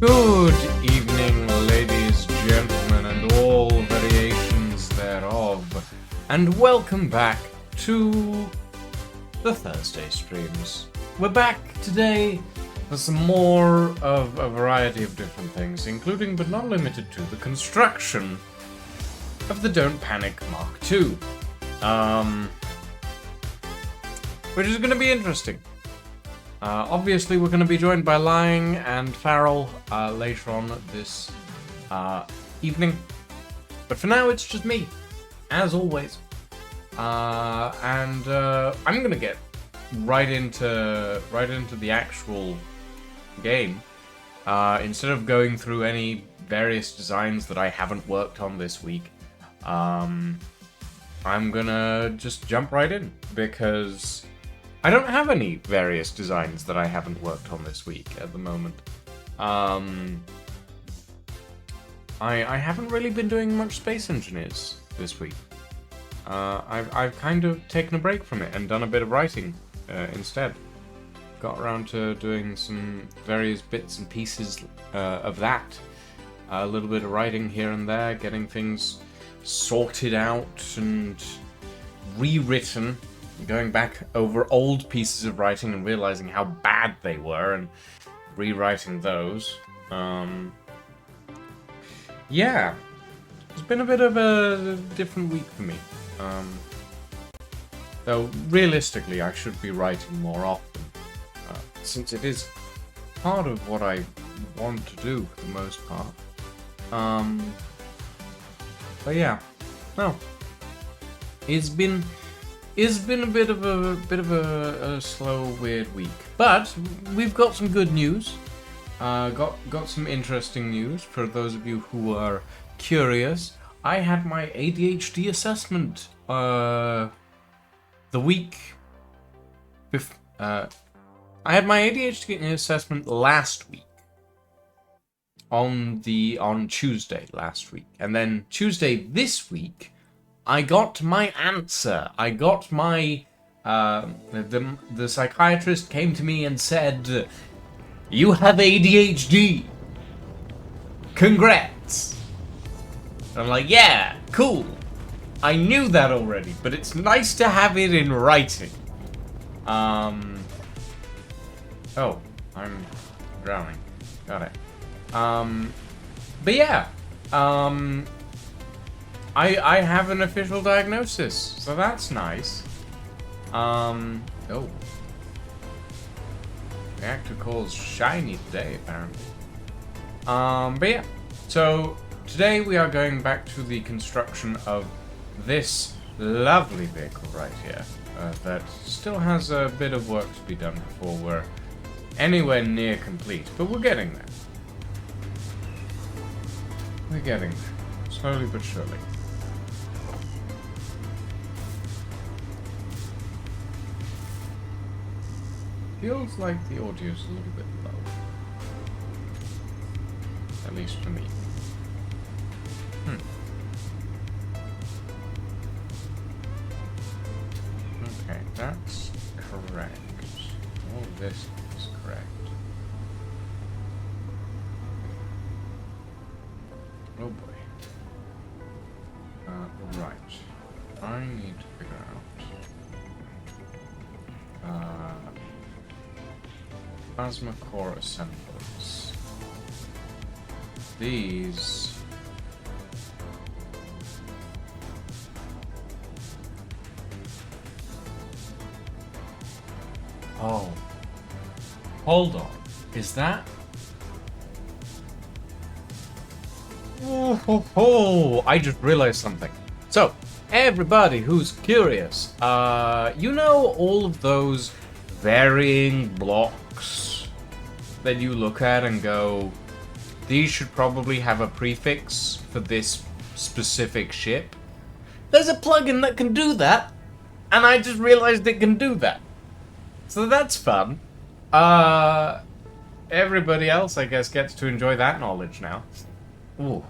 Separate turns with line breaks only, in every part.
Good evening, ladies, gentlemen, and all variations thereof, and welcome back to the Thursday streams. We're back today for some more of a variety of different things, including but not limited to the construction of the Don't Panic Mark II, which is going to be interesting. Obviously, we're going to be joined by Lying and Farrell later on this evening. But for now, it's just me, as always. I'm going to get right into the actual game. Instead of going through any various designs that I haven't worked on this week, I'm going to just jump right in, because I don't have any various designs that I haven't worked on this week at the moment. I haven't really been doing much Space Engineers this week. I've kind of taken a break from it and done a bit of writing instead. Got around to doing some various bits and pieces of that. A little bit of writing here and there, getting things sorted out and rewritten going back over old pieces of writing and realizing how bad they were and rewriting those. Yeah, it's been a bit of a different week for me. Though realistically, I should be writing more often, since it is part of what I want to do for the most part. But yeah, no, it's been a bit of a slow, weird week. But we've got some good news. Got some interesting news for those of you who are curious. I had my ADHD assessment the week I had my ADHD assessment last week on Tuesday last week, and then Tuesday this week I got my answer. I got my the psychiatrist came to me and said, "You have ADHD. Congrats." And I'm like, "Yeah, cool. I knew that already, but it's nice to have it in writing." Oh, I'm drowning. Got it. But yeah. I have an official diagnosis, so that's nice. Oh. Reactor core's shiny today, apparently. But yeah. So, today we are going back to the construction of this lovely vehicle right here. That still has a bit of work to be done before we're anywhere near complete, but we're getting there. We're getting there. Slowly but surely. Feels like the audio's a little bit low. At least for me. Okay, that's correct. All of this is correct. Oh boy. Right. I need to figure out plasma core assemblers. These oh. Hold on. Is that oh, I just realized something. So, everybody who's curious, you know all of those varying blocks that you look at and go, these should probably have a prefix for this specific ship? There's a plugin that can do that, and I just realized it can do that. So that's fun. Everybody else, I guess, gets to enjoy that knowledge now. Ooh.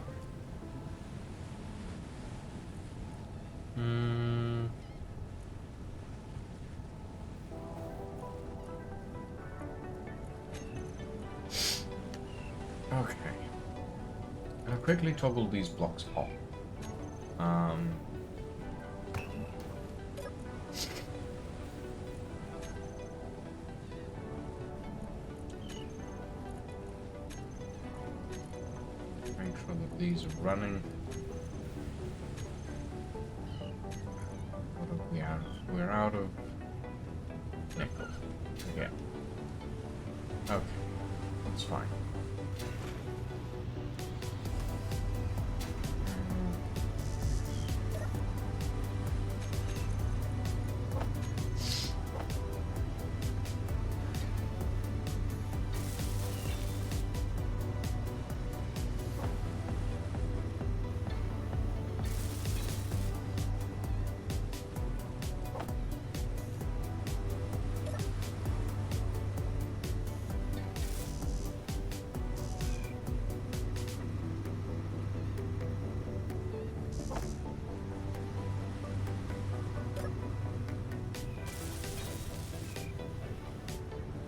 Okay. I'll quickly toggle these blocks off. Make sure that these are running. What are we out of? We're out of nickel. Yeah. Okay. That's fine.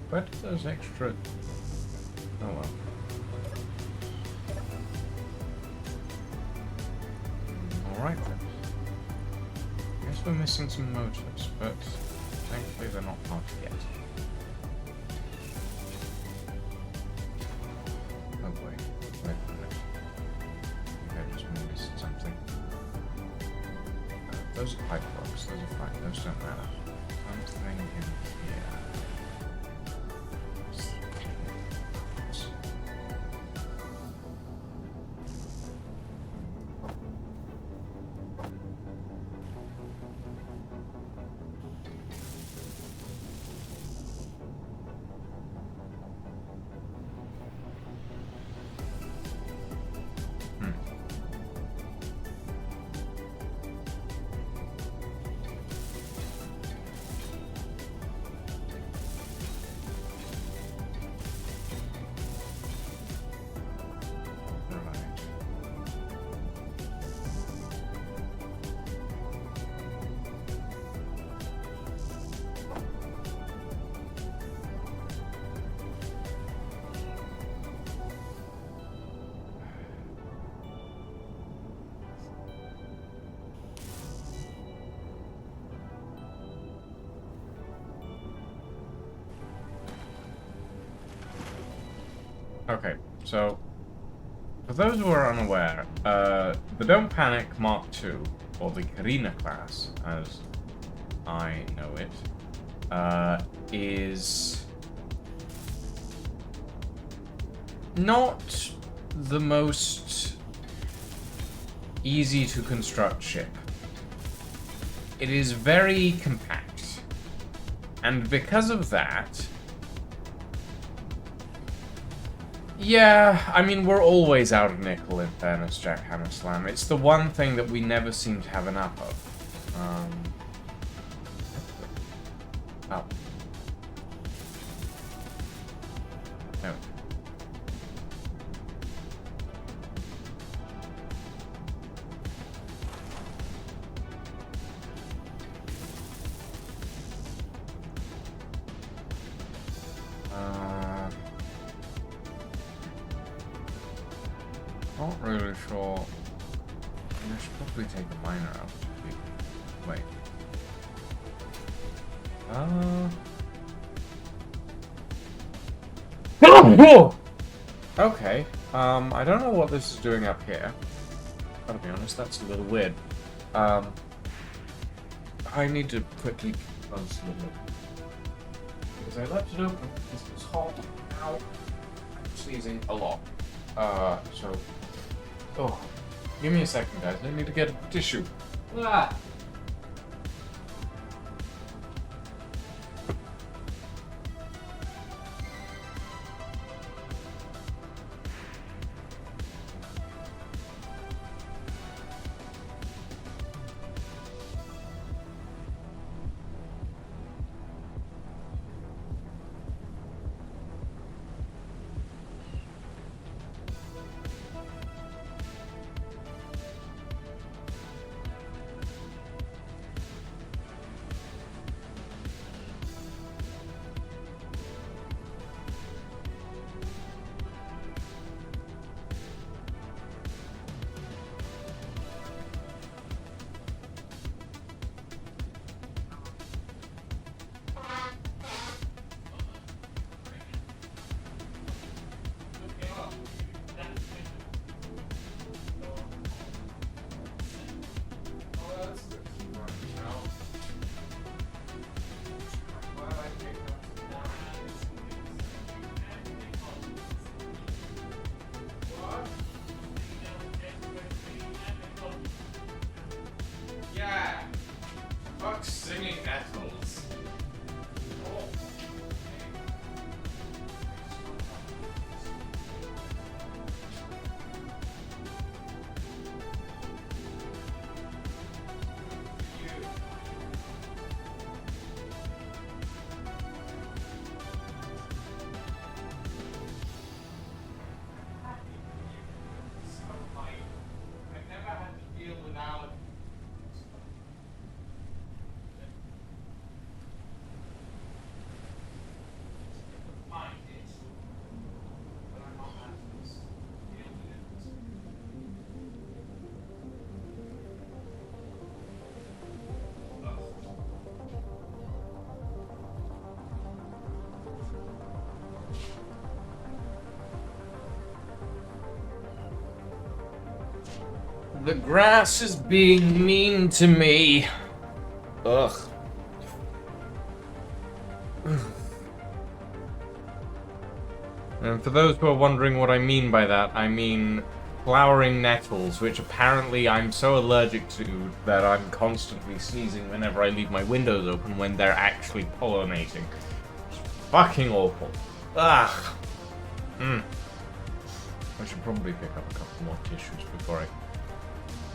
But those extra... Oh well. Alright then. Guess we're missing some motors, but thankfully they're not hard to get. Oh boy, wait a minute. I think I just missed something. Those are pipe blocks, those are fine, those don't matter. Something in here. Okay, so for those who are unaware, the Don't Panic Mark II, or the Karina class, as I know it, is not the most easy to construct ship. It is very compact, and because of that, yeah, I mean, we're always out of nickel, in fairness, Jack Hammerslam. It's the one thing that we never seem to have enough of. Oh. No. Not really sure. I should probably take the miner out. Wait. Okay. I don't know what this is doing up here. Gotta be honest, that's a little weird. I need to quickly close the window. Because I left it open because it was hot. Ow. I'm sneezing a lot. So... Oh, give me a second, guys. I need to get a tissue. Ah! Singing nettles. The grass is being mean to me. Ugh. And for those who are wondering what I mean by that, I mean flowering nettles, which apparently I'm so allergic to that I'm constantly sneezing whenever I leave my windows open when they're actually pollinating. It's fucking awful. Ugh. I should probably pick up a couple more tissues before I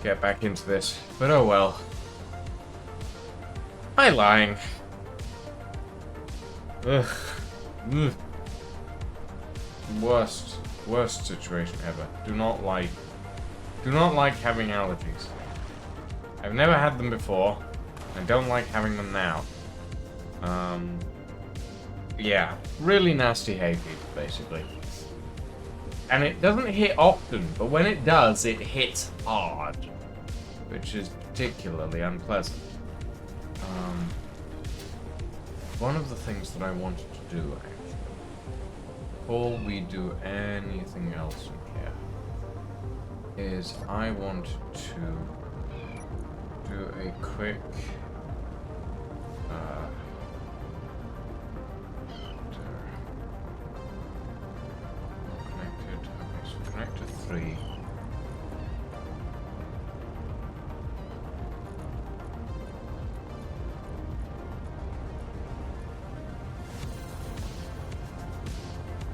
get back into this. But oh well. Hi, lying. Ugh. Ugh. Worst situation ever. Do not like having allergies. I've never had them before. I don't like having them now. Yeah, really nasty hay fever, basically. And it doesn't hit often, but when it does, it hits hard, which is particularly unpleasant. One of the things that I wanted to do, actually, before we do anything else in here, is I want to do a quick connected. Okay, so connect to 3.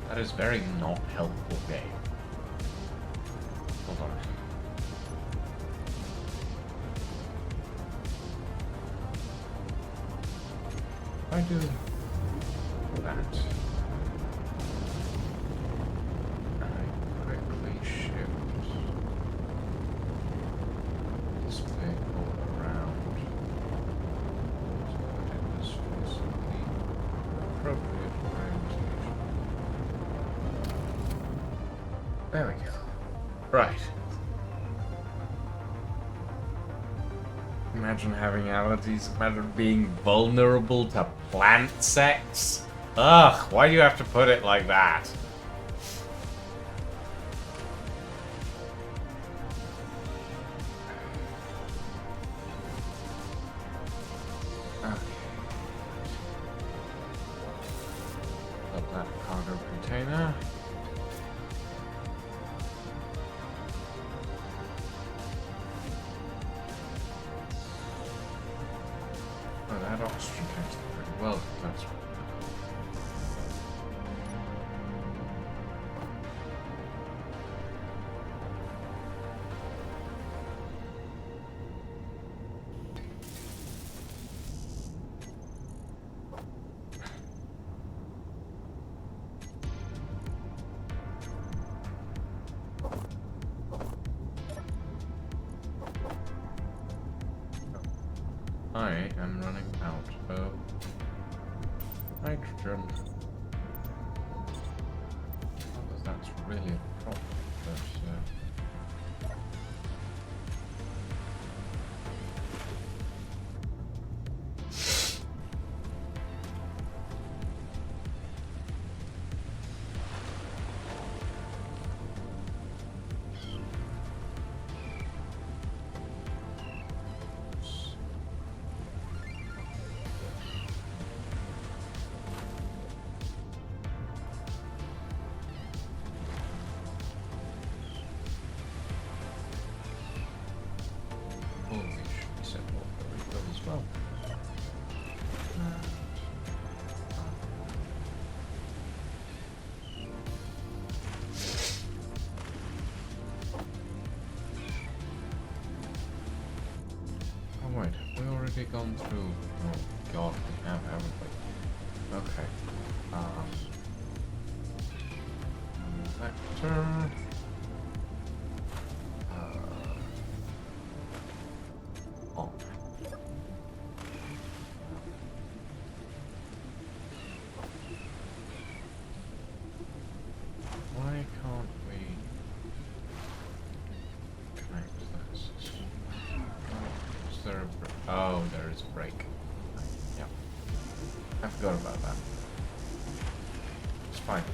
That is very not helpful game. Hold on. If I do that, I quickly shift this vehicle around so that it is facing the appropriate orientation. There we go. Right. Imagine having allergies. Imagine being vulnerable to plant sex. Ugh, why do you have to put it like that? Okay. Got that cargo container. Oh, that oxygen tanks pretty well. That's right. I am running out of nitrogen. Not that that's really a problem, but holy shit, set more refill as well. Oh wait, have we already gone through? Oh god, we have, haven't we? Okay. Vector. On. Why can't we connect this? Is there a break? Oh, there is a break. Yeah. I forgot about that. It's fine.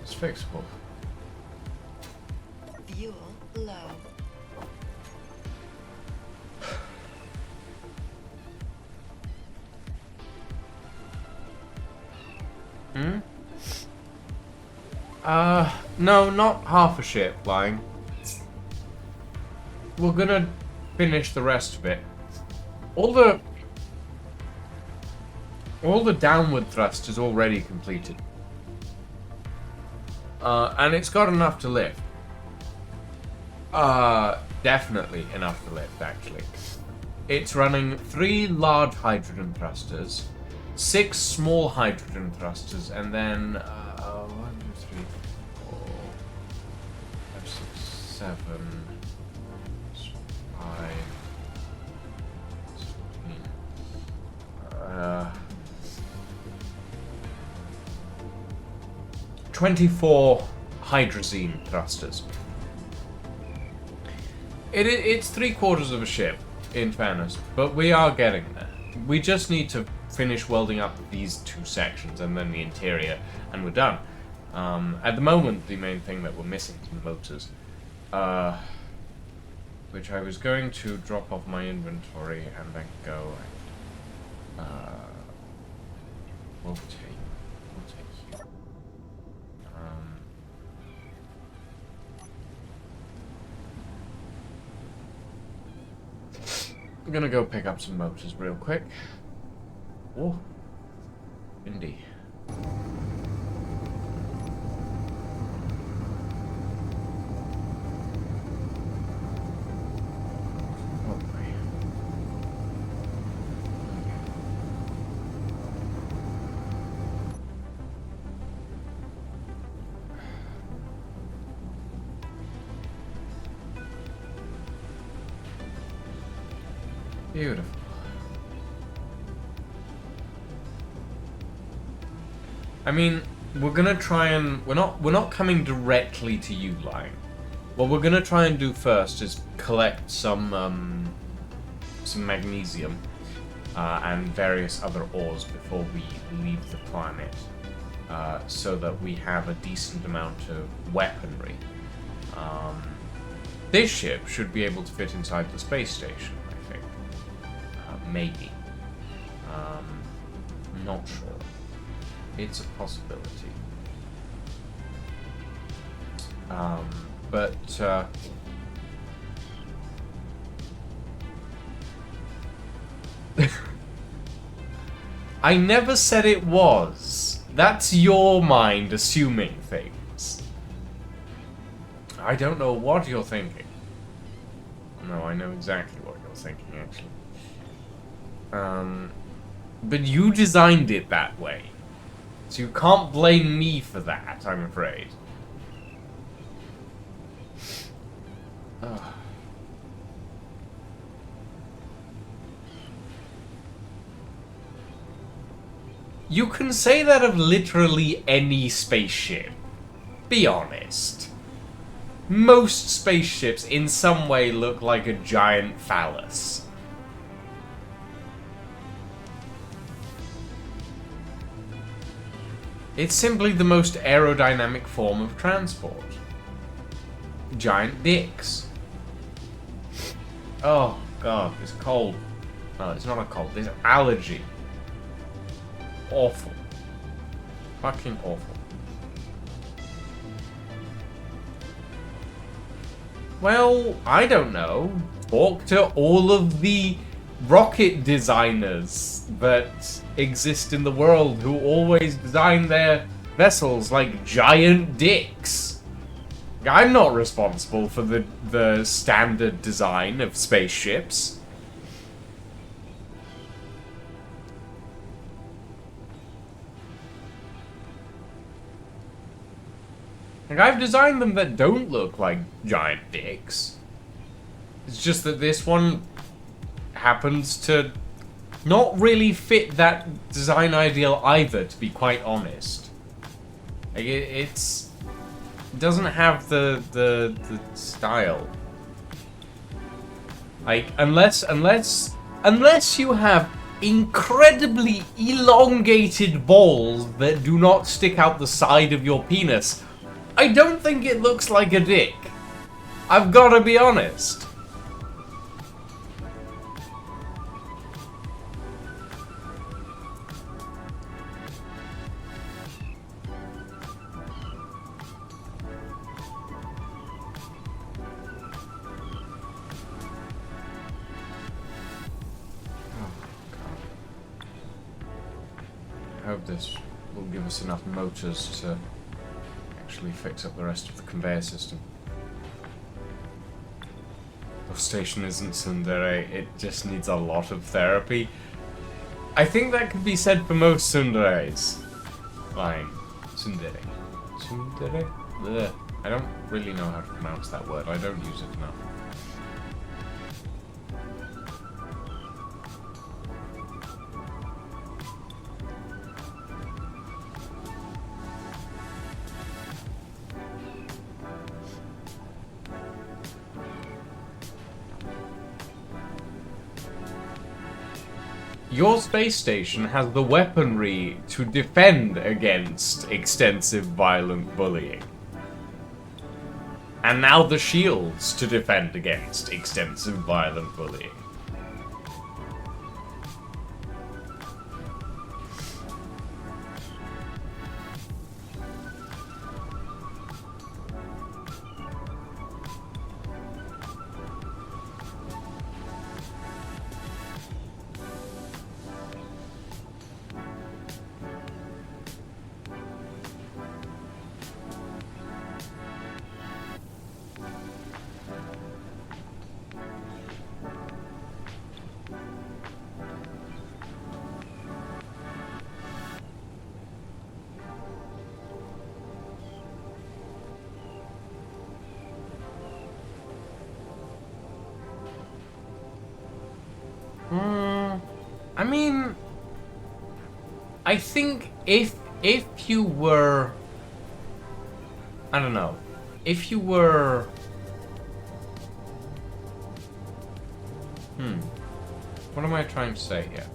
It's fixable.
Fuel low.
Hmm? No, not half a ship, lying. We're gonna finish the rest of it. All the downward thrust is already completed. And it's got enough to lift. Definitely enough to lift, actually. It's running 3 large hydrogen thrusters, 6 small hydrogen thrusters, and then 1, 2, 3, 4, 5, 6, 7, 5, 24 hydrazine thrusters. It's 3/4 of a ship, in fairness, but we are getting there. We just need to finish welding up these 2 sections and then the interior, and we're done. At the moment, the main thing that we're missing is the motors, which I was going to drop off my inventory and then go. We'll take you. I'm gonna go pick up some motors real quick. Oh, windy. Oh boy. Beautiful. I mean, we're gonna try and we're not coming directly to you, Line. What we're gonna try and do first is collect some magnesium and various other ores before we leave the planet, so that we have a decent amount of weaponry. This ship should be able to fit inside the space station. Maybe. Not sure. It's a possibility. But I never said it was. That's your mind assuming things. I don't know what you're thinking. No, I know exactly what you're thinking, actually. But you designed it that way. So you can't blame me for that, I'm afraid. Ugh. You can say that of literally any spaceship. Be honest. Most spaceships in some way look like a giant phallus. It's simply the most aerodynamic form of transport. Giant dicks. Oh god, it's cold. No, it's not a cold, it's allergy. Awful. Fucking awful. Well, I don't know. Talk to all of the rocket designers that exist in the world who always design their vessels like giant dicks. I'm not responsible for the standard design of spaceships. Like, I've designed them that don't look like giant dicks. It's just that this one happens to not really fit that design ideal either, to be quite honest. Like, it doesn't have the style. Like, unless you have incredibly elongated balls that do not stick out the side of your penis, I don't think it looks like a dick. I've gotta be honest. I hope this will give us enough motors to actually fix up the rest of the conveyor system. The station isn't tsundere, it just needs a lot of therapy. I think that could be said for most tsunderes. Fine. Tsundere. Tsundere? Ugh. I don't really know how to pronounce that word. I don't use it enough. Your space station has the weaponry to defend against extensive violent bullying. And now the shields to defend against extensive violent bullying. I mean, I think if you were, I don't know, if you were, what am I trying to say here?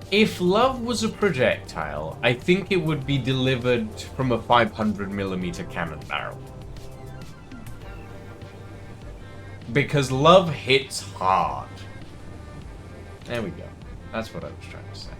If love was a projectile, I think it would be delivered from a 500mm cannon barrel. Because love hits hard. There we go. That's what I was trying to say.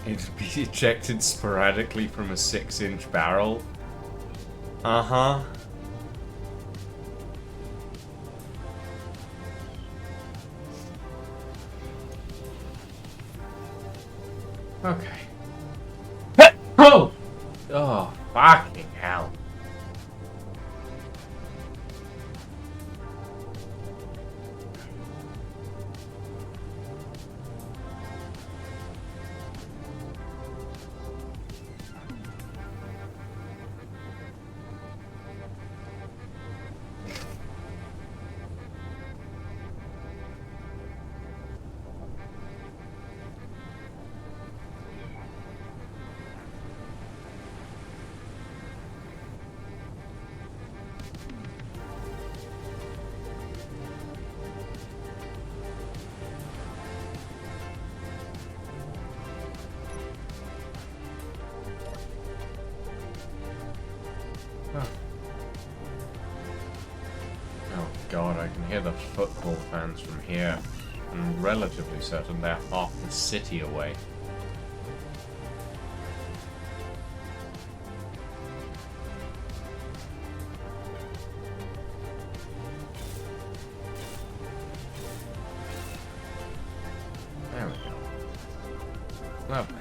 It'd be ejected sporadically from a 6-inch barrel. Uh-huh. Okay. Oh! Oh, fucking hell. Oh god, I can hear the football fans from here. I'm relatively certain they're half the city away. There we go. Lovely.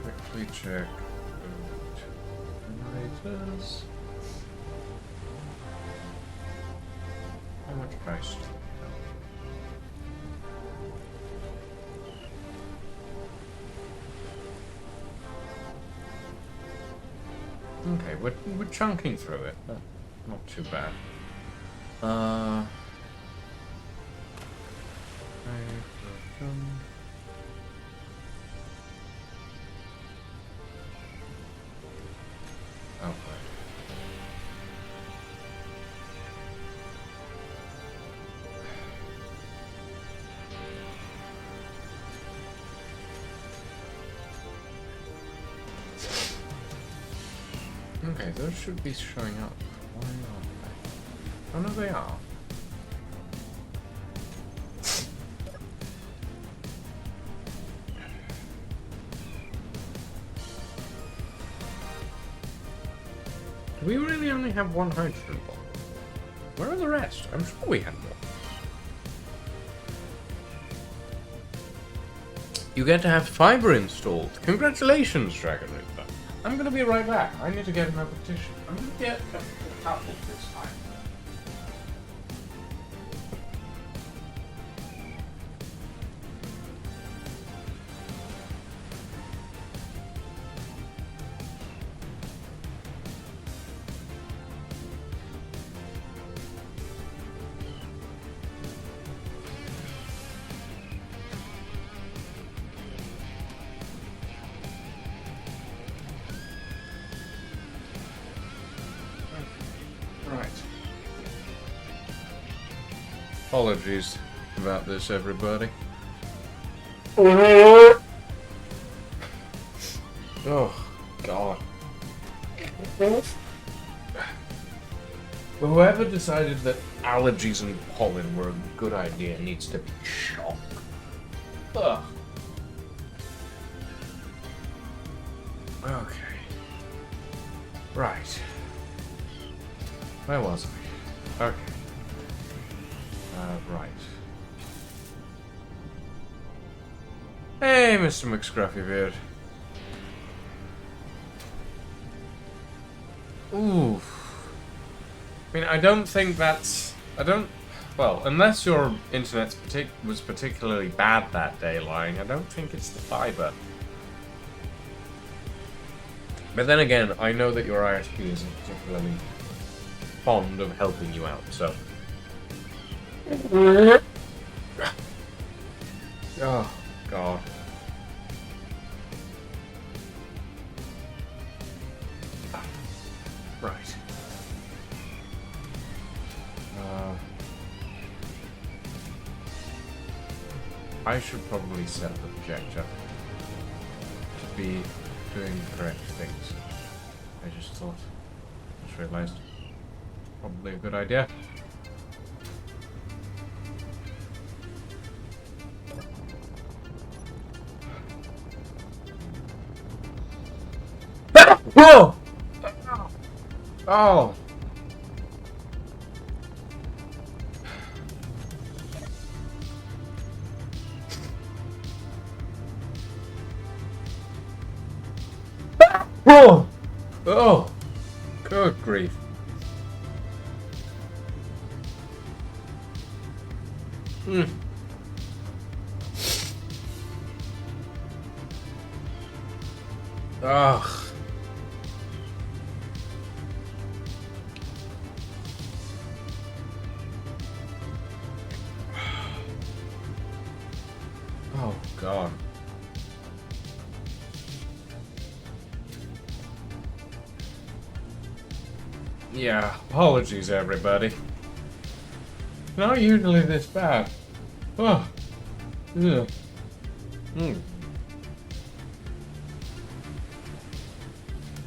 Quickly check generators. How much price do we have? Okay, we're chunking through it. Not too bad. Okay, those should be showing up. Why aren't they? Oh no, they are. Do we really only have one hydrogen bomb? Where are the rest? I'm sure we had more. You get to have fiber installed. Congratulations, Dragon Reaper. I'm gonna be right back. I need to get another petition. I'm gonna get a couple this time. Right. Apologies about this, everybody. Oh, God. Whoever decided that allergies and pollen were a good idea needs to be shot. Ugh. Okay. Right. Where was I? Okay. Right. Hey, Mr. McScruffybeard. Ooh. I mean, I don't think that's... Well, unless your internet was particularly bad that day, Lying, I don't think it's the fiber. But then again, I know that your ISP isn't particularly fond of helping you out, so... Oh, God. Right. I should probably set the projector to be doing the correct things. I just realized. Probably a good idea. Whoa! Oh! Whoa! Oh! Good grief. Mm. Ugh. Oh, God. Yeah, apologies, everybody. Not usually this bad. Oh. Yeah. Mm.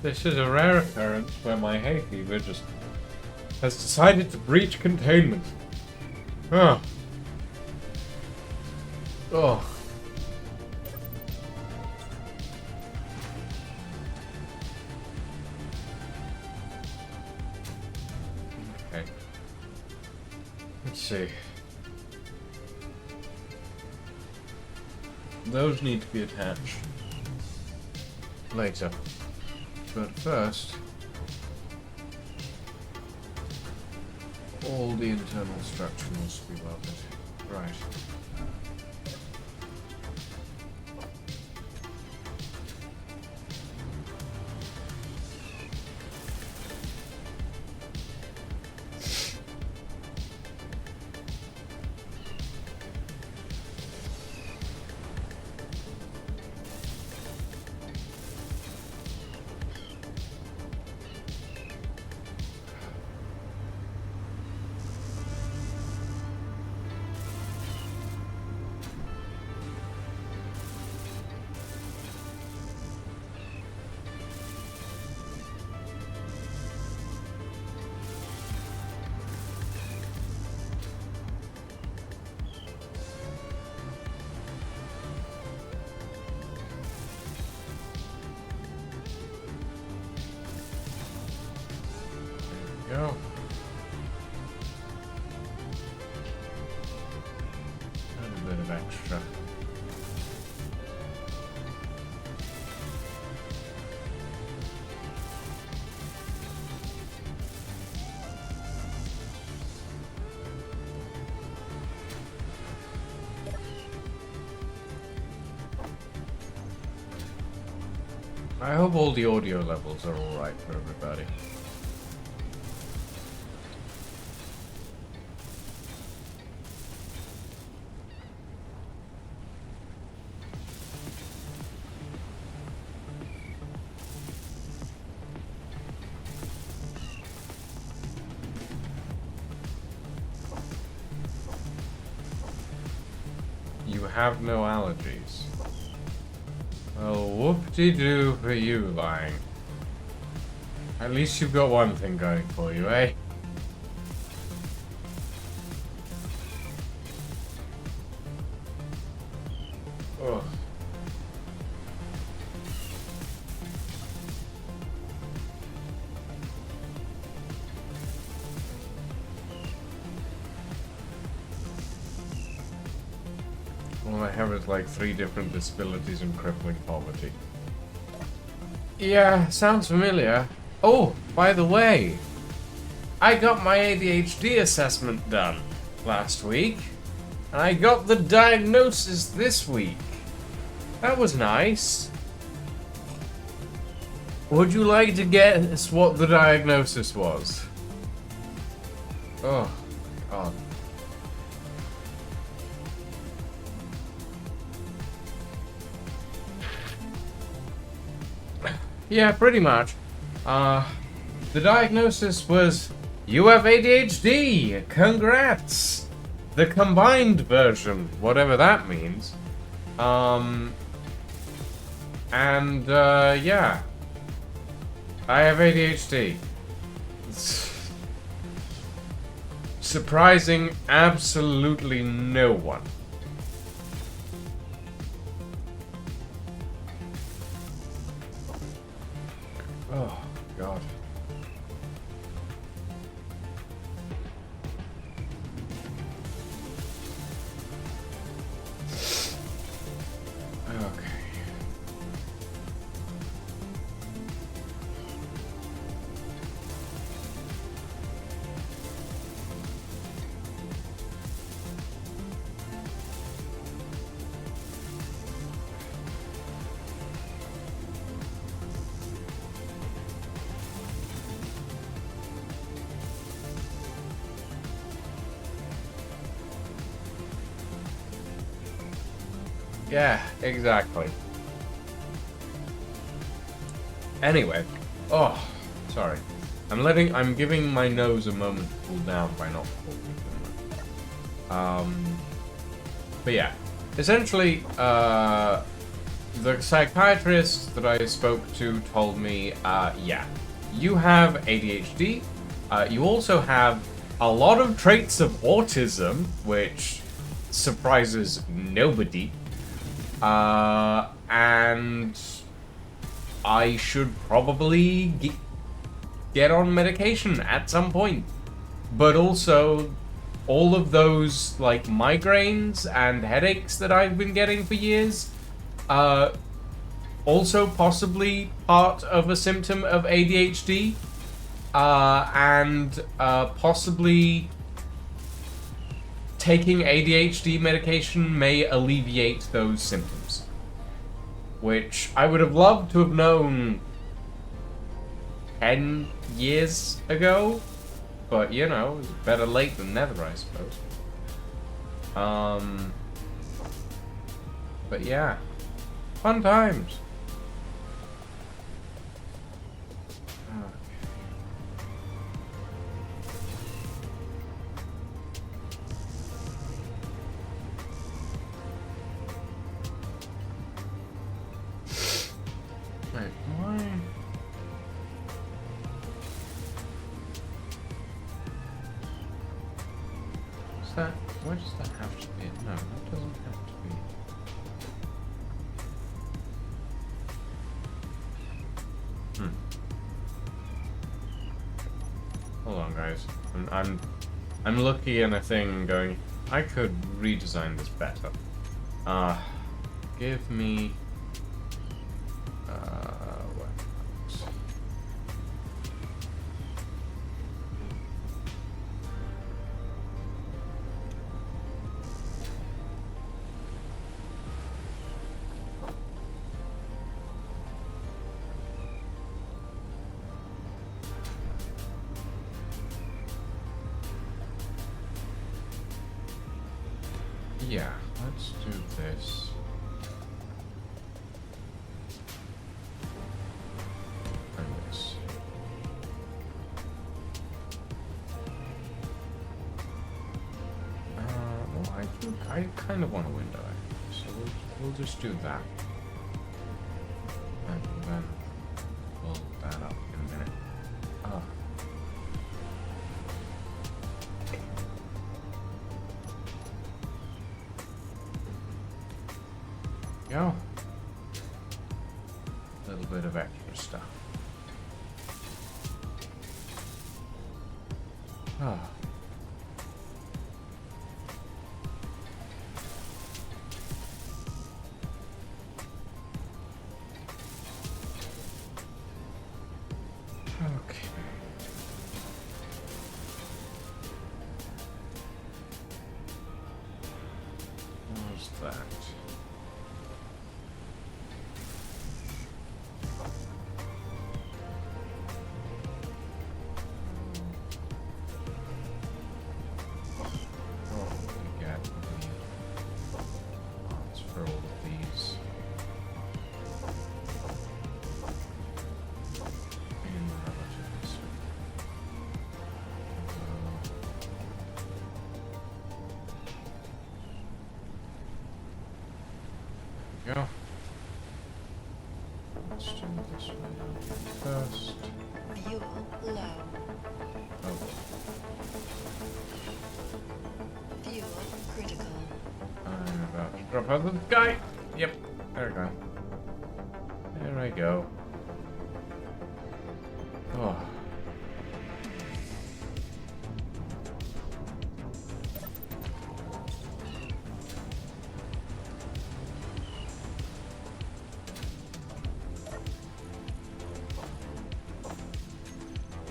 This is a rare occurrence where my hay fever just has decided to breach containment. Oh. Oh. Okay. Let's see. Those need to be attached later. But first, all the internal structure must be welded. Right. I hope all the audio levels are alright for everybody. You have no allergies. Well, whoop-de-doo for you, lying. At least you've got one thing going for you, eh? Ugh. All I have is like 3 different disabilities and crippling poverty. Yeah, sounds familiar. Oh, by the way, I got my ADHD assessment done last week, and I got the diagnosis this week. That was nice. Would you like to guess what the diagnosis was? Oh, God. Yeah, pretty much. The diagnosis was, you have ADHD! Congrats! The combined version, whatever that means. Yeah. I have ADHD. Surprising absolutely no one. Oh, God. Okay. Yeah, exactly. Anyway, oh, sorry. I'm giving my nose a moment to cool down by not talking too much. But yeah, essentially, the psychiatrist that I spoke to told me, yeah, you have ADHD. You also have a lot of traits of autism, which surprises nobody. And I should probably get on medication at some point. But also, all of those, like, migraines and headaches that I've been getting for years, also possibly part of a symptom of ADHD, and possibly taking ADHD medication may alleviate those symptoms. Which I would have loved to have known 10 years ago. But, you know, it's better late than never, I suppose. But yeah. Fun times. Wait, why? Is that? Where does that have to be? No, that doesn't have to be. Hold on, guys. I'm looking at a thing going, I could redesign this better. Give me weapons. Yeah, let's do this. And this. Well, I kind of want a window, actually, so we'll just do that. And then pull that up in a minute. Go. A little bit of extra stuff. Okay. What's that? Go. Let's do this one first.
Fuel low.
Oh.
Fuel critical.
I'm about to drop out of the sky. Yep. There we go. There I go. Oh.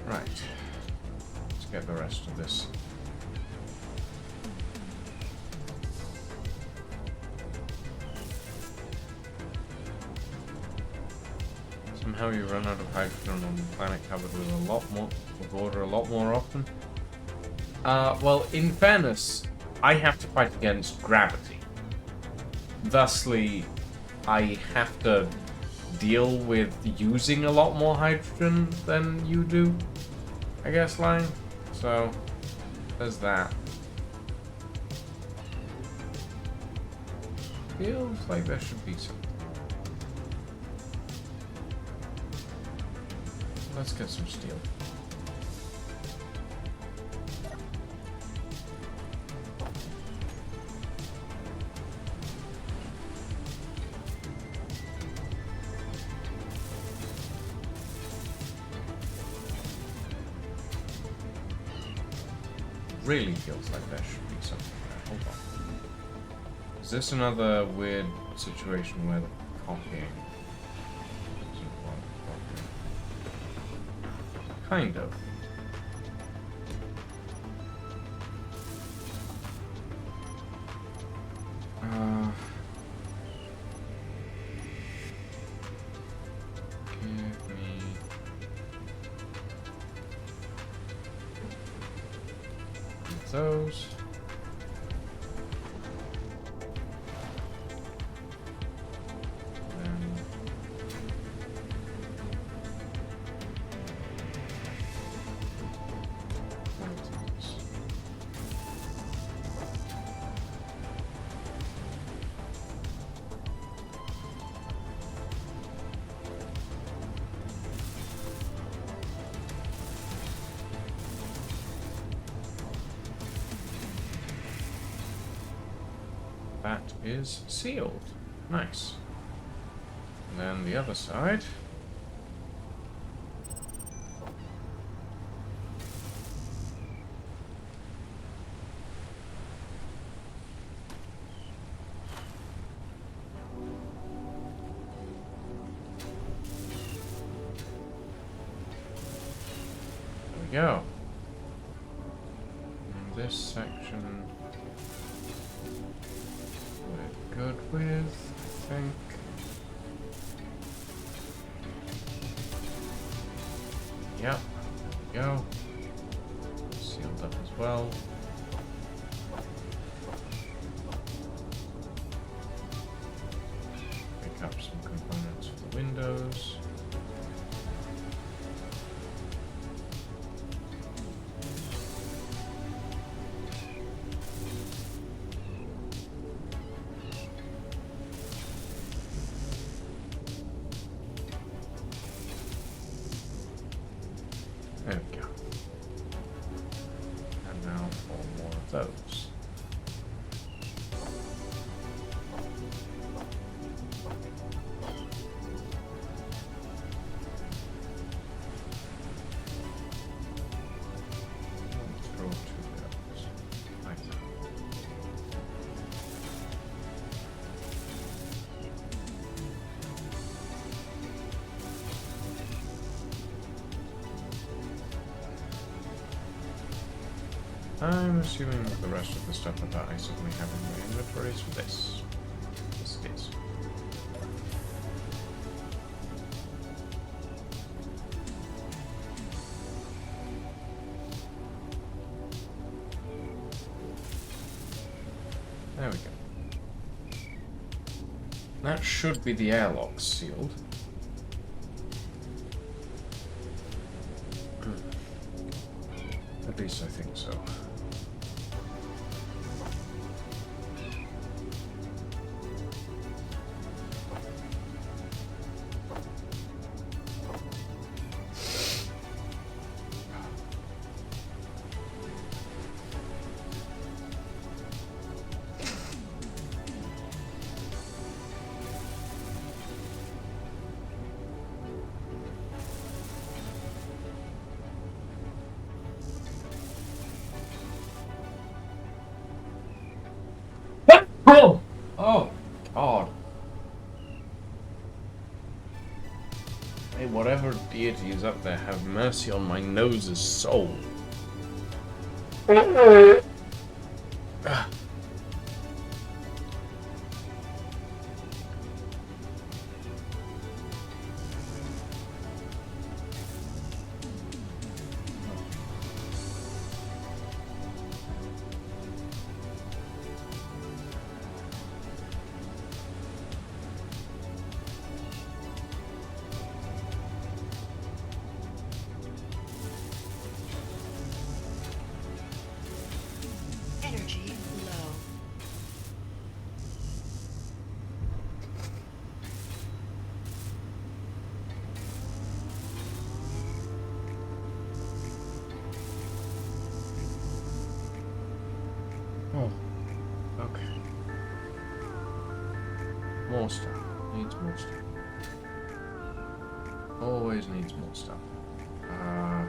Right. Let's get the rest of this. Somehow you run out of hydrogen on the planet covered with water a lot more often. Well, in fairness, I have to fight against gravity. Thusly, I have to deal with using a lot more hydrogen than you do, I guess, Lang. So, there's that. Feels like there should be some. Let's get some steel. Really feels like there should be something there. Hold on. Is this another weird situation where the copying doesn't work properly? Kind of. Give me those. That is sealed. Nice. And then the other side. we go. And this section we're good with, I think. Yep, there we go. Sealed up as well. Pick up some components for the windows. There we go. And now 4 more of those. Throw 2 bells. Like that. I'm assuming that the rest of the stuff that I suddenly have in my inventory is for this. Yes, it is. There we go. That should be the airlock sealed. At least I think so. Oh! Oh, God. May whatever deity is up there have mercy on my nose's soul.
Energy low.
Oh, okay. More stuff. Needs more stuff. Always needs more stuff. Right.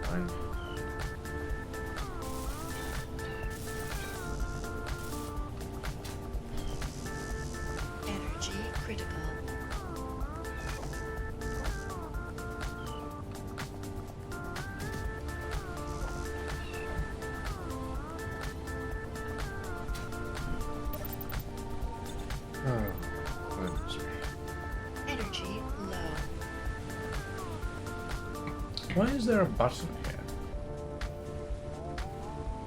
Fine.
Energy critical.
Why is there a button here?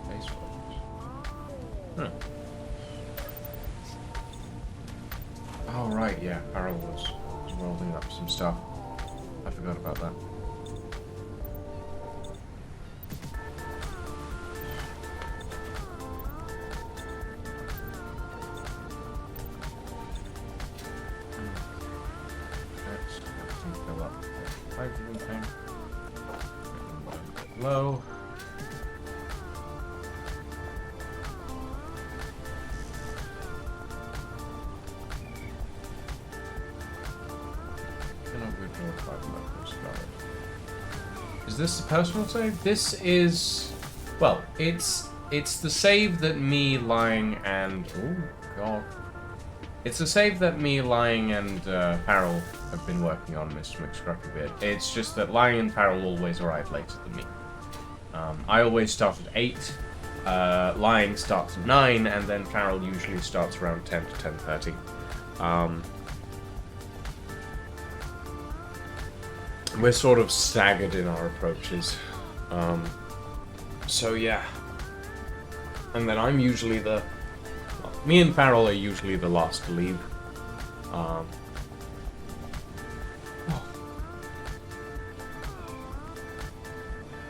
Base weapons. Huh. Oh, right, yeah. Farrell was rolling up some stuff. I forgot about that. Fill up the hydrogen tank. Low. Is this the personal save? This is, well, it's the save that me lying and oh god, it's a save that me lying and Farrell have been working on, Mr. McScruffybeard. It's just that lying and Farrell always arrive later than me. I always start at 8. Lying starts at 9, and then Farrell usually starts around 10 to 10:30. We're sort of staggered in our approaches. So yeah. And then I'm usually the... Well, me and Farrell are usually the last to leave. Oh.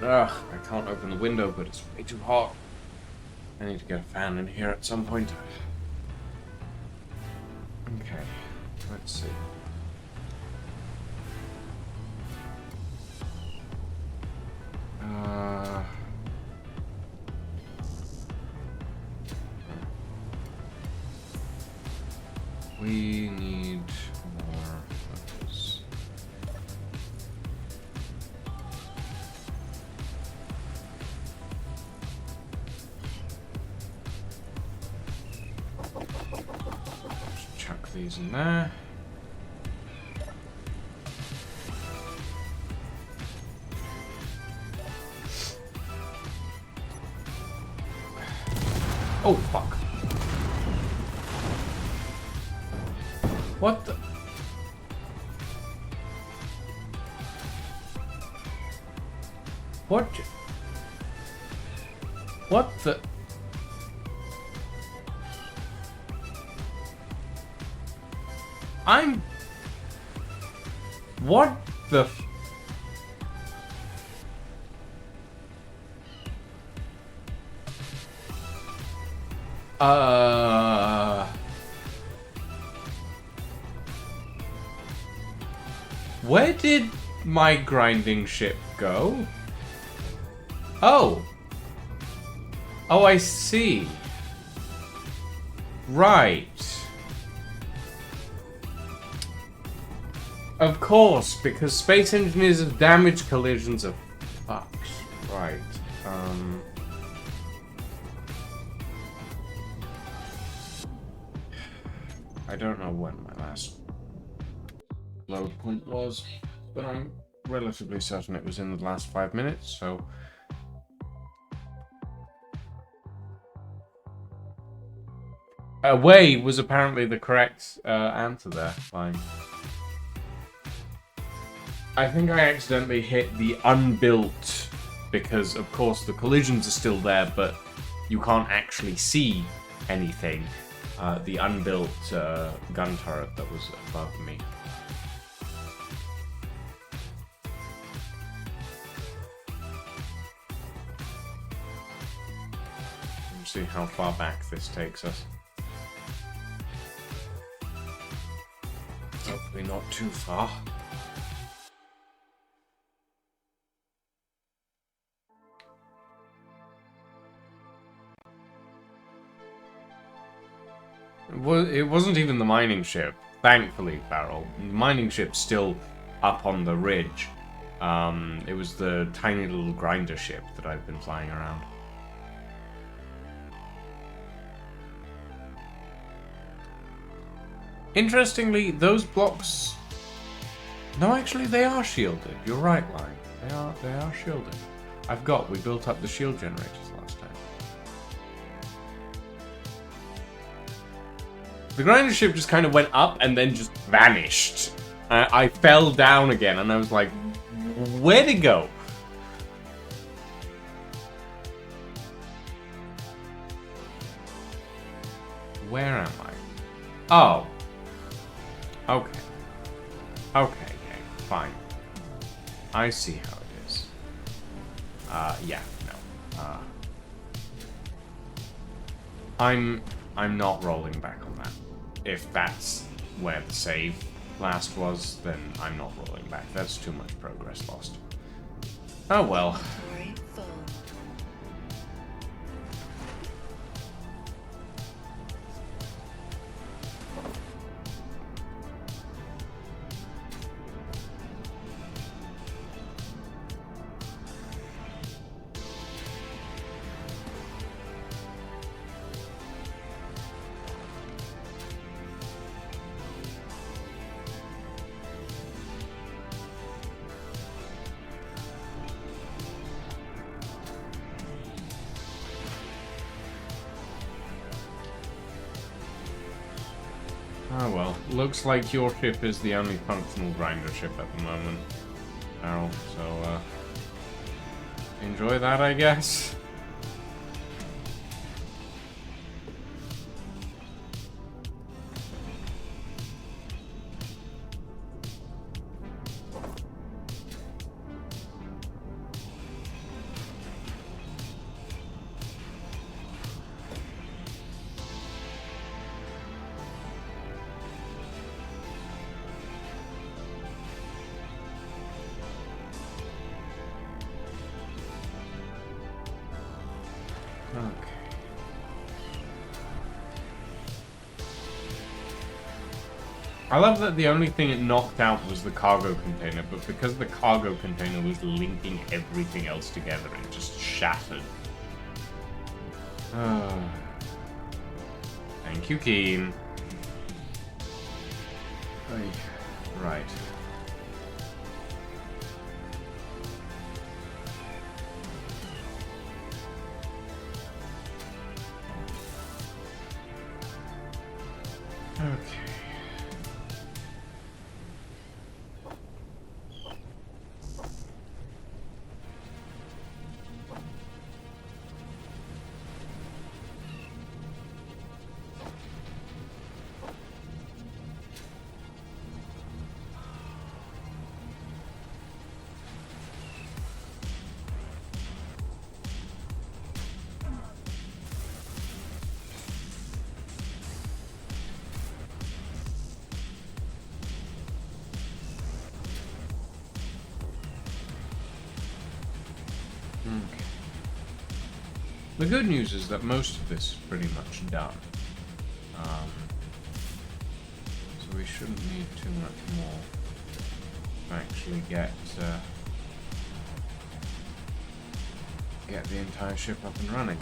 Ugh, I can't open the window, but it's way too hot. I need to get a fan in here at some point. Okay, let's see. We need more of this. Just chuck these in there. Oh, fuck. What the? What? What the? I'm... What the f... Where did my grinding ship go? Oh. Oh, I see. Right. Of course, because space engineers have damaged collisions of fucks. Right. I don't know when my last load point was, but I'm relatively certain it was in the last 5 minutes, so... Away was apparently the correct answer there. Fine. I think I accidentally hit the unbuilt, because of course the collisions are still there, but you can't actually see anything. The unbuilt gun turret that was above me. Let's see how far back this takes us. Hopefully not too far. It wasn't even the mining ship, thankfully, Farrell. The mining ship's still up on the ridge. It was the tiny little grinder ship that I've been flying around. Interestingly, those blocks... No, actually, they are shielded. You're right, Line. They are shielded. We built up the shield generators last time. The grinder ship just kind of went up and then just vanished. I fell down again and I was like, where'd it go? Where am I? Oh. Okay. Okay, fine. I see how it is. Yeah, no. I'm not rolling back on that. If that's where the save last was, then I'm not rolling back. That's too much progress lost. Oh well.
Inventory full.
Oh well. Looks like your ship is the only functional grinder ship at the moment, Errol. So, enjoy that, I guess. Okay. I love that the only thing it knocked out was the cargo container, but because the cargo container was linking everything else together, it just shattered. Thank you, Keen. Right. Okay. Okay. The good news is that most of this is pretty much done. So we shouldn't need too much more to actually get the entire ship up and running.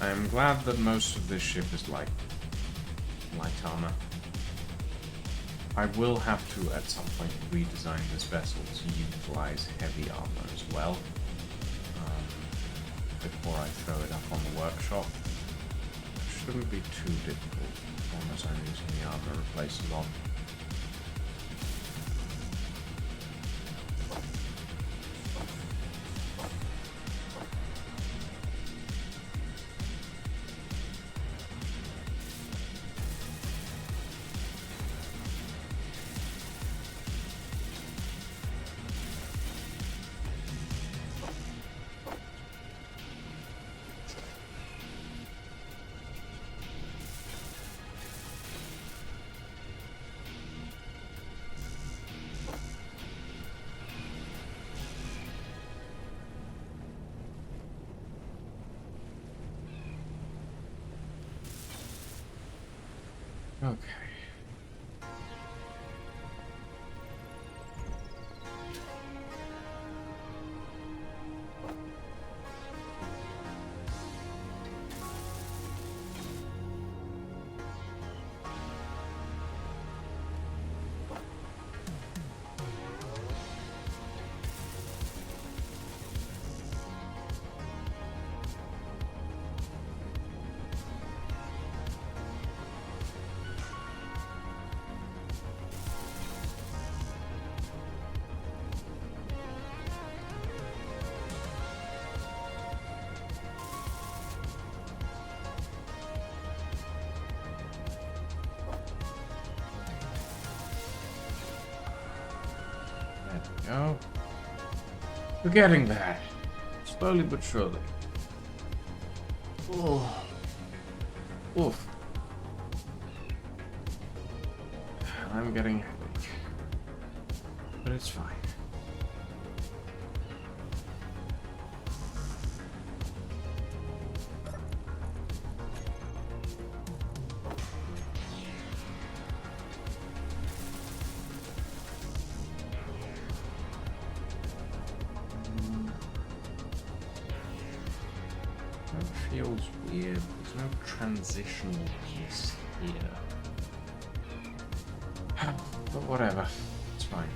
I am glad that most of this ship is light armor. I will have to, at some point, redesign this vessel to utilize heavy armor as well, before I throw it up on the workshop. Shouldn't be too difficult, as long as I'm using the armor replaces on. Okay. There we go. We're getting there. Slowly but surely. Oh. Oof. I'm getting headache. But it's fine. That feels weird. There's no transitional piece here. But whatever. It's fine.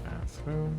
Bathroom.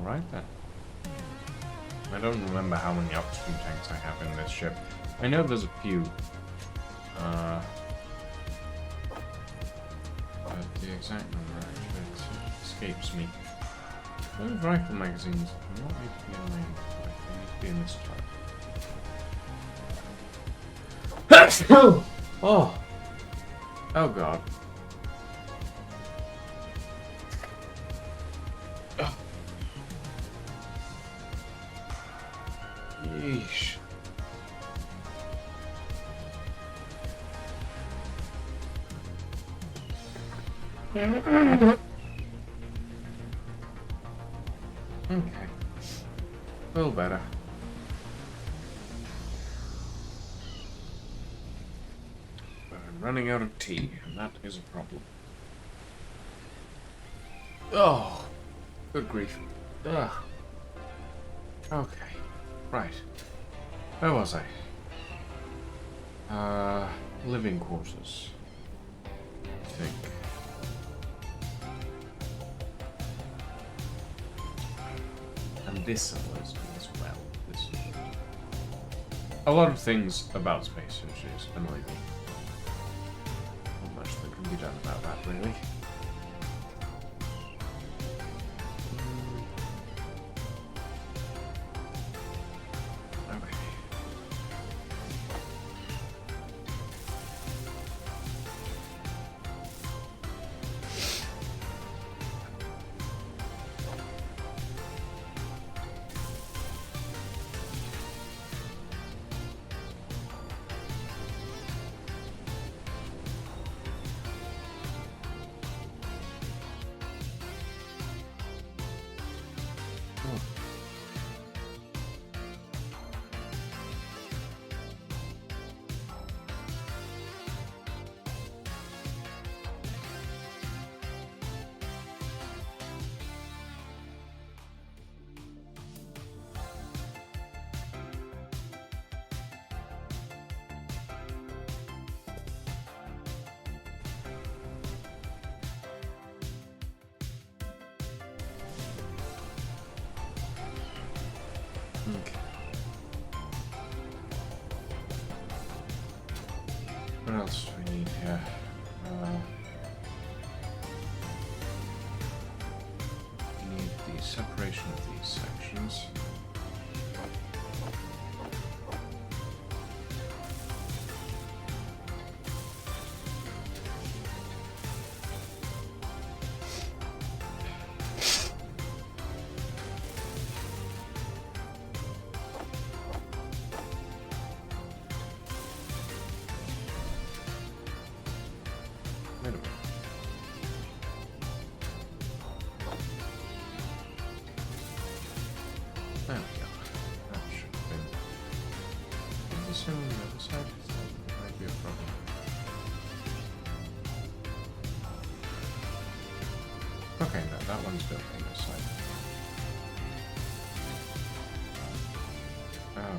Alright then. I don't remember how many oxygen tanks I have in this ship. I know there's a few. But the exact number actually escapes me. Those rifle magazines do not need to be in my inventory. They need to be in this truck. Oh! Oh god. Yeesh. Okay. Feel better. But I'm running out of tea, and that is a problem. Oh, good grief. Ugh. Okay. Right. Where was I? Living quarters. I think. And this allows me as well. This a lot of things about space is annoy me. Not much that can be done about that, really. What else do we need here? We need the separation of these sections. Wait a minute. There we go. That should have been. Is this on the other side? That might be a problem. Okay, no, that one's built on this side. Okay.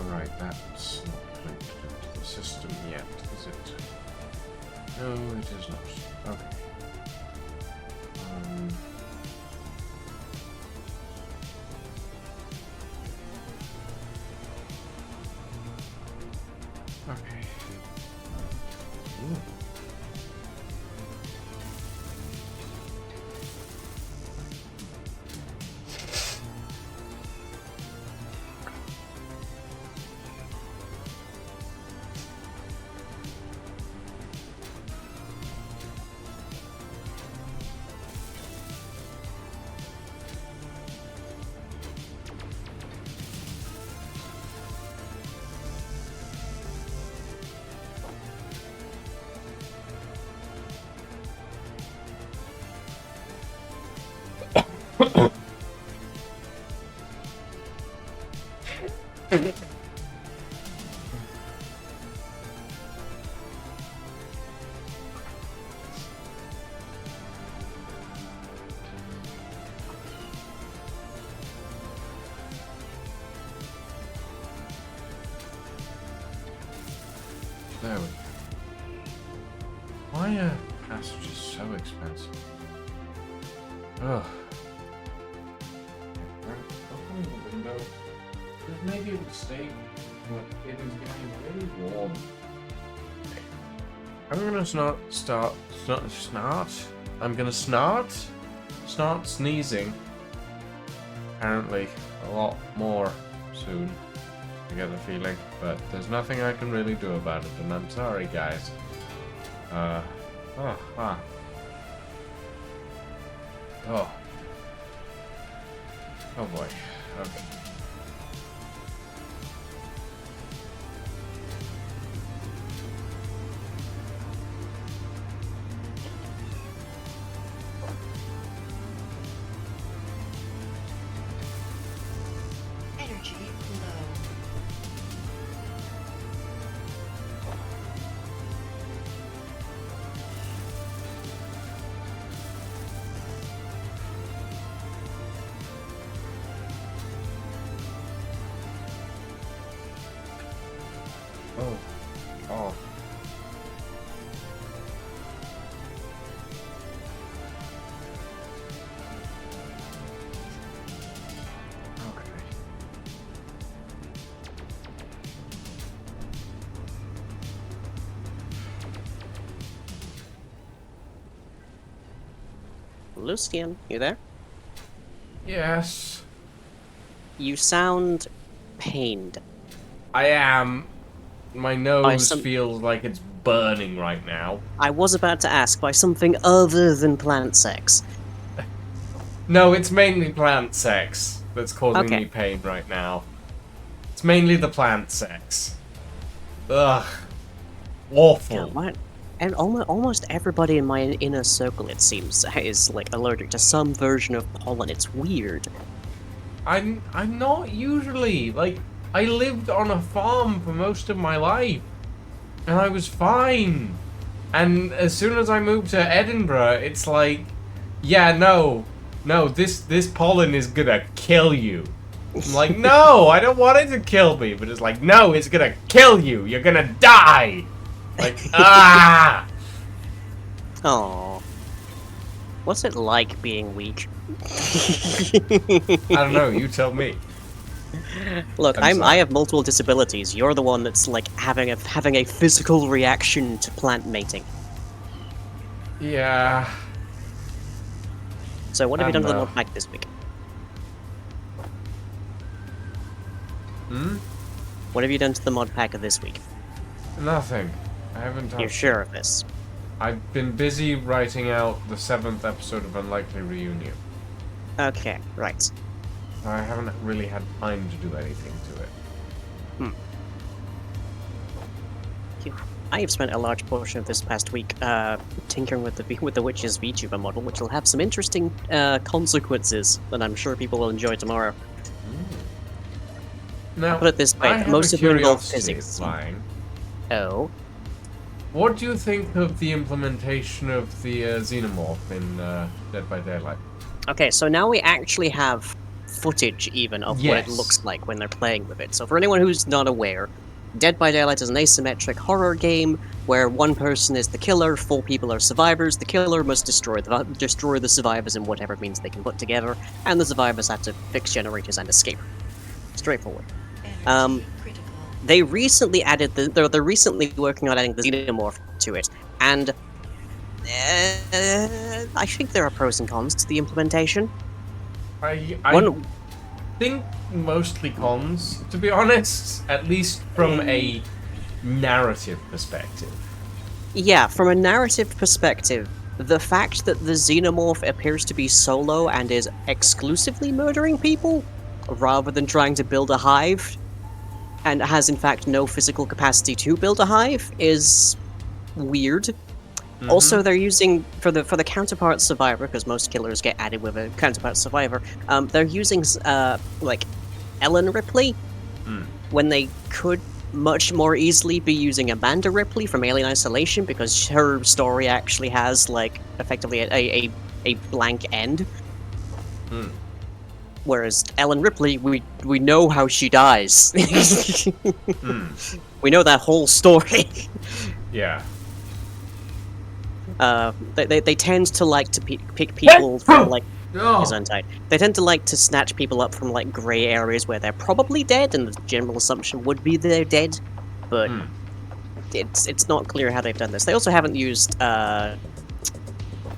Alright, that's not connected to the system yet, is it? No, it is not. Okay. Okay. Ooh. There we go. Why are passages so expensive? Ugh. Opening the window. Maybe it would stay, but it is getting really warm. I'm gonna start sneezing. Apparently, a lot more soon. I get the feeling, but there's nothing I can really do about it, and I'm sorry, guys. Oh. Oh boy. Okay.
Energy low.
Oh. Okay.
Lucian, you there?
Yes.
You sound pained.
I am. My nose
some-
feels like it's burning right now.
I was about to ask by something other than plant sex.
No, it's mainly plant sex that's causing
Okay.
me pain right now. It's mainly the plant sex. Ugh. Awful.
Yeah, what? And almost everybody in my inner circle, it seems, is like allergic to some version of pollen. It's weird.
I'm not usually. Like, I lived on a farm for most of my life. and I was fine. And as soon as I moved to Edinburgh, it's like, yeah, no, this pollen is gonna kill you. I'm like, no, I don't want it to kill me, but it's like, no, it's gonna kill you. You're gonna die. Like, ah.
Oh. What's it like being weak?
I don't know. You tell me.
Look,
I'm sorry.
I have multiple disabilities. You're the one that's like having a physical reaction to plant mating.
Yeah.
So what have you done to the
know.
mod pack this week?
Hmm?
What have you done to the mod pack of this week?
Nothing. I haven't touched
You're sure of this?
I've been busy writing out the 7th episode of Unlikely Reunion.
Okay, right.
I haven't really had time to do anything to it.
I have spent a large portion of this past week tinkering with the Witch's VTuber model, which will have some interesting consequences that I'm sure people will enjoy tomorrow.
Now,
I'll put it this way,
I have
most
a
of them involve
curiosity,
physics.
Line.
Oh?
What do you think of the implementation of the Xenomorph in Dead by Daylight?
Okay, so now we actually have footage even of what it
Yes.
looks like when they're playing with it. So for anyone who's not aware, Dead by Daylight is an asymmetric horror game where one person is the killer, 4 people are survivors. The killer must destroy the survivors in whatever means they can put together, and the survivors have to fix generators and escape. Straightforward.
Energy critical.
They recently added they're recently working on adding the Xenomorph to it, and I think there are pros and cons to the implementation.
I
One,
think mostly cons, to be honest, at least from a narrative perspective.
yeah, from a narrative perspective, the fact that the Xenomorph appears to be solo and is exclusively murdering people, rather than trying to build a hive, and has in fact no physical capacity to build a hive, is weird. Also, they're using for the counterpart survivor, because most killers get added with a counterpart survivor. They're using like Ellen Ripley when they could much more easily be using Amanda Ripley from Alien Isolation, because her story actually has like effectively a blank end. Whereas Ellen Ripley, we know how she dies. We know that whole story.
Yeah.
They tend to like to pick people from like
Oh.
is untied. They tend to like to snatch people up from like grey areas where they're probably dead, and the general assumption would be they're dead, but it's not clear how they've done this. They also haven't used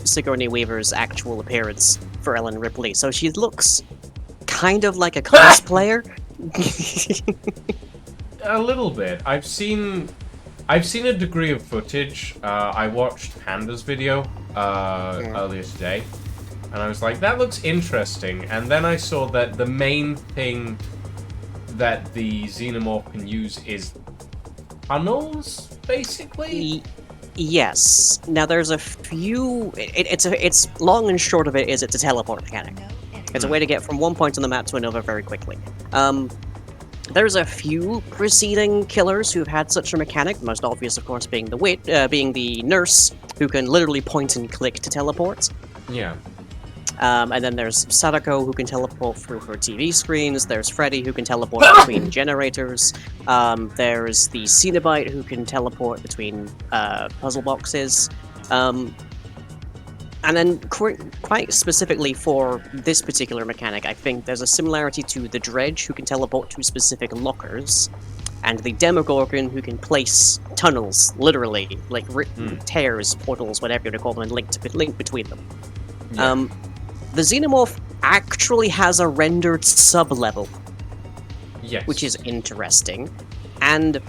Sigourney Weaver's actual appearance for Ellen Ripley, so she looks kind of like a cosplayer.
A little bit. I've seen a degree of footage. I watched Panda's video earlier today, and I was like, that looks interesting. And then I saw that the main thing that the Xenomorph can use is tunnels, basically.
Yes. Now there's a few. It's long and short of it is it's a teleport mechanic.
No energy.
It's a way to get from one point on the map to another very quickly. There's a few preceding killers who've had such a mechanic. The most obvious, of course, being being the nurse, who can literally point and click to teleport.
Yeah.
And then there's Sadako, who can teleport through her TV screens. There's Freddy, who can teleport between generators. There's the Cenobite, who can teleport between puzzle boxes. And then, quite specifically for this particular mechanic, I think there's a similarity to the Dredge, who can teleport to specific lockers, and the Demogorgon, who can place tunnels, literally, like tears, portals, whatever you want to call them, and link between them.
Yeah.
The Xenomorph actually has a rendered sub-level,
Yes.
which is interesting, and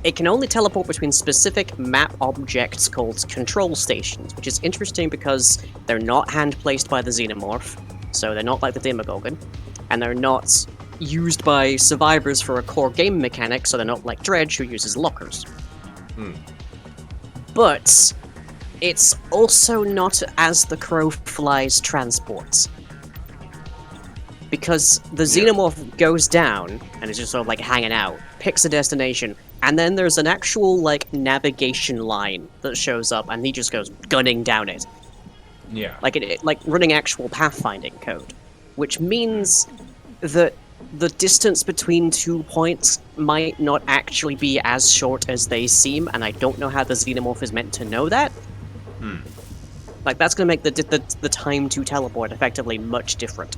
it can only teleport between specific map objects called control stations, which is interesting because they're not hand-placed by the Xenomorph, so they're not like the Demogorgon, and they're not used by survivors for a core game mechanic, so they're not like Dredge, who uses lockers. But it's also not as the crow flies transport. Because the Xenomorph goes down, and is just sort of like hanging out, picks a destination, And then there's an actual, like, navigation line that shows up, and he just goes gunning down it.
Yeah.
Like running actual pathfinding code. Which means that the distance between 2 points might not actually be as short as they seem, and I don't know how the xenomorph is meant to know that. Like, that's going to make the time to teleport effectively much different.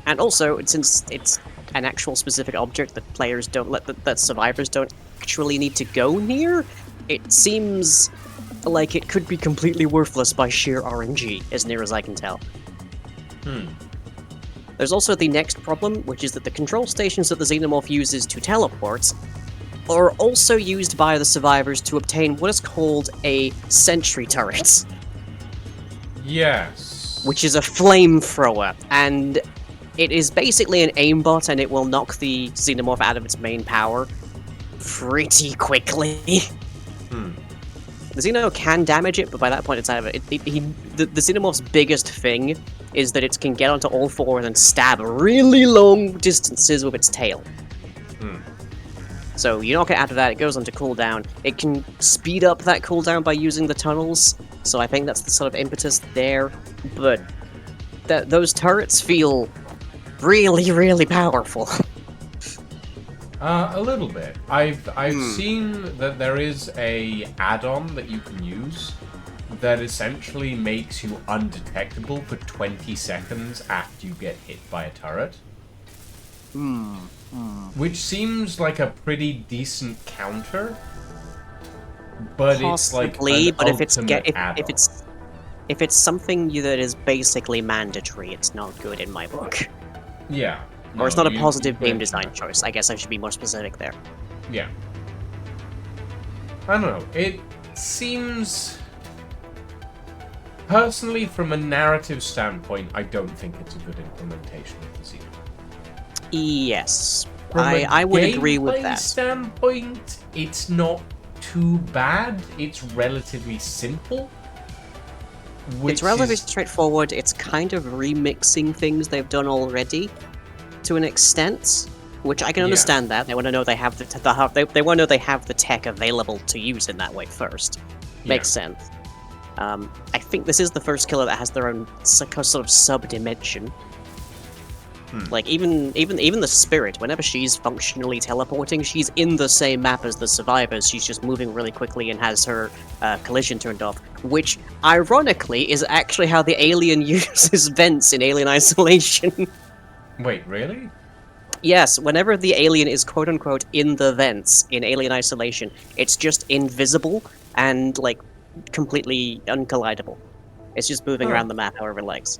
And also, since it's an actual specific object that players don't that survivors don't actually need to go near, it seems like it could be completely worthless by sheer RNG, as near as I can tell. There's also the next problem, which is that the control stations that the xenomorph uses to teleport are also used by the survivors to obtain what is called a sentry turret.
Yes.
Which is a flamethrower, and it is basically an aimbot, and it will knock the xenomorph out of its main power pretty quickly. The Xeno can damage it, but by that point it's out of it. The Xenomorph's biggest thing is that it can get onto all fours and stab really long distances with its tail. So you knock it out of that, it goes onto cooldown. It can speed up that cooldown by using the tunnels, so I think that's the sort of impetus there. But those turrets feel really, really powerful.
A little bit. I've seen that there is a add-on that you can use that essentially makes you undetectable for 20 seconds after you get hit by a turret. Which seems like a pretty decent counter, but
Possibly,
it's like an
but if it's something that is basically mandatory, it's not good in my book.
Yeah.
Or it's not a positive game design choice. I guess I should be more specific there.
Yeah. I don't know. It seems... Personally, from a narrative standpoint, I don't think it's a good implementation of the Xeno.
Yes.
From
I would agree with
gameplay
that.
standpoint, it's not too bad. It's relatively simple.
It's relatively straightforward. It's kind of remixing things they've done already, to an extent, which I can understand that. They want to know they have they want to know they have the tech available to use in that way first. Makes sense. I think this is the first killer that has their own sort of sub-dimension. Like, even the Spirit, whenever she's functionally teleporting, she's in the same map as the survivors. She's just moving really quickly and has her collision turned off, which, ironically, is actually how the alien uses vents in Alien Isolation.
Wait, really?
Yes, whenever the alien is quote-unquote in the vents in Alien Isolation, it's just invisible and, like, completely uncollidable. It's just moving around the map however it likes.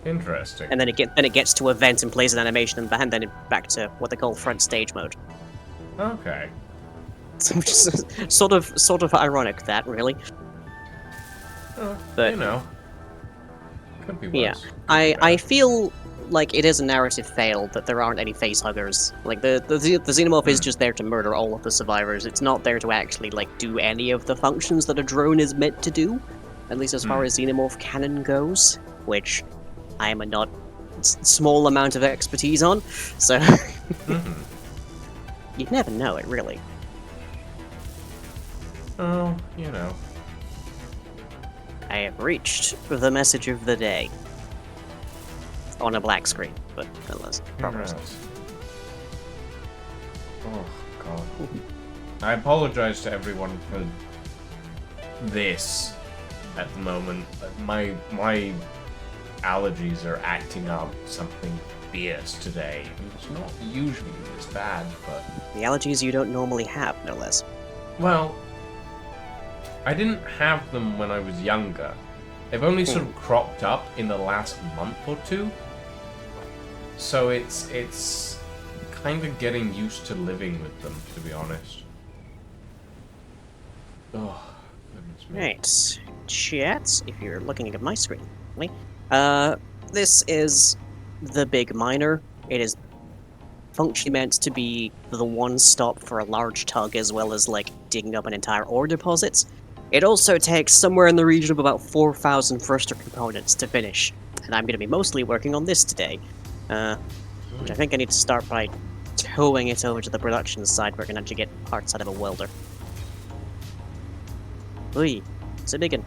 Interesting.
And then it gets to a vent and plays an animation, and then back to what they call front stage mode.
Okay.
Which is sort of ironic, that, really. But,
you know. Could be worse.
Yeah. I feel like it is a narrative fail that there aren't any facehuggers. Like, the Xenomorph is just there to murder all of the survivors. It's not there to actually, like, do any of the functions that a drone is meant to do. At least as far as Xenomorph canon goes. Which I am a not small amount of expertise on. So... You'd never know it, really.
Oh, you know.
I have reached the message of the day. On a black screen, but nonetheless, progress.
Oh, God. I apologize to everyone for this at the moment. My allergies are acting up something fierce today. It's not usually this bad, but...
The allergies you don't normally have, no less.
Well, I didn't have them when I was younger. They've only sort of cropped up in the last month or two. So it's kind of getting used to living with them, to be honest. Oh, goodness me.
Right. Chat, if you're looking at my screen. This is the Big Miner. It is functionally meant to be the one stop for a large tug, as well as, like, digging up an entire ore deposit. It also takes somewhere in the region of about 4,000 thruster components to finish, and I'm going to be mostly working on this today. Which I think I need to start by towing it over to the production side where we can actually get parts out of a welder. Oi, it's a big one.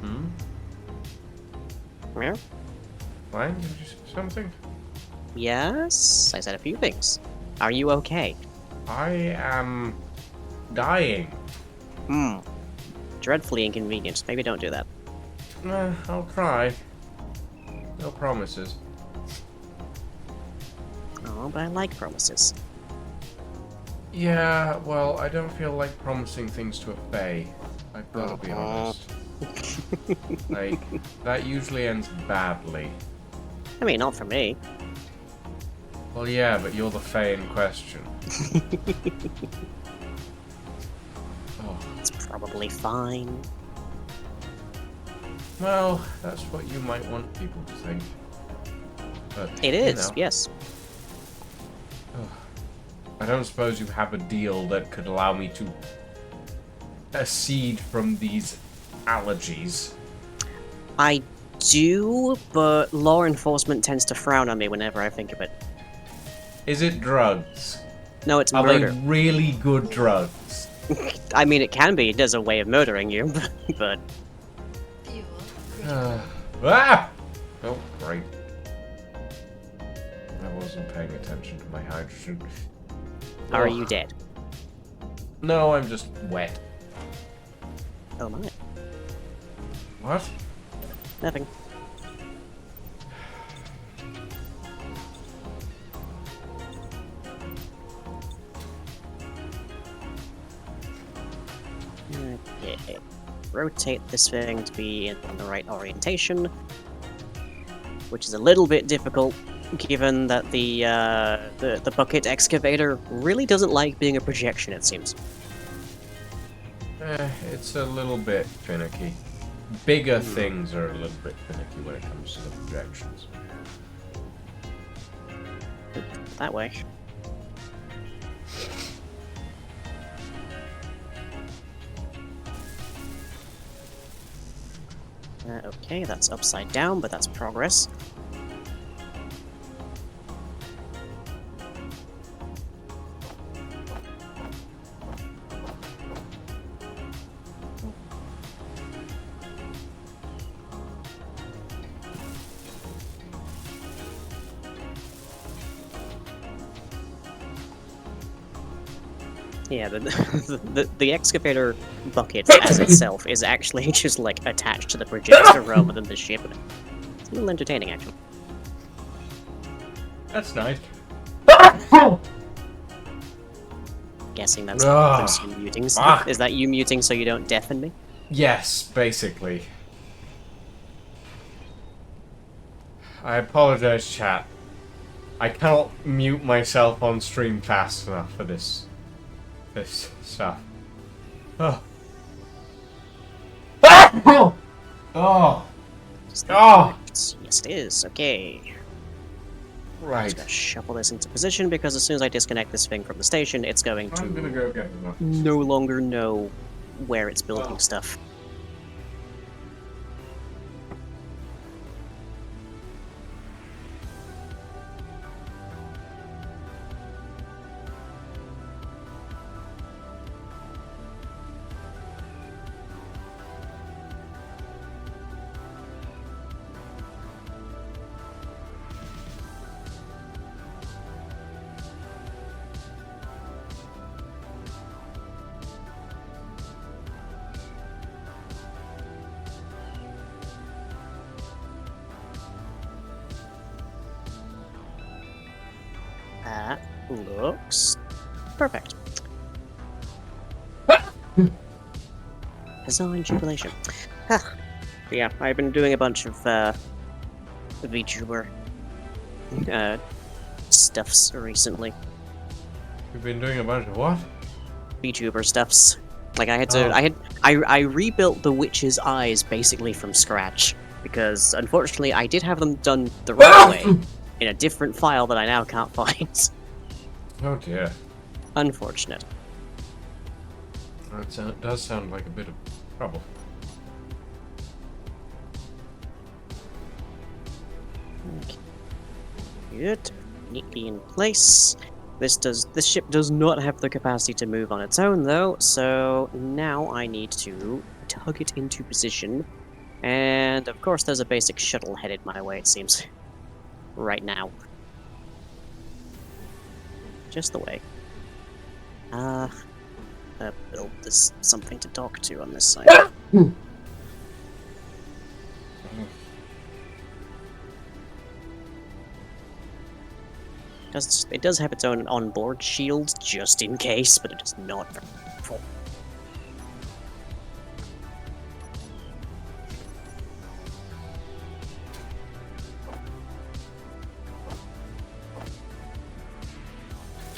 Hmm?
Yeah?
Why? Did you say something?
Yes, I said a few things. Are you okay?
I am dying.
Hmm. Dreadfully inconvenient. Maybe don't do that.
I'll try. No promises.
Oh, but I like promises.
Yeah, well, I don't feel like promising things to a fae. I've got to be honest. Like, that usually ends badly.
I mean, not for me.
Well, yeah, but you're the fae in question. Oh.
It's probably fine.
Well, that's what you might want people to think. But,
It
you
is,
know.
yes.
I don't suppose you have a deal that could allow me to accede from these allergies.
I do, but law enforcement tends to frown on me whenever I think of it.
Is it drugs?
No, it's
Are
murder.
they really good drugs?
I mean, it can be. It does a way of murdering you, but...
Fuel.
Ah! Oh, great. I wasn't paying attention to my hydrogen.
Are
Ugh.
you dead?
No, I'm just wet.
Oh my.
What?
Nothing. Okay. Rotate this thing to be in the right orientation, which is a little bit difficult, given that the bucket excavator really doesn't like being a projection, it seems.
It's a little bit finicky. Bigger things are a little bit finicky when it comes to the projections.
That way. Okay, that's upside down, but that's progress. Yeah, the excavator bucket as itself is actually just like attached to the projector rather than the ship. It's a little entertaining, actually.
That's nice.
Guessing that's
Ugh.
those you muting.
Fuck.
Is that you muting so you don't deafen me?
Yes, basically. I apologize, chat. I cannot mute myself on stream fast enough for this stuff. Oh. Oh.
Just
Oh.
Yes, it is. Okay.
Right.
Just gotta shuffle this into position because as soon as I disconnect this thing from the station, it's going to
I'm gonna go get enough.
no longer know where it's building stuff. That looks perfect. Huzzah and jubilation. Yeah, I've been doing a bunch of VTuber stuffs recently.
We've been doing a bunch of what?
VTuber stuffs. Like I had to,
Oh.
I rebuilt the witch's eyes basically from scratch because unfortunately I did have them done the right way in a different file that I now can't find.
Oh dear.
Unfortunate.
That does sound like a bit of trouble.
Good. Neatly in place. This ship does not have the capacity to move on its own though, so now I need to tug it into position. And of course there's a basic shuttle headed my way, it seems. Right now. Just the way. Build this something to dock to on this side. It does have its own onboard shield, just in case, but it is not very powerful.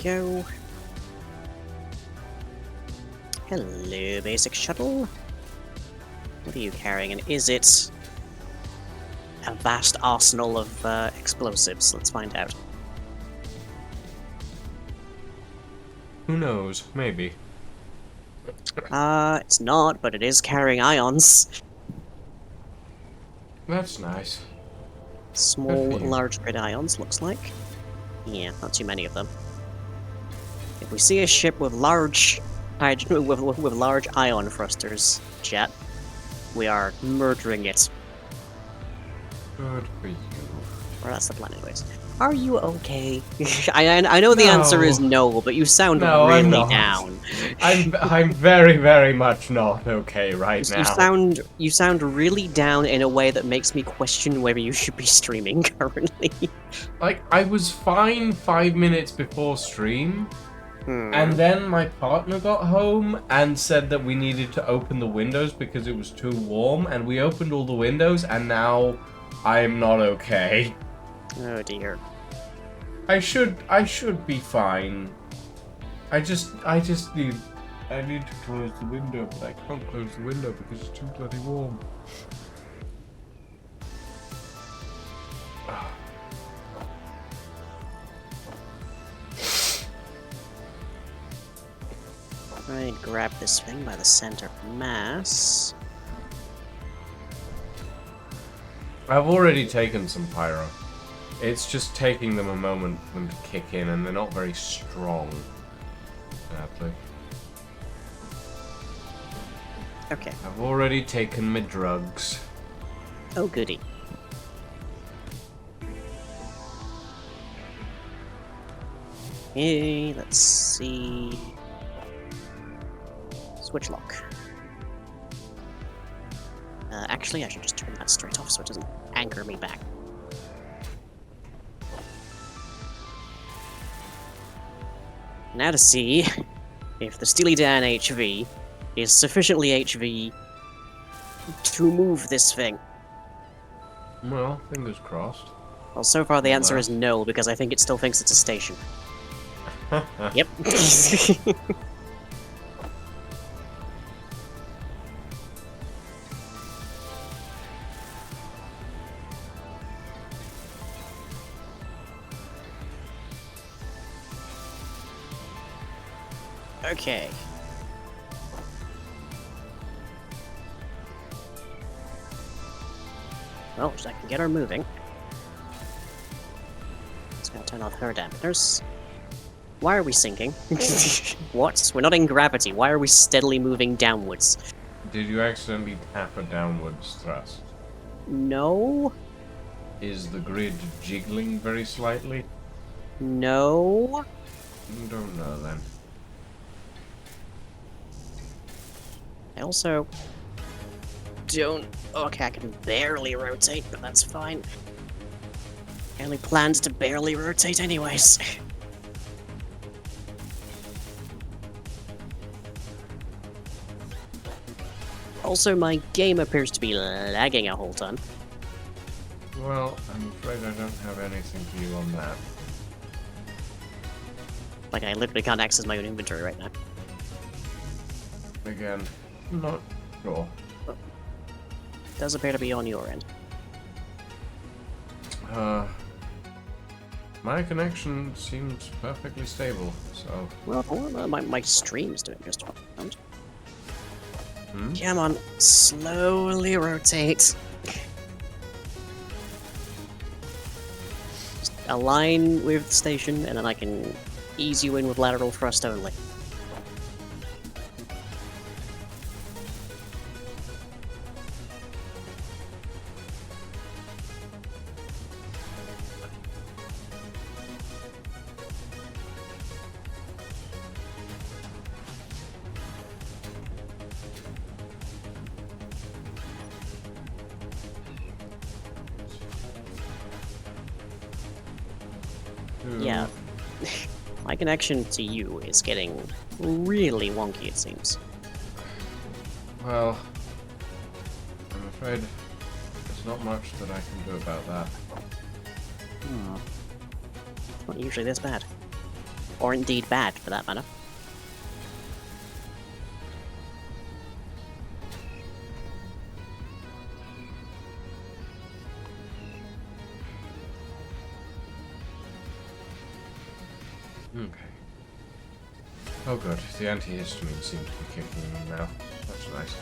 Go. Hello, basic shuttle. What are you carrying, and is it a vast arsenal of explosives? Let's find out.
Who knows? Maybe.
It's not, but it is carrying ions.
That's nice.
Small,
Good for you.
large grid ions, looks like. Yeah, not too many of them. If we see a ship with large with large ion thrusters, chat, we are murdering it.
Good for you.
Or that's the plan, anyways. Are you okay? I know the answer is no, but you sound
No,
really
I'm not.
down.
I'm very, very much not okay right now.
You sound really down in a way that makes me question whether you should be streaming currently.
Like, I was fine 5 minutes before stream, and then my partner got home and said that we needed to open the windows because it was too warm, and we opened all the windows, and now I'm not okay.
Oh dear.
I should be fine. I need to close the window, but I can't close the window because it's too bloody warm.
Try and grab this thing by the center of mass.
I've already taken some pyro. It's just taking them a moment for them to kick in, and they're not very strong, sadly.
Okay.
I've already taken my drugs.
Oh goody. Okay, let's see. Switch lock. Actually, I should just turn that straight off so it doesn't anchor me back. Now to see if the Steely Dan HV is sufficiently HV to move this thing.
Well, fingers crossed.
Well, so far the answer is
Alas.
no, because I think it still thinks it's a station. Yep. Okay. Well, I can get her moving. Just gotta turn off her dampers. Why are we sinking? What? We're not in gravity. Why are we steadily moving downwards?
Did you accidentally tap a downwards thrust?
No.
Is the grid jiggling very slightly?
No.
You don't know then.
I also don't... Okay, I can barely rotate, but that's fine. I only planned to barely rotate anyways. Also, my game appears to be lagging a whole ton.
Well, I'm afraid I don't have anything for you on that.
Like, I literally can't access my own inventory right now.
Again, not sure.
Does appear to be on your end.
My connection seems perfectly stable, so...
Well, my stream's doing just fine.
Hmm?
Come on, slowly rotate. Just align with the station, and then I can ease you in with lateral thrust only. Yeah. My connection to you is getting really wonky, it seems.
Well, I'm afraid there's not much that I can do about that.
Hmm. It's not usually this bad. Or indeed bad, for that matter.
Okay. Oh good, the antihistamine seems to be kicking in now. That's nice.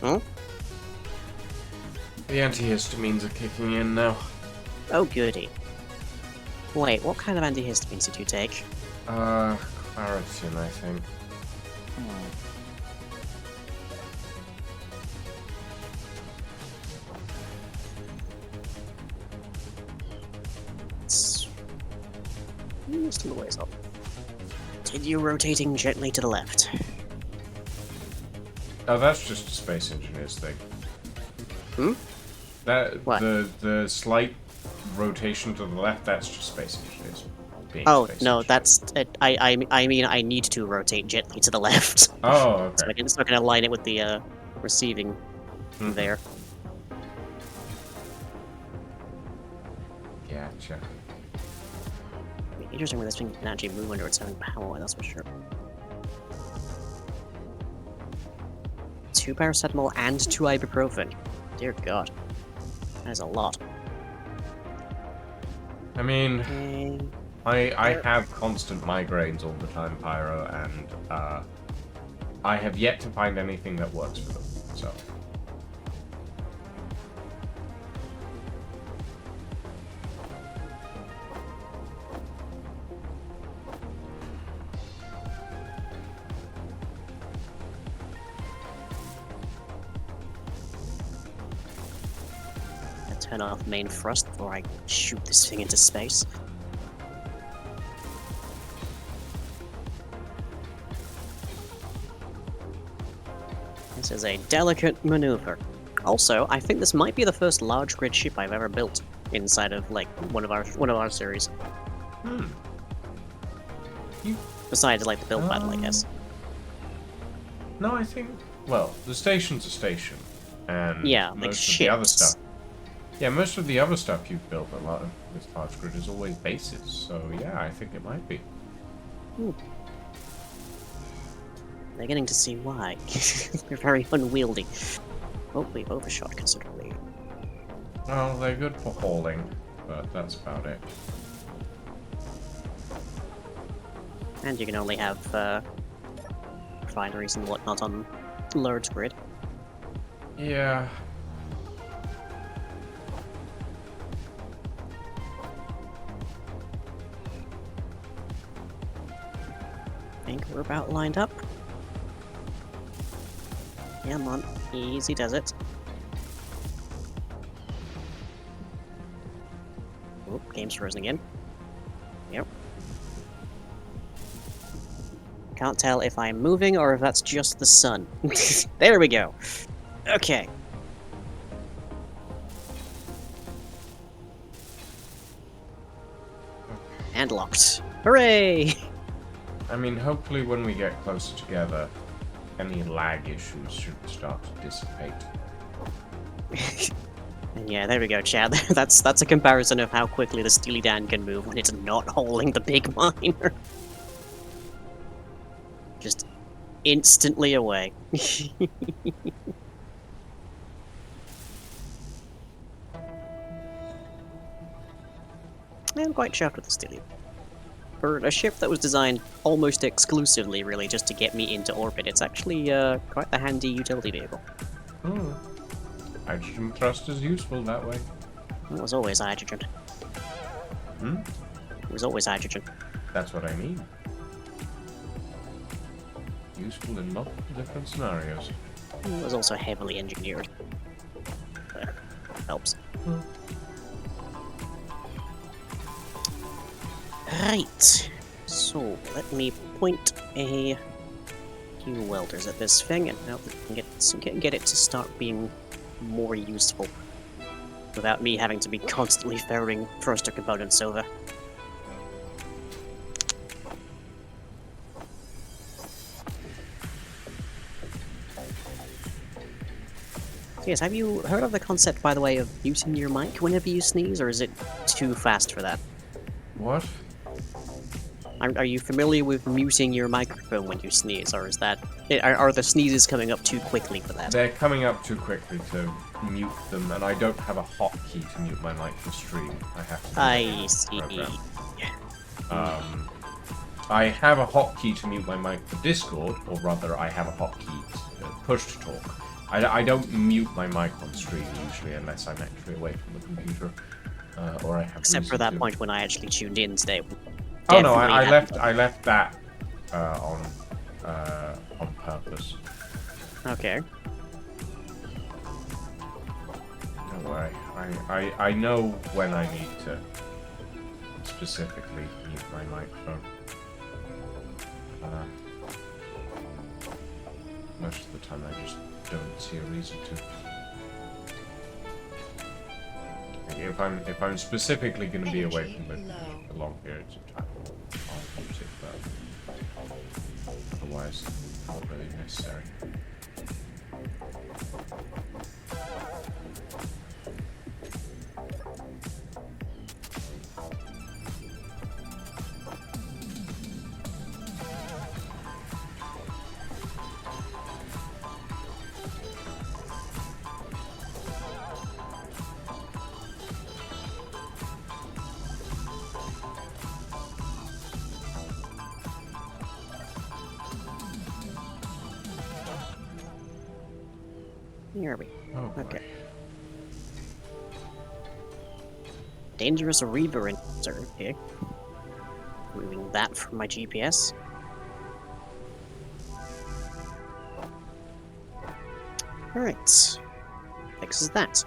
Hmm?
The antihistamines are kicking in now.
Oh, goody. Wait, what kind of antihistamines did you take?
Claritin, I think.
It's still a ways up. Continue rotating gently to the left.
Oh, that's just a Space Engineers thing.
Hmm?
That
What?
the slight rotation to the left, that's just Space Engineers. Being
Oh,
Space
no,
Engineers.
that's... I mean, I need to rotate gently to the left.
Oh,
So
okay.
I can align it with the, receiving
Mhm.
there.
Gotcha.
Interesting where this thing can actually move under its own power, that's for sure. 2 paracetamol and 2 ibuprofen. Dear God. That is a lot.
I mean,
Okay.
I have constant migraines all the time, Pyro, and I have yet to find anything that works for them. So.
Turn off main thrust before I shoot this thing into space. This is a delicate maneuver. Also, I think this might be the first large grid ship I've ever built inside of like one of our series.
Hmm.
Besides like the build battle, I guess.
No, I think. Well, the station's a station, and
Yeah, like
most of the other
ships.
stuff. Yeah, most of the other stuff you've built a lot of with large grid is always bases. So yeah, I think it might be.
They're getting to see why. They're very unwieldy. Oh, we've overshot considerably.
Well, they're good for hauling, but that's about it.
And you can only have refineries and whatnot on large grid.
Yeah.
I think we're about lined up. Yeah, come on. Easy does it. Oop, game's frozen again. Yep. Can't tell if I'm moving or if that's just the sun. There we go. Okay. And locked. Hooray!
I mean, hopefully when we get closer together, any lag issues should start to dissipate.
And yeah, there we go, Chad. That's a comparison of how quickly the Steely Dan can move when it's not hauling the big miner. Just instantly away. I'm quite chuffed with the Steely. For a ship that was designed almost exclusively, really, just to get me into orbit, it's actually quite a handy utility vehicle.
Hmm. Hydrogen thrust is useful that way.
It was always hydrogen.
Hmm?
It was always hydrogen.
That's what I mean. Useful in multiple different scenarios.
It was also heavily engineered. Helps. Right. So, let me point a few welders at this thing, and now we can get it to start being more useful. Without me having to be constantly ferrying thruster components over. Yes, have you heard of the concept, by the way, of muting your mic whenever you sneeze, or is it too fast for that?
What?
Are you familiar with muting your microphone when you sneeze, or is that... Are the sneezes coming up too quickly for that?
They're coming up too quickly to mute them, and I don't have a hotkey to mute my mic for stream. I have to.
I see.
I have a hotkey to mute my mic for Discord, or rather, I have a hotkey to push to talk. I don't mute my mic on stream usually unless I'm actually away from the computer, or I have.
Except for that point when I actually tuned in today.
Oh no, I left that on purpose.
Okay.
Don't worry. I know when I need to specifically mute my microphone. Most of the time I just don't see a reason to. If I'm specifically going to be away from it for long periods of time, I'll use it, but otherwise, not really necessary.
Here we
Oh, boy.
Okay. Dangerous Reaver insert. Okay. Moving that from my GPS. Alright. Fixes that.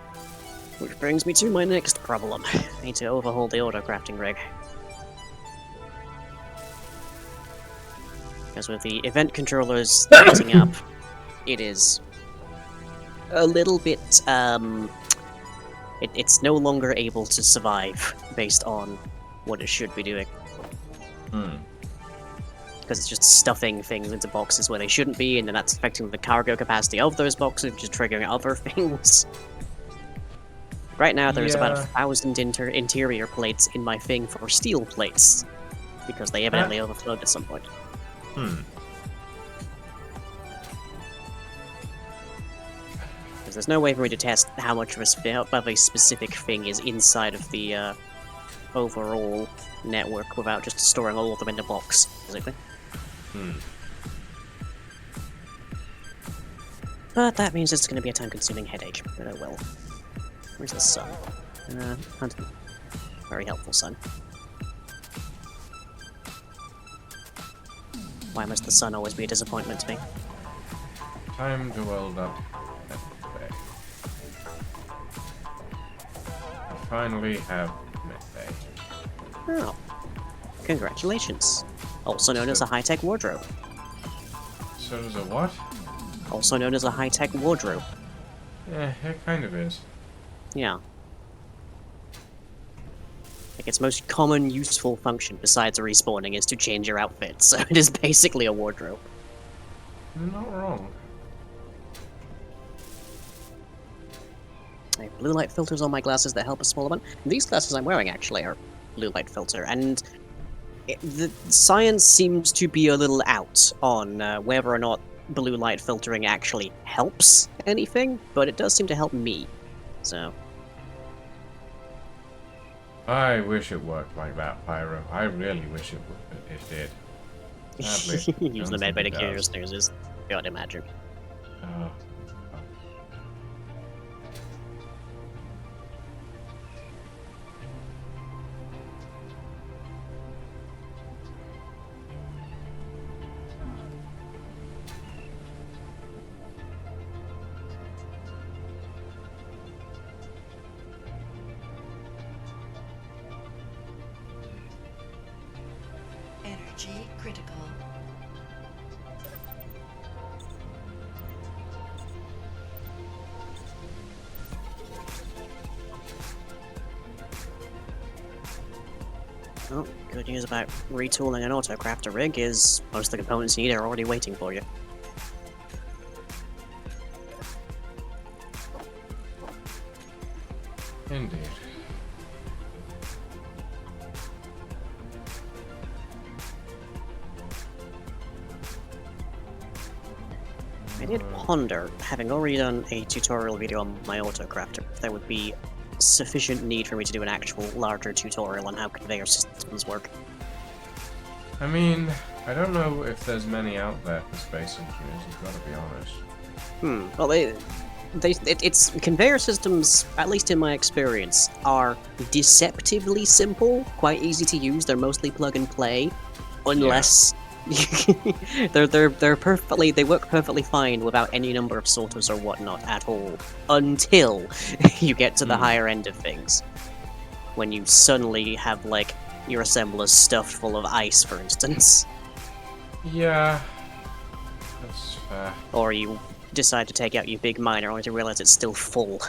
Which brings me to my next problem. I need to overhaul the auto-crafting rig. Because with the event controllers setting up, it is a little bit, it's no longer able to survive based on what it should be doing. Because it's just stuffing things into boxes where they shouldn't be, and then that's affecting the cargo capacity of those boxes, which is triggering other things. Right now, there's about 1,000 interior plates in my thing for steel plates, because they evidently overflowed at some point. Because there's no way for me to test how much of a specific thing is inside of the overall network without just storing all of them in a box, basically. But that means it's going to be a time-consuming headache. But oh well. Where's the sun? Hunting. Very helpful sun. Why must the sun always be a disappointment to me?
Time to weld up that bay. I finally have medbay.
Oh. Congratulations. Also known as a high-tech wardrobe.
So does a what?
Also known as a high-tech wardrobe.
Yeah, it kind of is.
Yeah. Like, its most common useful function besides respawning is to change your outfit, so it is basically a wardrobe.
You're not wrong.
I have blue light filters on my glasses that help a smaller one. These glasses I'm wearing actually are blue light filter, and the science seems to be a little out on whether or not blue light filtering actually helps anything, but it does seem to help me. So
I wish it worked like that, Pyro. I really wish it did. Sadly, I
Use
don't
the med
think
bay
it
to cure your
does.
snoozes. God, imagine.
Uh,
Energy critical.
Well, good news about retooling an autocrafter rig is most of the components you need are already waiting for you.
Indeed.
I did ponder, having already done a tutorial video on my autocrafter, if there would be sufficient need for me to do an actual larger tutorial on how conveyor systems work.
I mean, I don't know if there's many out there for space engineers, I've got to be honest.
Well, it's conveyor systems, at least in my experience, are deceptively simple, quite easy to use. They're mostly plug and play, unless they work perfectly fine without any number of sorters or whatnot at all, until you get to the higher end of things, when you suddenly have like your assemblers stuffed full of ice, for instance.
Yeah, that's fair.
Or you decide to take out your big miner only to realize it's still full.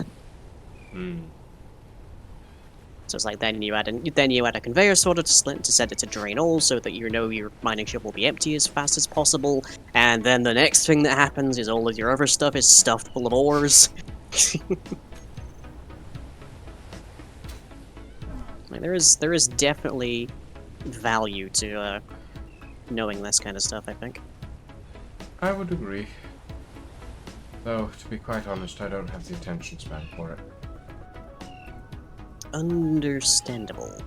So it's like then you add a conveyor sorter to set it to drain all, so that you know your mining ship will be empty as fast as possible. And then the next thing that happens is all of your other stuff is stuffed full of ores. Like, there is definitely value to knowing this kind of stuff, I think.
I would agree. Though, to be quite honest, I don't have the attention span for it.
Understandable.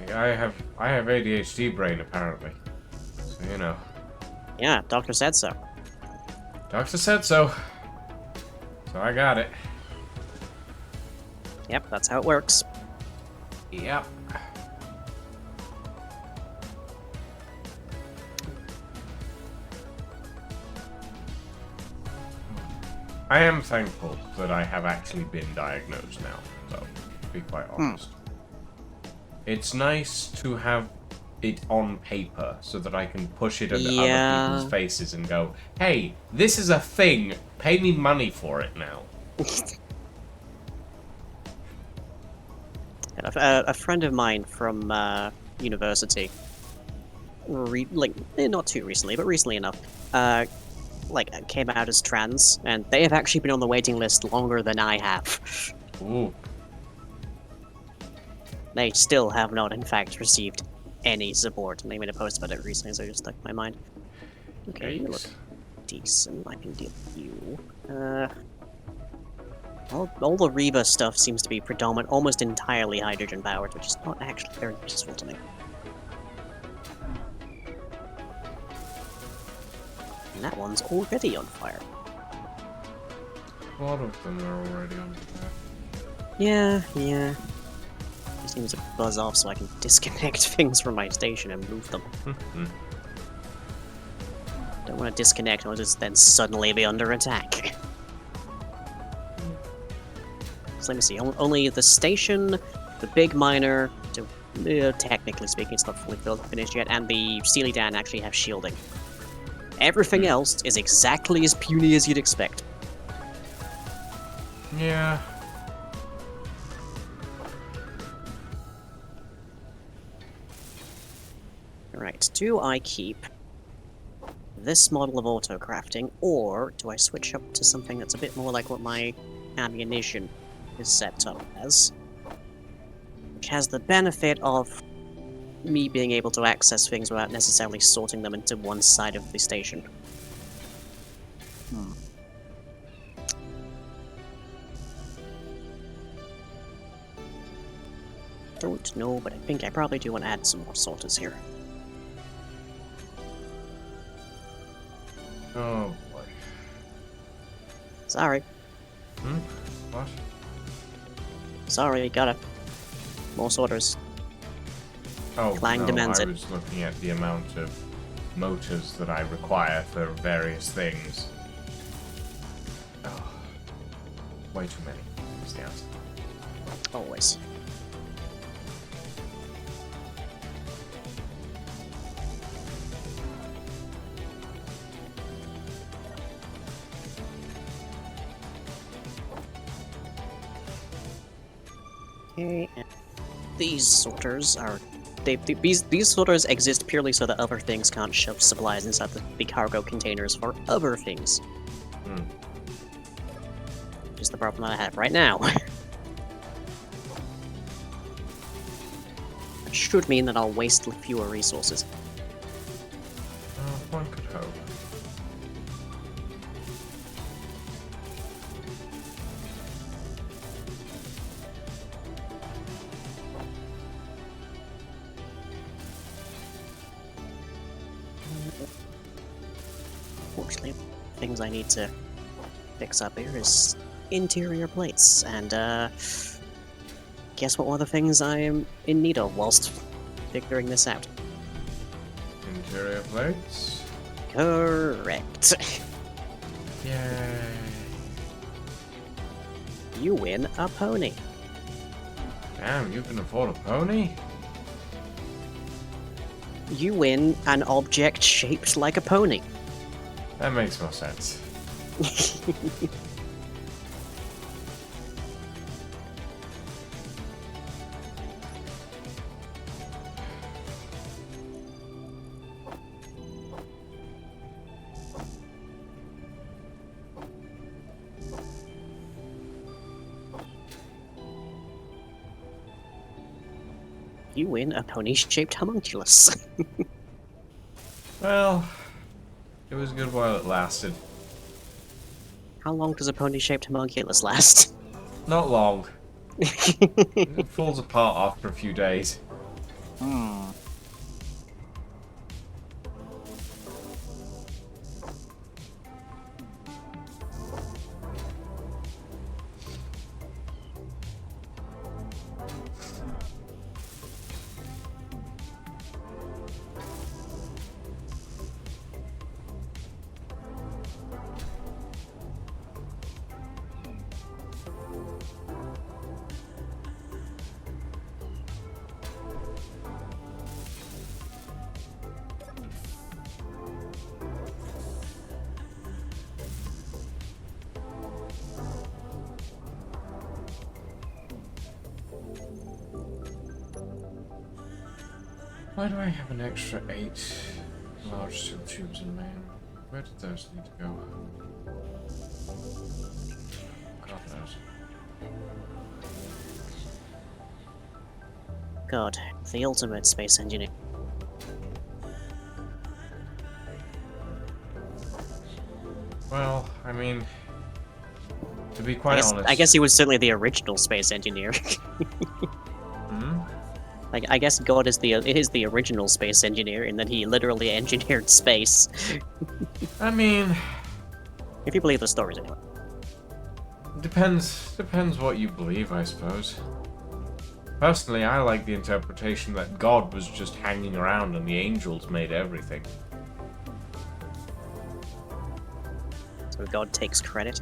Like, I have ADHD brain, apparently. So, you know.
Yeah, doctor said so.
Doctor said so. So I got it.
Yep, that's how it works.
Yep. I am thankful that I have actually been diagnosed now, though, to be quite honest. It's nice to have it on paper so that I can push it into other people's faces and go, hey, this is a thing, pay me money for it now.
A friend of mine from university, not too recently, but recently enough, came out as trans, and they have actually been on the waiting list longer than I have.
Ooh.
They still have not, in fact, received any support, and they made a post about it recently, so it just stuck in my mind. Okay, you look decent. I can deal with you. All the Reba stuff seems to be almost entirely hydrogen powered, which is not actually very useful to me. And that one's already on fire.
A lot of them are already on fire.
Yeah. Just need to buzz off so I can disconnect things from my station and move them. Don't want to disconnect, I'll just then suddenly be under attack. So let me see, only the station, the big miner, technically speaking it's not fully finished yet, and the Steely Dan actually have shielding. Everything else is exactly as puny as you'd expect.
Yeah.
Right, do I keep this model of auto-crafting, or do I switch up to something that's a bit more like what my ammunition is set up as? Which has the benefit of me being able to access things without necessarily sorting them into one side of the station. Don't know, but I think I probably do want to add some more sorters here.
Oh boy.
Sorry.
What?
Sorry, gotta. More sorters.
Oh,
Clang
no,
demands
I
it.
was looking at the amount of motors that I require for various things. Oh, way too many. Is the answer.
Always. Okay, and these sorters are... These sorters exist purely so that other things can't shove supplies inside the cargo containers for other things.
Hmm.
Which is the problem that I have right now. That should mean that I'll waste fewer resources.
One could hope.
Fortunately, things I need to fix up here is interior plates, and guess what one of the things I am in need of whilst figuring this out?
Interior plates.
Correct.
Yay.
You win a pony.
Damn, you can afford a pony?
You win an object shaped like a pony.
That makes more sense.
You win a pony-shaped homunculus.
Well, it was good while it lasted.
How long does a pony-shaped homunculus last?
Not long. It falls apart after a few days. Why do I have an extra 8 large steel tubes in main? Where did those need to go? God knows.
God, the ultimate space engineer.
Well, I mean, to be quite honest...
I guess he was certainly the original space engineer.
Hmm?
Like, I guess God is the original space engineer in that he literally engineered space.
I mean,
If you believe the stories, anyway.
depends what you believe, I suppose. Personally, I like the interpretation that God was just hanging around and the angels made everything.
So God takes credit.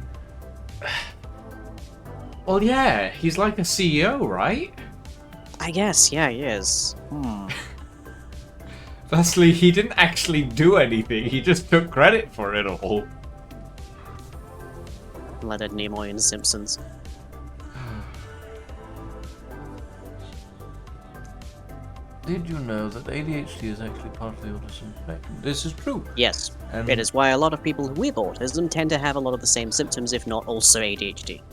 Well, yeah, he's like a CEO, right?
I guess, yeah, he is.
Firstly, he didn't actually do anything, he just took credit for it all.
Leonard Nimoy in Simpsons.
Did you know that ADHD is actually part of the autism spectrum? This is true.
Yes, it is why a lot of people with autism tend to have a lot of the same symptoms, if not also ADHD.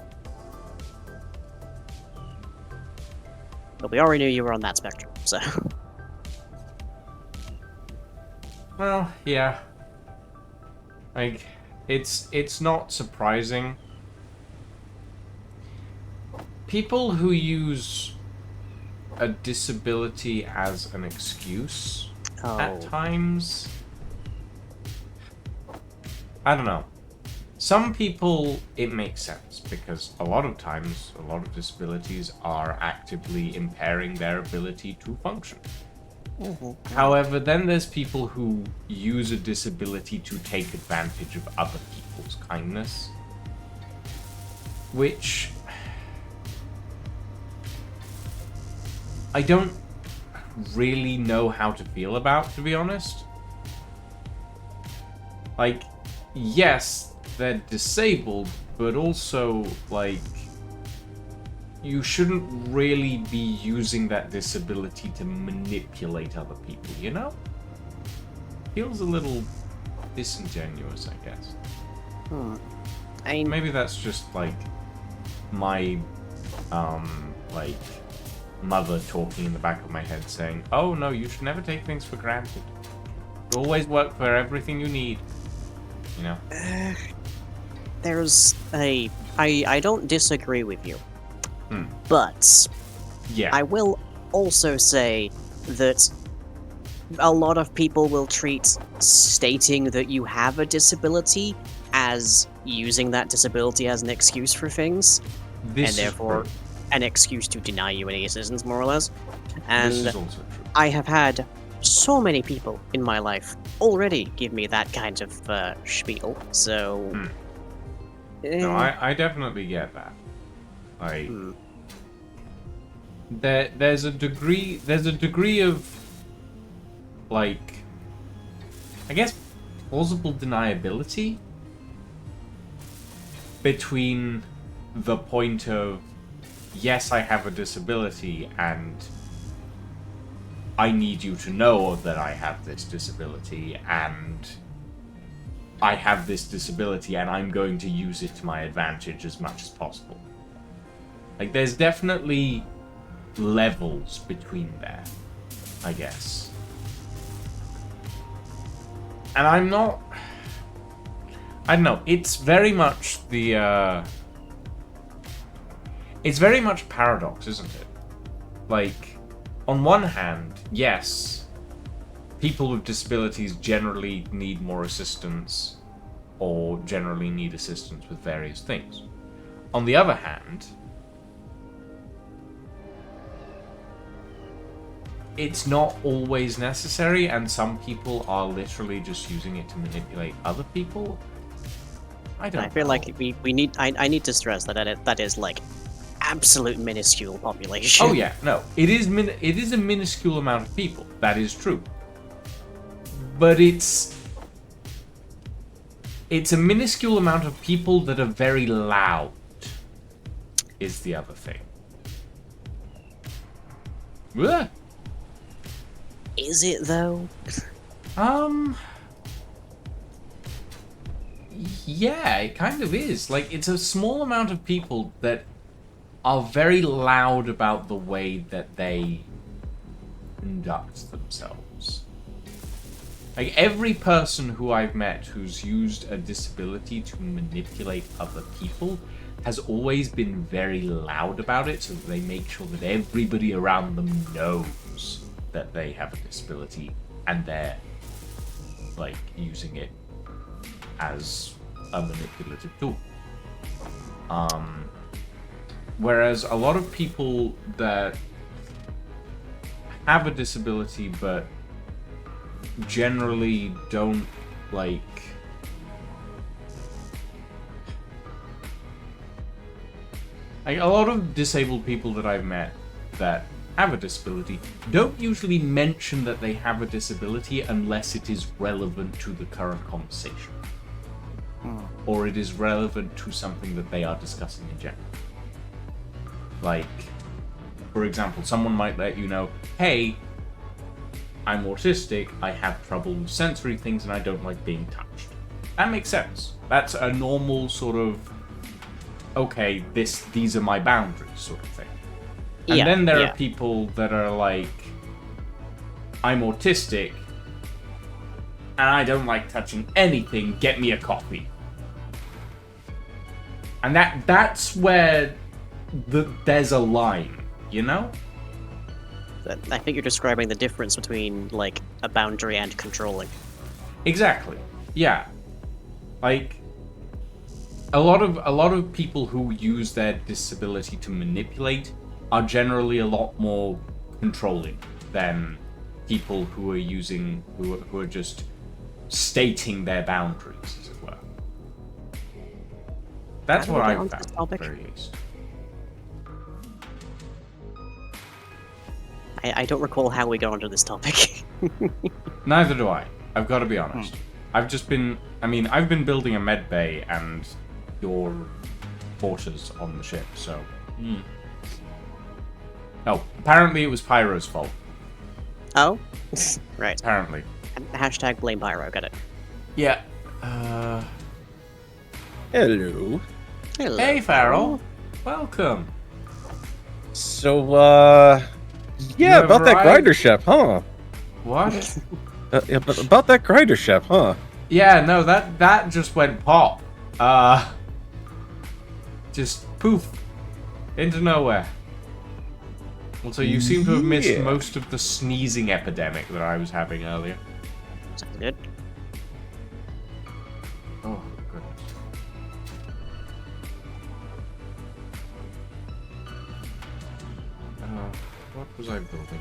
But we already knew you were on that spectrum, so...
Well, yeah. Like, it's not surprising. People who use a disability as an excuse
Oh.
at times. I don't know. Some people, it makes sense, because a lot of times, a lot of disabilities are actively impairing their ability to function. However, then there's people who use a disability to take advantage of other people's kindness, which I don't really know how to feel about, to be honest. Like, yes, they're disabled, but also, like, you shouldn't really be using that disability to manipulate other people, you know? Feels a little disingenuous, I guess.
I mean,
Maybe that's just, like, my, like, mother talking in the back of my head saying, oh, no, you should never take things for granted. You always work for everything you need. You know?
there's a... I don't disagree with you.
Hmm.
But
Yeah.
I will also say that a lot of people will treat stating that you have a disability as using that disability as an excuse for things,
This
and therefore
is true.
an excuse to deny you any assistance, more or less.
This
And
is also true.
I have had so many people in my life already give me that kind of spiel, so...
No, I definitely get that. Like,
Hmm.
there's a degree of, like, I guess, plausible deniability between the point of, yes, I have a disability, and I need you to know that I have this disability, and I have this disability, and I'm going to use it to my advantage as much as possible. Like, there's definitely levels between there, I guess. And I'm not... I don't know, it's very much the, It's very much a paradox, isn't it? Like, on one hand, yes, people with disabilities generally need more assistance, or generally need assistance with various things. On the other hand, it's not always necessary, and some people are literally just using it to manipulate other people. I don't know.
I feel like we need... I need to stress that is like absolute minuscule population.
Oh yeah, no. It is a minuscule amount of people. That is true. But it's a minuscule amount of people that are very loud, is the other thing. Ugh.
Is it though?
Yeah, it kind of is. Like, it's a small amount of people that are very loud about the way that they conduct themselves. Like, every person who I've met who's used a disability to manipulate other people has always been very loud about it, so that they make sure that everybody around them knows that they have a disability, and they're, like, using it as a manipulative tool. Whereas a lot of people that have a disability but generally don't, like, a lot of disabled people that I've met that have a disability don't usually mention that they have a disability unless it is relevant to the current conversation. Or it is relevant to something that they are discussing in general. Like, for example, someone might let you know, hey, I'm autistic, I have trouble with sensory things, and I don't like being touched. That makes sense. That's a normal sort of, okay, these are my boundaries sort of thing. And then there are people that are like, I'm autistic, and I don't like touching anything, get me a coffee. And that's where there's a line, you know?
I think you're describing the difference between, like, a boundary and controlling.
Exactly. Yeah. Like, a lot of people who use their disability to manipulate are generally a lot more controlling than people who are using who are just stating their boundaries, as it were. That's
How do
what
we
I
get onto
found,
this
at
topic?
the very least.
I don't recall how we got onto this topic.
Neither do I. I've got to be honest. I've been building a med bay and your quarters on the ship, so. Oh, apparently it was Pyro's fault.
Oh? Right.
Apparently.
Hashtag blame Pyro, got it.
Yeah.
Hello.
Hello.
Hey, Farrell. Welcome.
So,
You
yeah,
have
about that
arrived-
grinder ship, huh?
What?
Yeah, but about that grinder ship, huh?
Yeah, no, that just went pop. Just poof. Into nowhere. Also, you seem to have missed
Yeah.
most of the sneezing epidemic that I was having earlier.
Sounds good.
Oh, goodness. What was I building?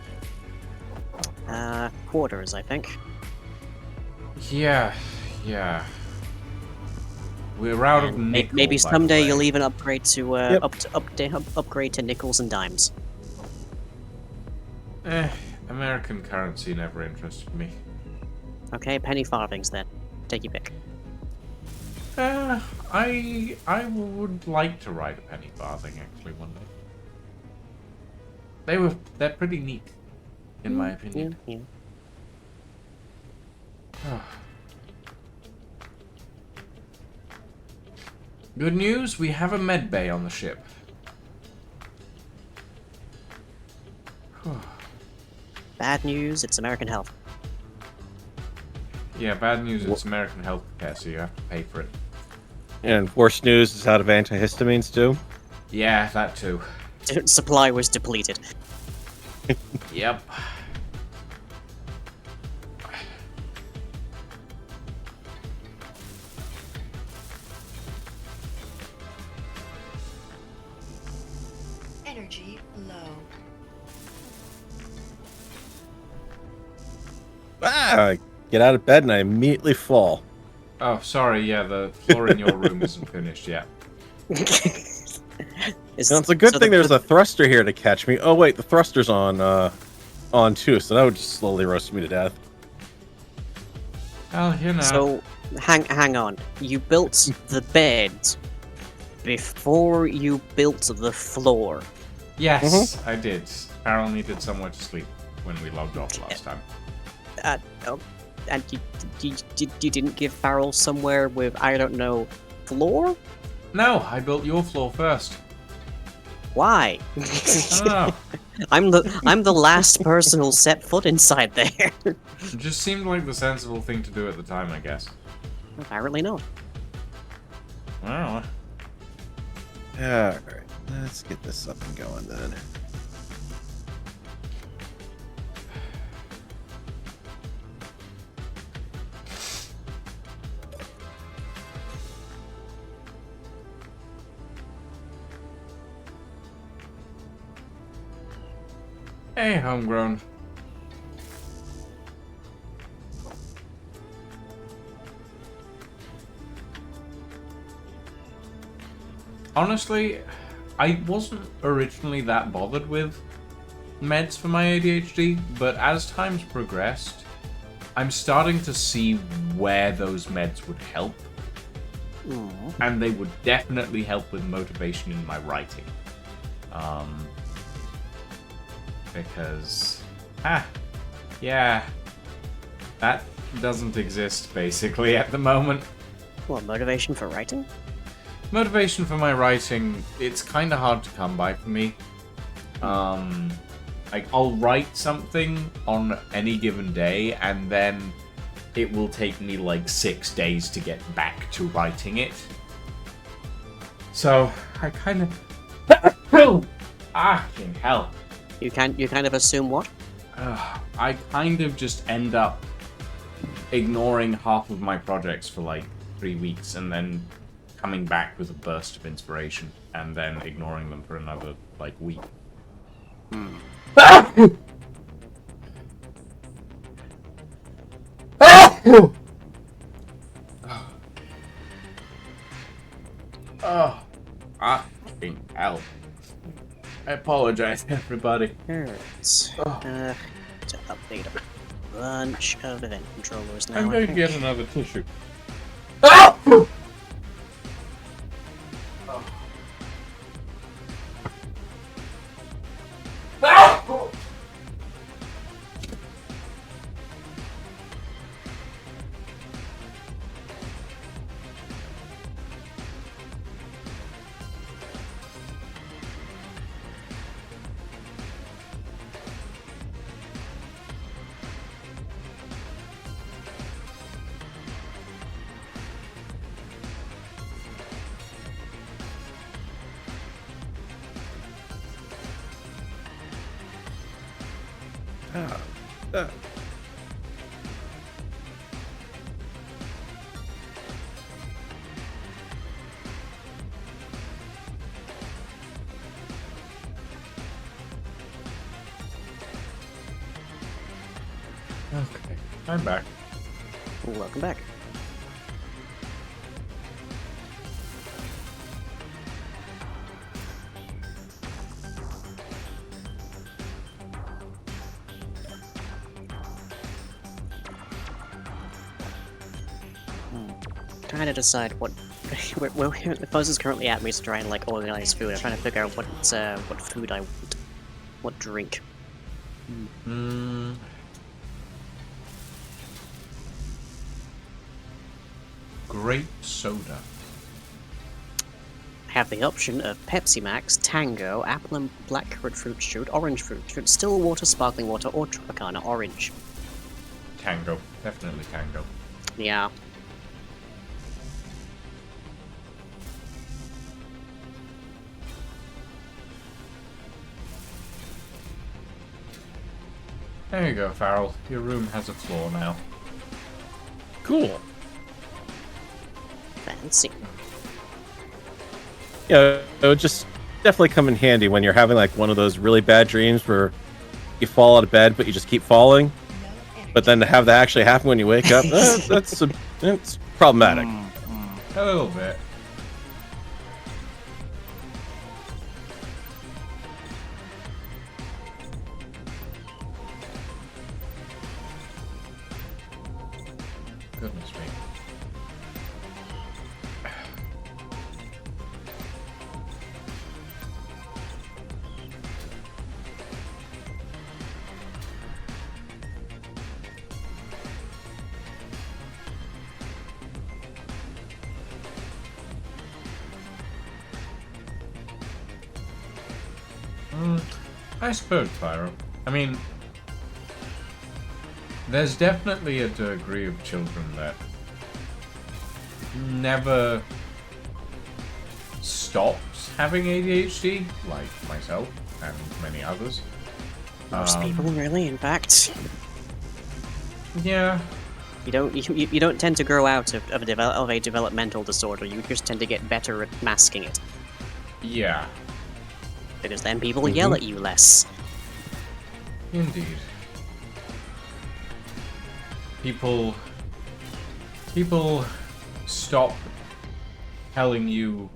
Quarters, I think.
Yeah. We're out of
And
nickel.
maybe
by the
someday
way.
you'll even upgrade to
Yep.
upgrade to nickels and dimes.
American currency never interested me.
Okay, penny farthings then. Take your pick.
I would like to ride a penny farthing actually one day. They're pretty neat, in my opinion.
Yeah.
Good news, we have a med bay on the ship.
Bad news, it's American health.
Yeah, bad news, it's American healthcare, so you have to pay for it.
And worst news is out of antihistamines too.
Yeah, that too.
Supply was depleted.
Yep.
Energy low.
Ah, get out of bed and I immediately fall.
Oh, sorry, yeah, the floor in your room isn't finished yet.
And it's a good thing there's a thruster here to catch me. Oh wait, the thruster's on too, so that would just slowly roast me to death.
Well, you know.
So, hang on. You built the bed before you built the floor.
Yes, I did. Farrell needed somewhere to sleep when we logged off last time.
And you didn't give Farrell somewhere with, I don't know, floor?
No, I built your floor first.
Why?
I don't know.
I'm the last person who'll set foot inside there.
It just seemed like the sensible thing to do at the time, I guess.
Apparently not.
Well,
Alright, let's get this up and going then.
hey, homegrown. Honestly, I wasn't originally that bothered with meds for my ADHD, but as time's progressed, I'm starting to see where those meds would help, and they would definitely help with motivation in my writing. Because, yeah, that doesn't exist basically at the moment.
What, motivation for writing?
Motivation for my writing, it's kind of hard to come by for me. Like, I'll write something on any given day, and then it will take me like 6 days to get back to writing it. So, I kind of... Fucking hell.
You kind of assume what?
I kind of just end up ignoring half of my projects for like 3 weeks and then coming back with a burst of inspiration and then ignoring them for another like week. Oh, fucking hell. I apologize, everybody.
Alright. To update a bunch of event controllers now.
I'm
I
going to
think.
get another tissue. Okay, I'm back.
Welcome back. Trying to decide what the buzz is currently at me to try and like organize food. I'm trying to figure out what food I want, what drink.
Grape soda.
I have the option of Pepsi Max, Tango, apple and blackcurrant fruit shoot, orange fruit shoot, still water, sparkling water, or Tropicana orange.
Tango. Definitely tango.
Yeah.
There you go, Farrell. Your room has a floor now.
Cool.
Fancy.
Yeah, it would just definitely come in handy when you're having like one of those really bad dreams where you fall out of bed but you just keep falling. But then to have that actually happen when you wake up, that's problematic.
A little bit. Goodness me. I suppose, Pyro. I mean, there's definitely a degree of children that never stops having ADHD, like myself and many others.
Most people, really, in fact.
Yeah.
You don't tend to grow out of a developmental disorder. You just tend to get better at masking it.
Yeah.
Because then people yell at you less.
Indeed. People stop telling you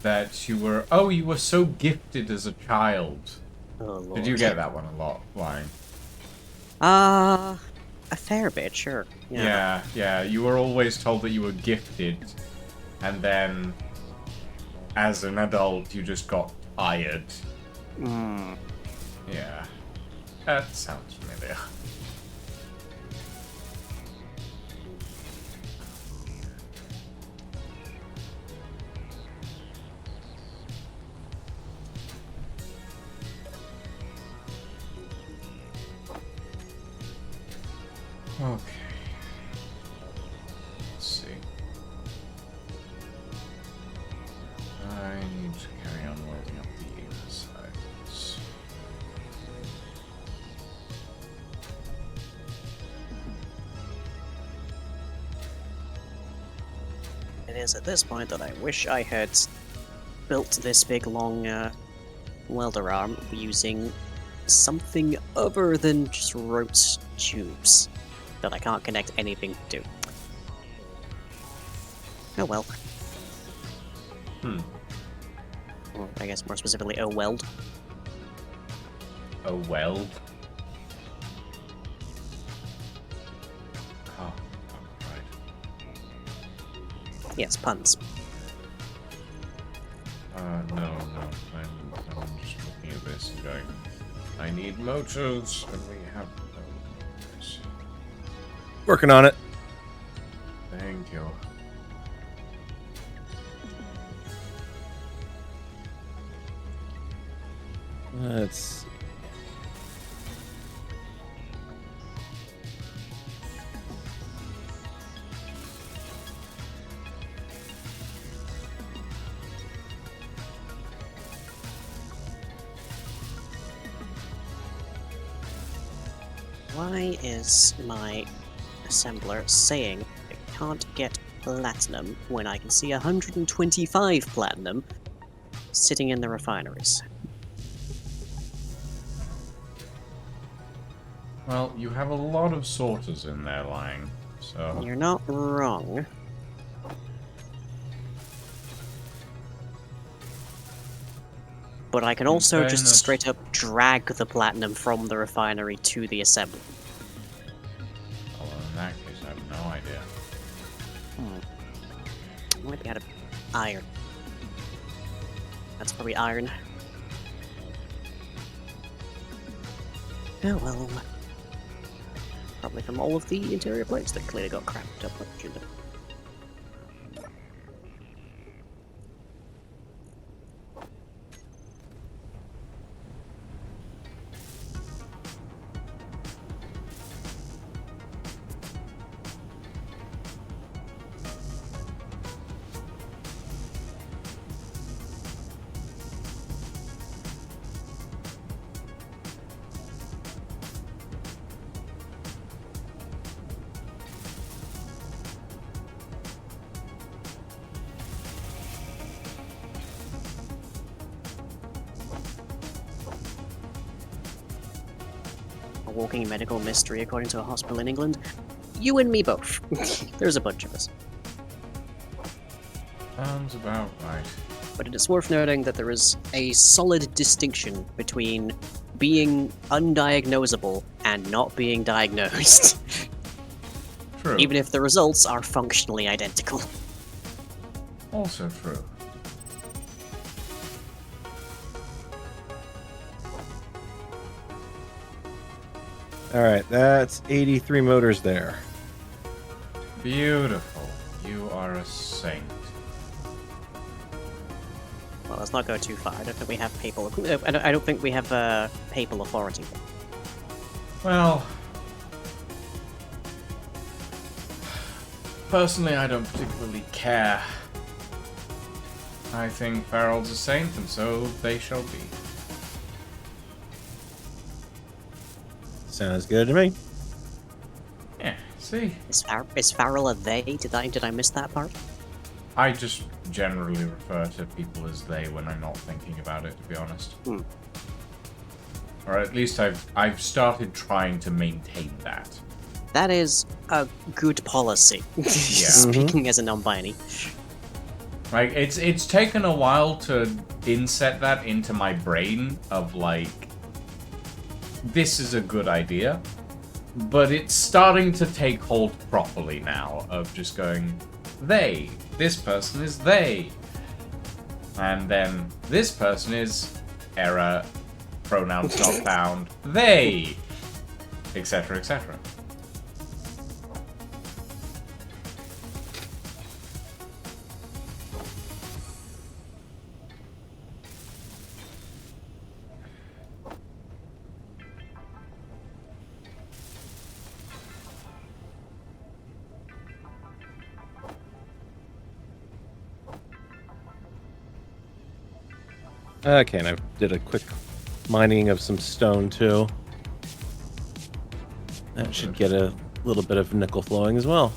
that you were so gifted as a child.
Oh, Lord.
Did you get that one a lot, Lying?
A fair bit, sure.
Yeah, you were always told that you were gifted, and then as an adult you just got tired. Yeah. That sounds familiar. Okay. Let's see. I need to carry on loading up the insides.
it is at this point that I wish I had built this big long welder arm using something other than just rote tubes that I can't connect anything to. Oh well. Or I guess more specifically, a weld.
A weld? Oh, right.
Yes, puns.
No. I'm just looking at this and going, I need motors, and we have no motors.
Working on it.
Thank you.
Let's see.
Why is my assembler saying I can't get platinum when I can see 125 platinum sitting in the refineries?
Well, you have a lot of sorters in there lying, so...
You're not wrong. But I can also just
fairness-
straight up drag the platinum from the refinery to the assembly.
Well, in that case, I have no idea.
Might be out of iron. That's probably iron. Oh well. Probably from all of the interior plates that clearly got cracked up. A walking medical mystery, according to a hospital in England. You and me both. There's a bunch of us.
Sounds about right.
But it is worth noting that there is a solid distinction between being undiagnosable and not being diagnosed,
True.
even if the results are functionally identical.
Also true.
Alright, that's 83 motors there.
Beautiful. You are a saint.
Well, let's not go too far. I don't think we have papal. I don't think we have papal authority.
Well, personally, I don't particularly care. I think Farrell's a saint, and so they shall be.
Sounds good to me.
Yeah, see?
Is Farrell a they? Did I miss that part?
I just generally refer to people as they when I'm not thinking about it, to be honest. Or at least I've started trying to maintain that.
That is a good policy. Speaking as a non-binary.
Like, it's taken a while to inset that into my brain of, like, this is a good idea, but it's starting to take hold properly now, of just going, they, this person is they, and then this person is error, pronouns not found, they, etc., etc.
Okay, and I did a quick mining of some stone too. That should get a little bit of nickel flowing as well.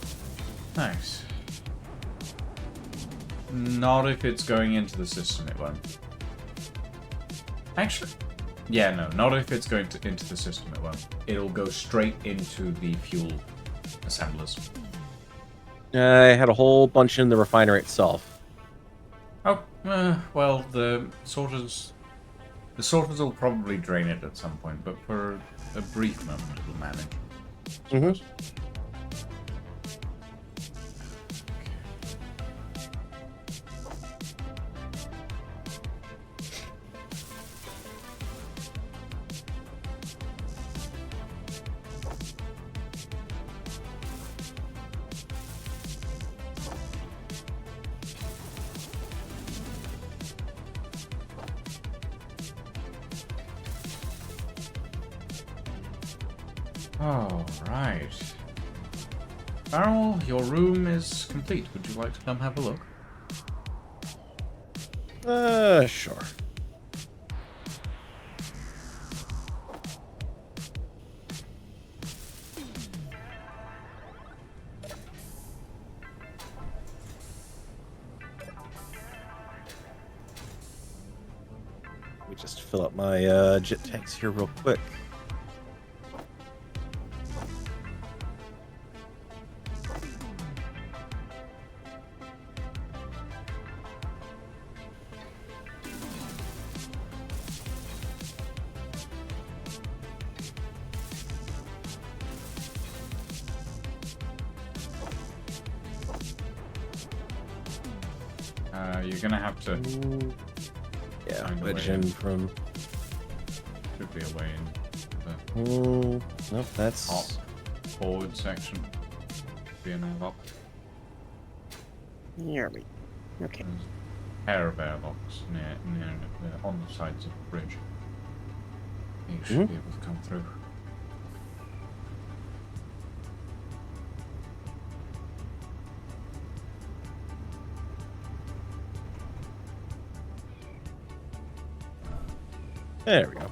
Nice. Not if it's going into the system, it won't. Actually, yeah, no, not if it's going into the system, it won't. It'll go straight into the fuel assemblers.
I had a whole bunch in the refinery itself.
Oh, well, the sorters will probably drain it at some point, but for a brief moment it'll manage. I suppose. All right. Farrell, your room is complete. Would you like to come have a look?
Sure. Let me just fill up my jet tanks here real quick.
You're gonna have to.
Yeah,
find a
wedge
way
in from.
Should be a way in
Nope, that's.
the top forward section. Be an airlock.
Here we. Okay.
There's a pair of airlocks near on the sides of the bridge. You should be able to come through.
There we go.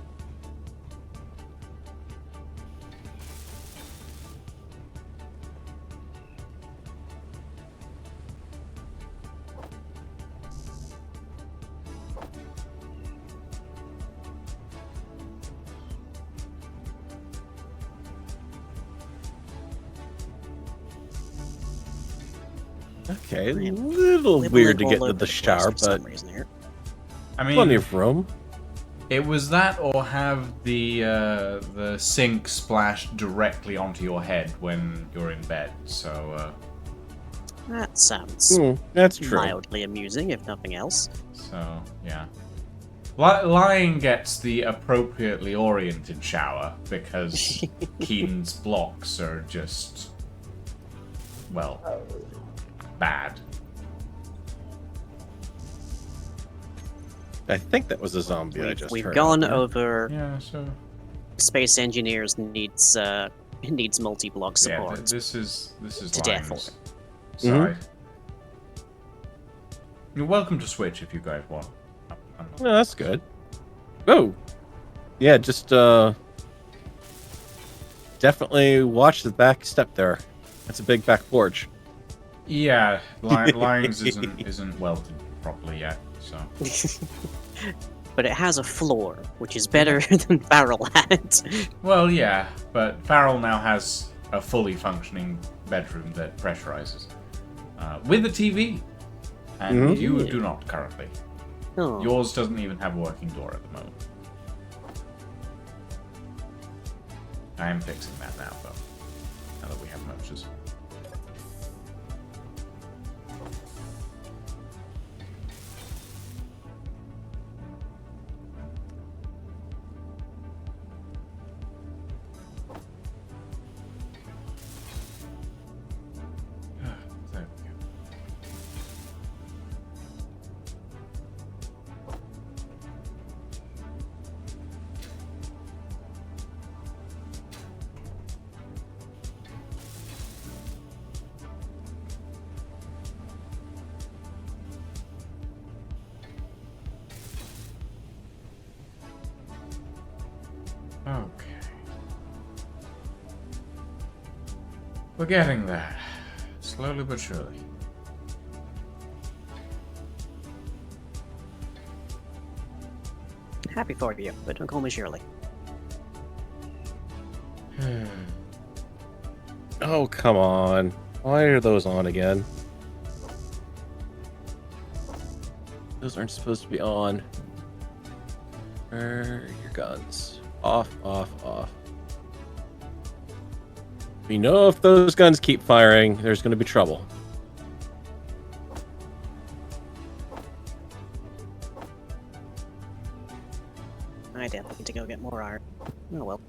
Okay, a little weird to get into the shower, but
I mean,
plenty of room.
it was that or have the sink splash directly onto your head when you're in bed. So
That sounds
That's true.
mildly amusing, if nothing else.
so yeah. Lying gets the appropriately oriented shower because Keen's blocks are just, well, bad.
I think that was a zombie I just
We've
heard.
gone over
Yeah, so
space engineers needs multi-block
yeah,
support.
this is
To death.
Lying's side. You're welcome to switch if you guys want. I'm not-
No, that's good. Oh, yeah, just definitely watch the back step there. That's a big back porch.
Yeah, Lying's isn't welded properly yet, so.
But it has a floor, which is better than Farrell had.
Well, yeah, but Farrell now has a fully functioning bedroom that pressurizes with a TV, and you do not currently.
Oh.
Yours doesn't even have a working door at the moment. I am fixing that now, though. Now that we have motors. There we go. Okay. We're getting there. Slowly but surely.
Happy for you, but don't call me Shirley.
Oh, come on. Why are those on again? Those aren't supposed to be on. Where are your guns? Off, off, off. We know if those guns keep firing, there's going to be trouble.
I definitely need to go get more iron. Oh well.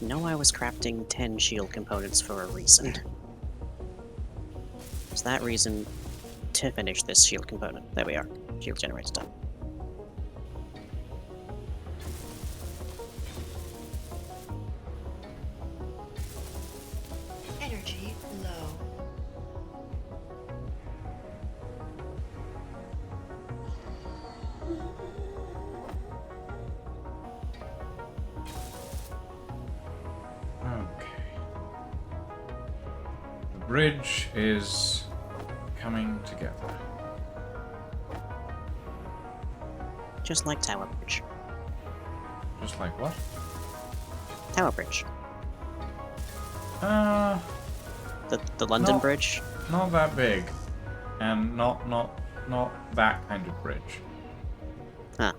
No, I was crafting 10 shield components for a reason. It's that reason to finish this shield component. There we are. Shield generator done.
Energy low.
Okay. The bridge is coming together.
Just like Tower Bridge.
Just like what?
Tower Bridge.
Uh,
The London
No.
Bridge.
not that big, and not that kind of bridge.
Huh.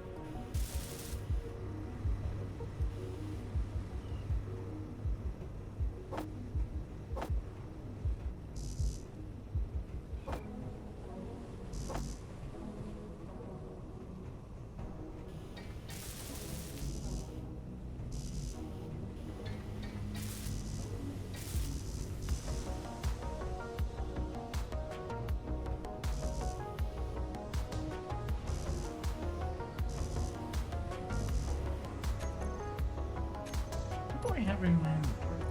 What do I have in my inventory?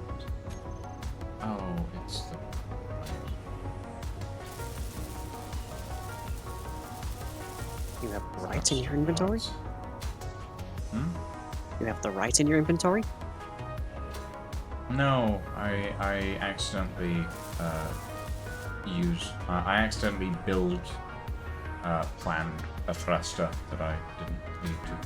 Oh, it's the.
You have the right in your inventory?
Hmm?
You have the right in your inventory?
No, I accidentally I accidentally planned a thruster that I didn't need to.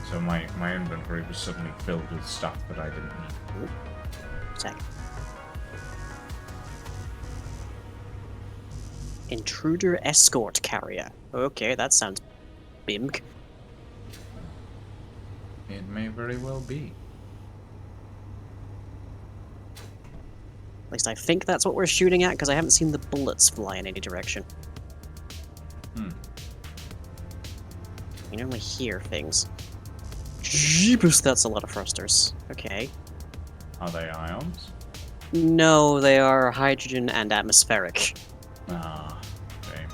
So my inventory was suddenly filled with stuff that I didn't need.
Sec. Intruder escort carrier. Okay, that sounds bimg.
It may very well be.
At least I think that's what we're shooting at, because I haven't seen the bullets fly in any direction.
Hmm.
You normally hear things. Jeepers, that's a lot of thrusters. Okay.
Are they ions?
No, they are hydrogen and atmospheric.
Ah, okay.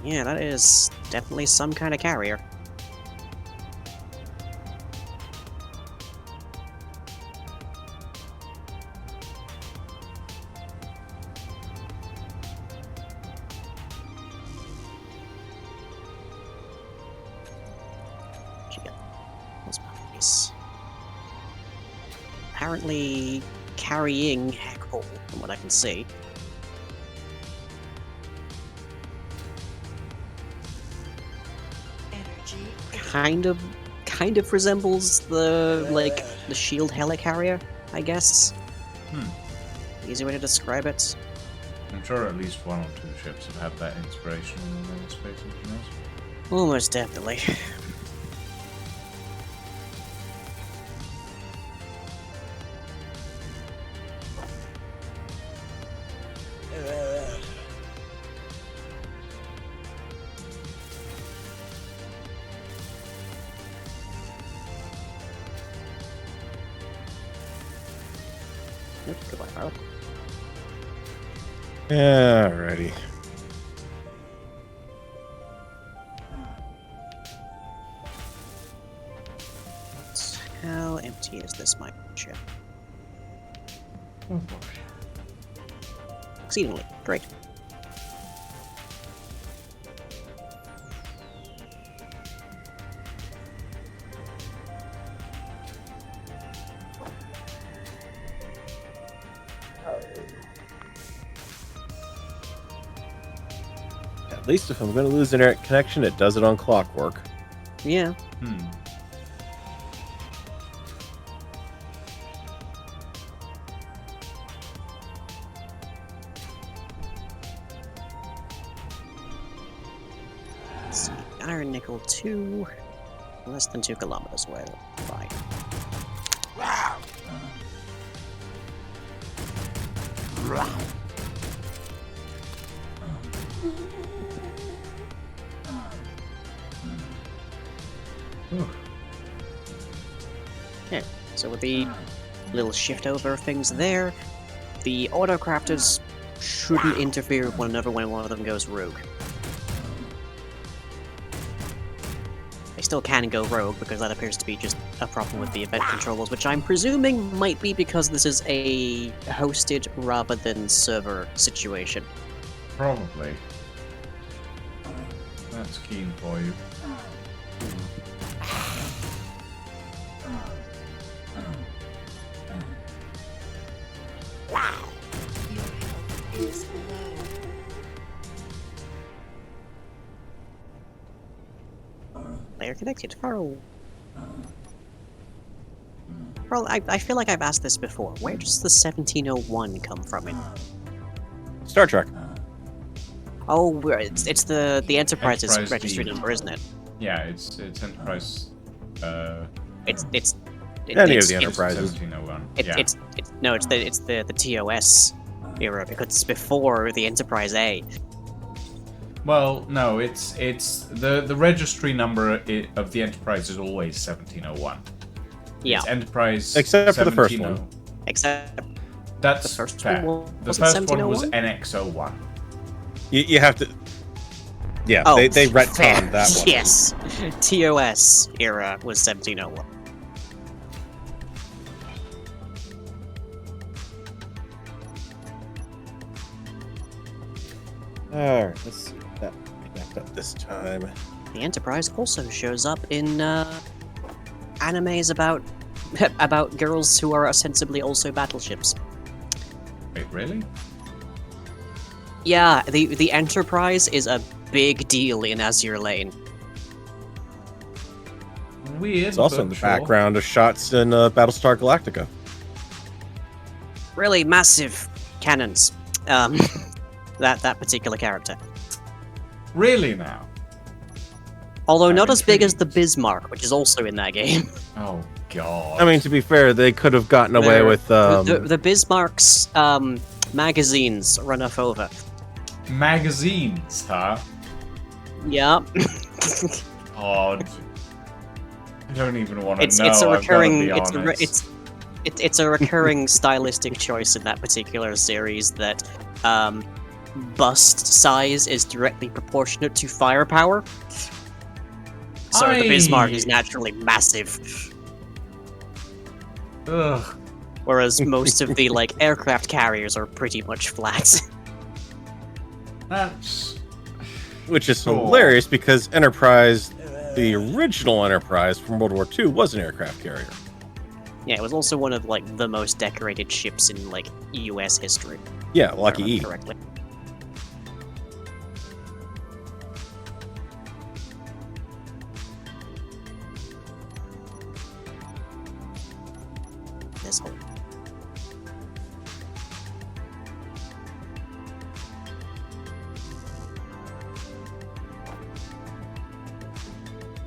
Yeah, that is definitely some kind of carrier. Nice. Apparently carrying heck hole, from what I can see.
Energy
Kind of resembles the the shield helicarrier, I guess. Easy way to describe it.
I'm sure at least one or two ships have had that inspiration in their space engineers.
Almost definitely. Nope, goodbye, Farrell.
Alrighty.
How empty is this my ship?
Oh boy.
Exceedingly. Great.
At least if I'm going to lose internet connection, it does it on clockwork.
Yeah. Let's see. Iron Nickel 2. Less than 2 kilometers away. Fine. Yeah, so with the little shift over of things there, the autocrafters shouldn't interfere with one another when one of them goes rogue. They still can go rogue because that appears to be just a problem with the event controllers, which I'm presuming might be because this is a hosted rather than server situation.
Probably. That's keen for you.
Your health is low.
They are connected. Farrell. Farrell, I feel like I've asked this before. Where does the 1701 come from?
Star Trek.
Oh, it's the Enterprise's
Enterprise
registry
D.
number, isn't it?
Yeah, it's Enterprise.
It's
Any of
it's,
the Enterprises.
1701.
It's the TOS era because it's before the Enterprise A.
Well, no, it's the registry number of the Enterprise is always 1701.
Yeah,
It's Enterprise.
Except for the first
170.
one.
except
That's
The first
fair.
one
The
was
first one was
1701?
NX01.
You have to. Yeah,
oh,
they
fair.
retconned that one.
Yes, TOS era was 1701.
Alright, let's see what that backed up this time.
The Enterprise also shows up in animes about about girls who are ostensibly also battleships.
Wait, really?
Yeah, the Enterprise is a big deal in Azure Lane.
Weird.
It's also
but
in the
sure.
background of shots in Battlestar Galactica.
Really massive cannons. That particular character.
Really now?
Although
I'm
not as big as the
intrigued.
Bismarck, which is also in that game.
Oh god.
I mean, to be fair, they could have gotten away
They're-
with.
the Bismarck's magazines run off over.
magazines, huh?
Yeah.
God. I don't even want to
it's
know.
it's a
I've gotta
recurring
be
it's
honest.
it's a recurring stylistic choice in that particular series that bust size is directly proportionate to firepower. So the Bismarck is naturally massive,
Ugh.
whereas most of the like aircraft carriers are pretty much flat.
That's
Which is
Cool.
hilarious because Enterprise, the original Enterprise from World War II, was an aircraft carrier.
Yeah, it was also one of like the most decorated ships in like U.S. history.
Yeah,
if I
Lucky
remember
E.
correctly. This whole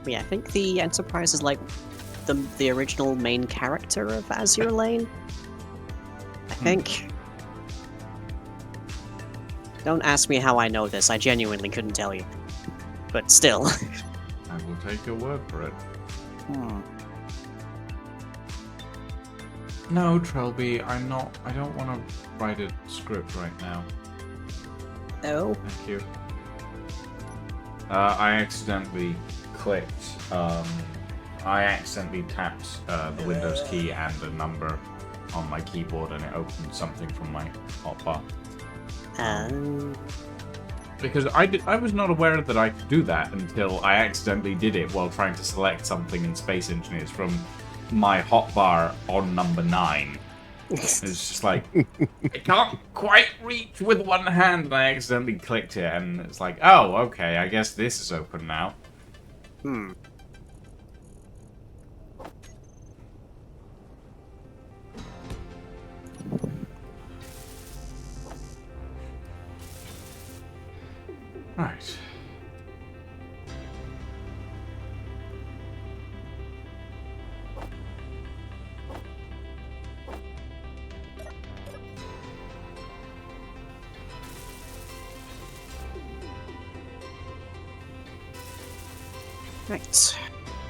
yeah, I think the Enterprise is like the original main character of Azure Lane. I think. Don't ask me how I know this. I genuinely couldn't tell you. But still.
I will take your word for it.
Hmm.
No, Trelby, I'm not. I don't want to write a script right now.
Oh.
Thank you. I accidentally clicked. I accidentally tapped the Windows key and a number on my keyboard, and it opened something from my hotbar. Because I was not aware that I could do that until I accidentally did it while trying to select something in Space Engineers from my hotbar on number 9. It's just like, I can't quite reach with one hand, and I accidentally clicked it, and it's like, oh, okay, I guess this is open now.
Hmm.
Right.
Right.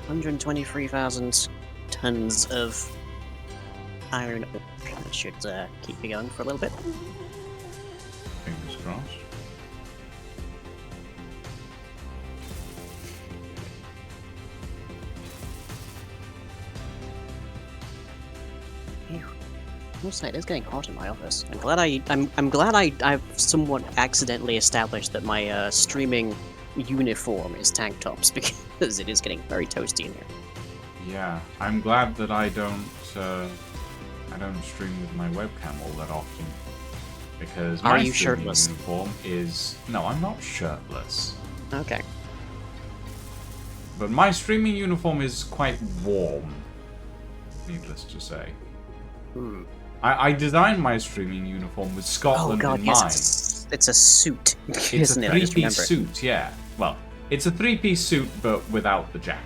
123,000 tons of iron ore. That should keep me going for a little bit.
Fingers crossed.
Also, it is getting hot in my office. I'm glad I've somewhat accidentally established that my streaming uniform is tank tops because it is getting very toasty in here.
Yeah, I'm glad that I don't stream with my webcam all that often, because
Are
my
you
streaming
shirtless?
uniform is no, I'm not shirtless,
Okay.
but my streaming uniform is quite warm. Needless to say,
Hmm.
I designed my streaming uniform with
Oh
Scotland
god,
in
yes,
mind.
it's a suit,
It's
isn't
a
it? I just
three-piece
remembered.
suit, yeah. Well, it's a three-piece suit, but without the jacket,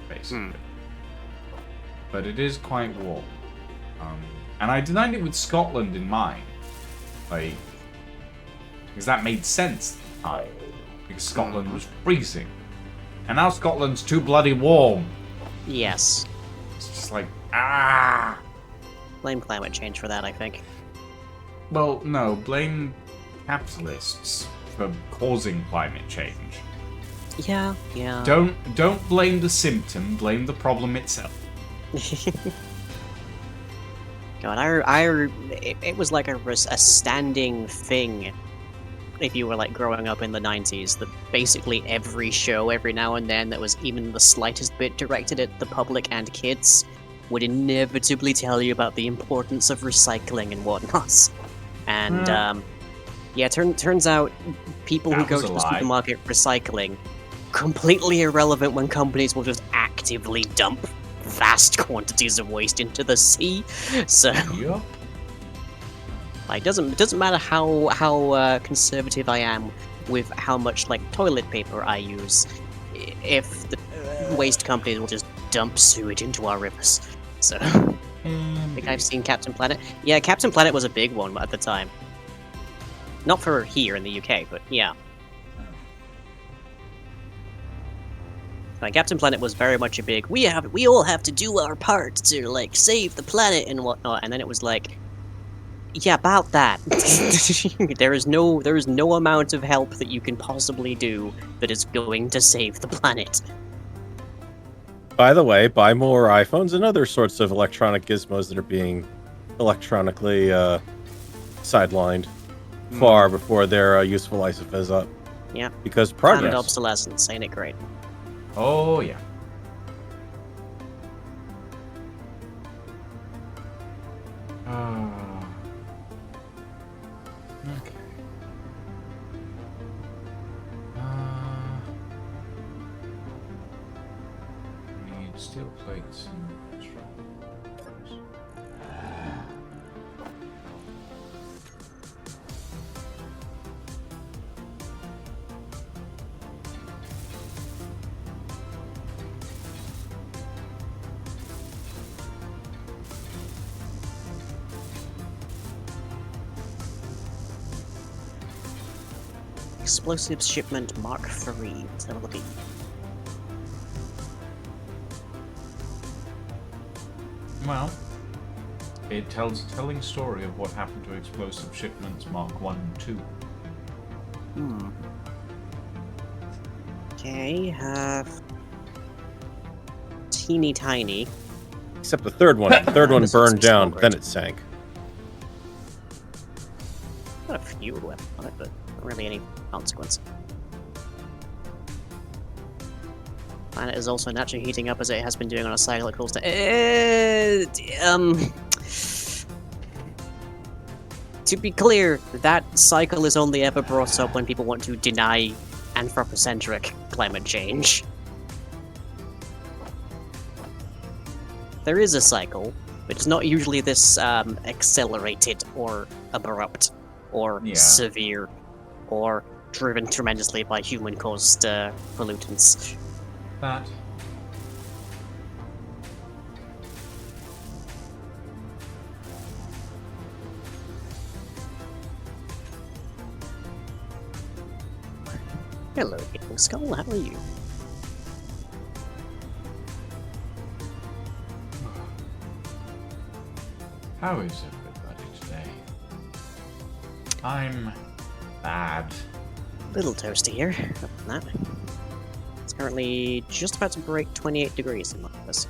basically. But it is quite warm. And I designed it with Scotland in mind. Like, because that made sense at the time. Because Scotland was freezing. And now Scotland's too bloody warm.
Yes.
It's just like, ah!
Blame climate change for that, I think.
Well, no, blame capitalists for causing climate change.
Yeah, yeah.
Don't blame the symptom, blame the problem itself.
God, it was like a standing thing. If you were like growing up in the 90s, that basically every show every now and then that was even the slightest bit directed at the public and kids would inevitably tell you about the importance of recycling and whatnot. And yeah, turns out people who
That
go
was
to
a
the
lie.
supermarket recycling completely irrelevant when companies will just actively dump vast quantities of waste into the sea. So
Yup.
like, it doesn't matter how conservative I am with how much like toilet paper I use, if the waste companies will just dump sewage into our rivers. So I think I've seen Captain Planet. Yeah, Captain Planet was a big one at the time. Not for here in the UK, but yeah. Like, Captain Planet was very much a big, we all have to do our part to like save the planet and whatnot, and then it was like, yeah, about that. there is no amount of help that you can possibly do that is going to save the planet.
By the way, buy more iPhones and other sorts of electronic gizmos that are being electronically sidelined far before their useful life is up.
Yeah.
Because
And
progress.
obsolescence, ain't it great?
Oh, yeah. Okay. Need steel plates and strong.
Explosives shipment Mark III. Let's have a look at
Well, It tells a telling story of what happened to explosive shipments Mark 1 and 2.
Okay, teeny tiny.
Except the third one. The third one
This looks
burned down,
small,
then
great.
it sank.
Got a few left on it, but not really any consequence. Planet is also naturally heating up as it has been doing on a cyclical To be clear, that cycle is only ever brought up when people want to deny anthropocentric climate change. There is a cycle, but it's not usually this accelerated or abrupt or
Yeah.
severe or driven tremendously by human-caused pollutants.
That.
Hello, Young Skull, how are you?
How is everybody today? I'm bad.
Little toasty here, other than that. It's currently just about to break 28 degrees in my office.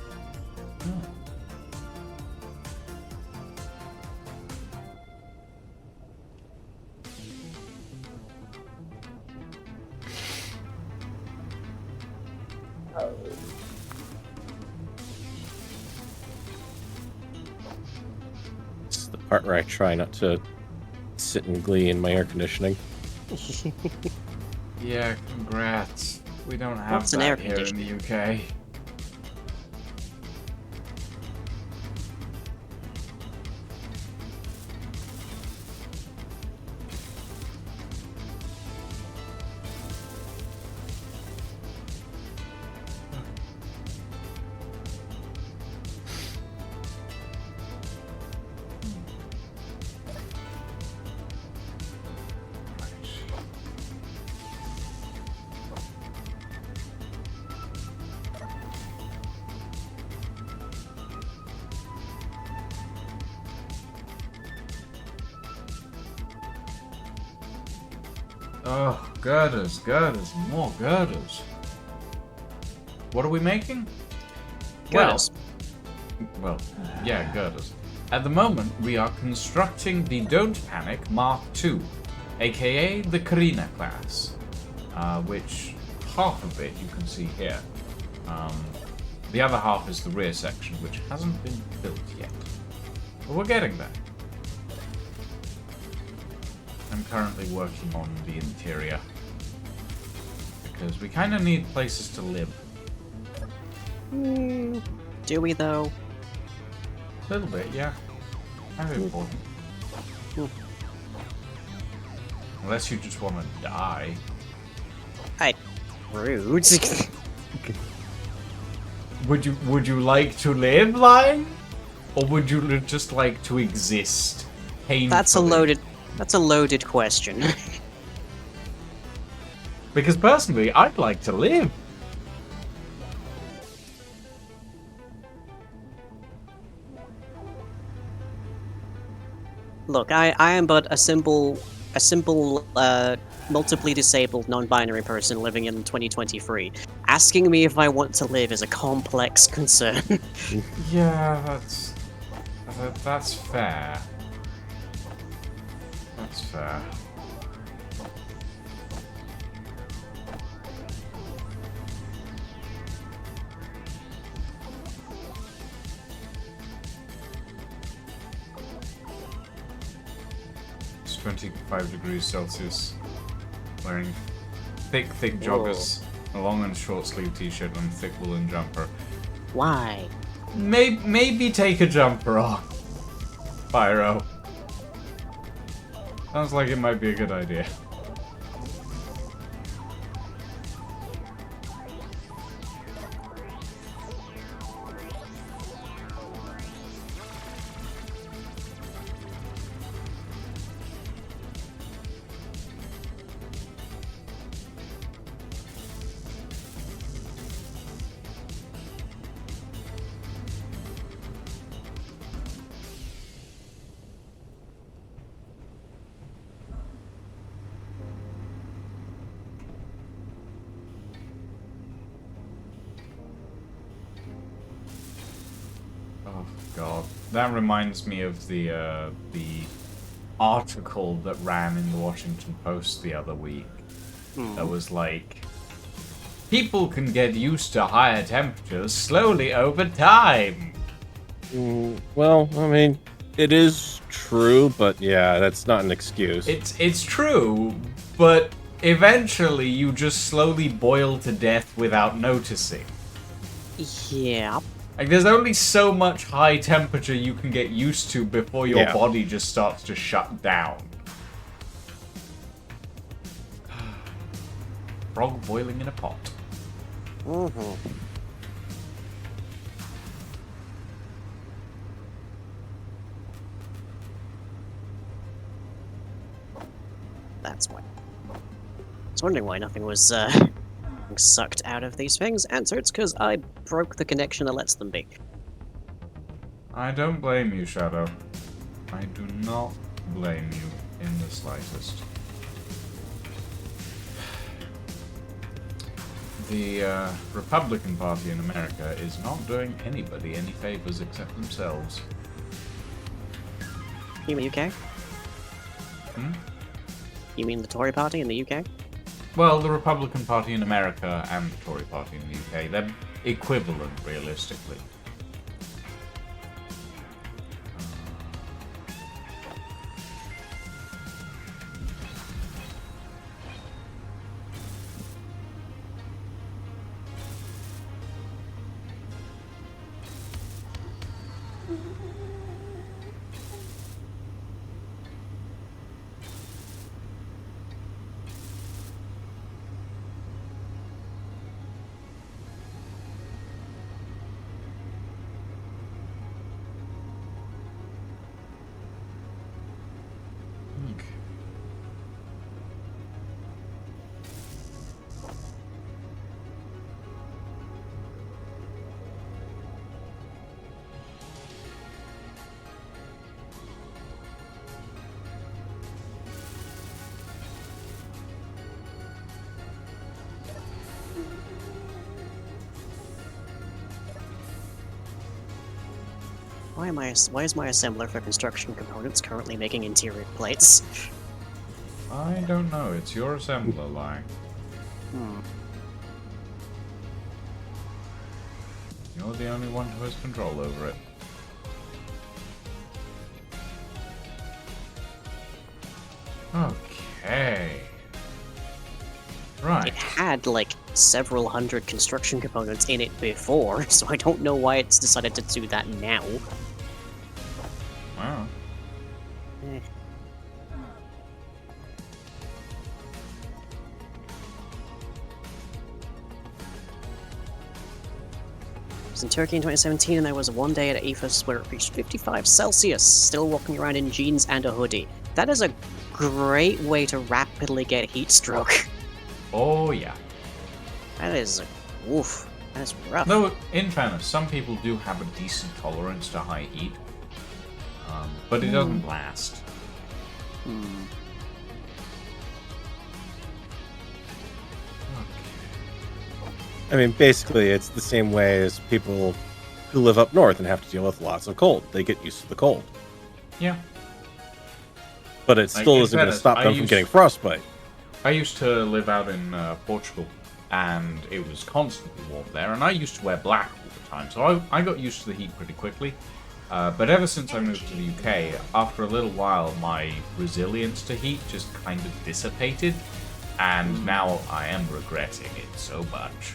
Oh.
This is the part where I try not to sit in glee in my air conditioning.
Yeah, congrats. We don't have
What's an air
that here in the UK. Oh, girders, girders, more girders. What are we making?
Girders.
Well, yeah, girders. At the moment, we are constructing the Don't Panic Mark II, aka the Karina class, which half of it you can see here. The other half is the rear section, which hasn't been built yet. But we're getting there. I'm currently working on the interior, because we kind of need places to live.
Do we, though?
A little bit, yeah. Kind of important. Unless you just want to die.
Rude.
Would you like to live, Lion? Or would you just like to exist painfully?
That's a loaded question.
Because personally, I'd like to live.
Look, I am but a simple, multiply disabled, non-binary person living in 2023. Asking me if I want to live is a complex concern.
Yeah, that's fair. That's fair. It's 25 degrees Celsius. Wearing thick joggers, a long and short sleeve t-shirt, and a thick woolen jumper.
Why?
Maybe take a jumper off, Pyro. Sounds like it might be a good idea. God. That reminds me of the article that ran in the Washington Post the other week. That was like, people can get used to higher temperatures slowly over time.
Well, I mean, it is true, but yeah, that's not an excuse.
It's true, but eventually you just slowly boil to death without noticing.
Yeah.
Like, there's only so much high temperature you can get used to before your
Yeah.
body just starts to shut down. Frog boiling in a pot.
That's why. I was wondering why nothing was sucked out of these things. Answer, it's because I broke the connection that lets them be.
I don't blame you, Shadow. I do not blame you in the slightest. The Republican Party in America is not doing anybody any favors except themselves.
You mean UK?
Hmm?
You mean the Tory party in the UK?
Well, the Republican Party in America and the Tory Party in the UK, they're equivalent, realistically. Okay.
Why is my assembler for construction components currently making interior plates?
I don't know, it's your assembler lying. You're the only one who has control over it. Okay. Right.
It had like several hundred construction components in it before, so I don't know why it's decided to do that now.
Wow.
Eh. I was in Turkey in 2017 and there was one day at Aphis where it reached 55 Celsius, still walking around in jeans and a hoodie. That is a great way to rapidly get heat stroke.
Oh, yeah.
That is, woof, that is rough.
Though, in fairness, some people do have a decent tolerance to high heat. But it doesn't last.
I mean, basically, it's the same way as people who live up north and have to deal with lots of cold. They get used to the cold.
Yeah.
But it still
in
isn't going to
fairness,
stop
I
them from
used-
getting frostbite.
I used to live out in Portugal, and it was constantly warm there, and I used to wear black all the time, so I got used to the heat pretty quickly. But ever since I moved to the UK, after a little while, my resilience to heat just kind of dissipated, and now I am regretting it so much.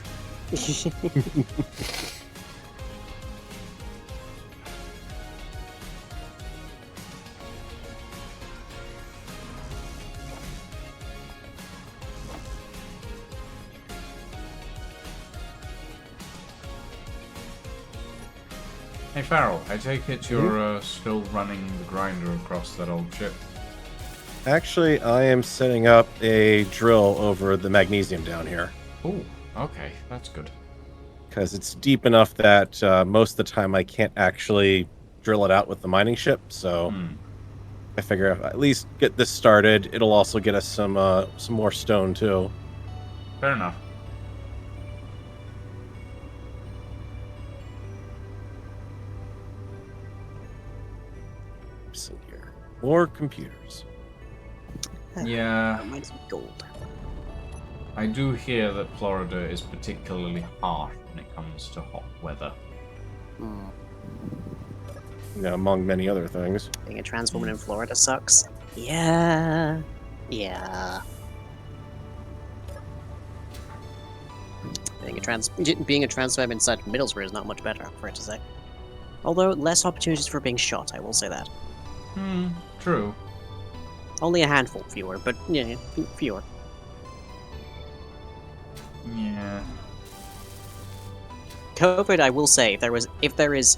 Hey Farrell, I take it you're still running the grinder across that old ship?
Actually, I am setting up a drill over the magnesium down here.
Ooh, okay, that's good.
Because it's deep enough that most of the time I can't actually drill it out with the mining ship. So I figure if I at least get this started, it'll also get us some more stone too.
Fair enough.
pipes in here. Or computers.
Yeah,
Mine's gold.
I do hear that Florida is particularly harsh when it comes to hot weather.
Hmm.
Yeah, among many other things.
Being a trans woman in Florida sucks. Yeah. Yeah. Being a trans femme inside Middlesbrough is not much better, for it to say. Although, less opportunities for being shot, I will say that.
True.
Only a handful fewer, but yeah, fewer.
Yeah.
COVID, I will say, if there is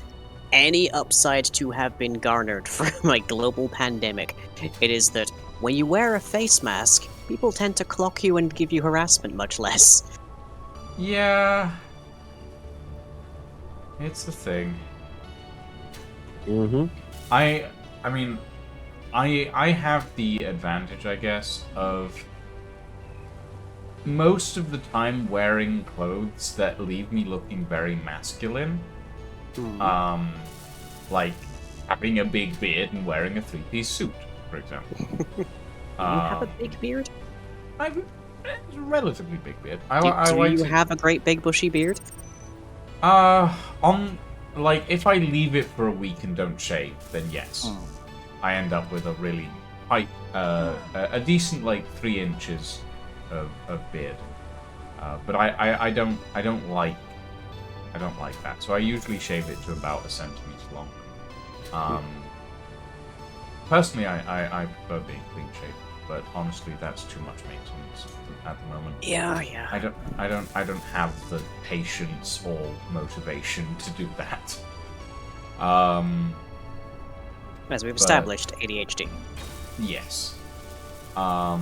any upside to have been garnered from a global pandemic, it is that when you wear a face mask, people tend to clock you and give you harassment much less.
Yeah. It's a thing.
Mm-hmm.
I mean, I have the advantage, I guess, of most of the time wearing clothes that leave me looking very masculine. Like having a big beard and wearing a three-piece suit, for example.
You have a big beard?
I've a relatively big beard.
Do you have a great big bushy beard?
If I leave it for a week and don't shave, then yes. I end up with a really tight, a decent 3 inches of beard. But I don't like that. So I usually shave it to about 1 centimeter long. Personally, I prefer being clean shaven, but honestly, that's too much maintenance at the moment.
Yeah.
I don't have the patience or motivation to do that.
As we've established, ADHD.
Yes. Whoa,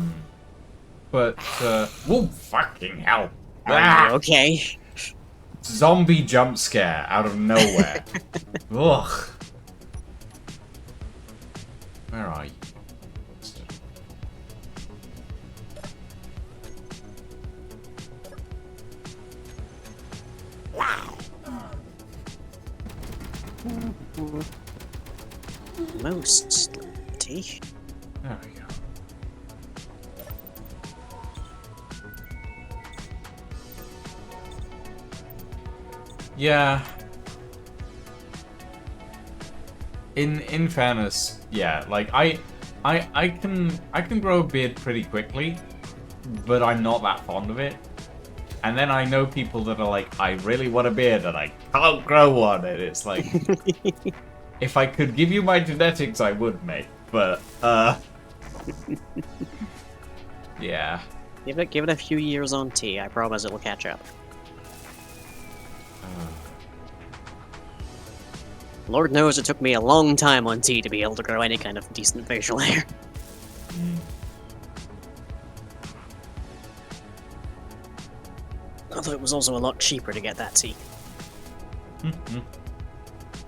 fucking hell.
Are you okay?
Zombie jump scare out of nowhere. Ugh. Where are you?
Most tea.
There we go. Yeah. In fairness, yeah, I can grow a beard pretty quickly, but I'm not that fond of it. And then I know people that are like, I really want a beard and I can't grow one, and it's like, if I could give you my genetics, I would, mate. But yeah.
Give it a few years on tea. I promise it'll catch up. Lord knows it took me a long time on tea to be able to grow any kind of decent facial hair. Although it was also a lot cheaper to get that tea.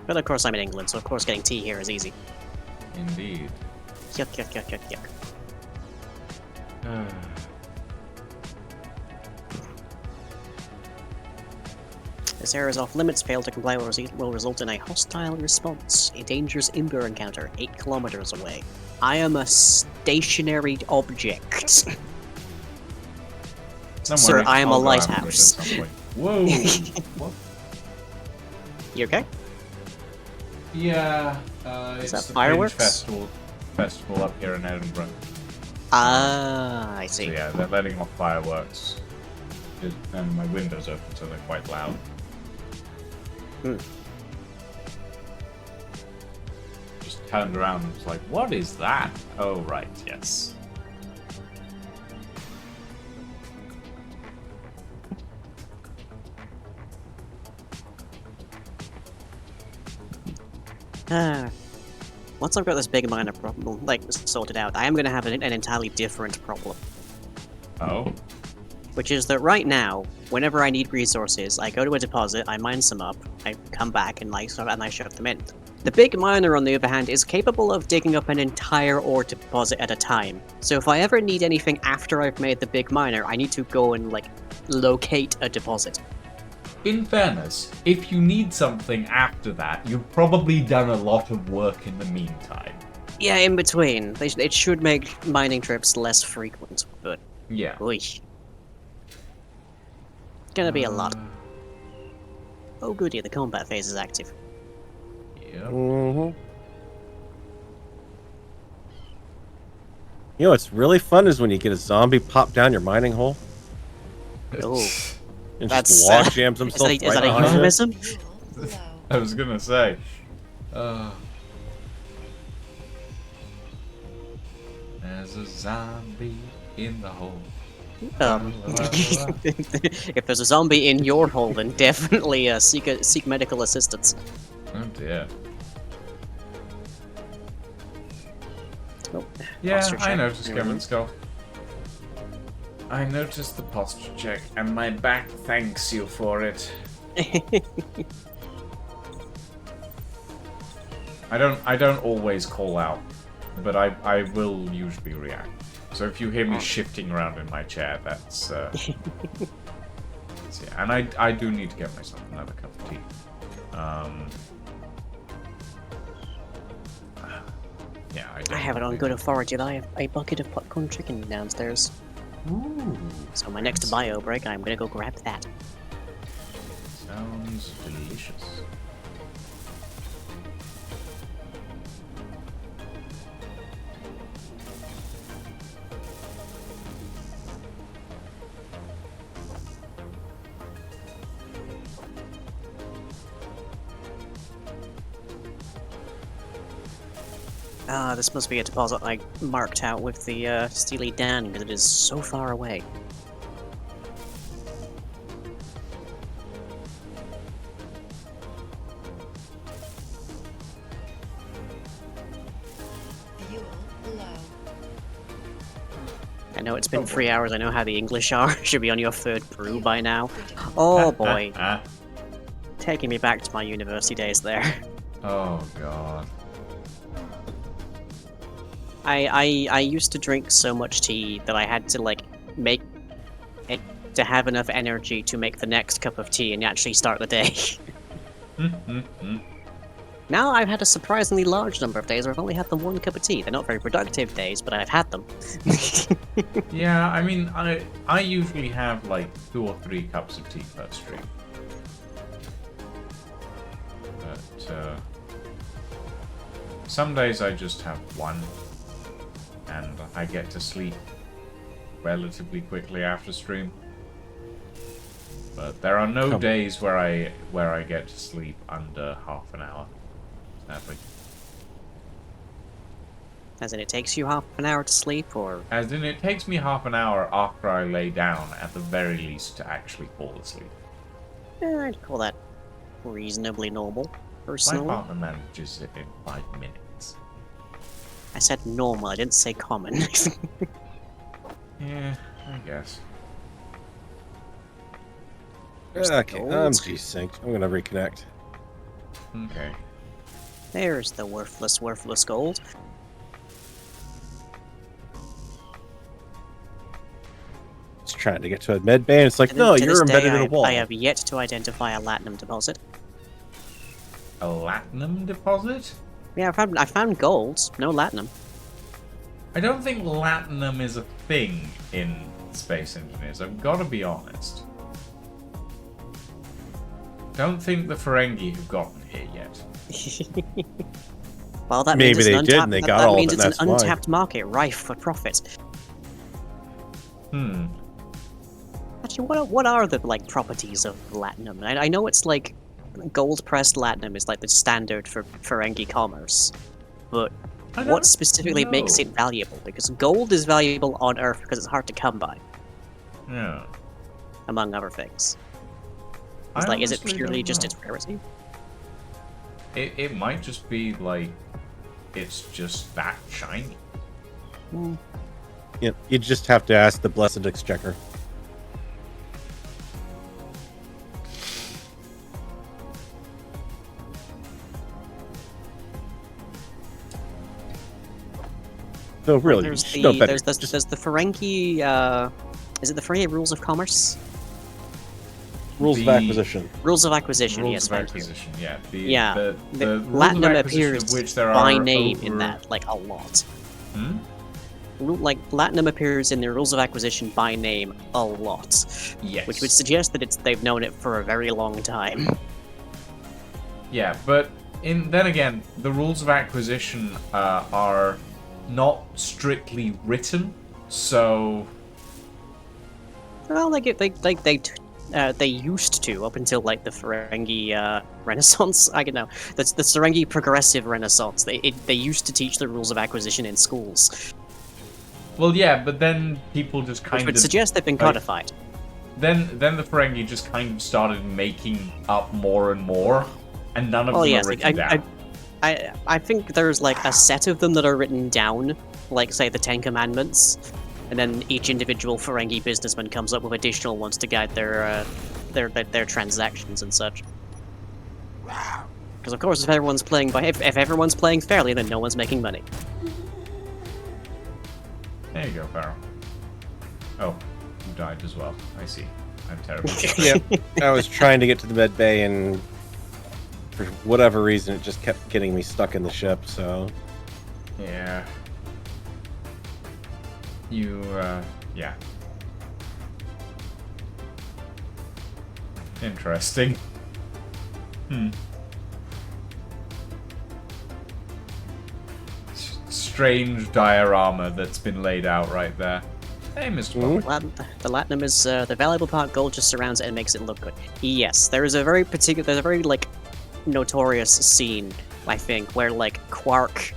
But of course I'm in England, so of course getting tea here is easy.
Indeed.
Yuck, yuck, yuck, yuck, yuck. This area is off limits. Fail to comply will result in a hostile response. A dangerous indoor encounter 8 kilometers away. I am a stationary object. Sir, I am a lighthouse.
Whoa! What?
You okay?
Yeah.
Is
it's
that
the
fireworks?
Fringe festival up here in Edinburgh.
Ah, I see.
So yeah, they're letting off fireworks. And my window's open, so they're quite loud. Just turned around and was like, what is that? Oh, right, yes.
Once I've got this big minor problem, sorted out, I am going to have an entirely different problem.
Oh?
Which is that right now, whenever I need resources, I go to a deposit, I mine some up, I come back and I shove them in. The big miner, on the other hand, is capable of digging up an entire ore deposit at a time. So if I ever need anything after I've made the big miner, I need to go and, locate a deposit.
In fairness, if you need something after that, you've probably done a lot of work in the meantime.
Yeah, in between. It should make mining trips less frequent, but
Yeah.
oy. Gonna be a lot. Oh goody, the combat phase is active.
Yep.
Mm-hmm. You know what's really fun is when you get a zombie pop down your mining hole
Oh,
and
that's
just log jams
is
himself
that a
right behind you.
euphemism?
Fuel low.
I was gonna say. There's a zombie in the hole.
If there's a zombie in your hole, then definitely seek medical assistance.
Oh dear.
Oh,
Yeah,
posture
I
check.
noticed
There we
Kevin
go.
Skull. I noticed the posture check, and my back thanks you for it. I don't always call out, but I will usually react. So if you hear me shifting around in my chair, that's that's- yeah. And I do need to get myself another cup of tea. Yeah,
I have it on good authority that I have a bucket of popcorn chicken downstairs.
Ooh,
So my next bio break, I'm gonna go grab that.
sounds delicious.
Ah, this must be a deposit I marked out with the Steely Dan because it is so far away.
Fuel low.
I know it's been
Oh,
3 hours. I know how the English are. Should be on your third brew by now. Oh boy, taking me back to my university days there.
Oh god.
I used to drink so much tea that I had to like make it to have enough energy to make the next cup of tea and actually start the day. Now I've had a surprisingly large number of days where I've only had the one cup of tea. They're not very productive days, but I've had them.
Yeah, I mean, I usually have like 2 or 3 cups of tea per stream. But some days I just have one, and I get to sleep relatively quickly after stream. But there are no days where I get to sleep under half an hour. Sadly.
As in, it takes you half an hour to sleep, or
As in, it takes me half an hour after I lay down, at the very least, to actually fall asleep.
I'd call that reasonably normal,
My
personally.
partner manages it in 5 minutes.
I said normal, I didn't say common.
Yeah, I guess.
There's the
Okay, I'm
gold.
desynced. I'm gonna reconnect.
Okay.
There's the worthless gold.
Just trying to get to a med bay, and it's like,
To
no,
this
you're
day,
embedded in a wall.
I have yet to identify a latinum deposit.
A latinum deposit?
Yeah, I found gold, no latinum.
I don't think latinum is a thing in Space Engineers. I've got to be honest. Don't think the Ferengi have gotten here yet.
Well, that
Maybe
means it's
they
an
did and they got all of
means
it,
it's an
that's why.
untapped market rife for profit.
Hmm.
Actually, what are the like properties of latinum? I know it's like gold pressed latinum is like the standard for Ferengi commerce, but
I
what
don't
specifically makes
know.
it valuable? Because gold is valuable on Earth because it's hard to come by,
Yeah.
among other things.
I
It's like, is it
honestly
purely
don't
just
know.
its rarity?
It might just be like it's just that shiny.
You just have to ask the Blessed Exchequer. So really,
There's
you
the
know better.
there's the Ferengi. Is it the Ferengi rules of commerce?
Rules of acquisition.
Rules of acquisition,
Rules
yes,
of
thank you.
acquisition, yeah.
Yeah,
The rules of
Latinum
acquisition
appears
of which there
by
are
name
over...
in that, like, a lot.
Hmm?
Like, Latinum appears in the rules of acquisition by name a lot.
Yes.
Which would suggest that they've known it for a very long time.
Yeah, but then again, the rules of acquisition are not strictly written, so...
Well, they used to, up until, like, the Ferengi Renaissance. I don't know. The Ferengi Progressive Renaissance. They used to teach the rules of acquisition in schools.
Well, yeah, but then people just kind
Which would
of...
suggest they've been
like,
codified.
Then the Ferengi just kind of started making up more and more, and none of them
Yes,
are written down.
I think there's, like, a set of them that are written down, like, say, the Ten Commandments, and then each individual Ferengi businessman comes up with additional ones to guide their transactions and such. Because, of course, if everyone's playing fairly, then no one's making money.
There you go, Farrell. Oh, you died as well. I see. I'm terrible.
Yep. I was trying to get to the med bay, and for whatever reason, it just kept getting me stuck in the ship, so...
Yeah. Yeah. Interesting. Strange diorama that's been laid out right there. Hey, Mr. Poppy.
The Latinum is the valuable part. Gold just surrounds it and makes it look good. Yes, there's a very like notorious scene, I think, where like Quark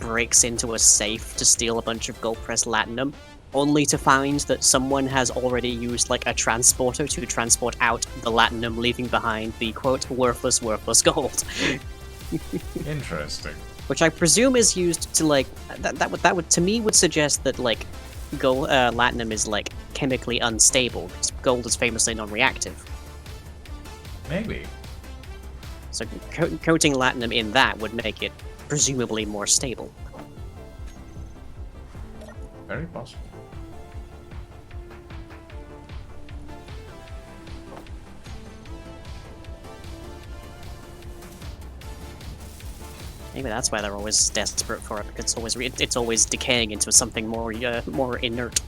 breaks into a safe to steal a bunch of gold-pressed Latinum, only to find that someone has already used like a transporter to transport out the Latinum, leaving behind the quote worthless gold.
Interesting.
Which I presume is used to like that would to me would suggest that like gold Latinum is like chemically unstable, because gold is famously non-reactive.
Maybe.
So coating Latinum in that would make it presumably more stable.
Very possible.
Maybe that's why they're always desperate for it, because it's always decaying into something more inert.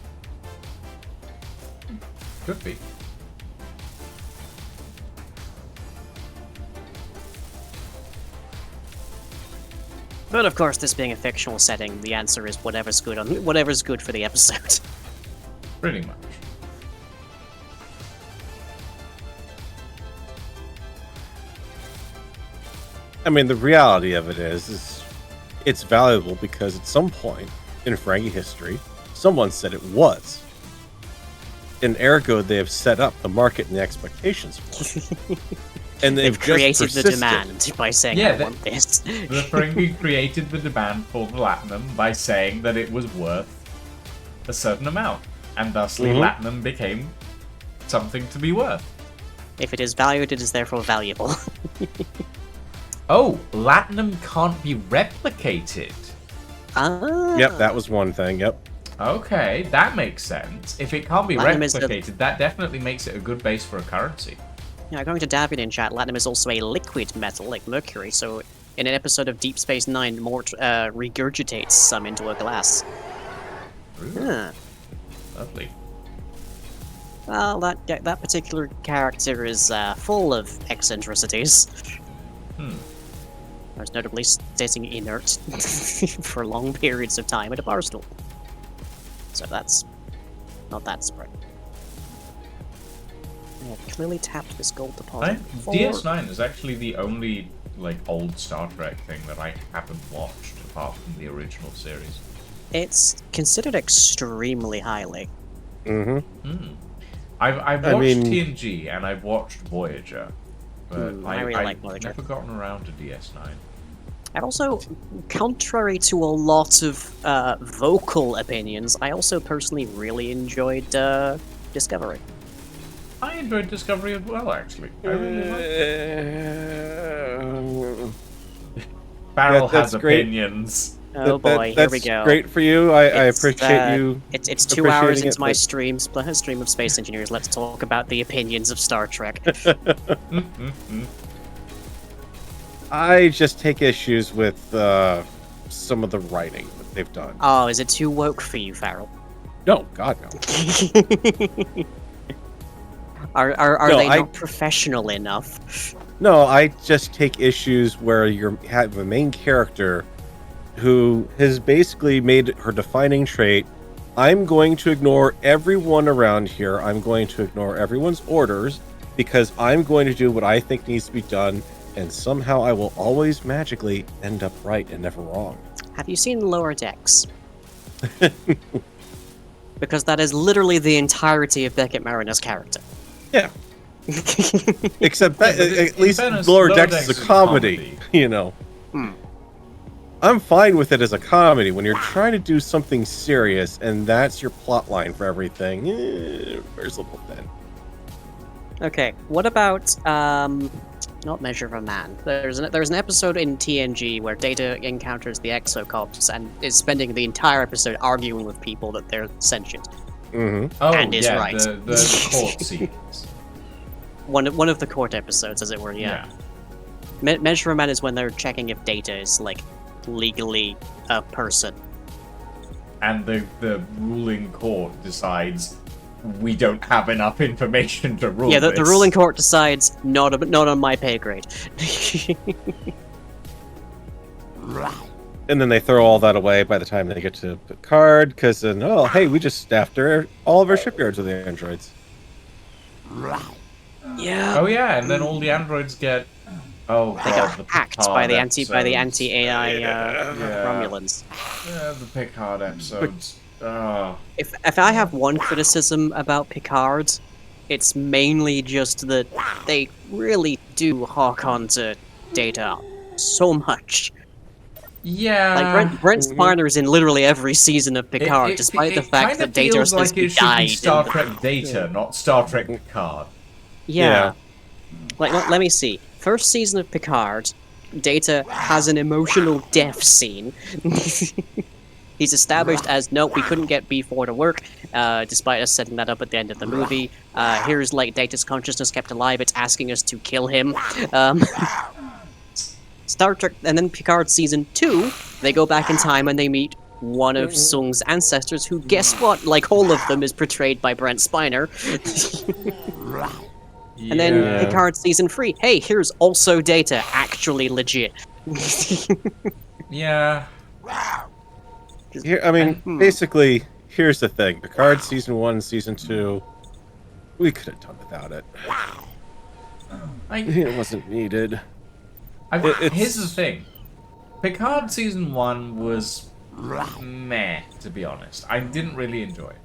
Could be.
But of course, this being a fictional setting, the answer is whatever's good for the episode.
Pretty much.
I mean, the reality of it is it's valuable because at some point in Ferengi history, someone said it was. And ergo, they have set up the market and the expectations for it. And they've
created
just
the demand by saying, I want this.
The Ferengi created the demand for the Latinum by saying that it was worth a certain amount. And thusly, Latinum became something to be worth.
If it is valued, it is therefore valuable.
Oh, Latinum can't be replicated.
Ah.
Yep, that was one thing, yep.
Okay, that makes sense. If it can't be
Latinum is
replicated, that definitely makes it a good base for a currency.
Yeah, according to David in chat, Latinum is also a liquid metal, like mercury, so in an episode of Deep Space Nine, Mort regurgitates some into a glass.
Ooh,
Huh.
lovely.
Well, that particular character is full of eccentricities. Most notably sitting inert for long periods of time at a bar stool. So that's not that surprising. I have clearly tapped this gold deposit.
DS9 is actually the only like old Star Trek thing that I haven't watched apart from the original series.
It's considered extremely highly.
I've watched TNG and I've watched Voyager, but
I really like Voyager.
I've never gotten around to DS9.
And also, contrary to a lot of vocal opinions, I also personally really enjoyed Discovery.
I enjoyed Discovery as well, actually. I really liked it. Barrel has
great.
opinions.
Oh boy, here we
that's
go.
great for you. I
It's,
appreciate you.
It's 2 hours
appreciating
into
it,
my
but-
stream of Space Engineers. Let's talk about the opinions of Star Trek.
I just take issues with some of the writing that they've done.
Oh, is it too woke for you, Farrell?
No, God no.
Are
No,
they
I-
not professional enough?
No, I just take issues where you have a main character who has basically made her defining trait. I'm going to ignore everyone around here. I'm going to ignore everyone's orders because I'm going to do what I think needs to be done, and somehow I will always magically end up right and never wrong.
Have you seen Lower Decks? Because that is literally the entirety of Beckett Mariner's character.
Yeah. Except
Yeah, but
at
in
least
fairness,
Lower
Lower
Decks
Decks
is a
is a
comedy,
comedy.
you know.
Hmm.
I'm fine with it as a comedy. When you're trying to do something serious and that's your plot line for everything, where's a little thin.
Okay, what about not Measure of a Man? There's an episode in TNG where Data encounters the Exocops and is spending the entire episode arguing with people that they're sentient.
Mm-hmm.
Oh,
And is
yeah,
right.
the court scenes.
One of the court episodes, as it were. Yeah. Measure of a Man is when they're checking if Data is like legally a person.
And the ruling court decides we don't have enough information to rule
Yeah, the
this.
ruling court decides not on my pay grade.
And then they throw all that away by the time they get to Picard, because then, oh, hey, we just staffed all of our shipyards with androids.
Yeah.
Oh yeah, and then all the androids get. Oh,
They
God,
got hacked by the
Picard
anti-AI
episodes.
Romulans.
Yeah, the Picard episodes. Oh.
If I have one criticism about Picard, it's mainly just that they really do hawk onto Data so much.
Yeah.
Like Brent Spiner's in literally every season of Picard, despite the fact
kinda
that Data
feels
has
like it should
died.
be Star Trek Data, not Star Trek Picard.
Yeah. Like, let me see. First season of Picard, Data has an emotional death scene. He's established as, nope, we couldn't get B4 to work, despite us setting that up at the end of the movie. Here's, like, Data's consciousness kept alive, it's asking us to kill him. Star Trek, and then Picard Season 2, they go back in time and they meet one of Sung's ancestors, who, guess what, like all of them, is portrayed by Brent Spiner. And then
Yeah.
Picard Season 3, hey, here's also Data, actually legit.
Yeah.
Here, I mean, basically, here's the thing. Picard Season 1, Season 2, we could have done without it. It wasn't needed.
Here's the thing. Picard Season 1 was meh, to be honest. I didn't really enjoy it.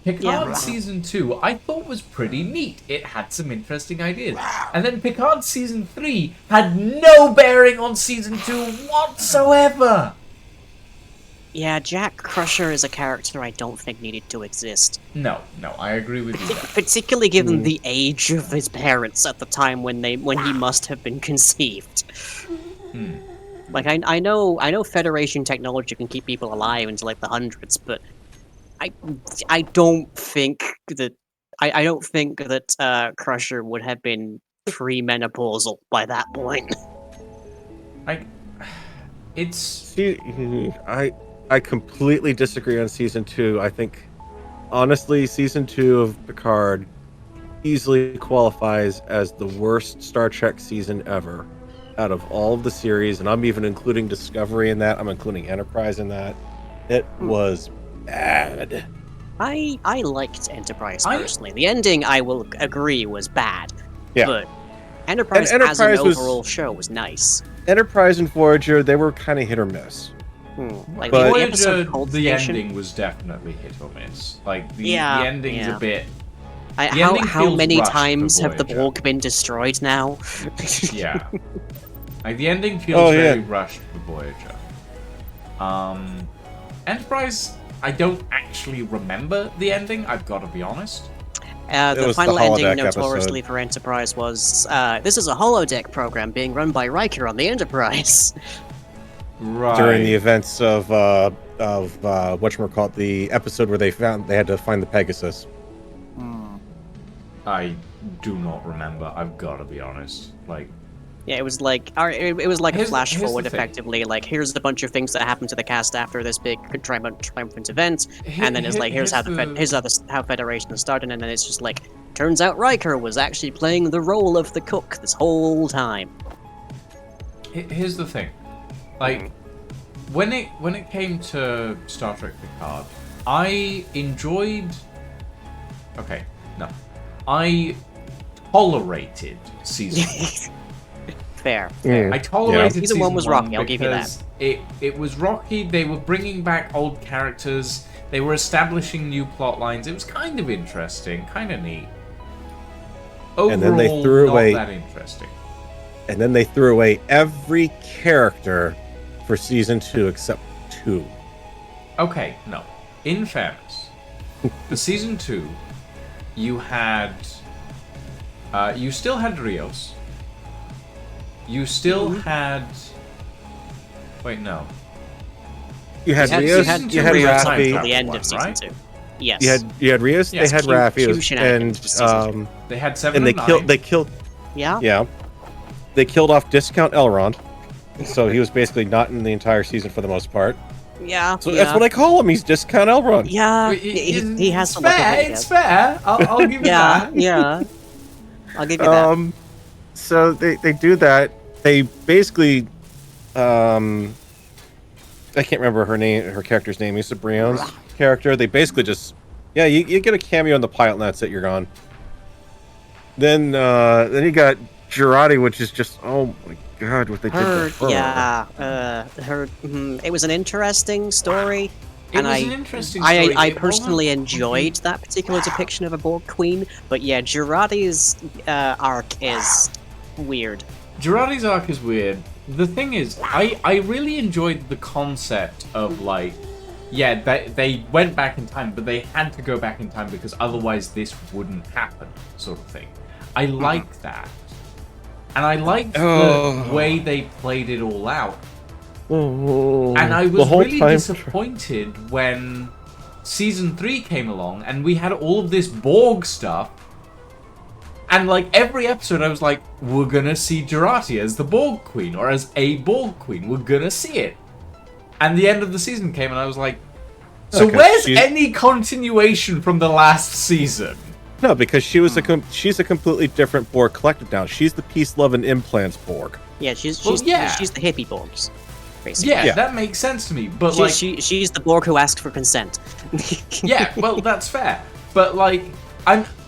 Picard Season 2, I thought was pretty neat. It had some interesting ideas. And then Picard Season 3 had no bearing on Season 2 whatsoever.
Yeah, Jack Crusher is a character I don't think needed to exist.
No, I agree with you there.
Particularly given the age of his parents at the time when he must have been conceived. Like I know Federation technology can keep people alive into like the hundreds, but I don't think that Crusher would have been pre-menopausal by that point.
See, I completely disagree on Season 2. I think, honestly, Season 2 of Picard easily qualifies as the worst Star Trek season ever out of all of the series, and I'm even including Discovery in that. I'm including Enterprise in that. It was bad.
I liked Enterprise personally. The ending, I will agree, was bad.
Yeah.
But Enterprise,
And
as an
Enterprise was-
overall show was nice.
Enterprise and Voyager, they were kind of hit or miss.
Like
But-
the episode
Voyager,
Cold
the
Station,
ending was definitely hit or miss. Like, the
Yeah,
ending's
yeah.
a bit...
how
ending feels
many
rushed for
times have the
Voyager.
Borg been destroyed now?
Yeah. Like, the ending feels
Oh,
very
yeah.
rushed for Voyager. Enterprise, I don't actually remember the ending, I've got to be honest.
The
was the
final ending,
holodeck
notoriously
episode.
for Enterprise, was this is a holodeck program being run by Riker on the Enterprise.
Right.
during the events of whatchamacallit, the episode where they had to find the Pegasus.
I do not remember. I've got to be honest. Like,
Yeah, it was like it was like a
Here's
flash
the
forward,
thing.
effectively. Like, here's a bunch of things that happened to the cast after this big triumphant event, and then it's like, here's how how Federation started, and then it's just like, turns out Riker was actually playing the role of the cook this whole time.
here's the thing. Like, when it came to Star Trek Picard, I enjoyed. Okay, no, I tolerated season one.
Fair.
Mm.
I tolerated
Season one was rocky, I'll give you
because it was rocky. They were bringing back old characters. They were establishing new plot lines. It was kind of interesting, kind of neat. Overall,
And then they threw
not
away-
that interesting.
And then they threw away every character for season 2 except 2.
Okay, no. In fairness, for season 2, you had, you still had Rios. You still had. Wait, no.
You had
You
Rios,
season
you
two
had
Rios
time
Raffi.
till
Raffi,
the end
one,
of season
right?
2. Yes.
you had Rios,
Yes,
they had
Q
Raffi,
shenanigans
and
was season
They had 7
and they
and 9.
killed
Yeah.
yeah. They killed off Discount Elrond. So he was basically not in the entire season for the most part.
Yeah.
So that's what I call him. He's Discount Elrond.
Yeah. He has some. look of it,
It's
yes.
fair. I'll give you
Yeah.
that.
Yeah. I'll give you that.
So they do that. They basically I can't remember her character's name. Lisa Brion's character. They basically just you get a cameo in the pilot and that's it, you're gone. Then you got Girardi, which is just, oh my god, what they did to her.
Yeah. It was an interesting story.
It
And
was an interesting story.
I
It
personally
wasn't-
enjoyed that particular depiction of a Borg Queen, but yeah, Girardi's arc is weird.
Girardi's arc is weird. The thing is, I really enjoyed the concept of, like, yeah, they went back in time, but they had to go back in time because otherwise this wouldn't happen, sort of thing. I liked that. And I liked the way they played it all out.
Oh,
And I
the
was
whole
really
time-
disappointed when season 3 came along and we had all of this Borg stuff. And like every episode I was like, we're gonna see Jurati as the Borg Queen or as a Borg Queen. We're gonna see it. And the end of the season came and I was like, so
Okay,
where's
she's-
any continuation from the last season?
No, because she's a completely different Borg collective now. She's the peace, love, and implants Borg.
Yeah, she's
Well, yeah.
she's the hippie Borgs, basically.
Yeah,
Yeah.
that makes sense to me. But
She's the Borg who asked for consent.
yeah, well, that's fair. But like,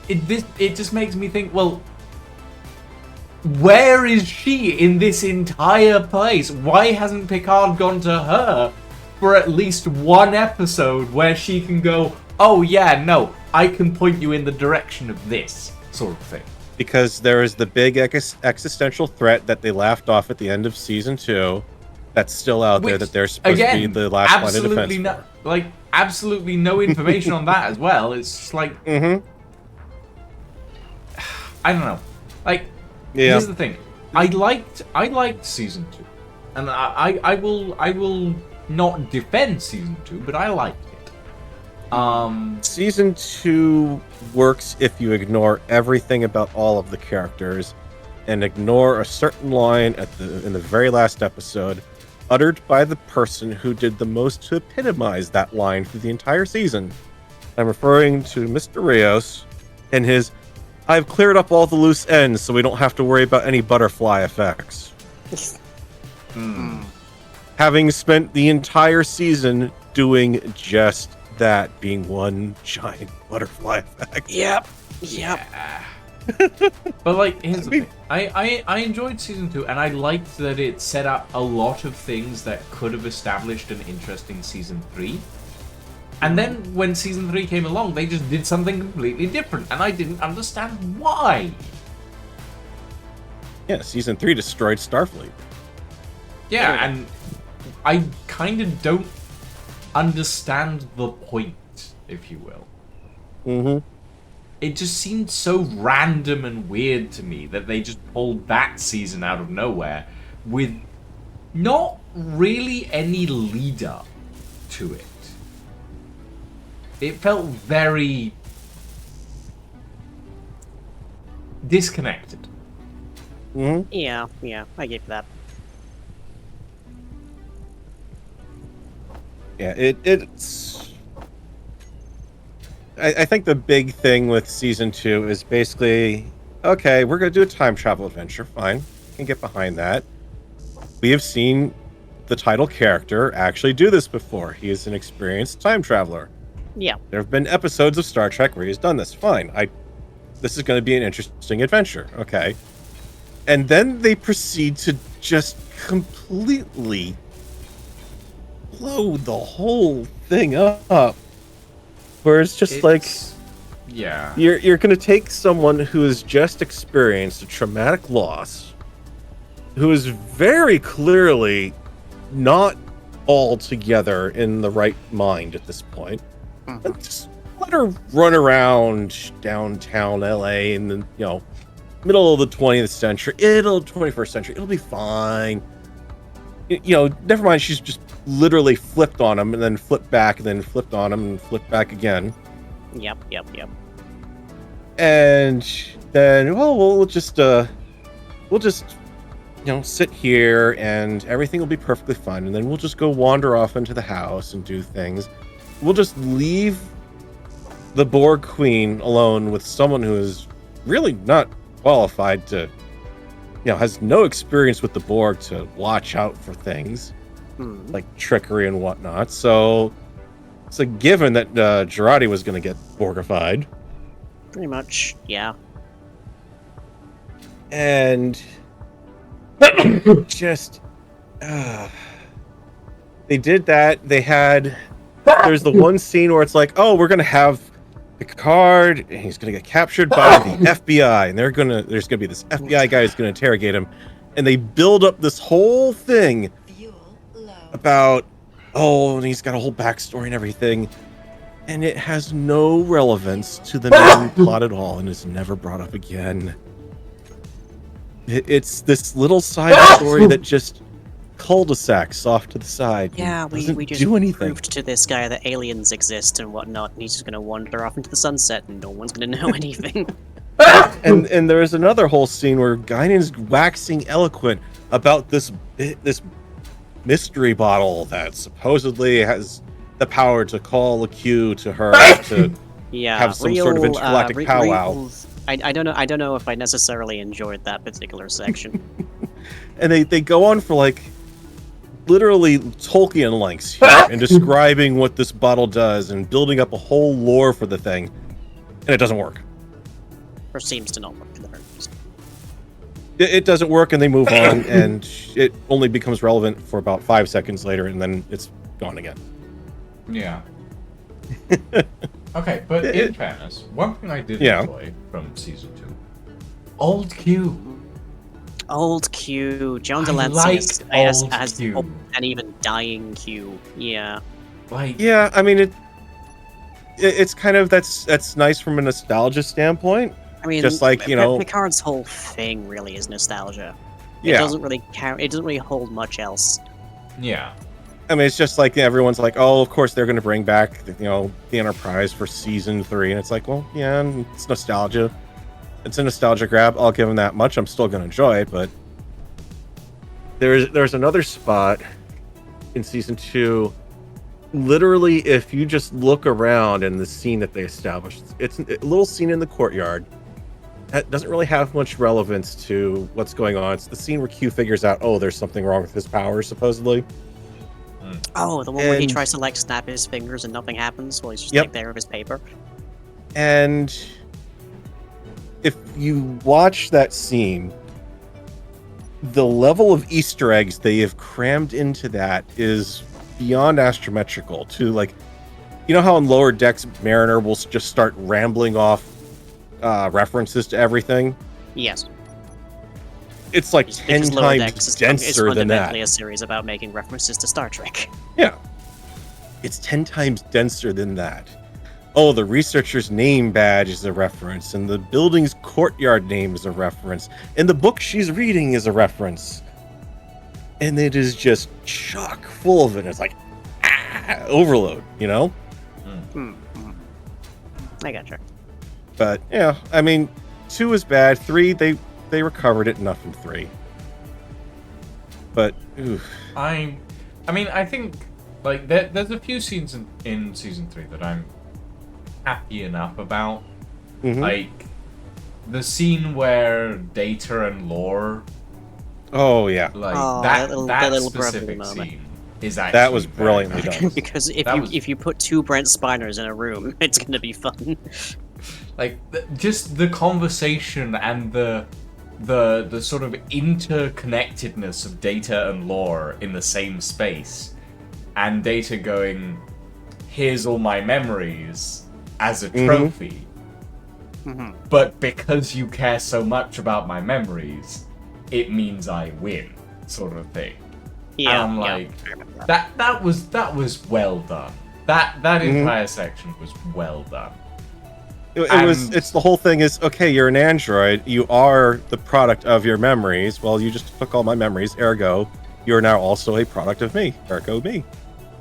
it just makes me think, well, where is she in this entire place? Why hasn't Picard gone to her for at least one episode where she can go, oh yeah, no, I can point you in the direction of this sort of thing?
Because there is the big existential threat that they laughed off at the end of season 2 that's still out there,
Which,
that they're supposed to be the last line of
absolutely
defense.
absolutely no information on that as well. It's just like, I don't know. Like, here's the thing. I liked season 2, and I will not defend season 2, but I liked it.
Season 2 works if you ignore everything about all of the characters and ignore a certain line in the very last episode uttered by the person who did the most to epitomize that line through the entire season. I'm referring to Mr. Rios and his I've cleared up all the loose ends so we don't have to worry about any butterfly effects. Having spent the entire season doing just that, being one giant butterfly effect.
Yep.
But like, here's the thing. I enjoyed season 2, and I liked that it set up a lot of things that could have established an interesting season 3. And then when season 3 came along, they just did something completely different, and I didn't understand why.
Yeah, season 3 destroyed Starfleet.
Yeah, and I kind of don't understand the point, if you will. It just seemed so random and weird to me that they just pulled that season out of nowhere with not really any leader to it. It felt very disconnected.
Mm-hmm.
Yeah, I get that.
Yeah, it's. I think the big thing with season 2 is basically, okay, we're gonna do a time travel adventure. Fine, can get behind that. We have seen the title character actually do this before. He is an experienced time traveler.
Yeah.
There have been episodes of Star Trek where he's done this. Fine, this is going to be an interesting adventure. Okay, and then they proceed to just completely blow the whole thing up. Where it's just
yeah,
you're going to take someone who has just experienced a traumatic loss, who is very clearly not altogether in the right mind at this point, and just let her run around downtown LA in the middle of the 20th century. 21st century. It'll be fine. Never mind. She's just literally flipped on him and then flipped back and then flipped on him and flipped back again.
Yep.
And then, we'll just sit here and everything will be perfectly fine. And then we'll just go wander off into the house and do things. We'll just leave the Borg Queen alone with someone who is really not qualified to, has no experience with the Borg to watch out for things like trickery and whatnot. So it's a given that Girardi was going to get Borgified.
Pretty much, yeah.
And just they did that. There's the one scene where it's like, oh, we're gonna have Picard and he's gonna get captured by the FBI, and there's gonna be this FBI guy who's gonna interrogate him, and they build up this whole thing
Fuel low.
about, oh, and he's got a whole backstory and everything, and it has no relevance to the main plot at all, and is never brought up again. It's this little side story that just cul-de-sacs off to the side.
Yeah, we just
do anything.
proved to this guy that aliens exist and whatnot, and he's just gonna wander off into the sunset, and no one's gonna know anything.
And there is another whole scene where Guinan's waxing eloquent about this mystery bottle that supposedly has the power to call a cue to her to
Yeah,
have some sort of intergalactic powwow.
I don't know if I necessarily enjoyed that particular section.
And they go on for literally Tolkien lengths here and describing what this bottle does and building up a whole lore for the thing, and it doesn't work.
Or seems to not work in the very least.
It doesn't work, and they move on, and it only becomes relevant for about 5 seconds later, and then it's gone again.
Yeah. Okay, but in fairness, one thing I did enjoy from season 2, old Q.
Old Q, John
I
Delancey
liked
as
old Q.
old and even dying Q. Yeah.
Yeah, I mean it's kind of that's nice from a nostalgia standpoint.
I mean,
just like,
Picard's whole thing really is nostalgia. It
Yeah.
doesn't really it doesn't really hold much else.
Yeah.
I mean, it's just like everyone's like, oh, of course they're going to bring back the Enterprise for season 3, and it's like, well, yeah, it's nostalgia. It's a nostalgia grab. I'll give them that much. I'm still going to enjoy it, but there's another spot in season 2. Literally, if you just look around in the scene that they established, it's a little scene in the courtyard that doesn't really have much relevance to what's going on. It's the scene where Q figures out, oh, there's something wrong with his powers, supposedly.
Oh, the one where he
And-
tries to snap his fingers and nothing happens while he's just
Yep.
there with his paper.
And if you watch that scene, the level of Easter eggs they have crammed into that is beyond astrometrical. To how in Lower Decks Mariner will just start rambling off references to everything.
Yes.
It's like
Because
10
Lower
times
Decks is
denser than
fundamentally
that.
a series about making references to Star Trek.
Yeah. It's 10 times denser than that. Oh, the researcher's name badge is a reference, and the building's courtyard name is a reference, and the book she's reading is a reference. and it is just chock full of it. It's like overload, you know.
I gotcha.
But yeah, I mean, 2 is bad. 3, they recovered it enough in 3. But oof.
I mean, I think like there's a few scenes in season 3 that I'm happy enough about.
Mhm.
Like the scene where Data and Lore,
Oh yeah,
like
Oh,
that
that little
specific
brotherly moment.
scene is actually
that was
very
brilliantly
nice.
done.
Because
That was-
if you put 2 Brent Spiners in a room, it's gonna be fun.
Like just the conversation and the sort of interconnectedness of Data and Lore in the same space, and Data going, "Here's all my memories" as a trophy. But because you care so much about my memories, it means I win, sort of thing.
Yeah,
I'm
yeah.
like, that was well done. That entire section was well done.
It's the whole thing is, okay, you're an android, you are the product of your memories. Well, you just took all my memories, ergo, you're now also a product of me, ergo me.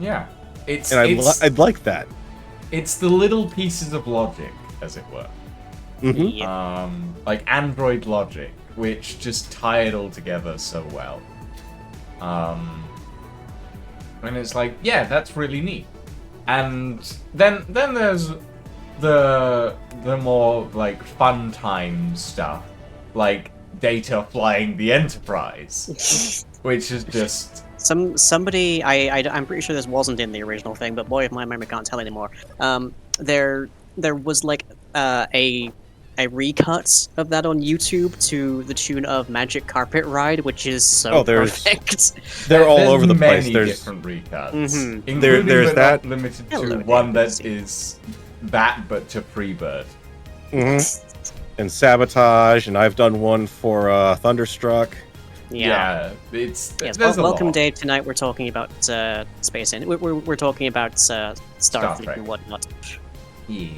Yeah, it's
And I'd like that.
it's the little pieces of logic, as it were.
Mhm.
Yeah.
Like android logic, which just tie it all together so well. And it's like, yeah, that's really neat. And then there's the more like fun time stuff, like Data flying the Enterprise, which is just
Somebody, I'm pretty sure this wasn't in the original thing, but boy, if my memory can't tell anymore. There was like a recut of that on YouTube to the tune of Magic Carpet Ride, which is so perfect.
They're all
there's
over the place.
many
There's
different recuts,
Mhm.
including
there's
but
that-
not limited
Hello,
to
David.
one that is that but to Freebird.
and Sabotage, and I've done one for Thunderstruck.
Yeah.
It's
Yes,
there's a
welcome,
lot.
Dave. Tonight we're talking about space, and we're talking about Starfleet
Trek.
and whatnot.
Yeah.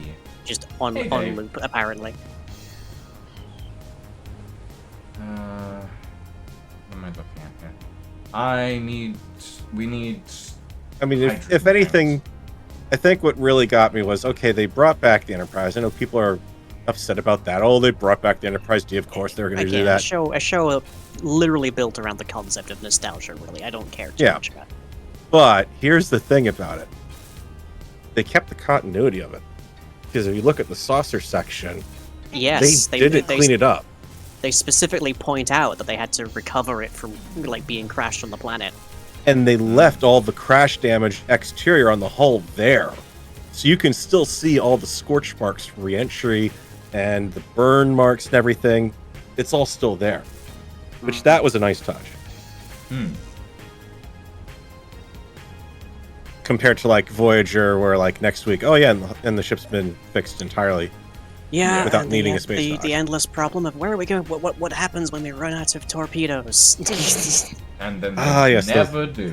Just on
Hey,
on
Dave.
loop, apparently.
What am I looking at here? We need.
I mean, if
hydrogen
anything,
lamps.
I think what really got me was, okay, they brought back the Enterprise. I know people are upset about that. Oh, they brought back the Enterprise D. Of course, they're going to do
Again,
that.
a show literally built around the concept of nostalgia. Really, I don't care too
Yeah.
much about it.
But here's the thing about it: they kept the continuity of it. Because if you look at the saucer section,
Yes,
they didn't clean it up.
They specifically point out that they had to recover it from like being crashed on the planet.
And they left all the crash damaged exterior on the hull there. So you can still see all the scorch marks from re-entry and the burn marks and everything. It's all still there. Which that was a nice touch. Compared to like Voyager, where like next week, oh yeah, and the ship's been fixed entirely.
Yeah,
Without
and
needing
the,
a space
the,
dock.
the endless problem of where are we going? What happens when we run out of torpedoes?
And then they
yes, those-
never do.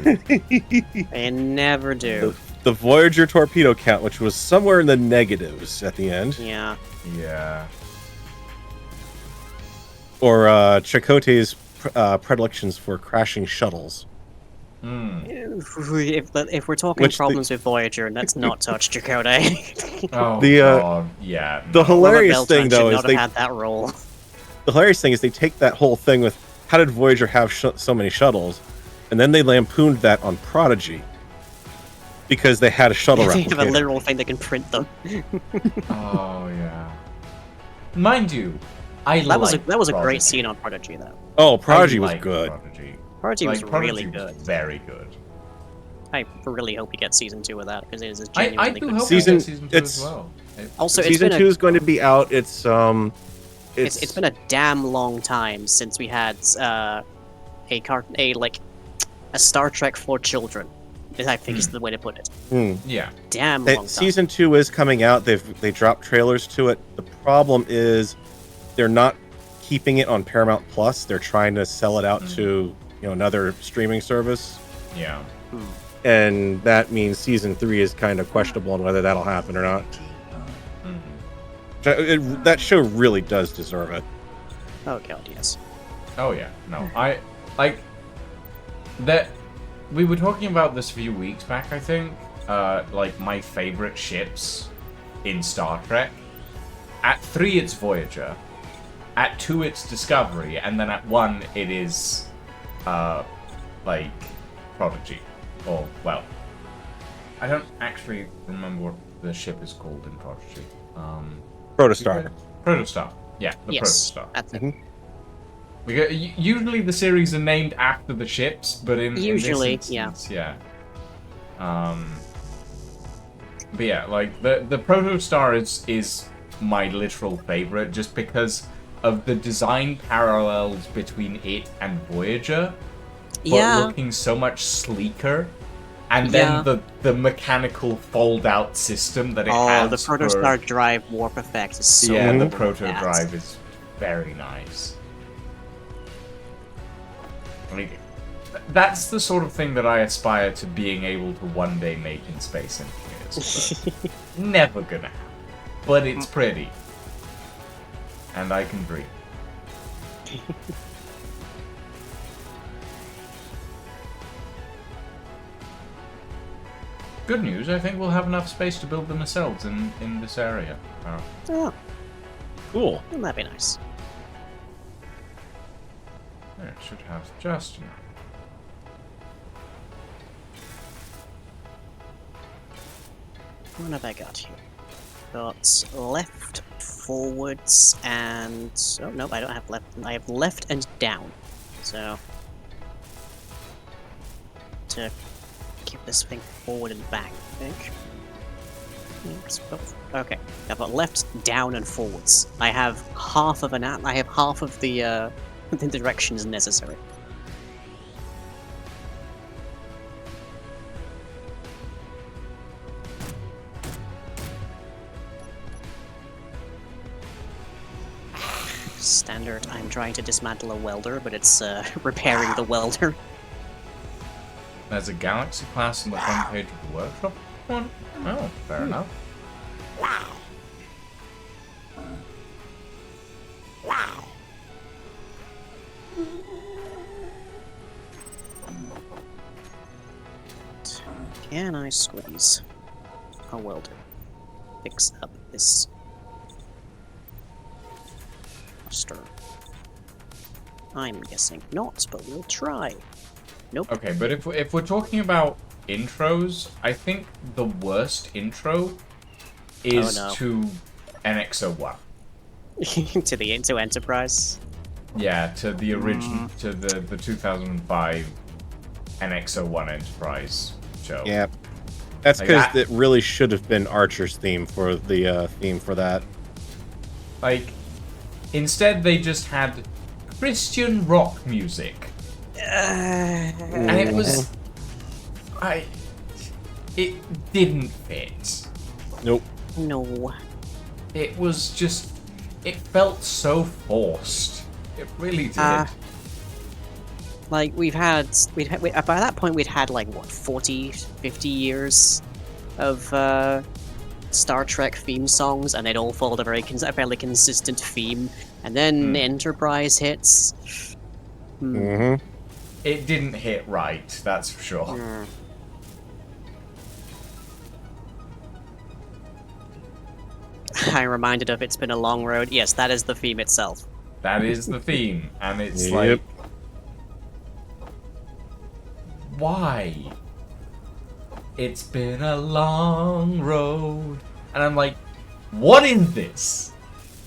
They never do.
The Voyager torpedo count, which was somewhere in the negatives at the end.
Yeah.
Yeah.
Or Chakotay's predilections for crashing shuttles.
If we're talking
Which the-
problems with Voyager, and let's not touch Chakotay.
Oh
The,
god. Yeah.
The
no.
hilarious
Robert
thing,
Beltran
though,
should
is
not
they
have had that role.
the hilarious thing is they take that whole thing with how did Voyager have so many shuttles, and then they lampooned that on Prodigy because they had a shuttle
They have a
replicator.
literal thing that can print them.
Oh yeah. Mind you,
That was a
Prodigy.
great scene on Prodigy, though.
Oh, Prodigy
I
was
like
good.
Prodigy.
Prodigy was
Prodigy
really
was
good.
very good.
I really hope we get season 2 of that because it is a
I
genuinely
do
good
hope
show.
Season-
we get season 2
it's-
as well.
Also,
Season
it's
2
been
is going to be out.
it's been a damn long time since we had a Star Trek for children. I think is the way to put it.
Yeah.
Damn long time.
Season 2 is coming out. They dropped trailers to it. The problem is they're not keeping it on Paramount Plus. They're trying to sell it out to another streaming service,
Yeah.
and that means season 3 is kind of questionable on whether that'll happen or not. That show really does deserve it.
Oh god, yes.
Oh yeah. No. I like that we were talking about this a few weeks back, I think. Like my favorite ships in Star Trek. At 3, it's Voyager. At 2, it's Discovery, and then at 1, it is, like, Prodigy. Or, well, I don't actually remember what the ship is called in Prodigy.
Protostar.
Protostar. Yeah, the
Yes,
Protostar.
that's it.
Usually the series are named after the ships, but in
Usually,
this instance, yeah. But yeah, like the Protostar is my literal favorite, just because of the design parallels between it and Voyager, but
Yeah.
looking so much sleeker. And
Yeah.
then the mechanical fold-out system that it
Oh,
has
the
for...
Protostar Drive Warp Effect is so
Yeah, the
cool.
Proto
Yeah.
Drive is very nice. I mean, that's the sort of thing that I aspire to being able to one day make in Space Engineers. But never gonna happen. But it's pretty. And I can dream. Good news, I think we'll have enough space to build the nacelles in this area.
Oh,
Cool.
that'd be nice.
It should have just enough.
What have I got here? Got left, forwards, and... Oh, no, I don't have left. I have left and down. So... To keep this thing forward and back, I think. Okay, I've got left, down, and forwards. I have half of I have half of the the directions necessary. Standard. I'm trying to dismantle a welder, but it's repairing the welder.
There's a Galaxy class on the front page of the workshop one? Oh, fair enough.
Can I squeeze a welder? Fix up this cluster. I'm guessing not, but we'll try. Nope.
Okay, but if we're talking about intros, I think the worst intro is
Oh, no.
to NX-01.
to Enterprise.
Yeah, to the original, to the 2005 NX-01 Enterprise show.
Yeah. That's
Like
because
that-
it really should have been Archer's theme for the theme for that.
Like, instead they just had Christian rock music. And it was... It didn't fit.
Nope.
No.
It was just... It felt so forced. It really did.
Like, by that point we'd had, like, what, 40, 50 years of, Star Trek theme songs, and they'd all followed a a fairly consistent theme, and then Enterprise hits.
Mm-hmm.
It didn't hit right, that's for sure.
Hmm. I'm reminded of It's Been a Long Road. Yes, that is the theme itself.
That is the theme, and it's
Yep.
like... Why? It's been a long road. And I'm like, what is this?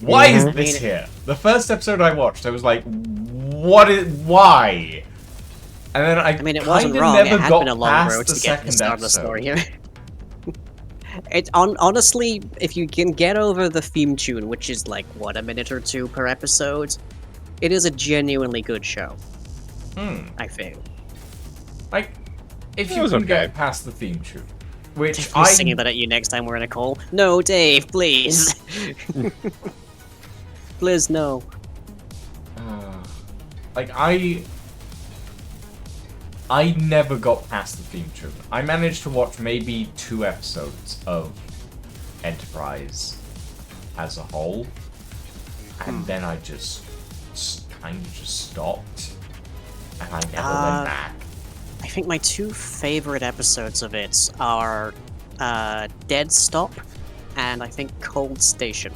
Why is
Mhm.
this here? The first episode I watched, I was like, why? And then I
mean, it wasn't
kinda
wrong. It
never
had
got
been a long
past
road
the
to get to the
second
start of the
episode.
story here. Honestly, if you can get over the theme tune, which is like, what, a minute or two per episode, it is a genuinely good show, I feel.
Like, if
It
you
was
can
okay.
get past the theme tune, which
I'm
I
singing that at you next time we're in a call. No, Dave, please. Please, no.
like I never got past the theme tune. I managed to watch maybe 2 episodes of Enterprise as a whole, and then I just kind of just stopped, and I never went back.
think my two favorite episodes of it are Dead Stop and I think Cold Station.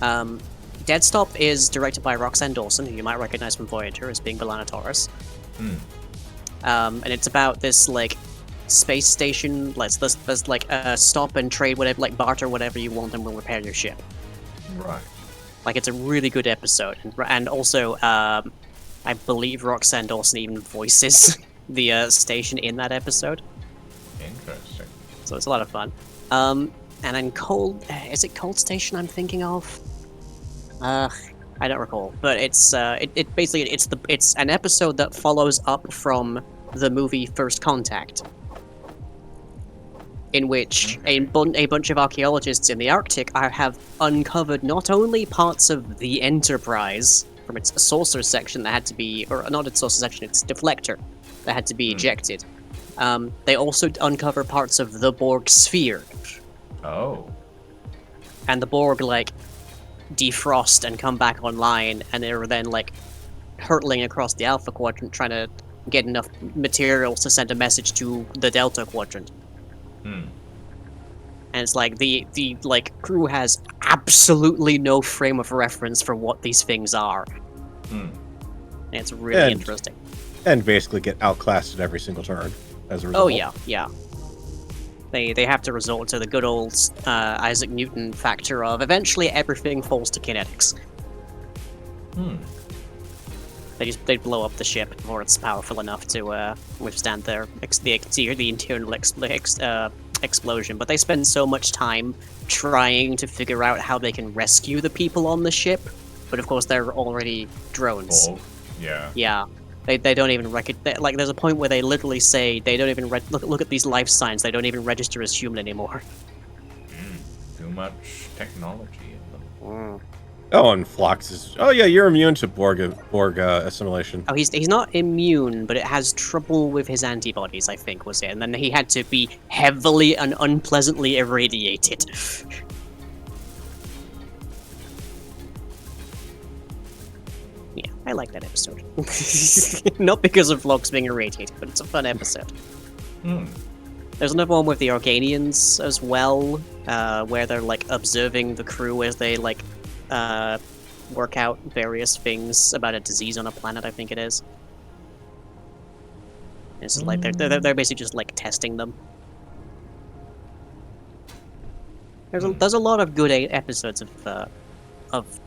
Dead Stop is directed by Roxanne Dawson, who you might recognize from Voyager as being B'Elanna Torres. And it's about this like space station. There's like stop and trade whatever, like barter whatever you want, and we'll repair your ship.
Right.
Like it's a really good episode, and also I believe Roxanne Dawson even voices the station in that episode.
Interesting.
So it's a lot of fun. And then is it Cold Station I'm thinking of? I don't recall, but it's it basically it's an episode that follows up from the movie First Contact, in which a bunch of archaeologists in the Arctic have uncovered not only parts of the Enterprise from its saucer section that had to be, or not its saucer section, its deflector that had to be ejected. They also uncover parts of the Borg sphere.
Oh.
And the Borg, like, defrost and come back online, and they were then, like, hurtling across the Alpha Quadrant trying to get enough materials to send a message to the Delta Quadrant. And it's like, the crew has absolutely no frame of reference for what these things are. And it's really interesting.
And basically get outclassed at every single turn as a result.
Oh, yeah. They have to resort to the good old Isaac Newton factor of eventually everything falls to kinetics. They blow up the ship before it's powerful enough to withstand the internal explosion. But they spend so much time trying to figure out how they can rescue the people on the ship. But of course, they're already drones.
Oh, yeah.
Yeah. They don't even like, there's a point where they literally say they don't even look at these life signs. They don't even register as human anymore.
Too much technology in them.
Oh, and Phlox is. Oh yeah, you're immune to Borg assimilation.
Oh, he's not immune, but it has trouble with his antibodies, I think, was it? And then he had to be heavily and unpleasantly irradiated. Yeah, I like that episode. Not because of Phlox being irradiated, but it's a fun episode. There's another one with the Organians as well, where they're like observing the crew as they like work out various things about a disease on a planet, I think it is. It's just like they're basically just like testing them. There's a lot of good episodes of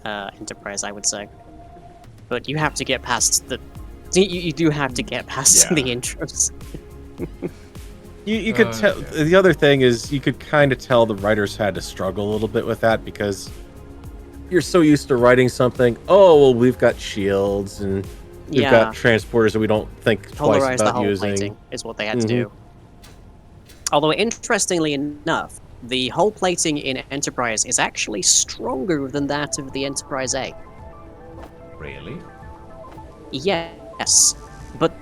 Enterprise, I would say, but you have to get past you do have to get past the intros.
You could tell. The other thing is, you could kind of tell the writers had to struggle a little bit with that, because you're so used to writing something. Oh, well, we've got shields and we've got transporters that we don't think twice
Polarize the
about
hull
using.
plating is what they had to do. Although, interestingly enough, the hull plating in Enterprise is actually stronger than that of the Enterprise A.
Really?
Yes, but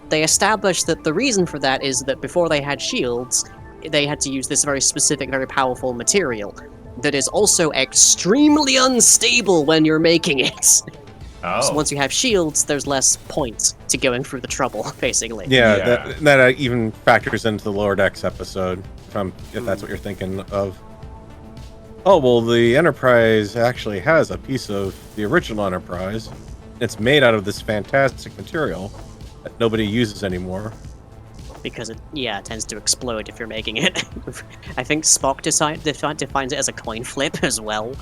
they established that the reason for that is that before they had shields, they had to use this very specific, very powerful material that is also extremely unstable when you're making it. So once you have shields, there's less point to going through the trouble, basically.
Yeah. That even factors into the Lower Decks episode, if that's what you're thinking of. Oh, well, the Enterprise actually has a piece of the original Enterprise. It's made out of this fantastic material that nobody uses anymore.
Because it tends to explode if you're making it. I think Spock defines it as a coin flip as well.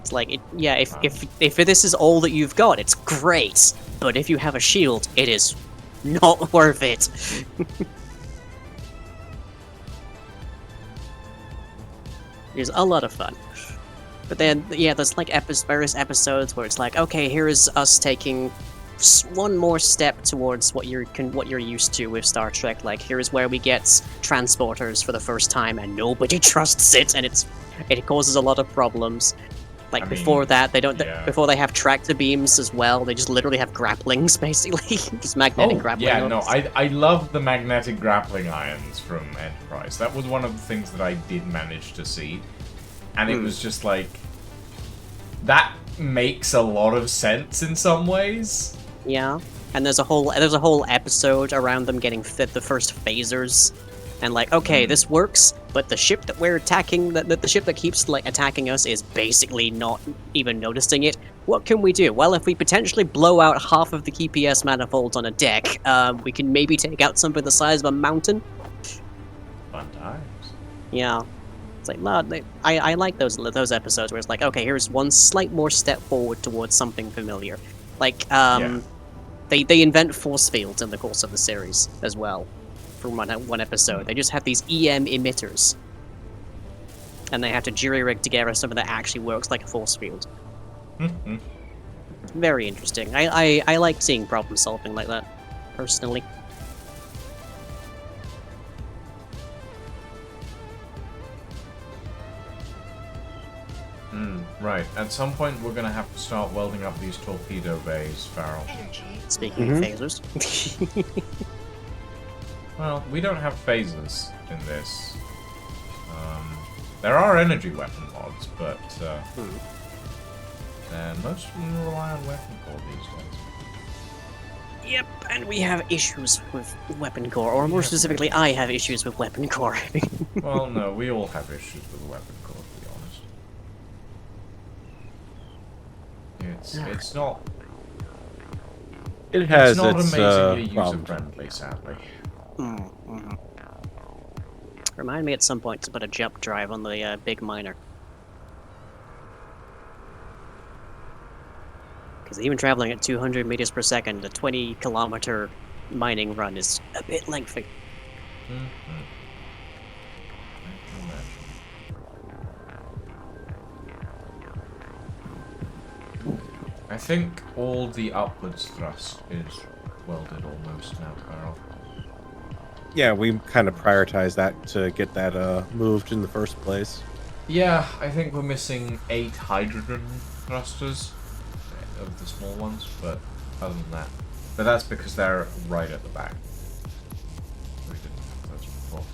It's like, if this is all that you've got, it's great. But if you have a shield, it is not worth it. It's a lot of fun. But then, there's like various episodes where it's like, okay, here is us taking one more step towards what you're used to with Star Trek. Like, here is where we get transporters for the first time, and nobody trusts it, and it causes a lot of problems. Like, before that, they don't. Before they have tractor beams as well. They just literally have grapplings, basically, just magnetic grappling.
Yeah, no, I love the magnetic grappling irons from Enterprise. That was one of the things that I did manage to see, and it was just like, that makes a lot of sense in some ways.
Yeah, and there's a whole episode around them getting the first phasers, and like, okay, this works, but the ship that we're attacking, the ship that keeps like attacking us, is basically not even noticing it. What can we do? Well, if we potentially blow out half of the KPS manifolds on a deck, we can maybe take out something the size of a mountain.
Fun times.
Yeah. It's like, no, I like those episodes where it's like, okay, here's one slight more step forward towards something familiar. Like,
Yeah.
they invent force fields in the course of the series as well. From one episode, they just have these EM emitters, and they have to jury-rig together something that actually works like a force field. Very interesting. I like seeing problem solving like that, personally.
Right. At some point, we're gonna have to start welding up these torpedo bays, Farrell.
Energy.
Speaking of phasers.
Well, we don't have phasers in this. There are energy weapon mods, but and most of them rely on weapon core these days.
Yep, and we have issues with weapon core, or more specifically, I have issues with weapon core.
Well, no, we all have issues with the weapon core, to be honest. It's not.
It has
It's not
its
amazingly
problems.
user-friendly, sadly.
Remind me at some point to put a jump drive on the big miner. Because even traveling at 200 meters per second, a 20-kilometer mining run is a bit lengthy.
I think all the upwards thrust is welded almost now, Carl.
Yeah, we kind of prioritize that to get that moved in the first place.
Yeah, I think we're missing 8 hydrogen thrusters of the small ones, but other than that. But that's because they're right at the back. We didn't have those before.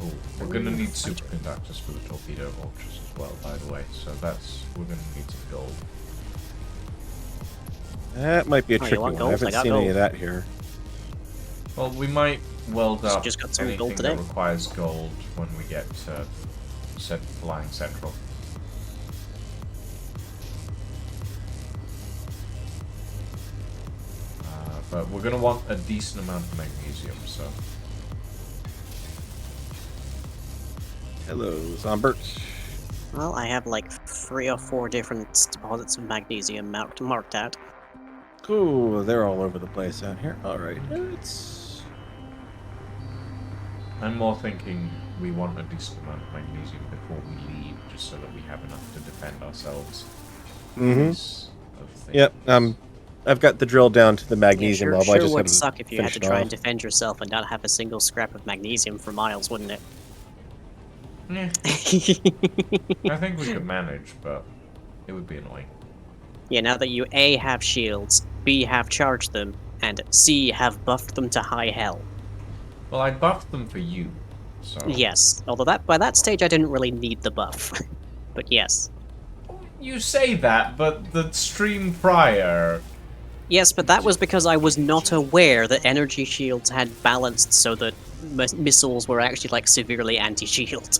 Oh, we're gonna need superconductors for the torpedo launchers as well, by the way, so we're gonna need some gold.
That might be a
Oh, you
tricky
want
one.
gold?
I
I
haven't
got
seen any
gold.
of that here.
Well, we might weld up
Just got some
anything
gold today.
that requires gold when we get to Flying Central. But we're going to want a decent amount of magnesium, so...
Hello, Zombert.
Well, I have like 3 or 4 different deposits of magnesium marked out.
Ooh, they're all over the place out here. Alright, it's...
I'm more thinking we want a decent amount of magnesium before we leave, just so that we have enough to defend ourselves.
Yep, I've got the drill down to the magnesium
Yeah,
level. I
sure
just
would
haven't
suck if you had to
finished
try
off.
and defend yourself and not have a single scrap of magnesium for miles, wouldn't it?
Yeah, I think we could manage, but it would be annoying.
Yeah, now that you A, have shields, B, have charged them, and C, have buffed them to high hell.
Well, I buffed them for you, so...
Yes, although by that stage I didn't really need the buff. But yes.
You say that, but the stream prior...
Yes, but that was because I was not aware that energy shields had balanced so that missiles were actually, like, severely anti-shield.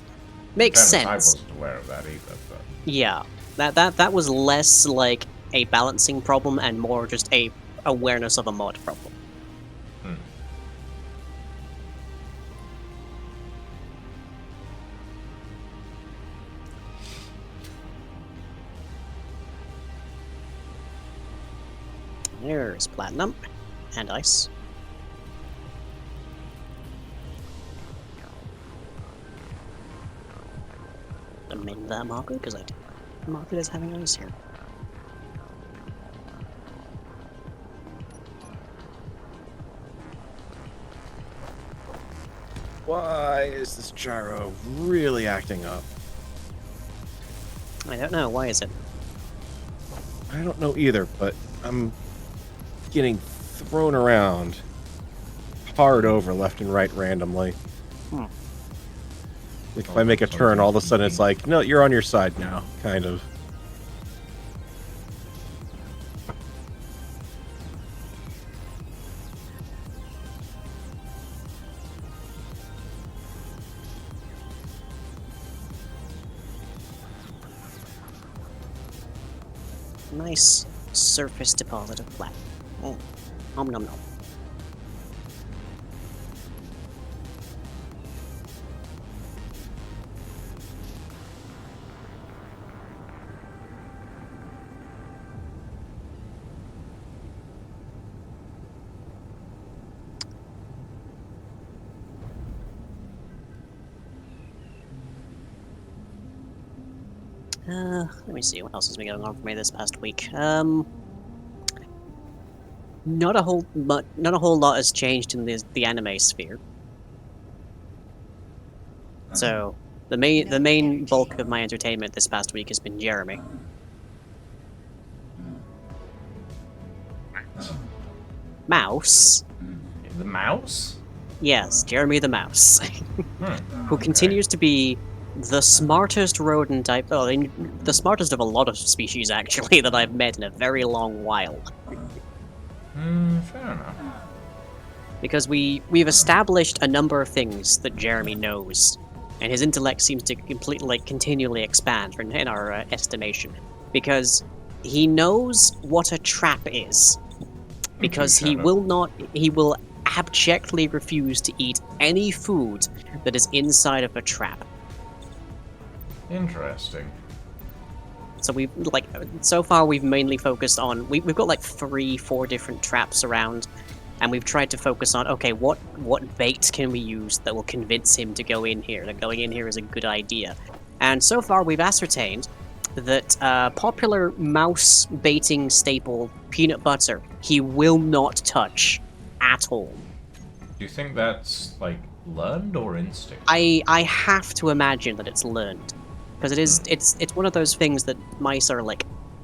Makes sense.
I wasn't aware of that either, but...
Yeah, that was less like a balancing problem and more just a awareness of a mod problem. There's platinum and ice. Amend that marker because I mark it as having ice here.
Why is this gyro really acting up?
I don't know, why is it?
I don't know either, but I'm getting thrown around hard over left and right randomly. Like if I make a turn, all of a sudden it's like, no, you're on your side now, kind of.
Nice surface deposit of black. Oh, nom nom nom. Let me see, what else has been going on for me this past week? Not a whole lot has changed in the anime sphere. So, the main bulk of my entertainment this past week has been Jeremy. Mouse?
The mouse?
Yes, Jeremy the Mouse. Who
Okay.
continues to be the smartest rodent type. Oh, the smartest of a lot of species, actually, that I've met in a very long while.
Fair enough.
Because we've established a number of things that Jeremy knows, and his intellect seems to completely, continually expand in our estimation. Because he knows what a trap is. Because he will abjectly refuse to eat any food that is inside of a trap.
Interesting.
So so far we've mainly focused on, we've got 3-4 different traps around, and we've tried to focus on, okay, what bait can we use that will convince him to go in here, that going in here is a good idea. And so far we've ascertained that popular mouse baiting staple, peanut butter, he will not touch at all.
Do you think that's, learned or instinct?
I have to imagine that it's learned. Because it's one of those things that mice are,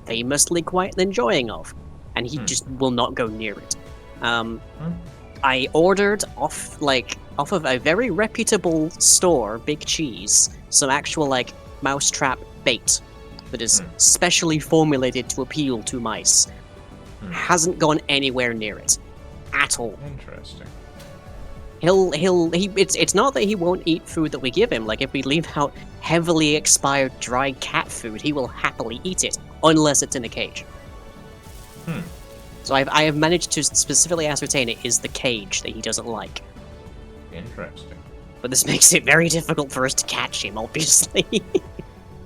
famously quite enjoying of. And he just will not go near it. I ordered off of a very reputable store, Big Cheese, some actual, mousetrap bait that is specially formulated to appeal to mice. Hasn't gone anywhere near it. At all.
Interesting.
It's not that he won't eat food that we give him. If we leave out heavily expired dried cat food, he will happily eat it, unless it's in a cage. So I have managed to specifically ascertain it is the cage that he doesn't like.
Interesting.
But this makes it very difficult for us to catch him, obviously.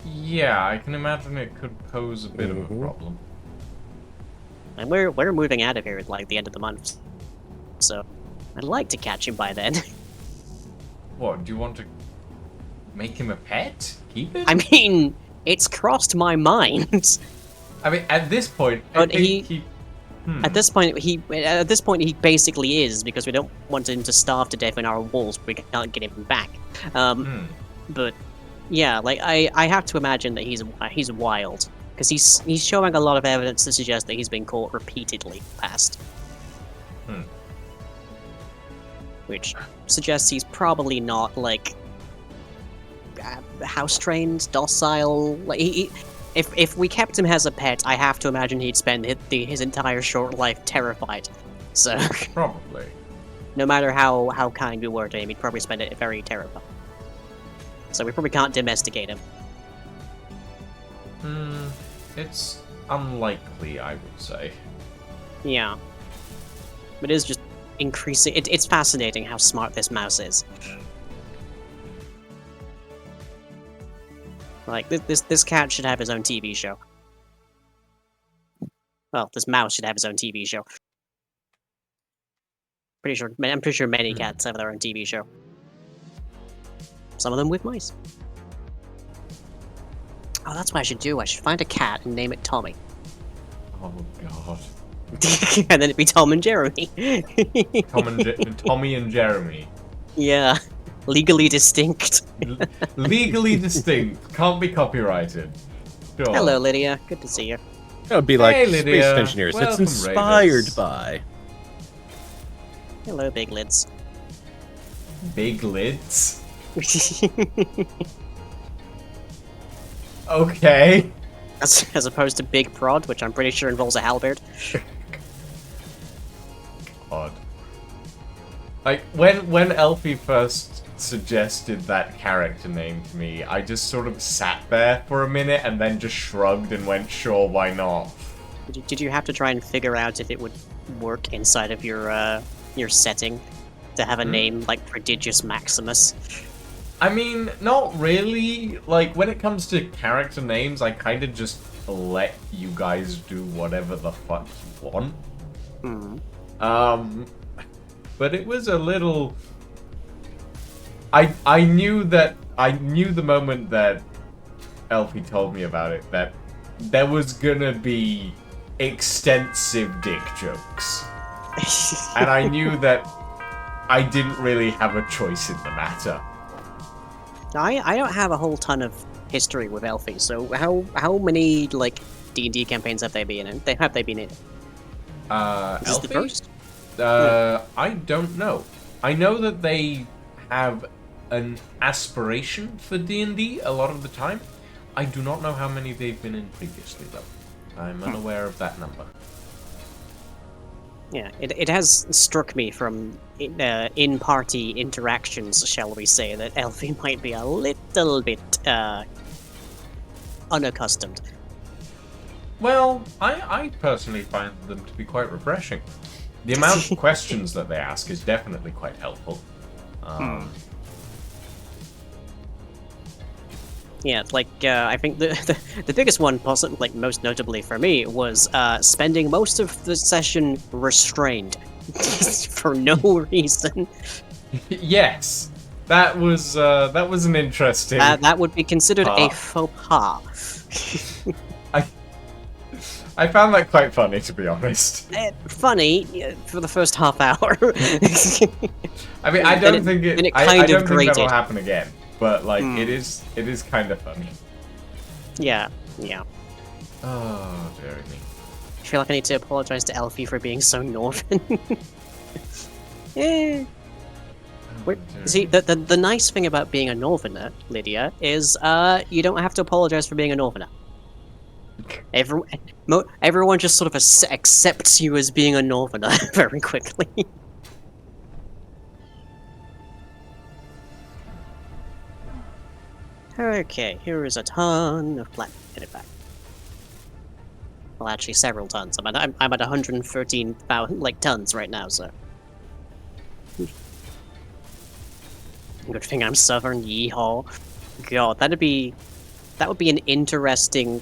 Yeah, I can imagine it could pose a bit of a problem.
And we're moving out of here at the end of the month, so I'd like to catch him by then.
What, do you want to make him a pet? Keep it?
I mean, it's crossed my mind.
I mean, at this point,
But
I think he...
At this point, he basically is, because we don't want him to starve to death in our walls. We can't get him back. But yeah, I have to imagine that he's wild, because he's showing a lot of evidence to suggest that he's been caught repeatedly past. Which suggests he's probably not house trained, docile. If we kept him as a pet, I have to imagine he'd spend his entire short life terrified. So
Probably.
no matter how kind we were to him, he'd probably spend it very terrified. So we probably can't domesticate him.
It's unlikely, I would say.
Yeah. But it is just increasing. It's fascinating how smart this mouse is. This cat should have his own TV show. Well, this mouse should have his own TV show. I'm pretty sure many cats have their own TV show. Some of them with mice. Oh, that's what I should do. I should find a cat and name it Tommy.
Oh, God.
And then it'd be Tom and Jeremy.
Tommy and Jeremy.
Yeah. Legally distinct.
Legally distinct. Can't be copyrighted. Sure.
Hello, Lydia. Good to see you.
That would be
Hey,
Space
Lydia.
Engineers.
Welcome,
It's inspired
Raiders.
by.
Hello, Big Lids.
Big lids. Okay.
As opposed to Big Prod, which I'm pretty sure involves a halberd.
God. Like, when Elfie first suggested that character name to me, I just sort of sat there for a minute and then just shrugged and went, sure, why not?
Did you have to try and figure out if it would work inside of your setting to have a name like Prodigious Maximus?
I mean, not really. Like, when it comes to character names, I kind of just let you guys do whatever the fuck you want. But it was a little... I knew the moment that Elfie told me about it, that there was gonna be extensive dick jokes. And I knew that I didn't really have a choice in the matter.
I don't have a whole ton of history with Elfie, so how many like D&D campaigns have they been in? Have they been in? Is this the
Elfie?
first?
I don't know. I know that they have an aspiration for D&D a lot of the time. I do not know how many they've been in previously, though. I'm unaware of that number.
Yeah, it has struck me from in-party interactions, shall we say, that Elfie might be a little bit unaccustomed.
Well, I personally find them to be quite refreshing. The amount of questions that they ask is definitely quite helpful.
Yeah, like I think the biggest one, possibly like most notably for me, was spending most of the session restrained for no reason.
Yes, that was an interesting.
That would be considered a faux pas.
I found that quite funny, to be honest.
Funny for the first half hour.
I mean, I don't think it. I don't think that'll happen again. But like, it is kind of funny.
Yeah.
Oh, dearie me.
I feel like I need to apologize to Elfie for being so Northern. Yeah. See, the nice thing about being a Northerner, Lydia, is you don't have to apologize for being a Northerner. Everyone just sort of accepts you as being a Northerner very quickly. Okay, here is a ton of platinum. Get it back. Well, actually, several tons. I'm at 113,000 like tons right now. So, good thing I'm Southern. Yeehaw! God, that would be an interesting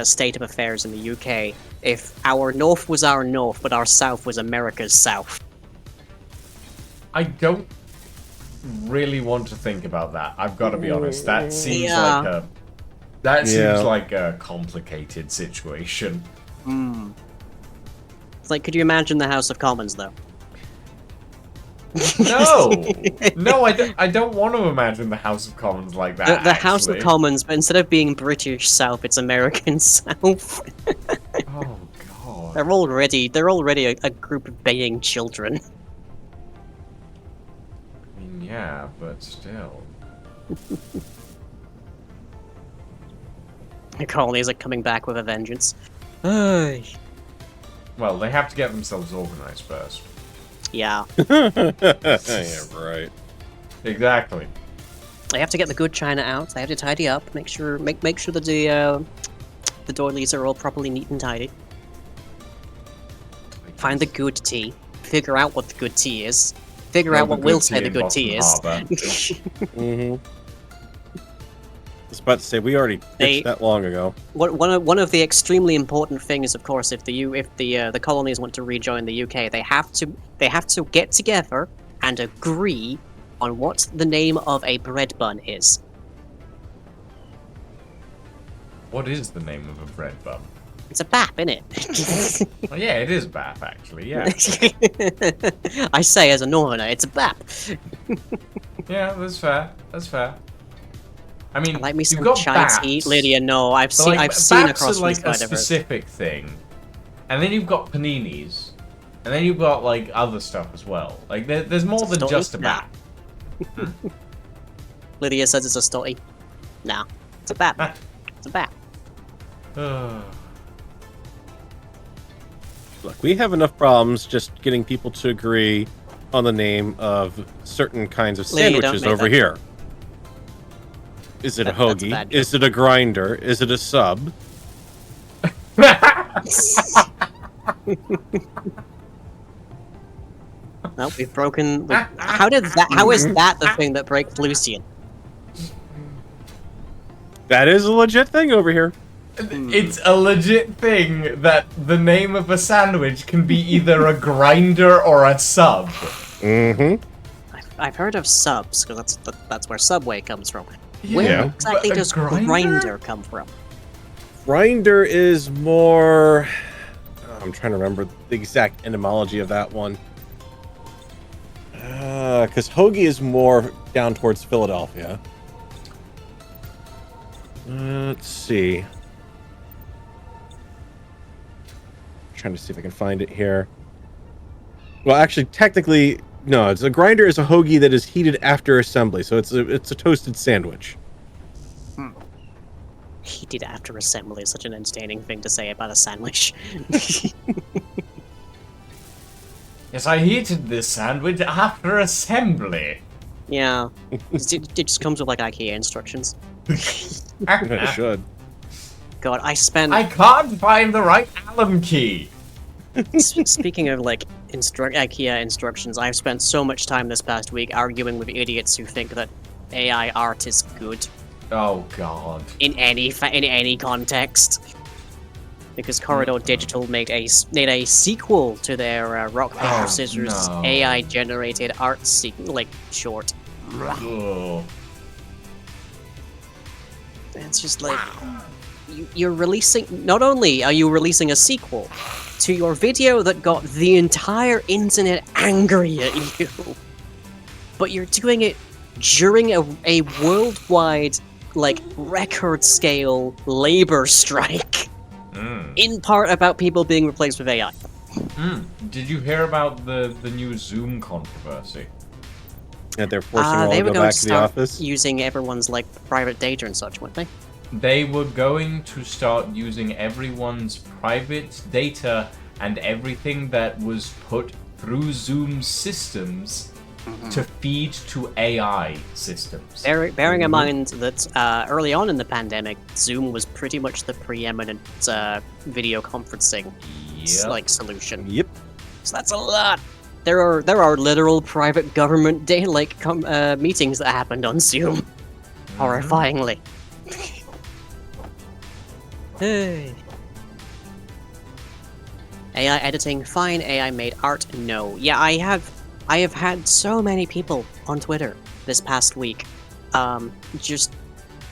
state of affairs in the UK if our North was our North, but our South was America's South.
I don't really want to think about that. I've got to be honest. That seems like a complicated situation.
It's like, could you imagine the House of Commons though?
No, I don't want to imagine the House of Commons like that.
The House of Commons, but instead of being British South, it's American South.
Oh god.
They're already a group of baying children.
I mean, yeah, but still.
The colonies are coming back with a vengeance. Ay.
Well, they have to get themselves organized first.
Yeah.
Yeah, right.
Exactly.
They have to get the good china out. They have to tidy up. Make sure that the doilies are all properly neat and tidy. Find the good tea. Figure out what the good tea is. Figure out what will say the good tea is.
Mm-hmm. I was about to say, we already pitched that long ago.
One of the extremely important things, of course, if the colonies want to rejoin the UK, they have to get together and agree on what the name of a bread bun is.
What is the name of a bread bun?
It's a bap, innit?
Well, yeah, it is BAF, actually, yeah.
I say as a northerner, it's a bap.
Yeah, that's fair. That's fair. I mean,
I like me
you've
some
got
chai tea,
BAPs,
Lydia. No, I've
but,
seen
like,
across
BAPs are like
the
a
Spider-Verse.
specific thing, and then you've got paninis, and then you've got like other stuff as well. Like there's more than
Don't
just a
eat
BAP.
Lydia says it's a stotty. Nah, it's a bat. It's a bat.
Look, we have enough problems just getting people to agree on the name of certain kinds of
Lydia, don't
sandwiches
make
over
that
here. Is it a
That's a
hoagie?
bad joke.
Is it a grinder? Is it a sub?
No, we've broken. How did that? How is that the thing that breaks Lucian?
That is a legit thing over here.
It's a legit thing that the name of a sandwich can be either a grinder or a sub.
Mm-hmm.
I've heard of subs because that's where Subway comes from.
Yeah,
Where
Yeah.
exactly
but a
does
grinder?
grinder come from?
Grinder is more... I'm trying to remember the exact etymology of that one. Because hoagie is more down towards Philadelphia. Let's see. Trying to see if I can find it here. Well, actually, technically, no. It's a grinder is a hoagie that is heated after assembly, so it's a toasted sandwich.
Heated after assembly is such an entertaining thing to say about a sandwich.
Yes, I heated this sandwich after assembly.
Yeah, it just comes with like IKEA instructions.
It should.
God, I spent.
I can't find the right Allen key.
Speaking of like IKEA instructions, I've spent so much time this past week arguing with idiots who think that AI art is good
Oh God.
in any context. Because Corridor Digital made a sequel to their Rock Paper
Oh,
Scissors
no.
AI generated art short.
Ugh.
It's just like you're releasing. Not only are you releasing a sequel to your video that got the entire internet angry at you, but you're doing it during a worldwide, like, record scale labor strike. In part about people being replaced with AI.
Did you hear about the new Zoom controversy?
And they're forcing all
They
to
were
go
going
back
to
to the
start
office.
using everyone's like private data and such, weren't they?
They were going to start using everyone's private data and everything that was put through Zoom systems to feed to AI systems.
Bearing in mind that early on in the pandemic, Zoom was pretty much the preeminent video conferencing
Yep.
like solution.
Yep.
So that's a lot. There are literal private government meetings that happened on Zoom. Horrifyingly. Hey. AI editing, fine. AI made art, no. Yeah, I have had so many people on Twitter this past week, just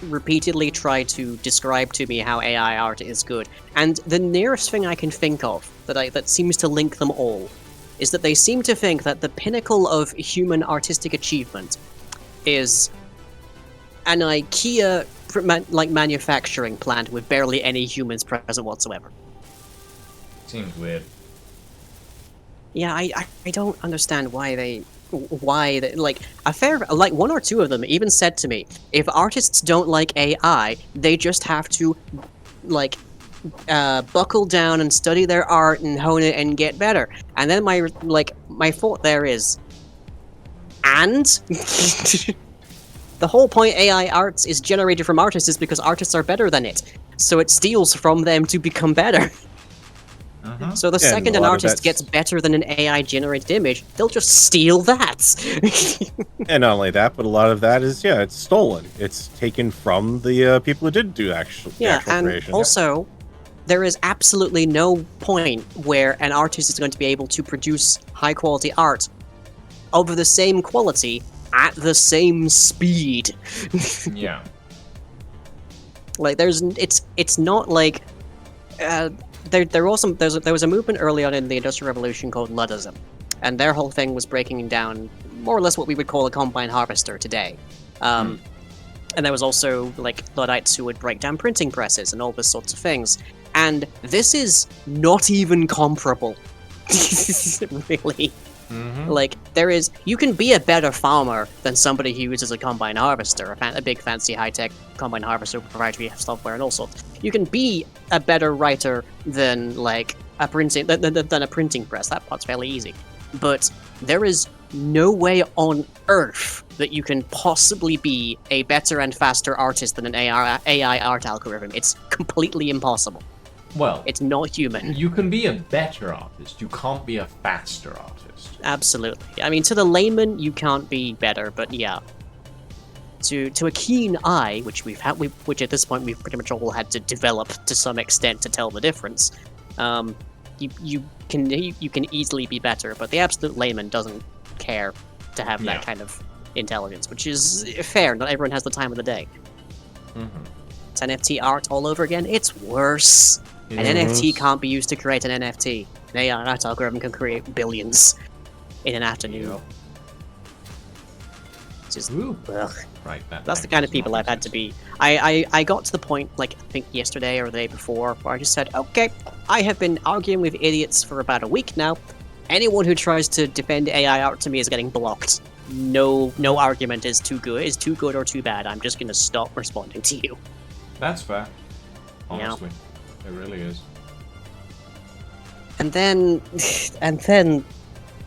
repeatedly try to describe to me how AI art is good. And the nearest thing I can think of that seems to link them all is that they seem to think that the pinnacle of human artistic achievement is an IKEA manufacturing plant with barely any humans present whatsoever.
Seems weird.
Yeah, I don't understand why they like one or two of them even said to me, if artists don't like AI, they just have to like buckle down and study their art and hone it and get better. And then my thought there is, and the whole point AI arts is generated from artists is because artists are better than it, so it steals from them to become better. So the
Yeah,
second
and a
an
lot of
artist
that's-
gets better than an AI-generated image, they'll just steal that.
And not only that, but a lot of that is, it's stolen. It's taken from the people who did do the actual
and
creation.
also, there is absolutely no point where an artist is going to be able to produce high-quality art of the same quality at the same speed.
Yeah.
Like, it's not like there was a movement early on in the Industrial Revolution called Luddism, and their whole thing was breaking down more or less what we would call a combine harvester today. And there was also like Luddites who would break down printing presses and all these sorts of things. And this is not even comparable. Really. Like, you can be a better farmer than somebody who uses a combine harvester, a big fancy high-tech combine harvester with proprietary software and all sorts. You can be a better writer than, like, a printing press. That part's fairly easy. But there is no way on Earth that you can possibly be a better and faster artist than an AI art algorithm. It's completely impossible.
Well,
It's not human.
you can be a better artist. You can't be a faster artist.
Absolutely. I mean, to the layman, you can't be better, but yeah. To a keen eye, which which at this point we've pretty much all had to develop to some extent to tell the difference, you can easily be better, but the absolute layman doesn't care to have that kind of intelligence, which is fair. Not everyone has the time of the day. It's NFT art all over again. It's worse. An NFT can't be used to create an NFT. An AI art algorithm can create billions in an afternoon. Just, ugh.
Right.
That's the kind of people I've had to be. I got to the point, like, I think yesterday or the day before, where I just said, okay, I have been arguing with idiots for about a week now. Anyone who tries to defend AI art to me is getting blocked. No argument is too good or too bad. I'm just gonna stop responding to you.
That's fair. Honestly. It really is.
And then,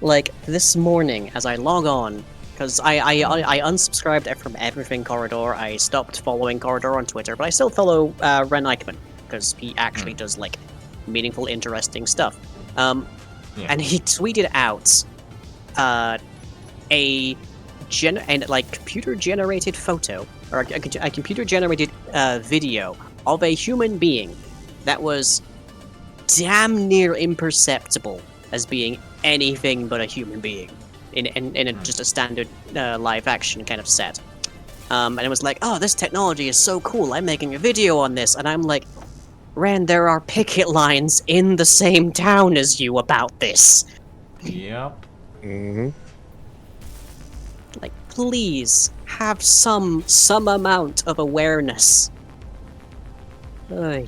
like, this morning, as I log on, because I unsubscribed from everything Corridor, I stopped following Corridor on Twitter, but I still follow Ren Eichmann, because he actually does, like, meaningful, interesting stuff. And he tweeted out a computer-generated photo, or a computer-generated video of a human being that was damn near imperceptible as being anything but a human being in just a standard live-action kind of set. And it was like, oh, this technology is so cool, I'm making a video on this. And I'm like, Ren, there are picket lines in the same town as you about this.
Yep.
Like, please, have some amount of awareness. Ugh.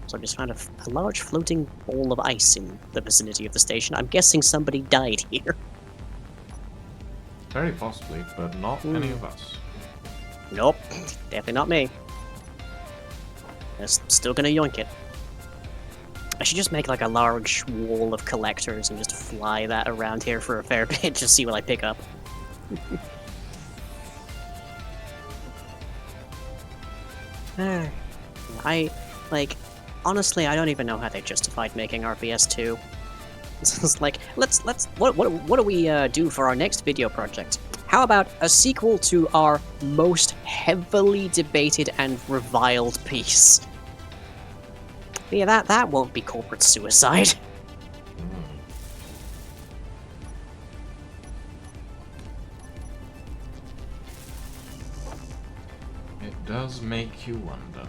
So I just found a large floating ball of ice in the vicinity of the station. I'm guessing somebody died here.
Very possibly, but not any of us.
Nope, definitely not me. I'm still gonna yoink it. I should just make like a large wall of collectors and just fly that around here for a fair bit, just see what I pick up. Honestly, I don't even know how they justified making RPS 2. It's like, what do we do for our next video project? How about a sequel to our most heavily debated and reviled piece? Yeah, that won't be corporate suicide.
It does make you wonder.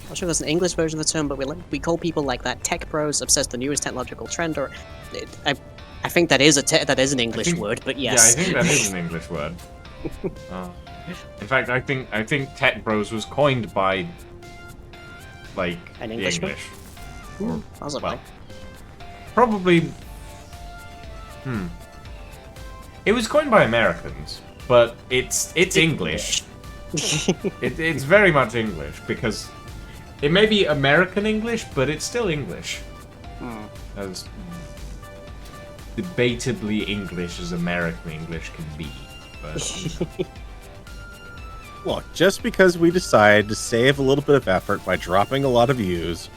Not sure there's an English version of the term, but we call people like that tech bros, obsessed with the newest technological trend, or I think that is an English word, but yes.
Yeah, I think that is an English word. In fact, I think tech bros was coined by like
An
the
Englishman?
English. Or,
Possibly.
well, probably. It was coined by Americans, but it's English. It's very much English because it may be American English, but it's still English. As debatably English as American English can be. But
Look, just because we decide to save a little bit of effort by dropping a lot of U's.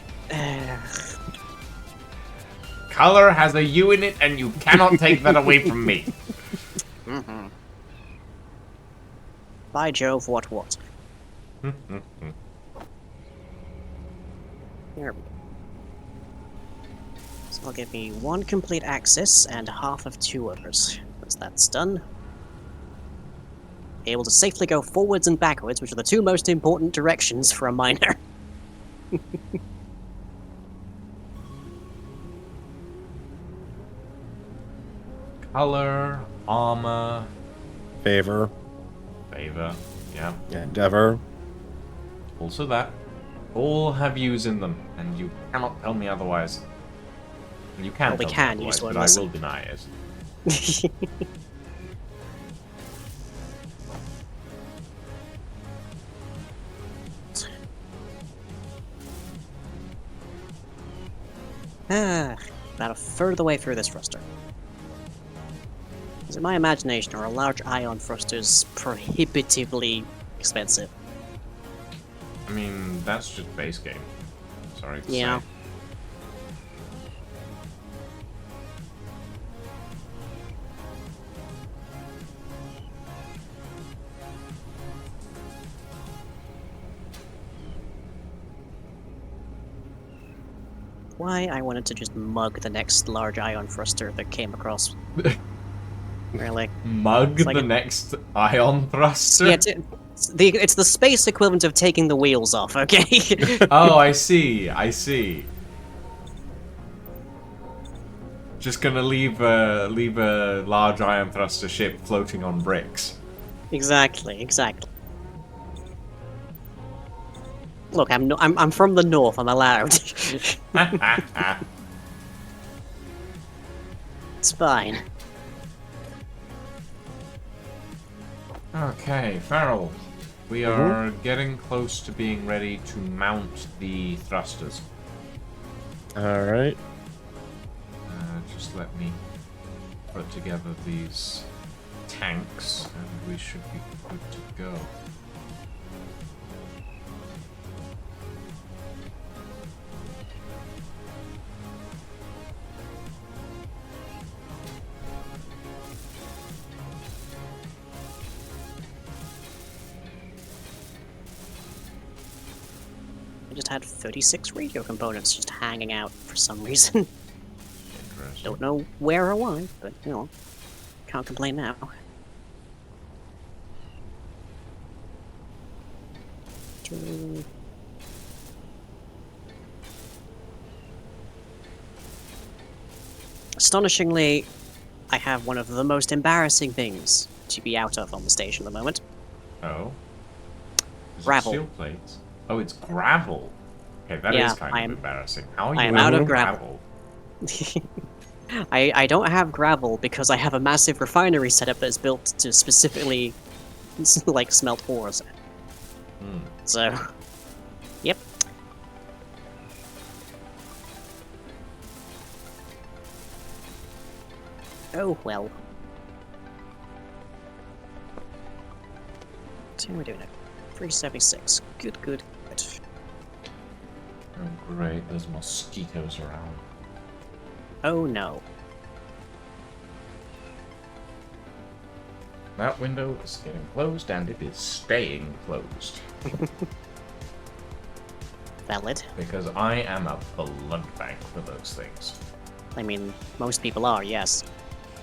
color has a U in it, and you cannot take that away from me.
By Jove, what? Here we go. So I'll give me one complete axis and half of two others. Once that's done, able to safely go forwards and backwards, which are the two most important directions for a miner.
Color, armor,
Favor.
yeah.
Endeavor.
Also that. All have U's in them, and you cannot tell me otherwise. You can
Well, we
tell me
can
otherwise,
use one
but I
lesson.
will deny it.
About a third of the way through this thruster. Is it my imagination, or are large ion thrusters prohibitively expensive?
I mean, that's just base game. Sorry to
Yeah.
say.
Why I wanted to just mug the next large ion thruster that came across. Really?
Mug
It's like
the
a-
next ion thruster?
Yeah, it's the space equivalent of taking the wheels off, okay?
Oh, I see. I see. Just gonna leave a large ion thruster ship floating on bricks.
Exactly. Look, I'm from the north. I'm allowed. It's fine.
Okay, Farrell. We are getting close to being ready to mount the thrusters.
All right.
Just let me put together these tanks, and we should be good to go.
I just had 36 radio components just hanging out for some reason.
Interesting.
Don't know where or why, but you know, can't complain now. Astonishingly, I have one of the most embarrassing things to be out of on the station at the moment.
Oh. Is it
Gravel.
steel plates? Oh, it's gravel. Okay, that is
Yeah,
kind
I
of
am-
embarrassing. How are you
I am out of
with
gravel. I don't have gravel because I have a massive refinery setup that is built to specifically like smelt ores.
Hmm.
So, yep. Oh well. So what are we doing now? 376. Good.
Oh, great. There's mosquitoes around.
Oh no.
That window is getting closed, and it is staying closed.
Valid.
Because I am a blood bank for those things.
I mean, most people are, yes.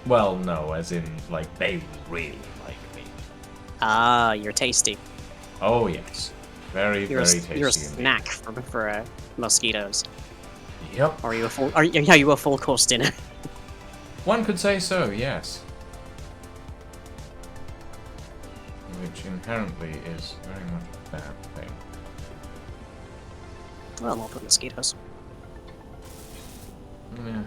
Well, no, as in, like, they really like me.
Ah, you're tasty.
Oh, yes. Very,
You're
very
a,
tasty.
you're a
indeed.
snack for mosquitoes.
Yep.
Are you a full? Are you a full course dinner?
One could say so, yes. Which inherently is very much a bad thing.
Well, not for mosquitoes.
Yeah.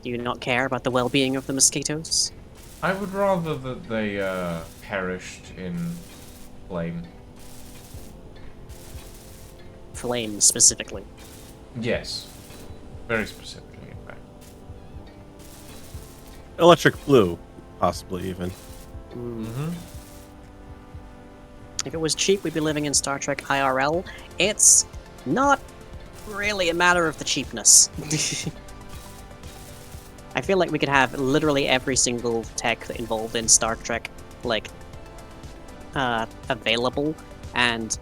Do you not care about the well-being of the mosquitoes?
I would rather that they perished in flame.
Flame specifically.
Yes. Very specifically, in fact.
Electric blue, possibly even.
Mm-hmm.
If it was cheap, we'd be living in Star Trek IRL. It's not really a matter of the cheapness. I feel like we could have literally every single tech involved in Star Trek, like, available, and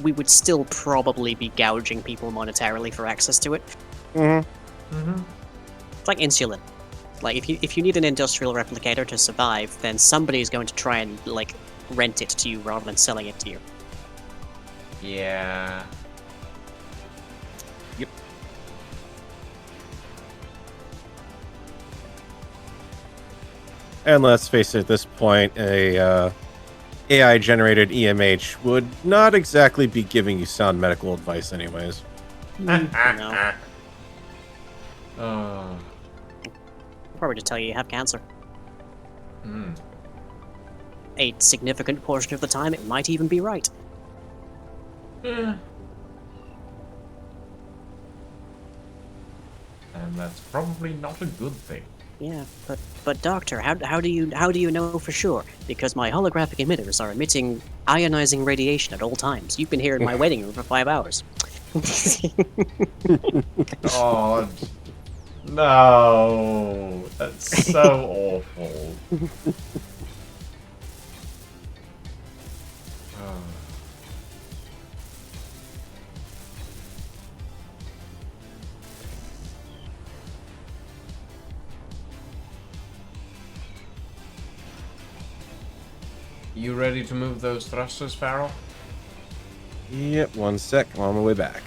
we would still probably be gouging people monetarily for access to it.
Mm-hmm.
Mm-hmm.
It's like insulin. Like, if you need an industrial replicator to survive, then somebody's going to try and, like, rent it to you rather than selling it to you.
Yeah.
Yep. And let's face it, at this point, a AI-generated EMH would not exactly be giving you sound medical advice anyways.
No.
Oh.
Probably just tell you have cancer.
Hmm.
A significant portion of the time, it might even be right.
Yeah. And that's probably not a good thing.
Yeah, but doctor, how do you know for sure? Because my holographic emitters are emitting ionizing radiation at all times. You've been here in my waiting room for 5 hours.
God. No. That's so awful. Oh. You ready to move those thrusters, Farrell?
Yep, 1 sec. I'm on my way back.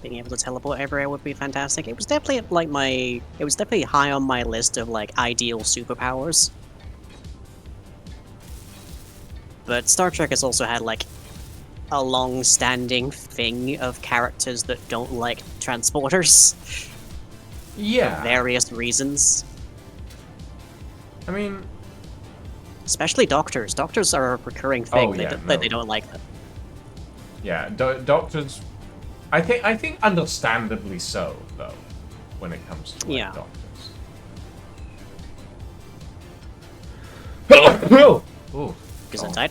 Being able to teleport everywhere would be fantastic. It was definitely like it was definitely high on my list of like ideal superpowers. But Star Trek has also had like a long-standing thing of characters that don't like transporters for
Yeah.
various reasons.
I mean,
Especially doctors. Doctors are a recurring thing.
Oh, yeah,
They
no.
don't like them.
yeah, doctors. I think understandably so, though, when it comes to like,
Yeah.
doctors. Ooh,
Gesundheit.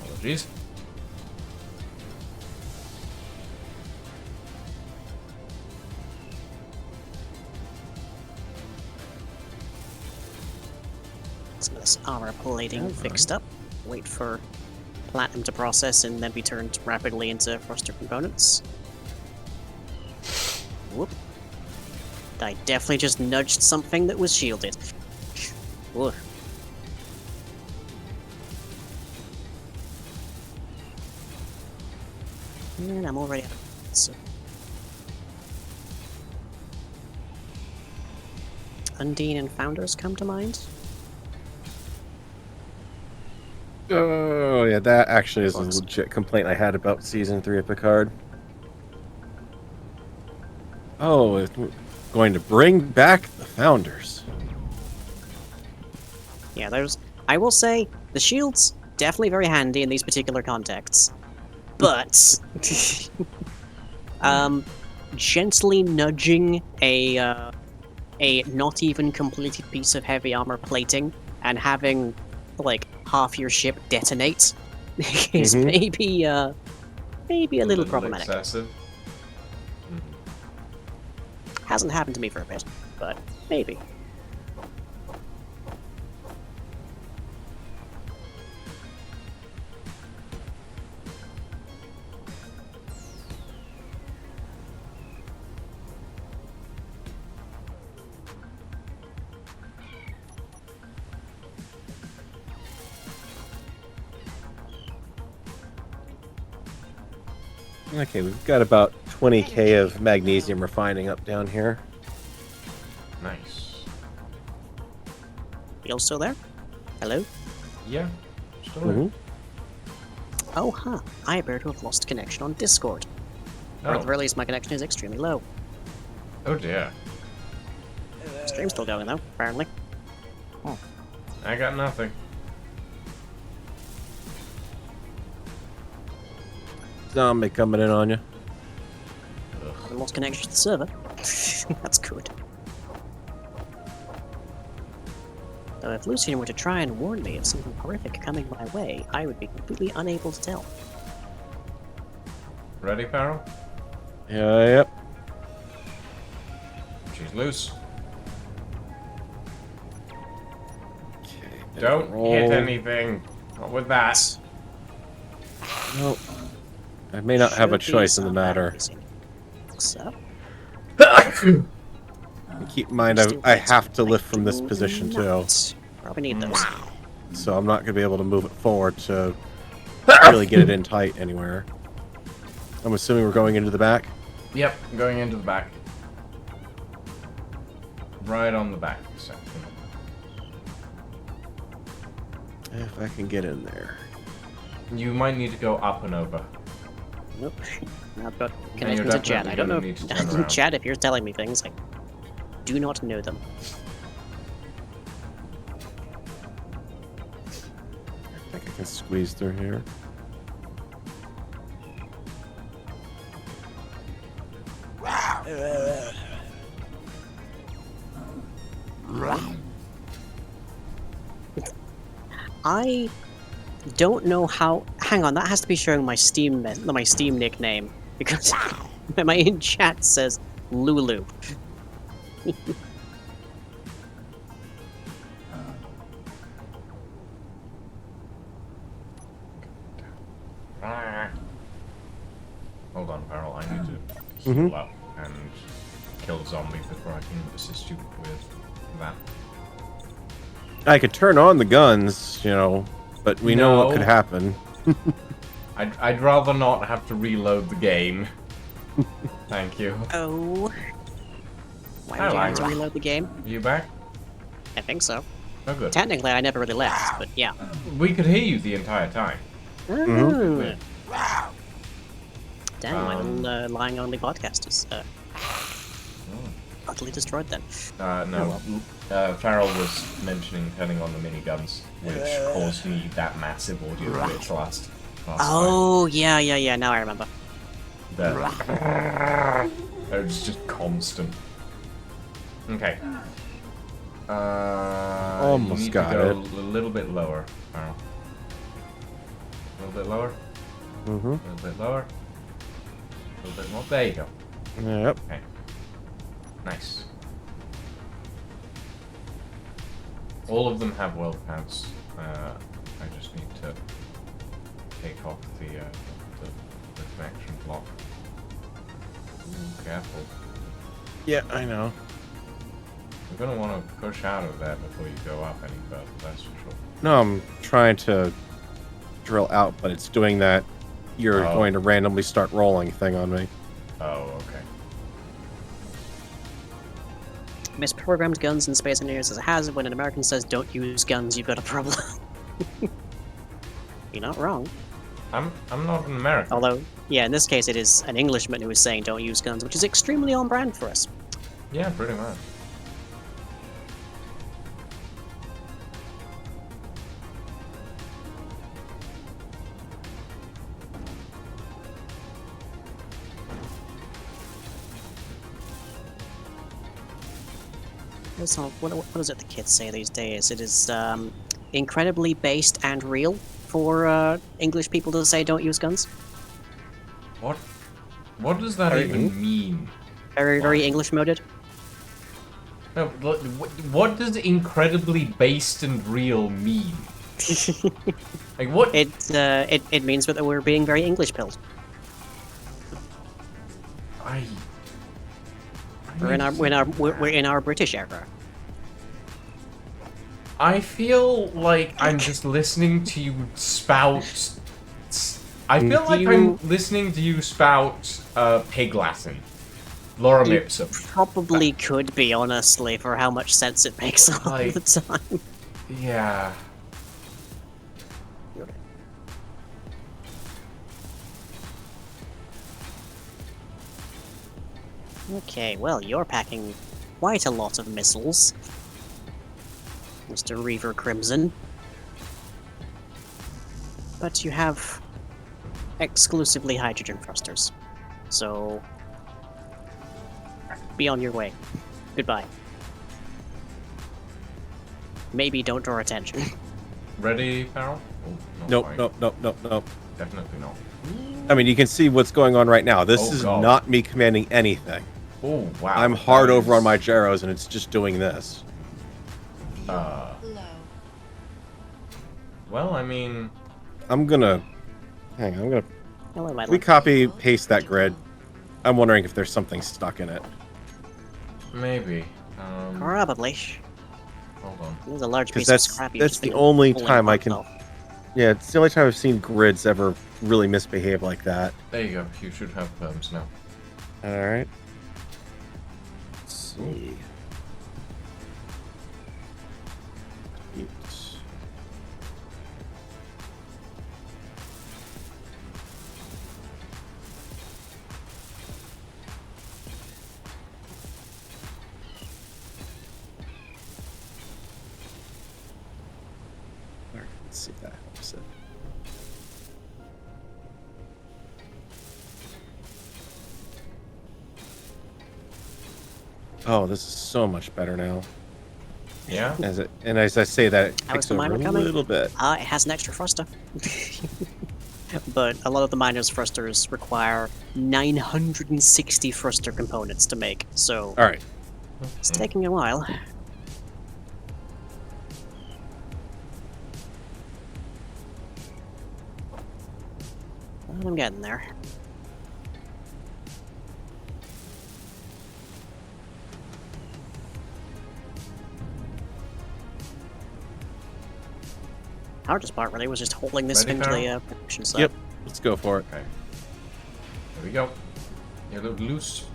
apologies.
Some of this armor plating
Yeah,
fixed up. Wait for platinum to process and then be turned rapidly into thruster components. Whoop. I definitely just nudged something that was shielded. Whoa. And I'm already out of so. Undine and Founders come to mind.
Oh, yeah, that actually is a
Close.
legit complaint I had about Season 3 of Picard. Oh, it's going to bring back the Founders.
Yeah, there's. I will say the shields definitely very handy in these particular contexts, but gently nudging a not even completed piece of heavy armor plating and having like half your ship detonate is maybe a little problematic.
Excessive.
Hasn't happened to me for a bit, but maybe.
Okay, we've got about 20k of magnesium refining up down here.
Nice.
You all still there? Hello?
Yeah. Still there.
Oh, huh. I appear to have lost connection on Discord. Or at the very least, my connection is extremely low.
Oh dear.
Stream's still going, though, apparently.
I got nothing.
Zombie coming in on you.
I lost connection to the server. That's good. Though if Lucian were to try and warn me of something horrific coming my way, I would be completely unable to tell.
Ready, Farrell?
Yeah, yep.
She's loose. Don't
Roll.
hit anything. Not with that.
No. I may not have a
Should be
choice in the
some
matter.
easy. So,
Keep in mind,
still
I
hits,
have to
but I
lift from this
do
position too,
not. Probably need those.
so I'm not going to be able to move it forward to really get it in tight anywhere. I'm assuming we're going into the back.
Yep, going into the back. Right on the back section.
If I can get in there.
You might need to go up and over.
Nope. Not about
you're
connecting to chat.
definitely
I don't know.
gonna need to turn around.
Chat, if you're telling me things, I do not know them.
I think I can squeeze through here.
I don't know how. Hang on, that has to be showing my Steam nickname because my in chat says Lulu.
Hold on, Farrell. I need to heal up and kill the zombie before I can assist you with that.
I could turn on the guns, you know, but we know what
No.
could happen.
I'd rather not have to reload the game. Thank you.
Oh. Why
I
would you
like
have to
that.
reload the game?
You back?
I think so.
Oh, good.
Technically, I never really left, but yeah.
We could hear you the entire time.
Oh. Damn, my
Um,
little lying only podcast is utterly destroyed then.
No. Farrell was mentioning turning on the miniguns, which caused me that massive audio glitch last
Oh, yeah, now I remember.
time. It was just constant. Okay.
Almost
you need
got
to go
it.
a little bit lower, Farrell. A little bit lower.
Mm-hmm.
A little bit lower. A little bit more. There you go.
Yep.
Okay. Nice. All of them have world pads. I just need to take off the connection block. Ooh, careful.
Yeah, I know.
You're gonna want to push out of there before you go up any further, that's for sure.
No, I'm trying to drill out, but it's doing that you're
Oh.
going to randomly start rolling thing on me.
Oh, okay.
Misprogrammed guns in Space Engineers is a hazard. When an American says don't use guns, you've got a problem. You're not wrong.
I'm not an American.
Although, yeah, in this case it is an Englishman who is saying don't use guns, which is extremely on brand for us.
Yeah, pretty much.
What is it the kids say these days? It is incredibly based and real for English people to say don't use guns.
What? What does that even mean?
Very, very English moded.
No, what does incredibly based and real mean? Like what?
It means that we're being very English pilled. We're in our British era.
I feel like I'm just listening to you spout. I feel like I'm listening to you spout pig Latin. Lorem
You
ipsum.
probably could be, honestly, for how much sense it makes all
Like-
the time.
Yeah.
Okay, well, you're packing quite a lot of missiles, Mr. Reaver Crimson. But you have exclusively hydrogen thrusters, so be on your way. Goodbye. Maybe don't draw attention.
Ready, Farrell? Oh, not
Nope,
quite.
nope.
Definitely not.
I mean, you can see what's going on right now. This
Oh,
is
God.
not me commanding anything.
Oh, wow.
I'm hard
that
over on
is,
my gyros, and it's just doing this.
View
Uh.
low.
Well, I mean,
I'm gonna... Hang on, I'm gonna...
Hello, my
We
love.
copy, paste that grid. I'm wondering if there's something stuck in it.
maybe.
Probably.
Hold on.
There's a large
Because
piece of scrap you've
that's
just
the
been
only
pulling
time I
apart
can...
yourself.
Yeah, it's the only time I've seen grids ever really misbehave like that.
There you go. You should have perms now.
Alright. Let's see. Oops. Alright, let's see if that helps it. Oh, this is so much better now.
Yeah?
As I say that, it
How
takes
is the
over
miner
a
coming?
little bit.
It has an extra thruster. But a lot of the miner's thrusters require 960 thruster components to make, so
Alright.
it's taking a while. Well, I'm getting there. Hardest part really was just holding this
Ready,
into the
Farrell?
production site.
Yep. Let's go for it.
Okay. Here we go. You're a little loose.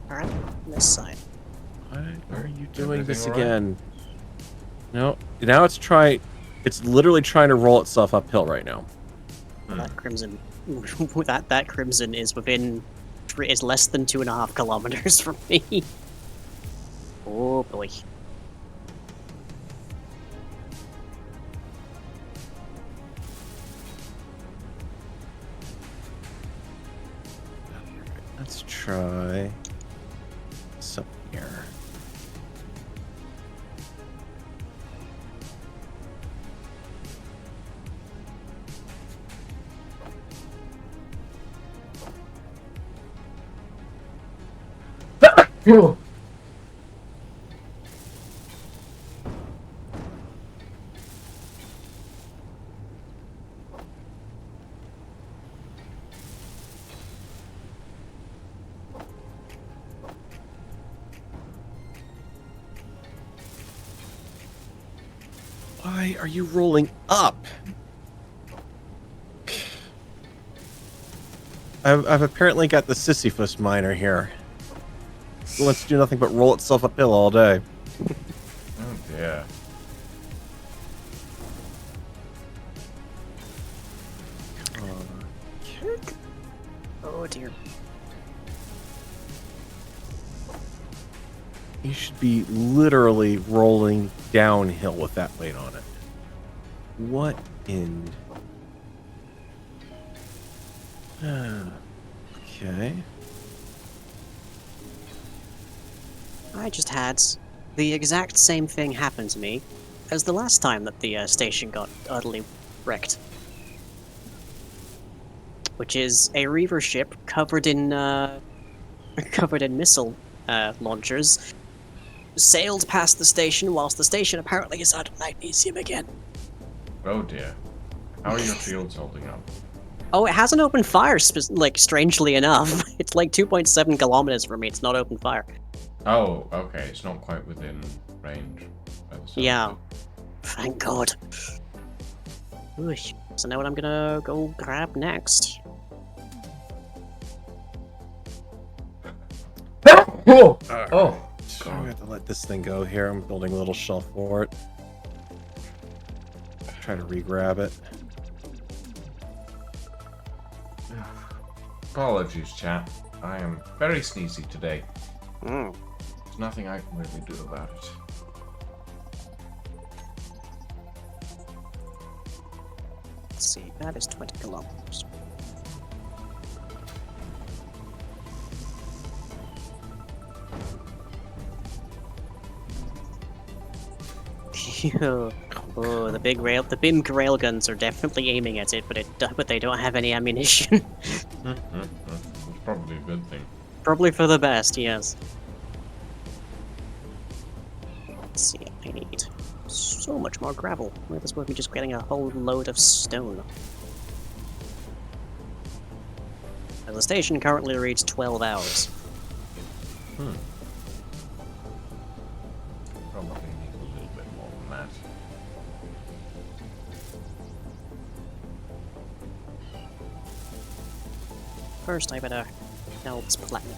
Alright, this side.
Why are you doing
Everything
this
all right?
again? No. Now it's trying... It's literally trying to roll itself uphill right now.
That crimson, that crimson is within, is less than 2.5 kilometers from me. Oh boy.
Let's try... something here. Why are you rolling up? I've apparently got the Sisyphus miner here. It wants to do nothing but roll itself uphill all day.
Oh dear.
Oh dear.
You should be literally rolling downhill with that weight on it. What in... Okay.
I just had the exact same thing happen to me as the last time that the station got utterly wrecked. Which is a Reaver ship covered in missile launchers sailed past the station whilst the station apparently is out of magnesium again.
Oh dear. How are your fields holding up?
Oh, it hasn't opened fire, like, strangely enough. It's like 2.7 kilometers from me, it's not open fire.
Oh, okay. It's not quite within range. by the sounds of
Yeah.
it.
Thank God. Ooh, so now what I'm gonna go grab next.
Oh!
Alright.
Oh!
So I'm gonna have to let this thing go here. I'm building a little shelf for it. Try to re-grab it.
Apologies, chat. I am very sneezy today.
Mm.
There's nothing I can really do about it.
Let's see, that is 20 kilometers. Oh, the big rail guns are definitely aiming at it, but they don't have any ammunition.
It's probably a good thing.
Probably for the best, yes. Let's see, I need so much more gravel. Might as well be just getting a whole load of stone. Now, the station currently reads 12 hours.
Probably need a little bit more than that.
First, I better Phelps Platinum.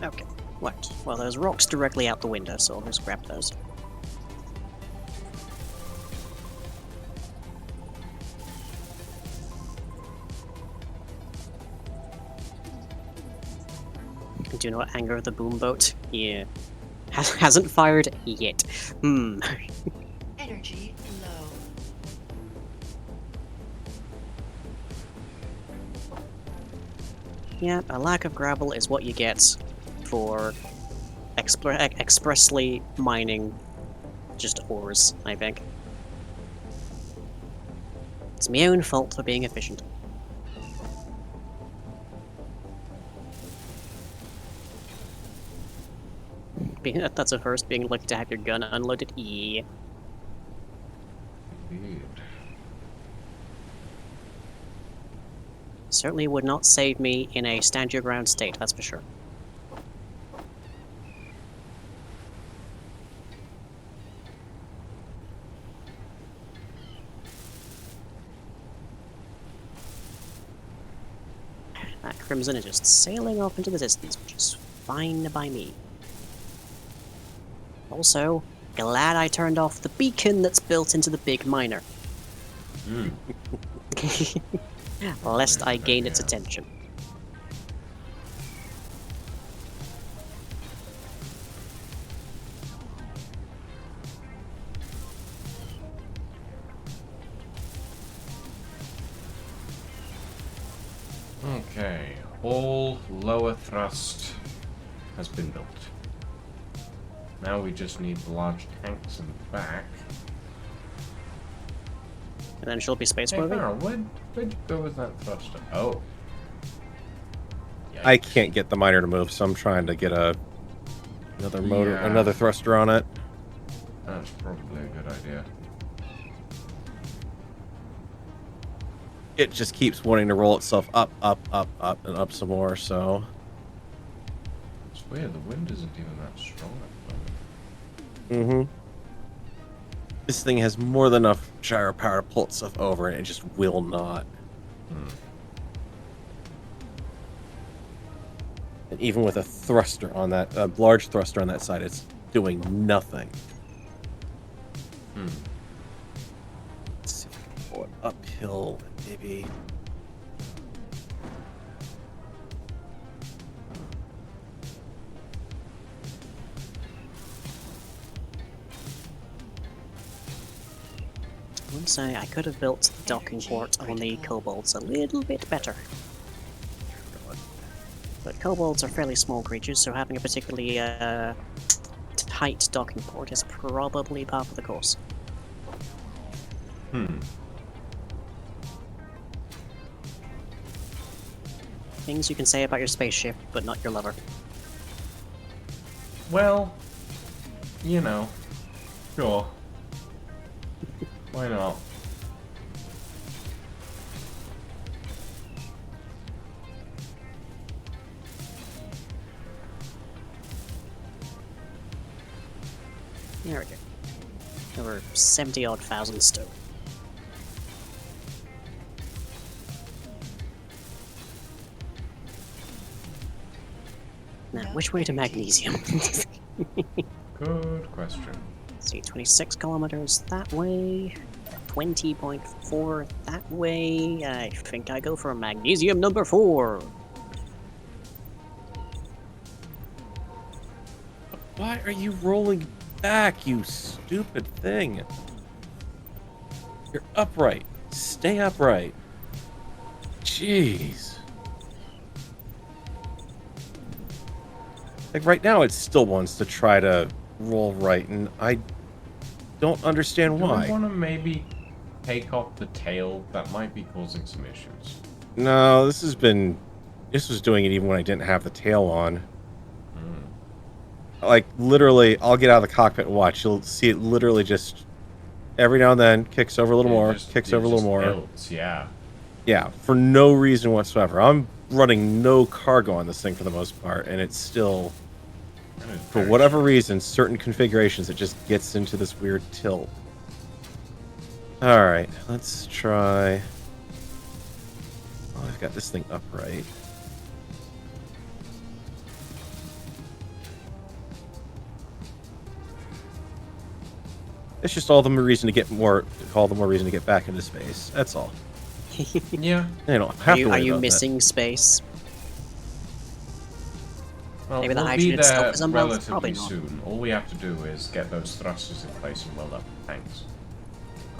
Okay, right. Well, there's rocks directly out the window, so I'll just grab those. Do not anger the boom boat. Yeah. Hasn't fired yet.
Energy low.
Yeah, a lack of gravel is what you get for expressly mining just ores, I think. It's my own fault for being efficient. That's a first, being lucky to have your gun unloaded. Yeah.
Indeed.
Certainly would not save me in a stand your ground state, that's for sure. That Crimson is just sailing off into the distance, which is fine by me. Also, glad I turned off the beacon that's built into the big miner. Lest I gain its attention.
Okay, all lower thrust has been built. Now we just need the large tanks in the back.
And then she'll be space
Hey,
moving.
Farrell, where'd you go with that thruster? Oh.
I can't get the miner to move, so I'm trying to get another motor,
Yeah.
another thruster on it.
That's probably a good idea.
It just keeps wanting to roll itself up, and up some more, so...
It's weird, the wind isn't even that strong at the
Mm-hmm.
moment.
This thing has more than enough gyro power to pull itself over, and it just will not. And even with a thruster on that, a large thruster on that side, it's doing nothing. Let's see if I can pull it uphill, maybe.
I would say I could have built the docking port on the kobolds a little bit better. But kobolds are fairly small creatures, so having a particularly tight docking port is probably par for the course. Things you can say about your spaceship, but not your lover.
Well, you know, sure. Why not?
There we go. Over 70-odd thousand stone. Now, which way to magnesium?
Good question.
Let's see, 26 kilometers that way, 20.4 that way. I think I go for magnesium number 4.
Why are you rolling back, you stupid thing? You're upright. Stay upright. Jeez. Like right now, it still wants to try to roll right, and I don't understand
Do
why.
I want to maybe take off the tail? That might be causing some issues.
No, this was doing it even when I didn't have the tail on. Like, literally, I'll get out of the cockpit and watch. You'll see it literally just, every now and then, kicks over a little more, kicks over a little more.
Tilts, yeah.
Yeah, for no reason whatsoever. I'm running no cargo on this thing for the most part, and it's still, for whatever reason, certain configurations, it just gets into this weird tilt. Alright, let's try... Oh, I've got this thing upright. It's just all the more reason to get back into space. That's all.
Yeah.
You don't have to worry
Are you
about
missing space?
Well,
Maybe the
we'll
hydrogen
be
itself
there
is unbalanced?
relatively
Probably not.
soon. All we have to do is get those thrusters in place and weld up the tanks.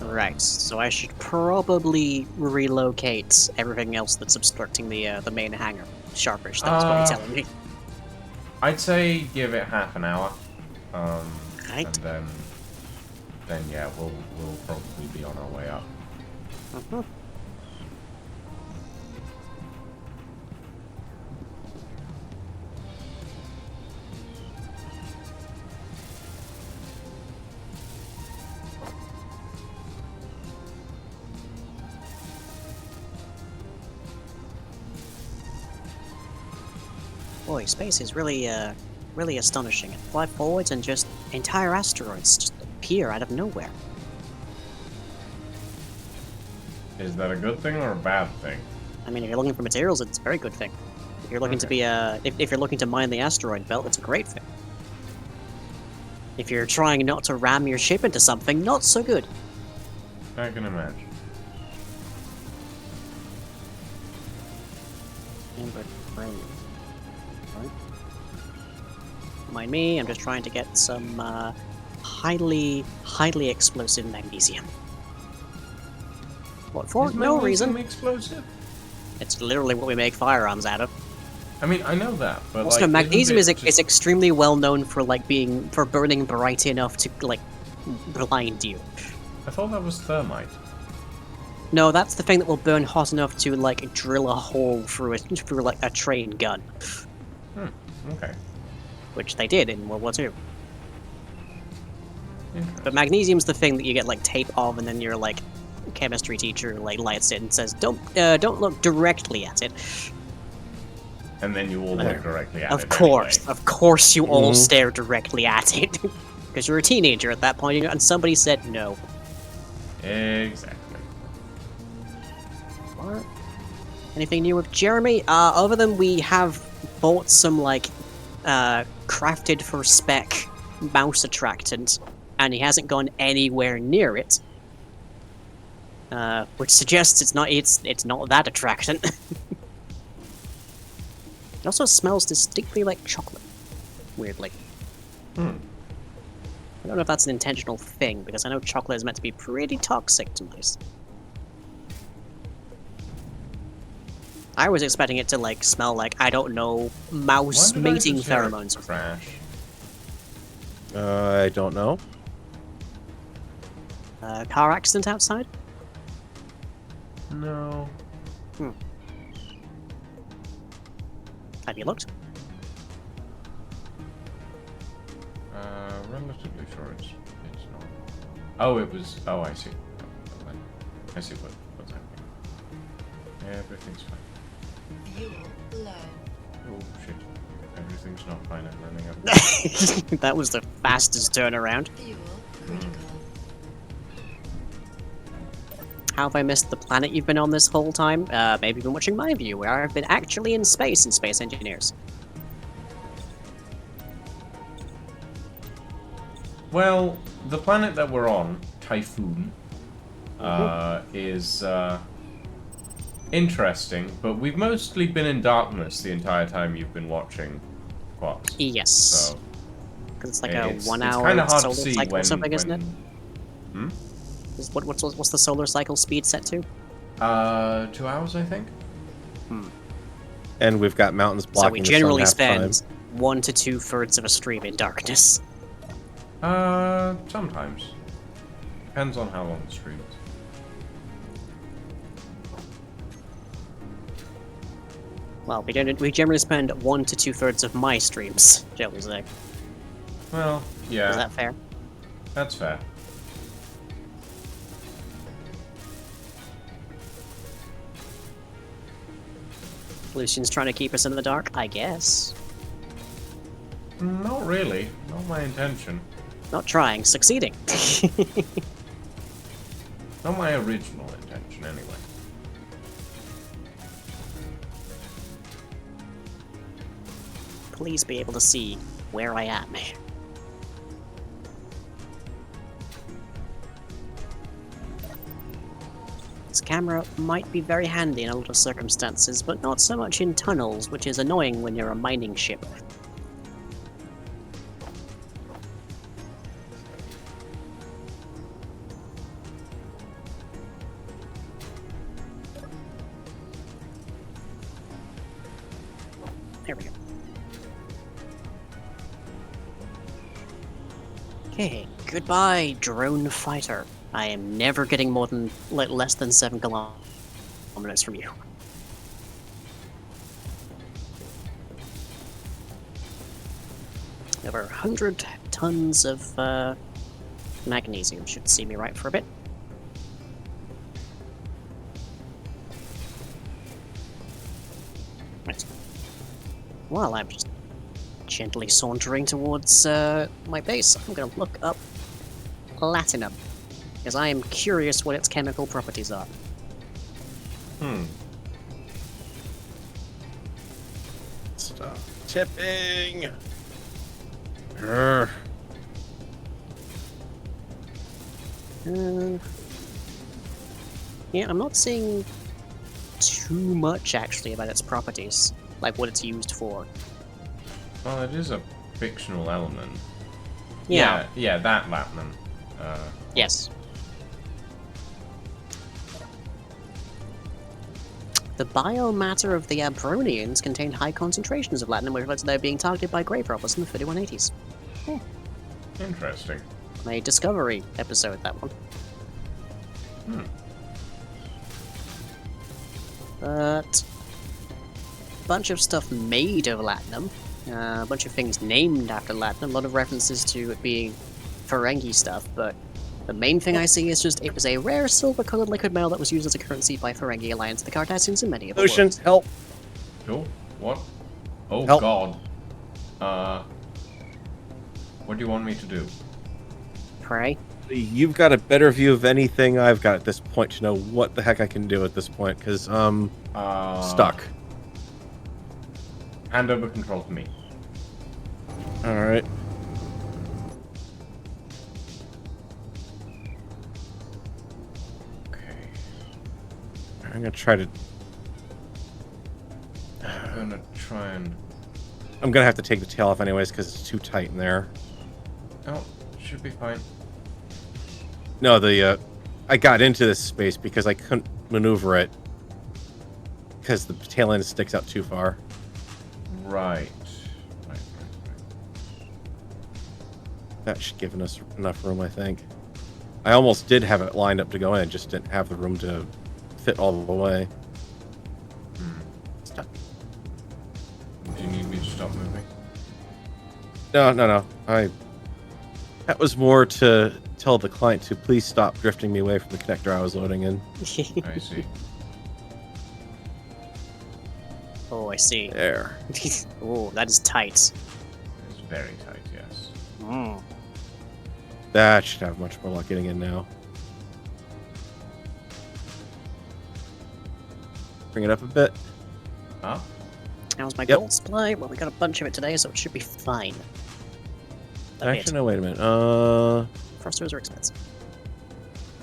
Right, so I should probably relocate everything else that's obstructing the main hangar. Sharpish, that's what you're telling me.
I'd say give it half an hour.
Right.
And then yeah, we'll probably be on our way up.
Mhm. Boy, space is really astonishing. It fly forwards and just entire asteroids just appear out of nowhere.
Is that a good thing or a bad thing?
I mean, if you're looking for materials, it's a very good thing. If you're looking to be if you're looking to mine the asteroid belt, it's a great thing. If you're trying not to ram your ship into something, not so good.
I can imagine.
Mind me, I'm just trying to get some highly explosive magnesium. What for?
Is
No
magnesium
reason.
explosive?
It's literally what we make firearms out of.
I mean, I know that, but
Also,
like,
magnesium is
just...
extremely well known for burning bright enough to blind you.
I thought that was thermite.
No, that's the thing that will burn hot enough to drill a hole through a train gun,
Okay.
which they did in World War II.
Interesting.
But magnesium's the thing that you get tape of, and then your chemistry teacher lights it and says, "Don't look directly at it."
And then you all look directly at it.
Of course, you all
Mhm.
stare directly at it because you're a teenager at that point, and somebody said no.
Anyway. Exactly.
What? Anything new with Jeremy? Other than we have bought some crafted for spec mouse attractant, and he hasn't gone anywhere near it. Which suggests it's not that attractant. It also smells distinctly like chocolate. Weirdly. I don't know if that's an intentional thing, because I know chocolate is meant to be pretty toxic to mice. I was expecting it to smell I don't know, mouse
When did I
mating
just hear a
pheromones.
Crash.
I don't know.
Car accident outside?
No.
Have you looked?
Relatively sure it's not. Oh, it was. Oh, I see. I see what's happening. Everything's fine.
Fuel low.
Oh shit. Everything's not fine. I'm running out.
That was the fastest turnaround.
Fuel critical.
How have I missed the planet you've been on this whole time? Maybe you've been watching my view, where I've been actually in Space Engineers.
Well, the planet that we're on, Typhon, is interesting, but we've mostly been in darkness the entire time you've been watching Quaps.
Yes.
So,
Because it's like
It's
a 1
it's
hour
kind of hard
solar
to see
cycle
when,
or something, isn't it?
Hmm?
What's the solar cycle speed set to?
2 hours, I think.
And we've got mountains
So
blocking
we
the sun
generally
half the time.
spend 1 to 2/3 of a stream in darkness.
Sometimes. Depends on how long the stream is.
Well, we generally spend 1 to 2/3 of my streams, shall we say.
Well, yeah,
Is that fair?
that's fair.
Lucian's trying to keep us in the dark, I guess.
Not really. Not my intention.
Not trying, succeeding.
Not my original intention, anyway.
Please be able to see where I am. This camera might be very handy in a lot of circumstances, but not so much in tunnels, which is annoying when you're a mining ship. There we go. Okay, goodbye, drone fighter. I am never getting more than less than 7 kilometers from you. Over 100 tons of magnesium should see me right for a bit. Right. While I'm just gently sauntering towards my base, I'm going to look up platinum, because I am curious what its chemical properties are.
Stop tipping. Urgh.
Yeah, I'm not seeing too much actually about its properties, like what it's used for.
Well, it is a fictional element.
Yeah.
Yeah, that platinum.
Yes. The biomatter of the Abronians contained high concentrations of platinum, which led to their being targeted by grave robbers in the 3180s.
Interesting.
A Discovery episode, that one. But a bunch of stuff made of latinum, a bunch of things named after latinum, a lot of references to it being Ferengi stuff, but the main thing I see is just it was a rare silver-colored liquid metal that was used as a currency by Ferengi Alliance, the Cardassians, and many other
Lucian,
worlds.
help.
Cool. What? Oh,
Help.
God. What do you want me to do?
Pray.
You've got a better view of anything I've got at this point to know what the heck I can do at this point, because stuck.
Hand over control to me.
All right.
Okay.
I'm gonna try to.
I'm gonna try and...
I'm gonna have to take the tail off anyways because it's too tight in there.
Oh, should be fine.
No, I got into this space because I couldn't maneuver it because the tail end sticks out too far.
Right.
That should give us enough room, I think. I almost did have it lined up to go in, just didn't have the room to fit all the way. Stop.
Do you need me to stop moving?
No. That was more to tell the client to please stop drifting me away from the connector I was loading in.
I see.
Oh, I see.
There.
Oh, that is tight.
It's very tight, yes.
Mm.
That should have much more luck getting in now. Bring it up a bit.
Huh?
How's my
Yep.
gold supply? Well, we got a bunch of it today, so it should be fine. A bit.
Actually, no, wait a minute.
Thrusters are expensive.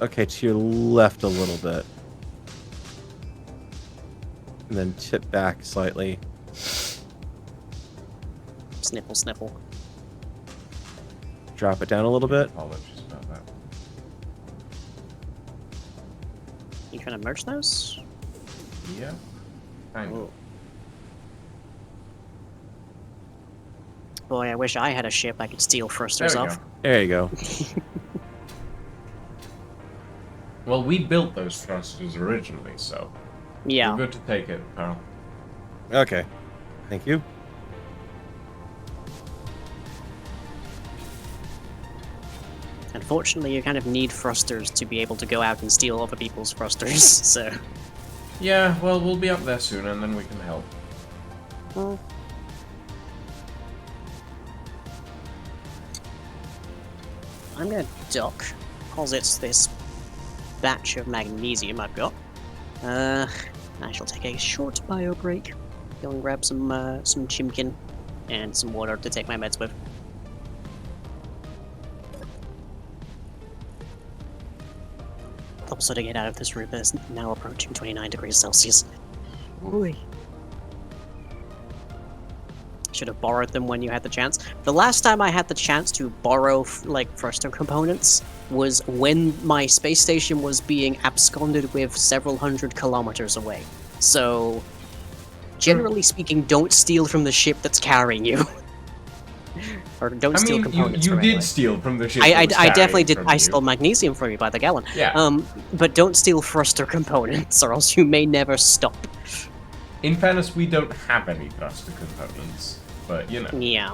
Okay, to your left a little bit. And then tip back slightly.
Sniffle, sniffle.
drop it down a little bit.
Apologies about that.
You trying to merge those?
Yeah. Kind of.
Ooh. Boy, I wish I had a ship I could steal thrusters
There we
off.
go.
There you go.
Well, we built those thrusters originally, so
Yeah.
we're good to take it, Pearl.
Okay. Thank you.
Unfortunately, you kind of need thrusters to be able to go out and steal other people's thrusters, so...
Yeah, well, we'll be up there soon, and then we can help.
Well... I'm gonna dock, because it's this batch of magnesium I've got. I shall take a short bio break. Go and grab some chimkin and some water to take my meds with. Also to get out of this room is now approaching 29 degrees Celsius. Ooh. Should have borrowed them when you had the chance. The last time I had the chance to borrow, like, thruster components was when my space station was being absconded with several hundred kilometers away. So, generally speaking, don't steal from the ship that's carrying you. Or don't steal components
you
from
did
anyone.
steal from the ship.
I
that was
definitely
carrying
did.
from
I
you.
stole magnesium from you by the gallon.
Yeah.
But don't steal thruster components, or else you may never stop.
In fairness, we don't have any thruster components, but you know.
Yeah,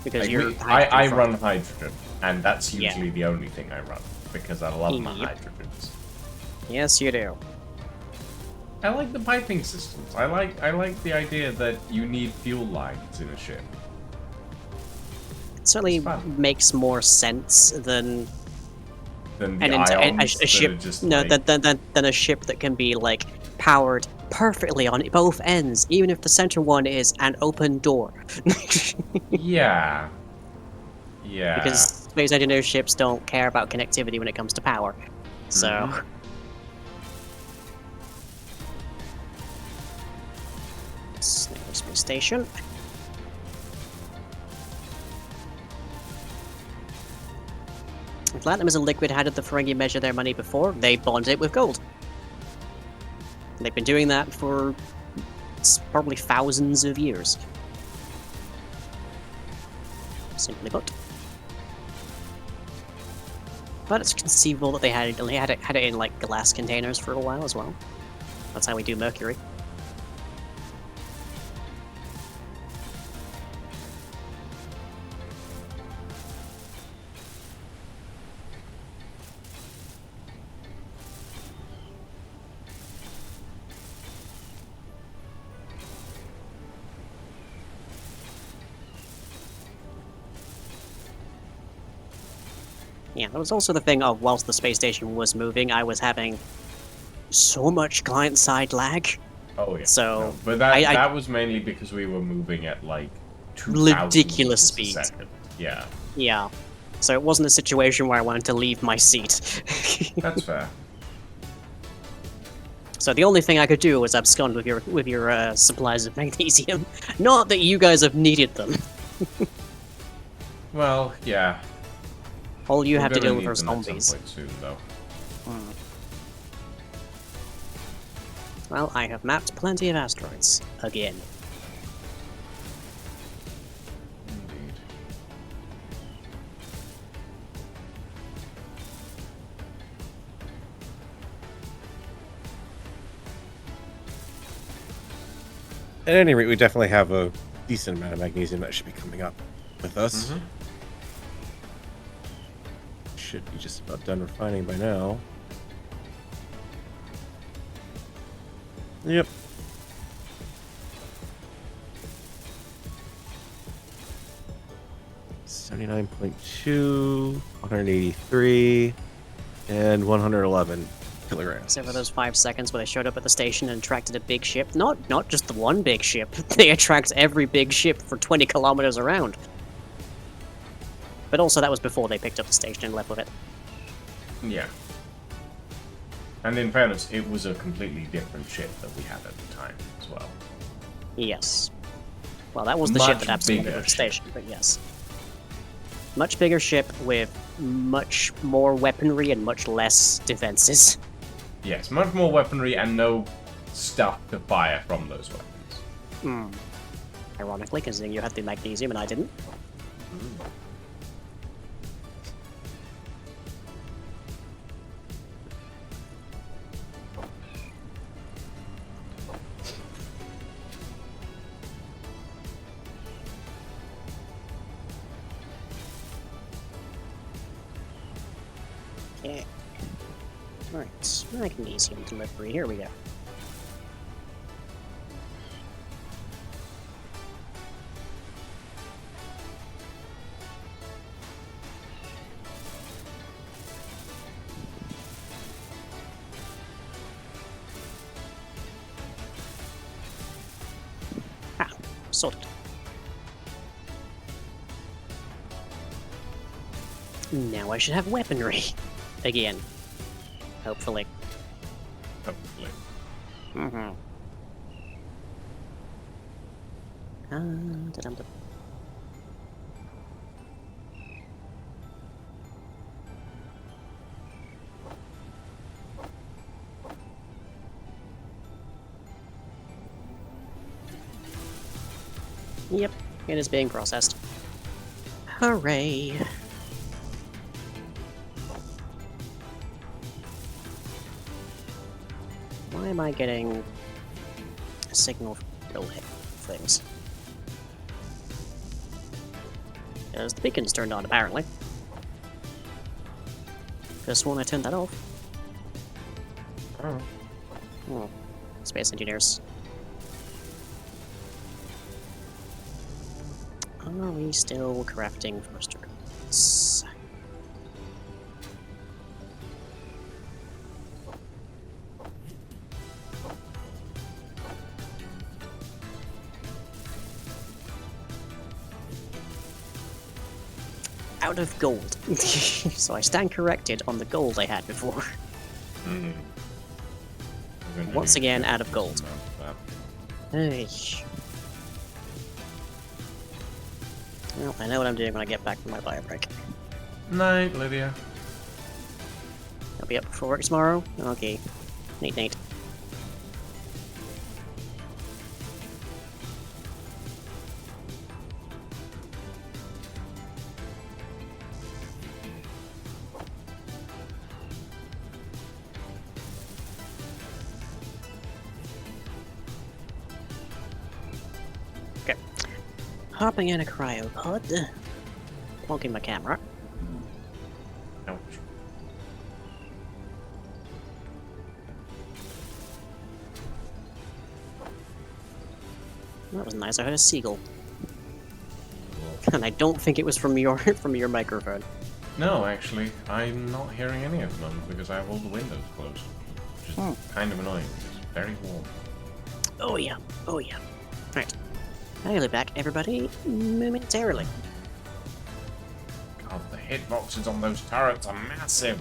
because
Like,
you're.
I run hydrogen, and that's
Yeah.
usually the only thing I run because I love my
Yep.
hydrogens.
Yes, you do.
I like the piping systems. I like the idea that you need fuel lines in a ship.
It certainly
It's fun.
makes more sense than
Than the
a
ions that
ship.
are just
No,
like,
than a ship that can be like powered perfectly on both ends, even if the center one is an open door.
yeah. Yeah.
Because space engineer ships don't care about connectivity when it comes to power. So.
Mhm.
Space station. Platinum is a liquid. How did the Ferengi measure their money before? They bonded it with gold. They've been doing that for probably thousands of years. Simply put. But it's conceivable that they had it in like glass containers for a while as well. That's how we do mercury. Yeah, there was also the thing of whilst the space station was moving, I was having so much client-side lag.
Oh yeah.
So,
No, but that
I-
that was mainly because we were moving at like 2,000
Ridiculous
meters a
speed.
second. Yeah,
Yeah. So it wasn't a situation where I wanted to leave my seat.
that's fair.
So the only thing I could do was abscond with your supplies of magnesium. Not that you guys have needed them.
Well, yeah.
All you
We're
have to
gonna
deal with
need
are
them at some
zombies.
point soon, though.
Well, I have mapped plenty of asteroids. Again.
Indeed.
At any rate, we definitely have a decent amount of magnesium that should be coming up with us.
Mhm.
Should be just about done refining by now. Yep. $79.2, 183, and 111 kilograms.
Except for those 5 seconds where they showed up at the station and attracted a big ship. Not just the one big ship. They attract every big ship for 20 kilometers around. But also that was before they picked up the station and left with it.
Yeah. And in fairness, it was a completely different ship that we had at the time as well.
Yes. Well, that was the ship
Much
that absconded
bigger
with the
ship.
station, but yes. Much bigger ship with much more weaponry and much less defenses.
Yes, much more weaponry and no stuff to fire from those weapons.
Hmm. Ironically, considering you had the magnesium and I didn't. Okay. Alright, magnesium delivery, here we go. Ah, sorted. Now I should have weaponry. Again. Hopefully.
Hopefully.
Mm-hmm. Da-dum-dum. Yep, it is being processed. Hooray! Why am I getting a signal from things? Because the beacon's turned on, apparently. Just when I turned that off.
Oh.
Oh, space engineers. Are we still crafting thrusters? Out of gold. So I stand corrected on the gold I had before.
Mm.
Once again, out of gold. Hey. Well, I know what I'm doing when I get back from my bio break.
Night, Lydia.
I'll be up before work tomorrow. Okay. Neat. Okay. Hopping in a cryopod. Plugging my camera.
Ouch.
That was nice. I heard a seagull. And I don't think it was from your microphone.
No, actually, I'm not hearing any at the moment because I have all the windows closed. Which is kind of annoying. It's very warm.
Oh yeah. Right. I'll be back, everybody, momentarily.
God, the hitboxes on those turrets are massive.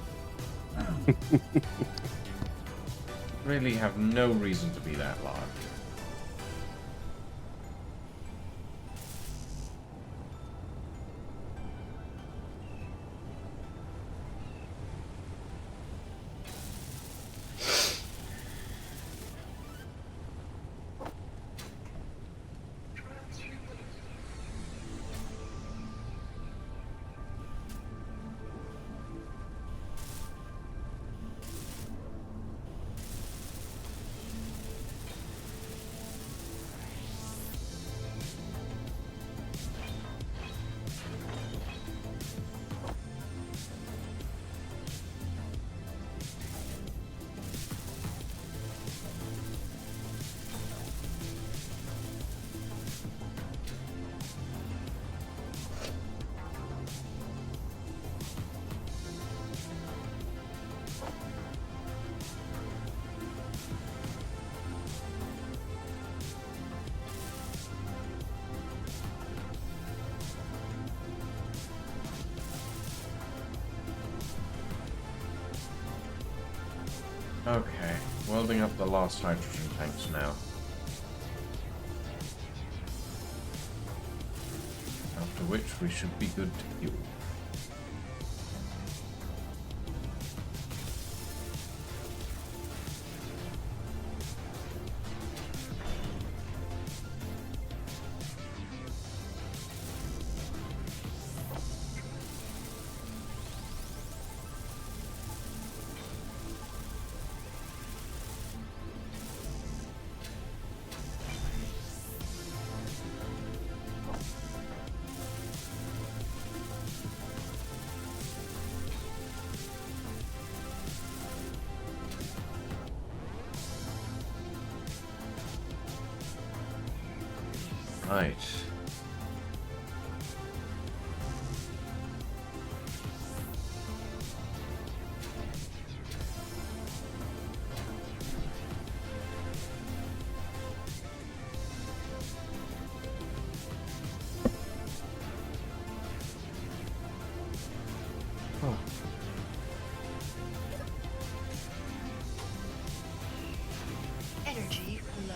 Really have no reason to be that large. Okay, welding up the last hydrogen tanks now. After which we should be good to fuel. Right. Oh.
Energy low.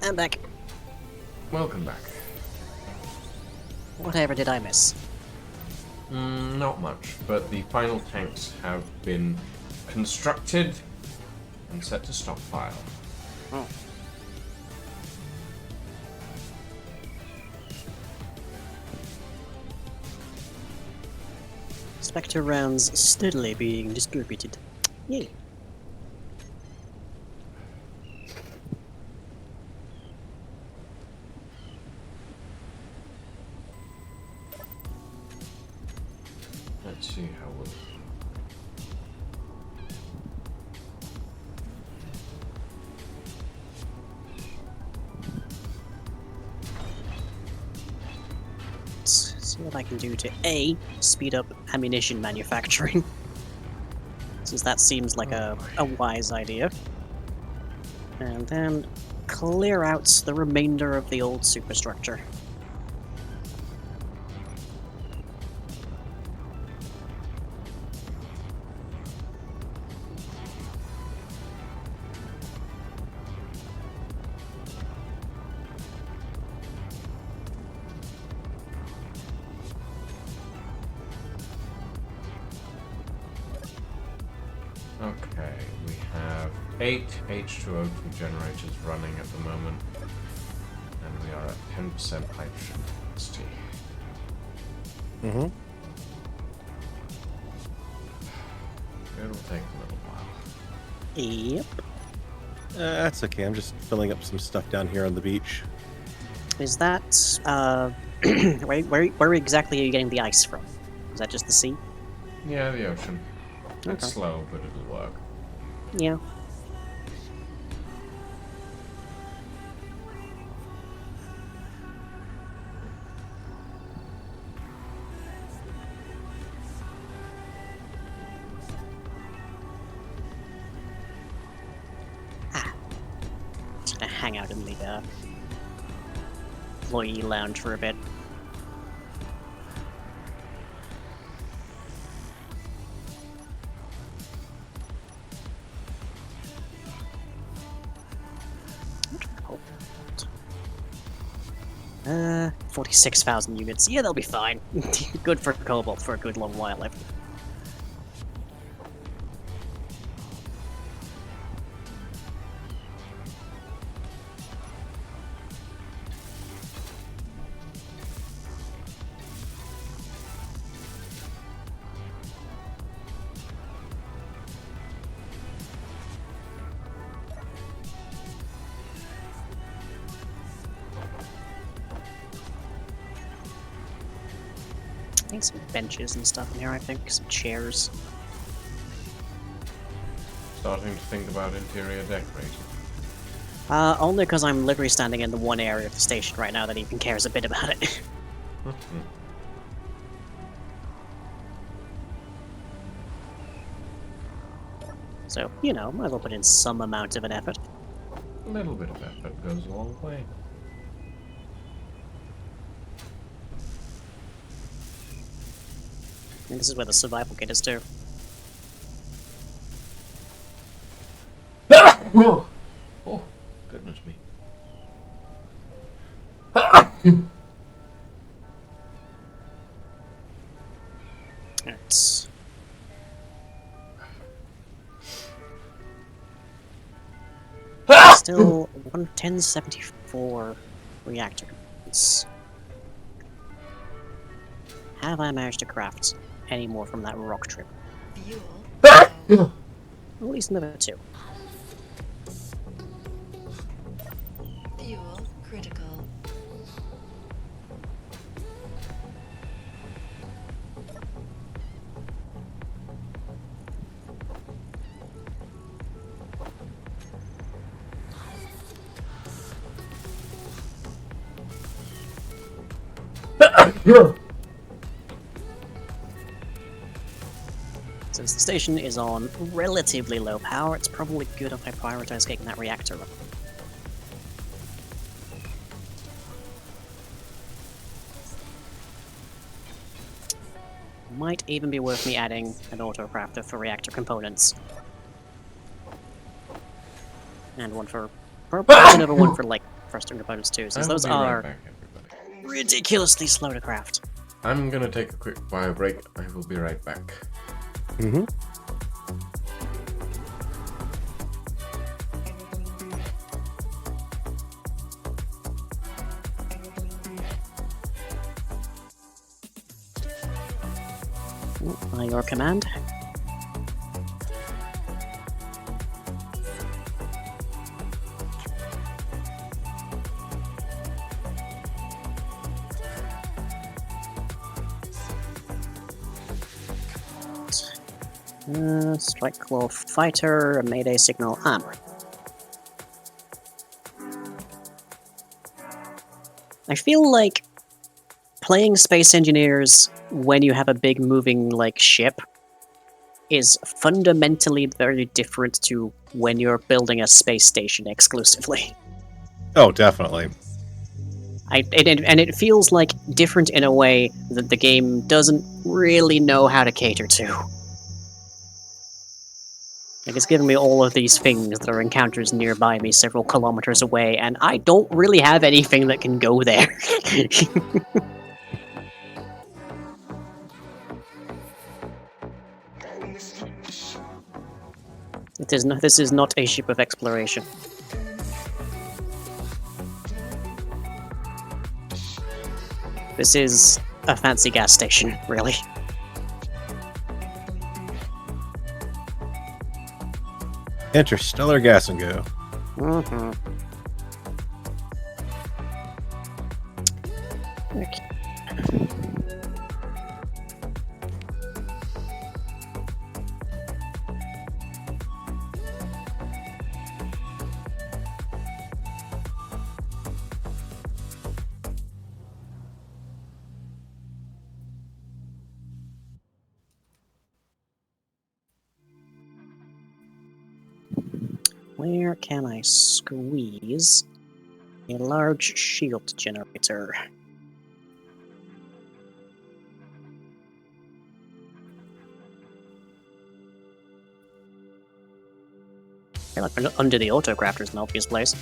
I'm back.
Welcome back.
Whatever did I miss?
Not much, but the final tanks have been constructed and set to stockpile.
Oh. Spectre rounds steadily being distributed. Yay.
Let's see how we'll...
Let's see what I can do to A, speed up ammunition manufacturing. Since that seems like a wise idea. And then clear out the remainder of the old superstructure.
Okay, we have 8 H2O2 generators running at the moment, and we are at 10% hydrogen capacity.
Mm-hmm.
It'll take a little while.
Yep.
That's okay. I'm just filling up some stuff down here on the beach.
Is that, where exactly are you getting the ice from? Is that just the sea?
Yeah, the ocean.
Okay.
It's slow, but it'll work.
Yeah. Just gonna hang out in the employee lounge for a bit. Oh. 46,000 units. Yeah, they'll be fine. Good for Cobalt for a good long while. I think some benches and stuff in here, I think. Some chairs.
Starting to think about interior decorating.
Only because I'm literally standing in the one area of the station right now that even cares a bit about it. So, you know, might as well put in some amount of an effort.
A little bit of effort goes a long way.
And this is where the survival kit is too.
Oh, goodness me.
It's still 1074 reactors. Have I managed to craft any more from that rock trip?
Fuel low.
At least another 2.
Fuel critical.
Since the station is on relatively low power, it's probably good if I prioritize getting that reactor up. Might even be worth me adding an autocrafter for reactor components. And one for... Probably another one for, like, first components too, since those are ridiculously slow to craft.
I'm gonna take a quick bio break. I will be right back.
Mm-hmm.
By your command. Strike Claw Fighter, a Mayday Signal Armor. I feel like playing Space Engineers when you have a big moving, like, ship is fundamentally very different to when you're building a space station exclusively.
Oh, definitely.
And it feels like different in a way that the game doesn't really know how to cater to. Like, it's giving me all of these things that are encounters nearby me several kilometers away, and I don't really have anything that can go there. This is not a ship of exploration. This is a fancy gas station, really.
Interstellar gas and go.
Mm-hmm. Okay. Where can I squeeze a large shield generator? I feel like under the autocrafter is an obvious place.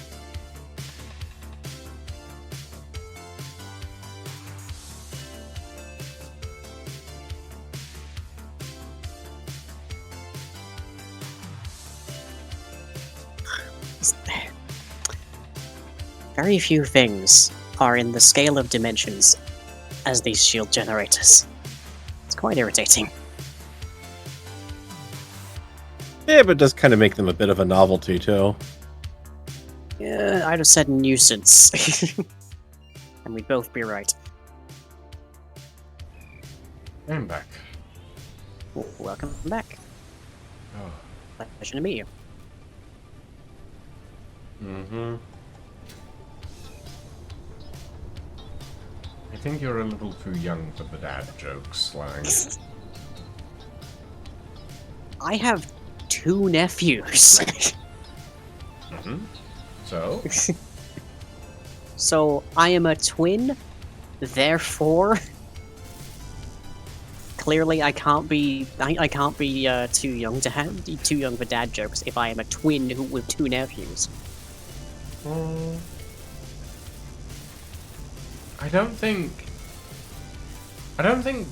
Very few things are in the scale of dimensions as these shield generators. It's quite irritating.
Yeah, but it does kind of make them a bit of a novelty, too.
Yeah, I'd have said nuisance. And we'd both be right.
I'm back.
Welcome back.
Oh.
Pleasure to meet you.
Mm-hmm. I think you're a little too young for the dad jokes, slang.
I have 2 nephews.
Mm-hmm. So?
So I am a twin, therefore clearly I can't be too young to have too young for dad jokes if I am a twin with 2 nephews.
I don't think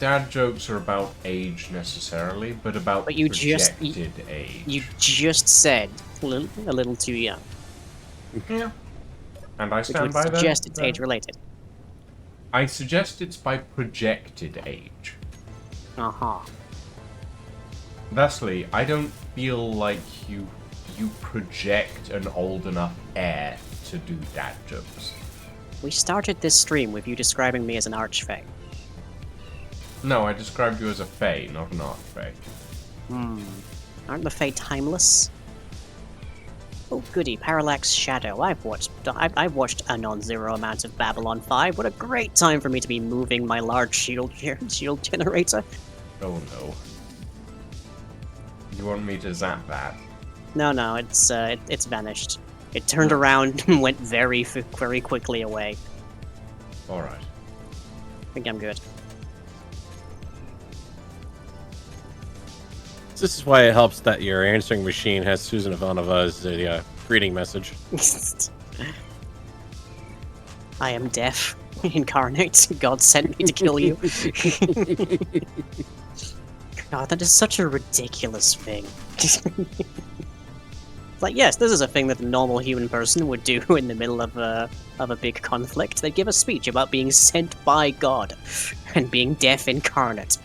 dad jokes are about age necessarily, but about
But you
projected age.
You just said a little too young.
Yeah. And I
Which
stand
would
by that.
suggest it's age related.
I suggest it's by projected age.
Uh-huh.
Thusly, I don't feel like you project an old enough heir to do dad jokes.
We started this stream with you describing me as an archfey.
No, I described you as a fae, not an archfey.
Aren't the Fae timeless? Oh goody, Parallax Shadow. I've watched a non-zero amount of Babylon 5. What a great time for me to be moving my large shield generator.
Oh no. You want me to zap that?
No, it's vanished. It turned around and went very quickly away.
Alright.
I think I'm good.
This is why it helps that your answering machine has Susan Ivanova as a greeting message.
I am deaf, incarnate. God sent me to kill you. God, that is such a ridiculous thing. It's like, yes, this is a thing that a normal human person would do in the middle of a big conflict. They'd give a speech about being sent by God and being deaf incarnate.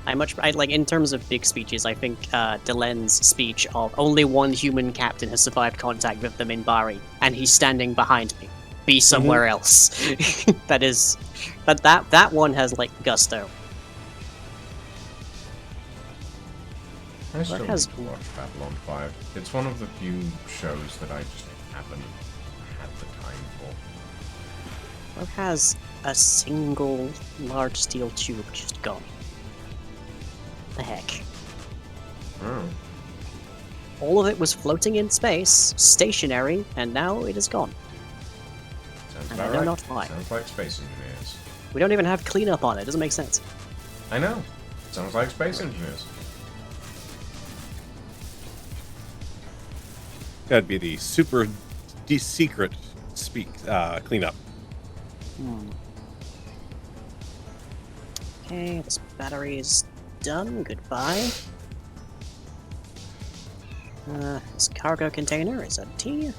I like, in terms of big speeches, I think Delen's speech of only one human captain has survived contact with them in Bari, and he's standing behind me. Be somewhere else. That one has like gusto.
I still
has-
need to watch Babylon 5. It's one of the few shows that I just haven't had the time for.
What has a single large steel tube just gone? The heck?
Oh.
All of it was floating in space, stationary, and now it is gone.
Sounds
And I
about
know
right.
not why.
Sounds like space engineers.
We don't even have cleanup on it. Doesn't make sense.
I know. Sounds like space engineers.
That'd be the super secret cleanup.
Okay, this battery is done. Goodbye. This cargo container is empty.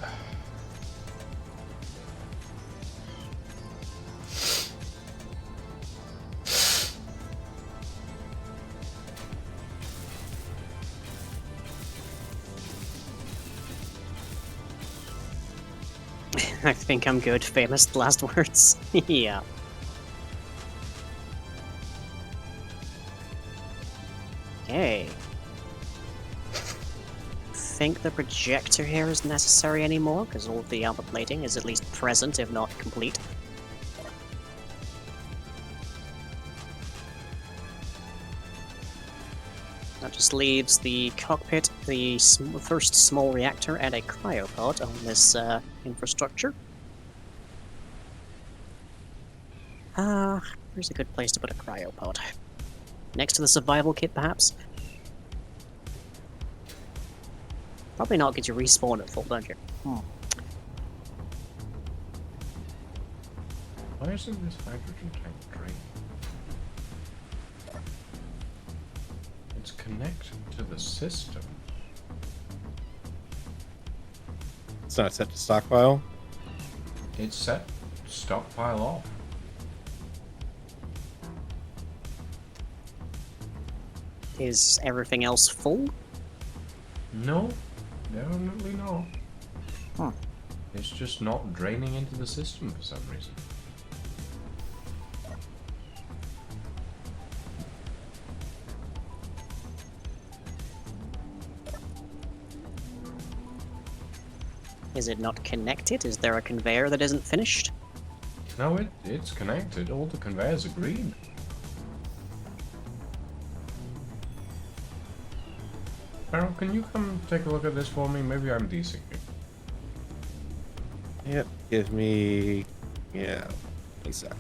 I think I'm good. Famous last words. Yeah. Okay. Think the projector here is necessary anymore, because all of the armor plating is at least present, if not complete. That just leaves the cockpit, the first small reactor, and a cryopod on this infrastructure. Where's a good place to put a cryopod? Next to the survival kit, perhaps? Probably not, because you respawn at full, don't you?
Why isn't this hydrogen tank draining? It's connected to the system.
It's not set to stockpile.
It's set stockpile off.
Is everything else full?
No, definitely not.
Huh.
It's just not draining into the system for some reason.
Is it not connected? Is there a conveyor that isn't finished?
No, it's connected. All the conveyors are green. Carol, can you come take a look at this for me? Maybe I'm desyncing.
Yep. Give me. Yeah. 1 sec.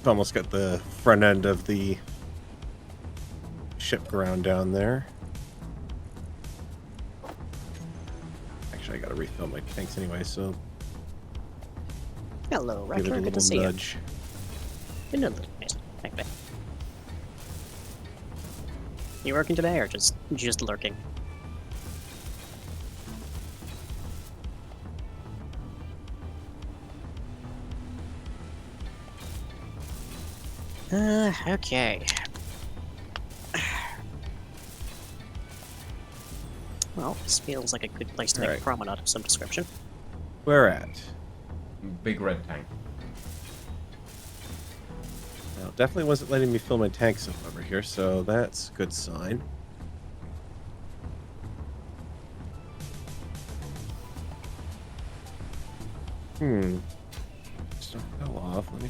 Almost got the front end of the ship ground down there. Actually, I gotta refill my tanks anyway, so
Hello,
give it
Raptor.
a
Good to
little
see
nudge.
you. No, nice. Thank you. You working today, or just lurking? Okay. Well, this feels like a good place to make
Alright.
a promenade of some description.
Where at?
Big red tank.
Oh, definitely wasn't letting me fill my tanks up over here, so that's a good sign. Just don't go off. Let me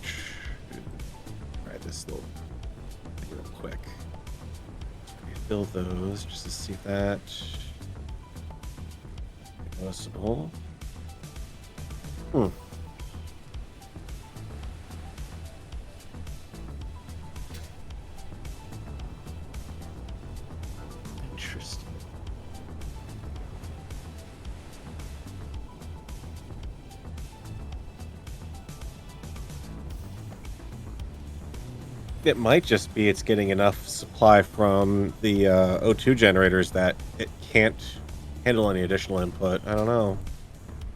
try this little thing real quick. Refill those just to see if that's possible. Interesting. It might just be it's getting enough supply from the O2 generators that it can't handle any additional input. I don't know.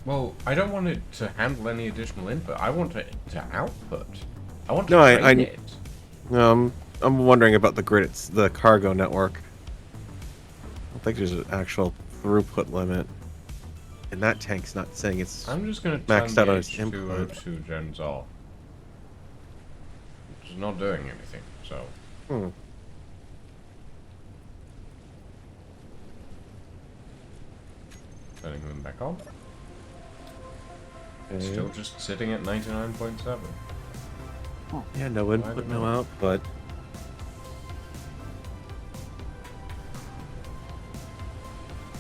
Well, I don't want it to handle any additional input. I want it to output. I want to
No,
train it.
I'm wondering about the grid. It's the cargo network. I don't think there's an actual throughput limit. And that tank's not saying it's
I'm just going to turn
maxed
the
out on its
H2O2
input.
gens off. Which is not doing anything, so... Turning them back on. It's
Okay.
still just sitting at 99.7.
Yeah, no input, no output.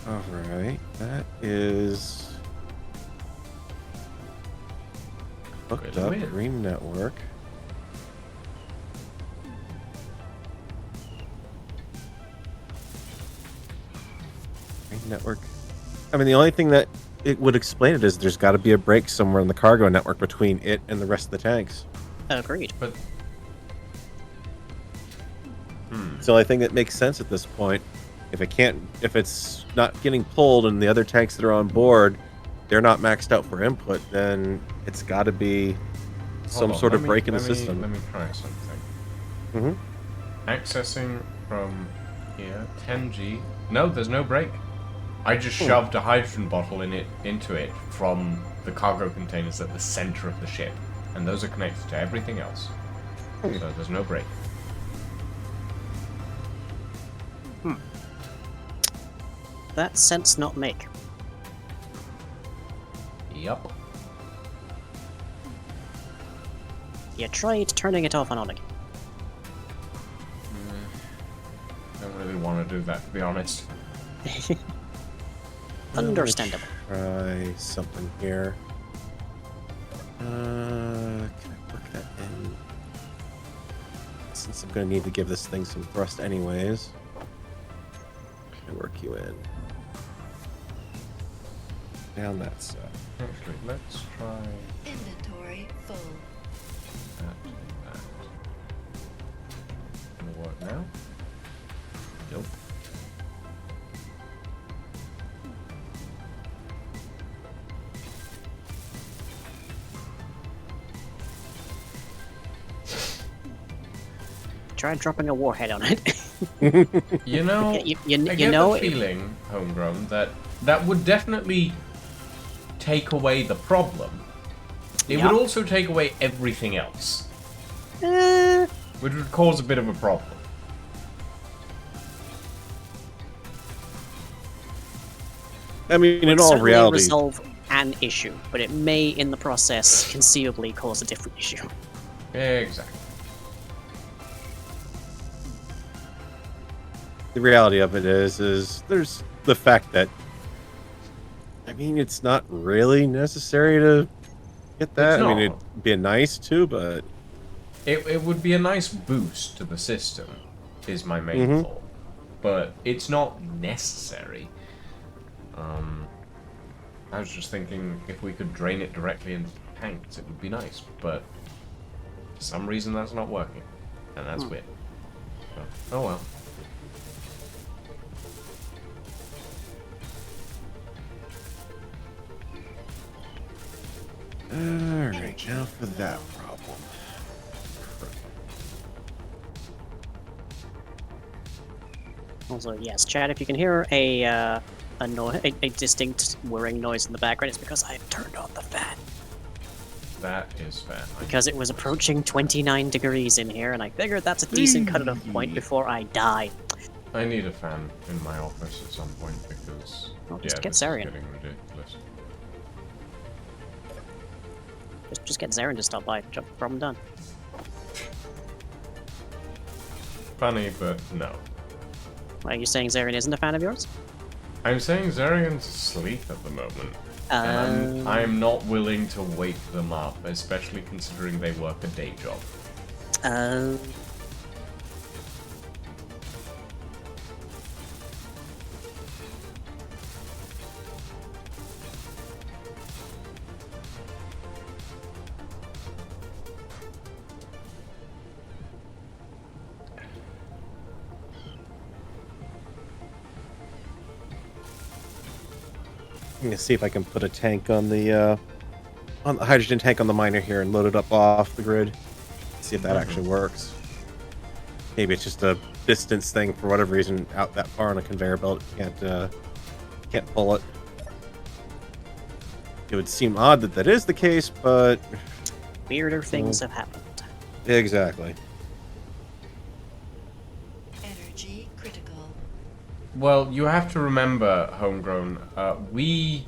Alright, that is hooked up,
Weird.
green network. Green network. I mean, the only thing that it would explain it is there's got to be a break somewhere in the cargo network between it and the rest of the tanks.
Agreed.
But...
It's the only thing that makes sense at this point. If it's not getting pulled and the other tanks that are on board, they're not maxed out for input, then it's got to be some sort of break in the system.
Let me try something. Accessing from here, 10G. No, there's no break. I just shoved a hydrogen bottle into it from the cargo containers at the center of the ship, and those are connected to everything else. So there's no break.
That sense not make.
Yup.
You tried turning it off and on again.
Don't really want to do that, to be honest.
Understandable.
Try something here. Can I work that in? Since I'm going to need to give this thing some thrust anyways. Can I work you in? Down that side.
Actually, let's try
Inventory full.
that and that. Gonna work now? Nope.
Try dropping a warhead on it.
You know,
You
I get
know,
the feeling, Homegrown, that would definitely take away the problem. It
Yeah.
would also take away everything else,
eh,
which would cause a bit of a problem.
I mean, in
would
all
certainly
reality,
resolve an issue, but it may, in the process, conceivably cause a different issue.
Exactly.
the reality of it is there's the fact that, I mean, it's not really necessary to get that.
It's
I mean,
not.
it'd be nice to, but
It would be a nice boost to the system, is my main
Mhm.
thought. But it's not necessary. I was just thinking if we could drain it directly into tanks, it would be nice. But for some reason, that's not working. And that's weird. So, oh well.
alright, now for that problem.
Also, yes, Chad, if you can hear a distinct whirring noise in the background, it's because I've turned on the fan.
That is fair.
Because it was approaching 29 degrees in here, and I figured that's a decent cut-off point before I die.
I need a fan in my office at some point because
Well, just
yeah,
get
this is
Zarian.
getting ridiculous.
Just get Zarin to stop by. Problem done.
Funny, but no.
Are you saying Zarin isn't a fan of yours?
I'm saying Zarian's asleep at the moment. And I'm not willing to wake them up, especially considering they work a day job.
I'm gonna see if I can put a tank on the hydrogen tank on the miner here and load it up off the grid. See if that actually works. Maybe it's just a distance thing for whatever reason. Out that far on a conveyor belt, can't pull it. It would seem odd that that is the case, but
Weirder things have happened.
exactly.
Energy critical.
Well, you have to remember, Homegrown, we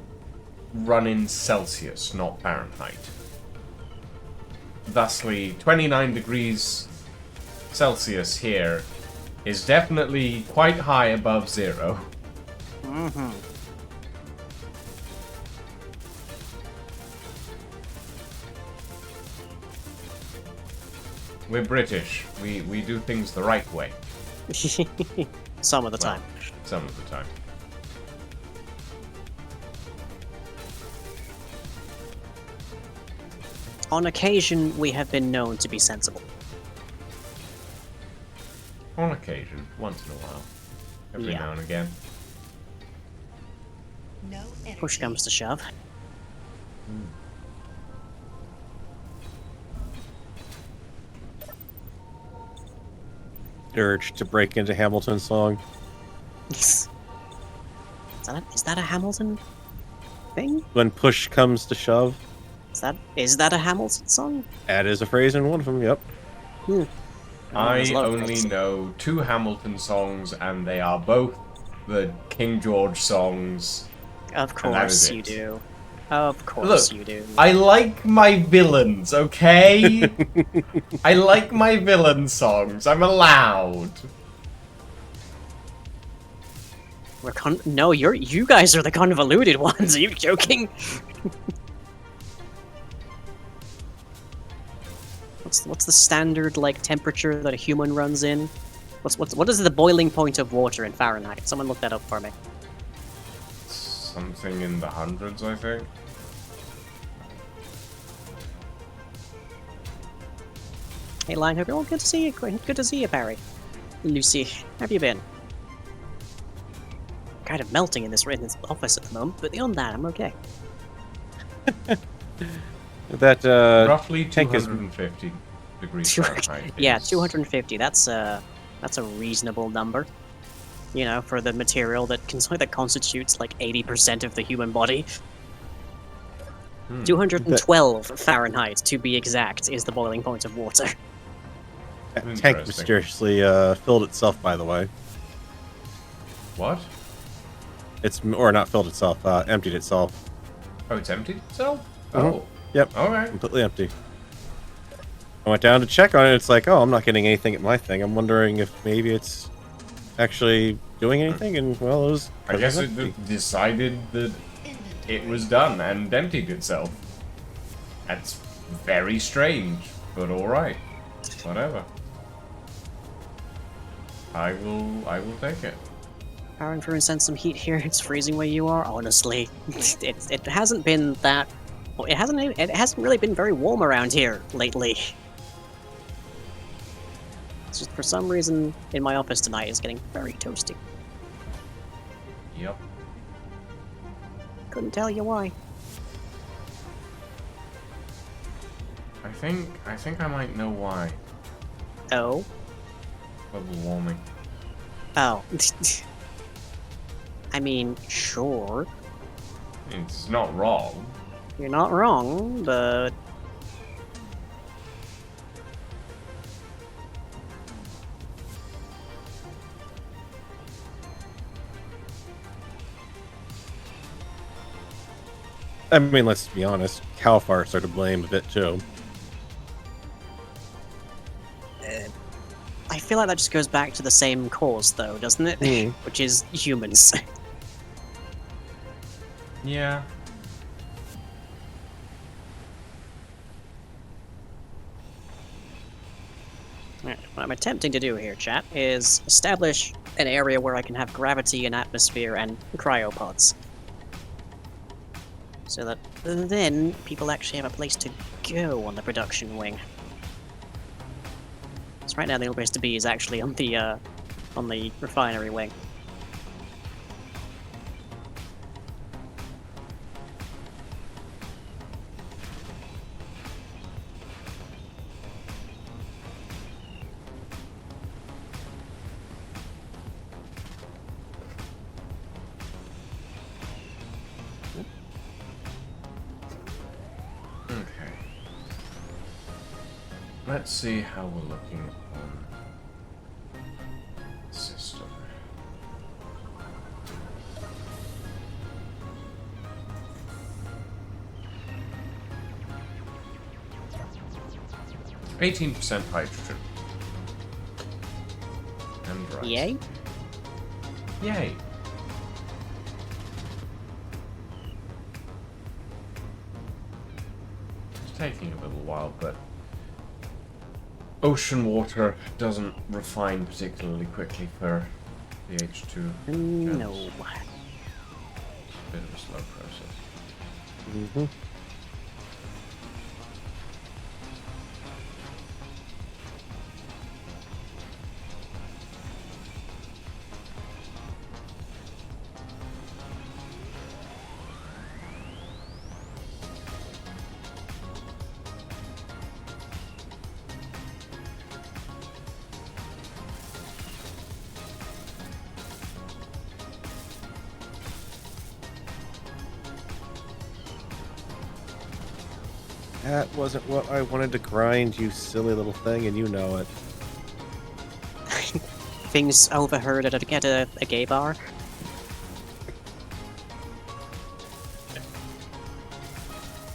run in Celsius, not Fahrenheit. Thusly, 29 degrees Celsius here is definitely quite high above zero.
Mm-hmm.
We're British. We do things the right way.
Some of the time.
Some of the time.
On occasion, we have been known to be sensible.
On occasion, once in a while. Every
Yeah.
now and again.
No energy.
Push comes to shove.
Urge to break into Hamilton's song.
Is that a Hamilton thing?
When push comes to shove.
Is that a Hamilton song?
That is a phrase in one of them, yep.
I
There's a lot of
only
phrases.
know two Hamilton songs, and they are both the King George songs.
Of
that
course
is
you
it.
do. Of course
Look,
you do.
I like my villains, okay? I like my villain songs. I'm allowed.
No, you guys are the convoluted ones. Are you joking? What's the standard like temperature that a human runs in? What is the boiling point of water in Fahrenheit? Someone look that up for me.
Something in the hundreds, I think.
Hey, Lion, hope you're all good to see you. Good to see you, Barry. Lucy, how have you been? Kind of melting in this office at the moment, but beyond that, I'm okay.
That
Roughly
tank is
250 degrees Fahrenheit.
Yeah,
is-
250. That's a reasonable number. You know, for the material that constitutes like 80% of the human body. 212 Fahrenheit, to be exact, is the boiling point of water.
that tank
Interesting.
mysteriously filled itself, by the way.
What?
Or not filled itself, emptied itself.
Oh, it's emptied itself?
Mhm.
Oh.
Yep,
Alright.
completely empty. I went down to check on it. It's like, oh, I'm not getting anything at my thing. I'm wondering if maybe it's actually doing anything. And well, it was.
I guess it
empty.
decided that it was done and emptied itself. That's very strange, but alright. Whatever. I will take it.
Aaron, for instance, some heat here. It's freezing where you are. Honestly, it hasn't been that. Well, it hasn't really been very warm around here lately. It's just for some reason in my office tonight it's getting very toasty.
Yep.
Couldn't tell you why.
I think I might know why.
Oh.
Global warming.
Oh. I mean, sure.
It's not wrong.
You're not wrong, but
I mean, let's be honest, cow farts are to blame a bit too.
I feel like that just goes back to the same cause, though, doesn't it?
Hmm.
Which is humans.
Yeah.
Right, what I'm attempting to do here, chat, is establish an area where I can have gravity and atmosphere and cryopods. So that then people actually have a place to go on the production wing. So right now the only place to be is actually on the refinery wing.
Okay. Let's see how we're looking on the system. %, hydrogen. And right.
Yay?
Yay. It's taking a little while, but ocean water doesn't refine particularly quickly for the H2.
No.
It's a bit of a slow process.
Mm-hmm. That wasn't what I wanted to grind, you silly little thing, and you know it.
Things overheard at a gay bar.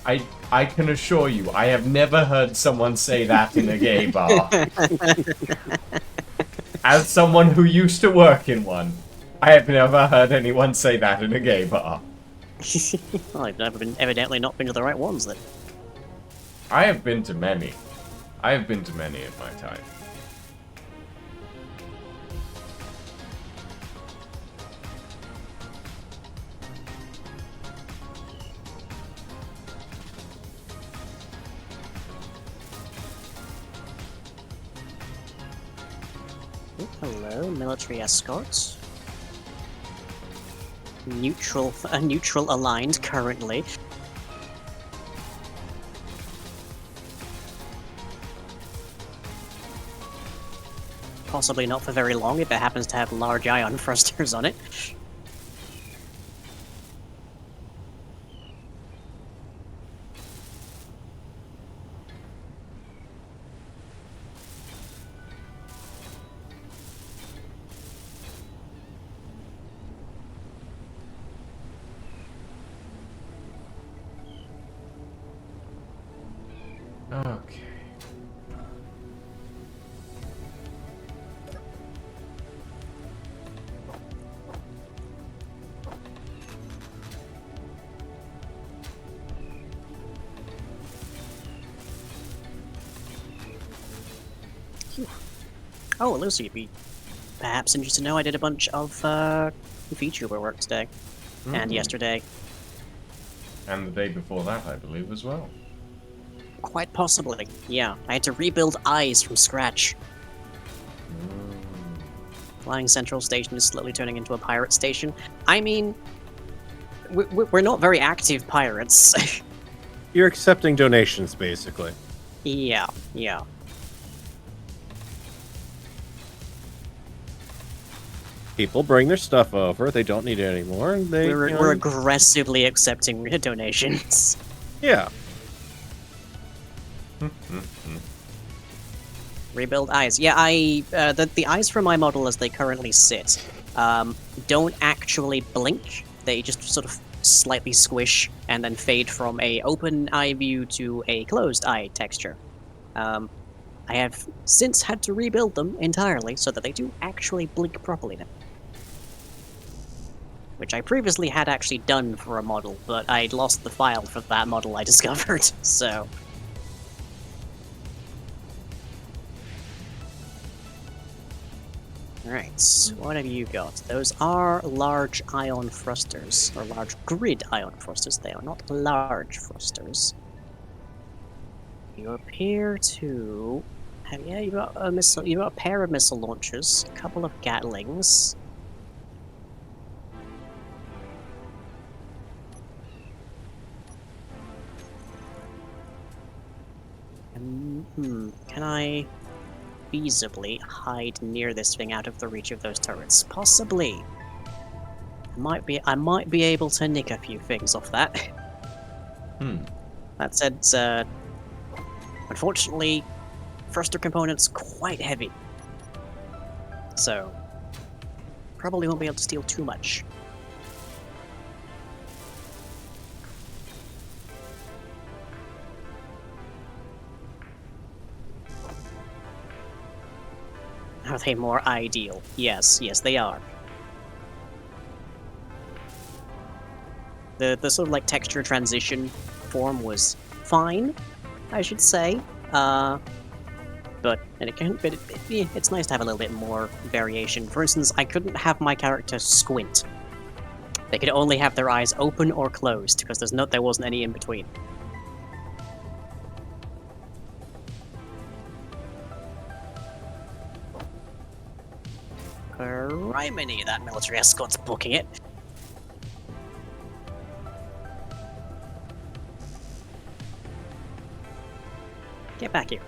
I can assure you, I have never heard someone say that in a gay bar. As someone who used to work in one, I have never heard anyone say that in a gay bar.
Well, I've evidently not been to the right ones then.
I have been to many. I have been to many in my time.
Hello, military escorts. Neutral aligned currently. Possibly not for very long if it happens to have large ion thrusters on it.
Okay.
Oh, Lucy, you'd be perhaps interested to know I did a bunch of VTuber work today. And yesterday.
And the day before that, I believe, as well.
Quite possibly, yeah. I had to rebuild eyes from scratch. Flying Central Station is slowly turning into a pirate station. I mean, we're not very active pirates.
You're accepting donations, basically.
Yeah, yeah.
People bring their stuff over, they don't need it anymore, and they...
We're aggressively accepting donations.
Yeah.
Rebuild eyes. Yeah, the eyes for my model as they currently sit, don't actually blink. They just sort of slightly squish and then fade from a open eye view to a closed eye texture. I have since had to rebuild them entirely so that they do actually blink properly now. Which I previously had actually done for a model, but I'd lost the file for that model I discovered, so... Alright, what have you got? Those are large ion thrusters, or large grid ion thrusters. They are not large thrusters. You appear to... Yeah, you got a missile. You got a pair of missile launchers, a couple of Gatlings. Can I feasibly hide near this thing out of the reach of those turrets? Possibly. I might be able to nick a few things off that. That said, unfortunately, thruster components quite heavy. So, probably won't be able to steal too much. Are they more ideal? Yes, they are. The sort of like texture transition form was fine, I should say. But it's nice to have a little bit more variation. For instance, I couldn't have my character squint. They could only have their eyes open or closed because there wasn't any in between. Criminy, that military escort's booking it. Get back here.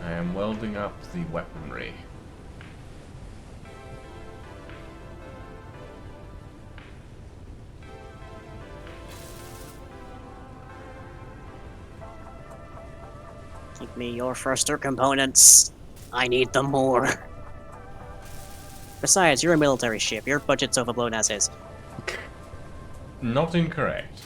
I am welding up the weaponry.
Give me your thruster components. I need them more. Besides, you're a military ship. Your budget's overblown as is.
Not incorrect.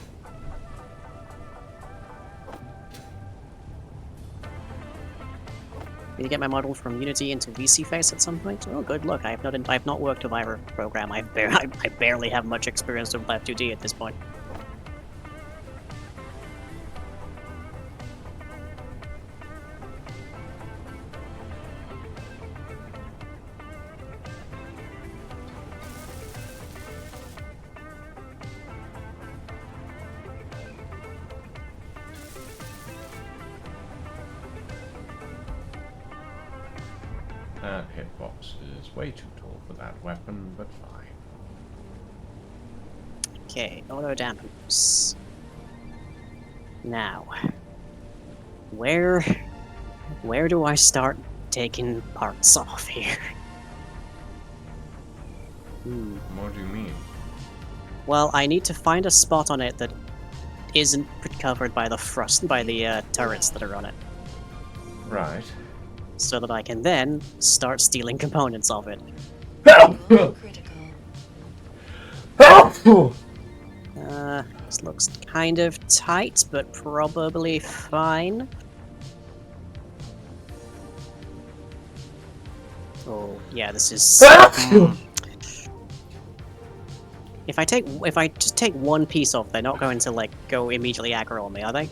Did you get my model from Unity into VC Face at some point? Oh, good luck. I've not worked with either program. I barely have much experience with Lab 2D at this point.
That hitbox is way too tall for that weapon, but fine.
Okay, auto dampers. Now, where do I start taking parts off here?
What do you mean?
Well, I need to find a spot on it that isn't covered by the turrets that are on it,
Right.
so that I can then start stealing components of it.
Critical.
This looks kind of tight, but probably fine. Oh, yeah, this is... If I just take one piece off, they're not going to, like, go immediately aggro on me, are they?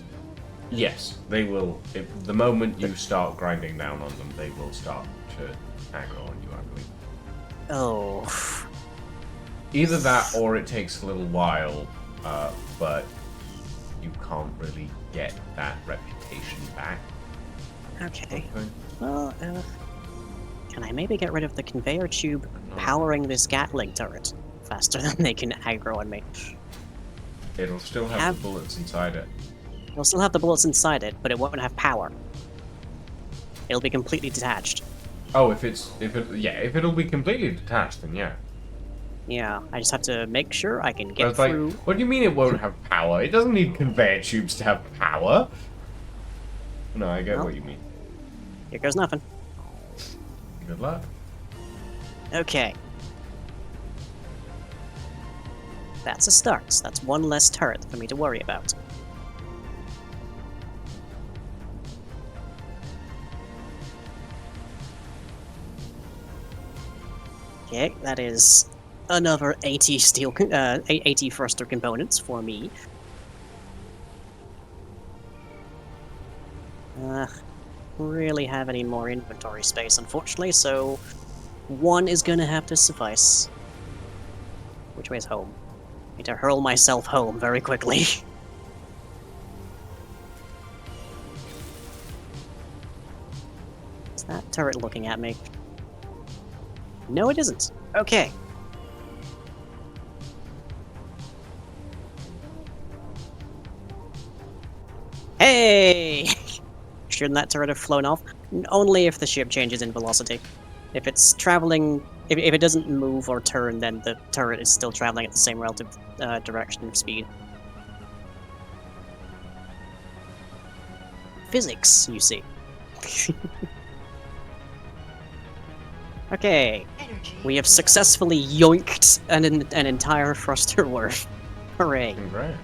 Yes, they will. If the moment you start grinding down on them, they will start to aggro on you, I believe.
Oh.
Either that, or it takes a little while, but you can't really get that reputation back.
Okay. Well, can I maybe get rid of the conveyor tube powering this Gatling turret faster than they can aggro on me?
It'll still have the bullets inside it.
It'll still have the bullets inside it, but it won't have power. It'll be completely detached.
Oh, if it'll be completely detached, then yeah.
Yeah, I just have to make sure I can get
It's like,
through.
what do you mean it won't have power? It doesn't need conveyor tubes to have power. No, I get
Well,
what you mean.
Here goes nothing.
Good luck.
Okay. That's a start. That's one less turret for me to worry about. Okay, that is another 80 steel, 80 thruster components for me. Really have any more inventory space, unfortunately, so one is gonna have to suffice. Which way is home? Need to hurl myself home very quickly. Is that turret looking at me? No, it isn't. Okay. Hey! Shouldn't that turret have flown off? Only if the ship changes in velocity. If it's traveling... If it doesn't move or turn, then the turret is still traveling at the same relative direction of speed. Physics, you see. Okay.
Energy
We have
critical.
successfully yoinked an entire thruster worth. Hooray.
Congrats.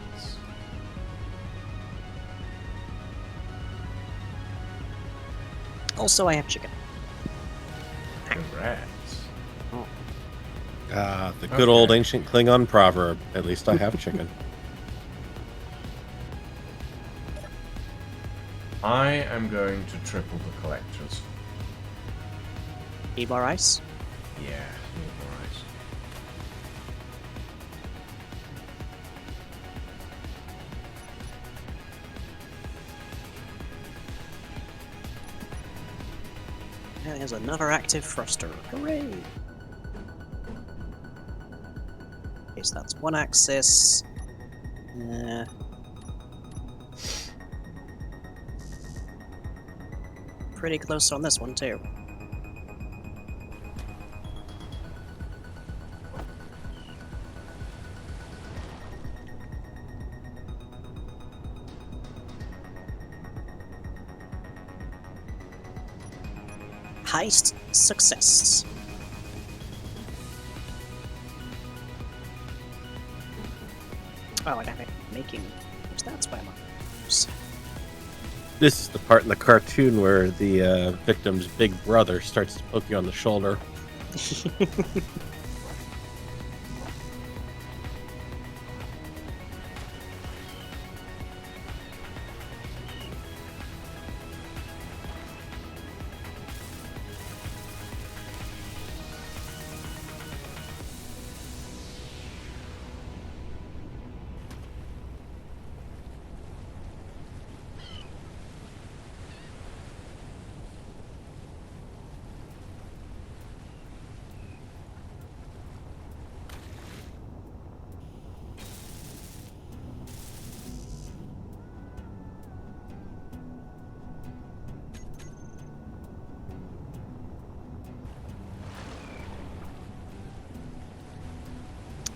Also, I have chicken.
Congrats.
The good old
Okay.
ancient Klingon proverb. At least I have chicken.
I am going to triple the collectors.
Need more ice?
Yeah, alright.
Yeah, there's another active thruster. Hooray! Okay, so that's one axis. Pretty close on this one, too. Heist success. Oh, and I'm making... That's why I'm on.
This is the part in the cartoon where the victim's big brother starts to poke you on the shoulder.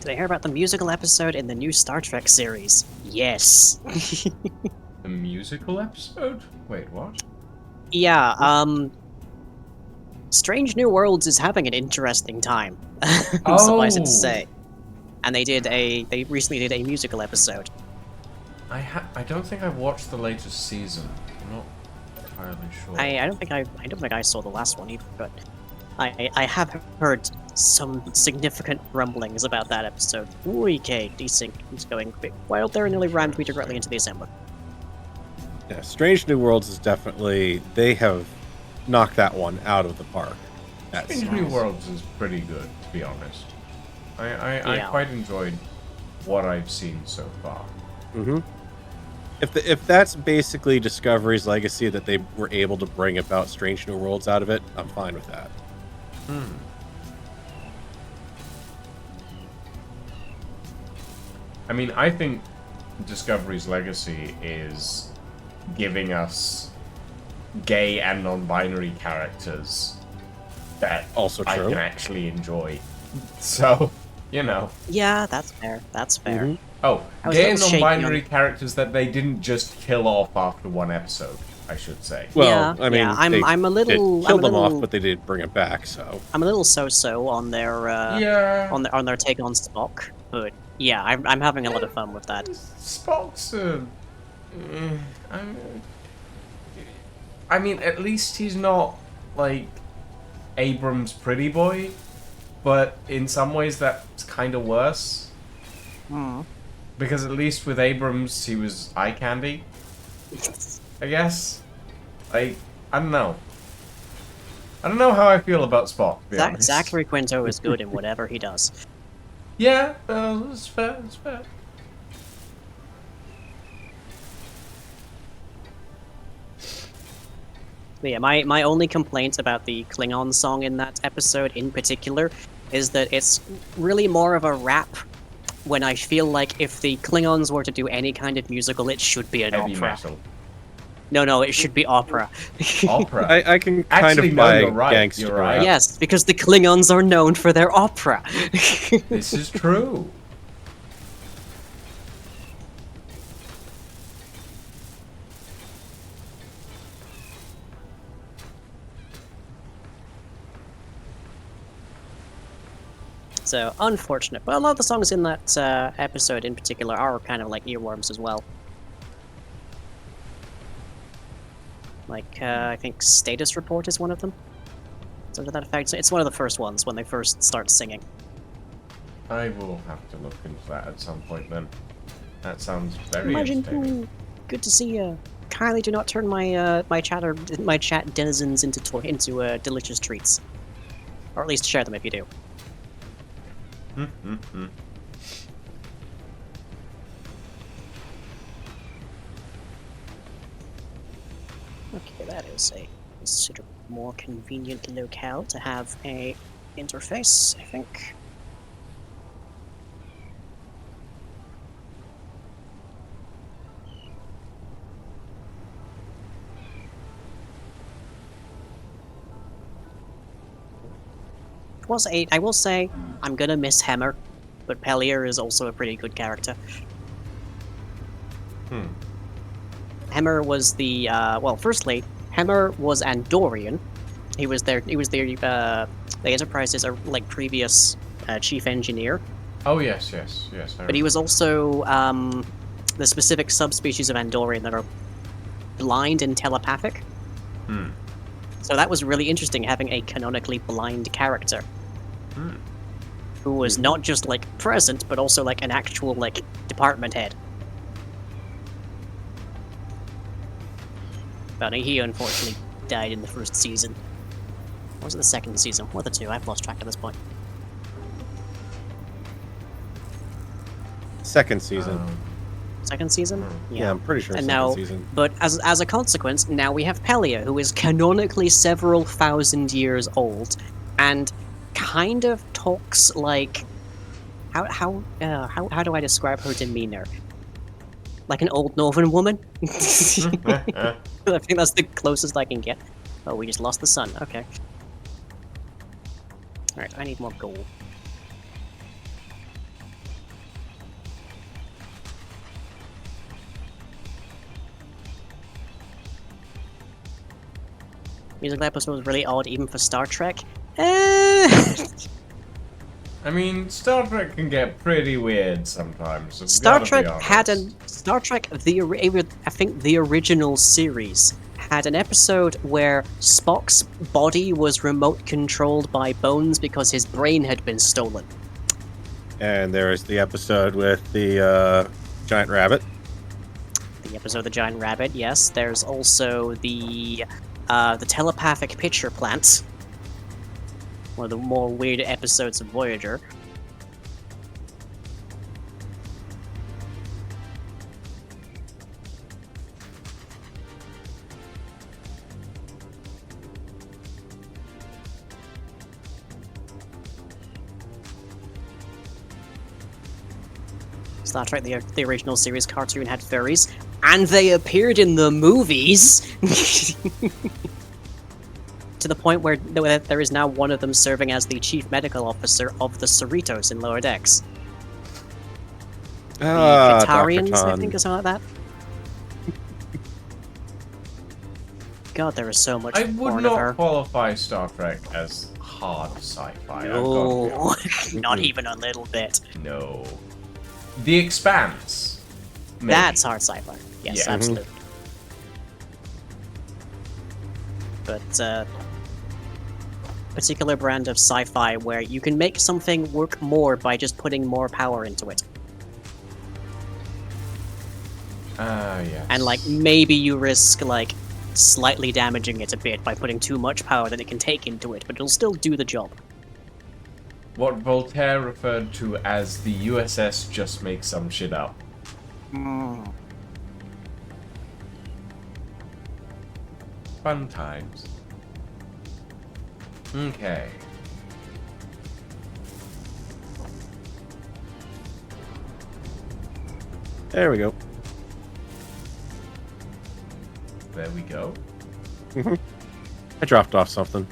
Did I hear about the musical episode in the new Star Trek series? Yes.
The musical episode? Wait, what?
Yeah, Strange New Worlds is having an interesting time. Suffice it to say. And they recently did a musical episode.
I don't think I've watched the latest season. I'm not entirely sure.
I don't think I saw the last one either, but I have heard some significant rumblings about that episode. Okay, desync is going a bit wild there and nearly rammed me directly into the assembler.
Yeah, Strange New Worlds is definitely... They have knocked that one out of the park. That's
Strange New Worlds is pretty good, to be honest. I
Yeah.
quite enjoyed what I've seen so far.
Mm-hmm. If that's basically Discovery's legacy, that they were able to bring about Strange New Worlds out of it, I'm fine with that.
I mean, I think Discovery's legacy is giving us gay and non-binary characters that
Also
I
true.
can actually enjoy. So, you know.
Yeah, that's fair. That's fair.
Mhm.
Oh,
I was
gay
a
and
little shaky
non-binary characters that they didn't just kill off after one episode. I should say.
Well,
Yeah,
I mean,
yeah, I'm-
they
I'm a little-
did kill
I'm a
them off,
little-
but they did bring it back. So
I'm a little so-so on their
Yeah.
on their take on Spock, but yeah, I'm having a lot of fun with that.
Spock's I mean, at least he's not like Abrams' pretty boy, but in some ways that's kind of worse.
Hmm.
Because at least with Abrams, he was eye candy, I guess. Like, I don't know. I don't know how I feel about Spock, to be honest.
Zachary Quinto is good in whatever he does.
Yeah, that's fair, that's fair.
But yeah, my only complaint about the Klingon song in that episode in particular is that it's really more of a rap, when I feel like if the Klingons were to do any kind of musical, it should be an
Heavy
opera.
metal.
No, it should be opera.
Opera.
I can kind
Actually,
of
no,
buy
you're right,
gangster
you're right.
rap.
Yes, because the Klingons are known for their opera.
This is true.
So, unfortunate. But a lot of the songs in that episode in particular are kind of like earworms as well. Like, I think Status Report is one of them. So to that effect, it's one of the first ones when they first start singing.
I will have to look into that at some point then. That sounds very
Imagine,
entertaining.
good to see you. Kindly do not turn my my chat denizens into delicious treats, or at least share them if you do. Okay, that is a considerably more convenient locale to have a interface, I think. I will say, I'm gonna miss Hemmer, but Pellier is also a pretty good character. Hemmer was the well. Firstly, Hemmer was Andorian. He was their the Enterprise's like previous chief engineer.
Oh yes, yes, yes.
But he was also the specific subspecies of Andorian that are blind and telepathic. So that was really interesting, having a canonically blind character who was not just like present, but also like an actual like department head. But he unfortunately died in the first season. Or was it the second season? One of the two. I've lost track at this point.
Second season.
Second season?
Yeah, I'm pretty sure
And
second
now,
season.
but as a consequence, now we have Pellier, who is canonically several thousand years old, and kind of talks like how do I describe her demeanor? Like an old Northern woman. I think that's the closest I can get. Oh, we just lost the sun. Okay. All right, I need more gold. Musical episode was really odd, even for Star Trek.
I mean, Star Trek can get pretty weird sometimes. I've
Star
gotta be
Trek
honest.
had I think the original series had an episode where Spock's body was remote controlled by Bones because his brain had been stolen.
And there's the episode with the giant rabbit.
The episode of the Giant Rabbit, yes. There's also the telepathic pitcher plant. One of the more weird episodes of Voyager. Star Trek, the original series cartoon, had furries, and they appeared in the movies! To the point where there is now one of them serving as the chief medical officer of the Cerritos in Lower Decks. The
Dr.
Katarians, I
Khan.
think, or something like that. God, there is so much
I would
porn of
not
her.
qualify Star Trek as hard sci-fi. I've got to be
No,
honest.
not even a little bit.
No. The Expanse. Maybe.
That's hard sci-fi. Yes,
Yeah.
absolutely. But particular brand of sci-fi where you can make something work more by just putting more power into it.
Yes.
And like maybe you risk like slightly damaging it a bit by putting too much power that it can take into it, but it'll still do the job.
What Voltaire referred to as the USS just makes some shit up. Fun times. Okay.
There we go.
There we go.
I dropped off something.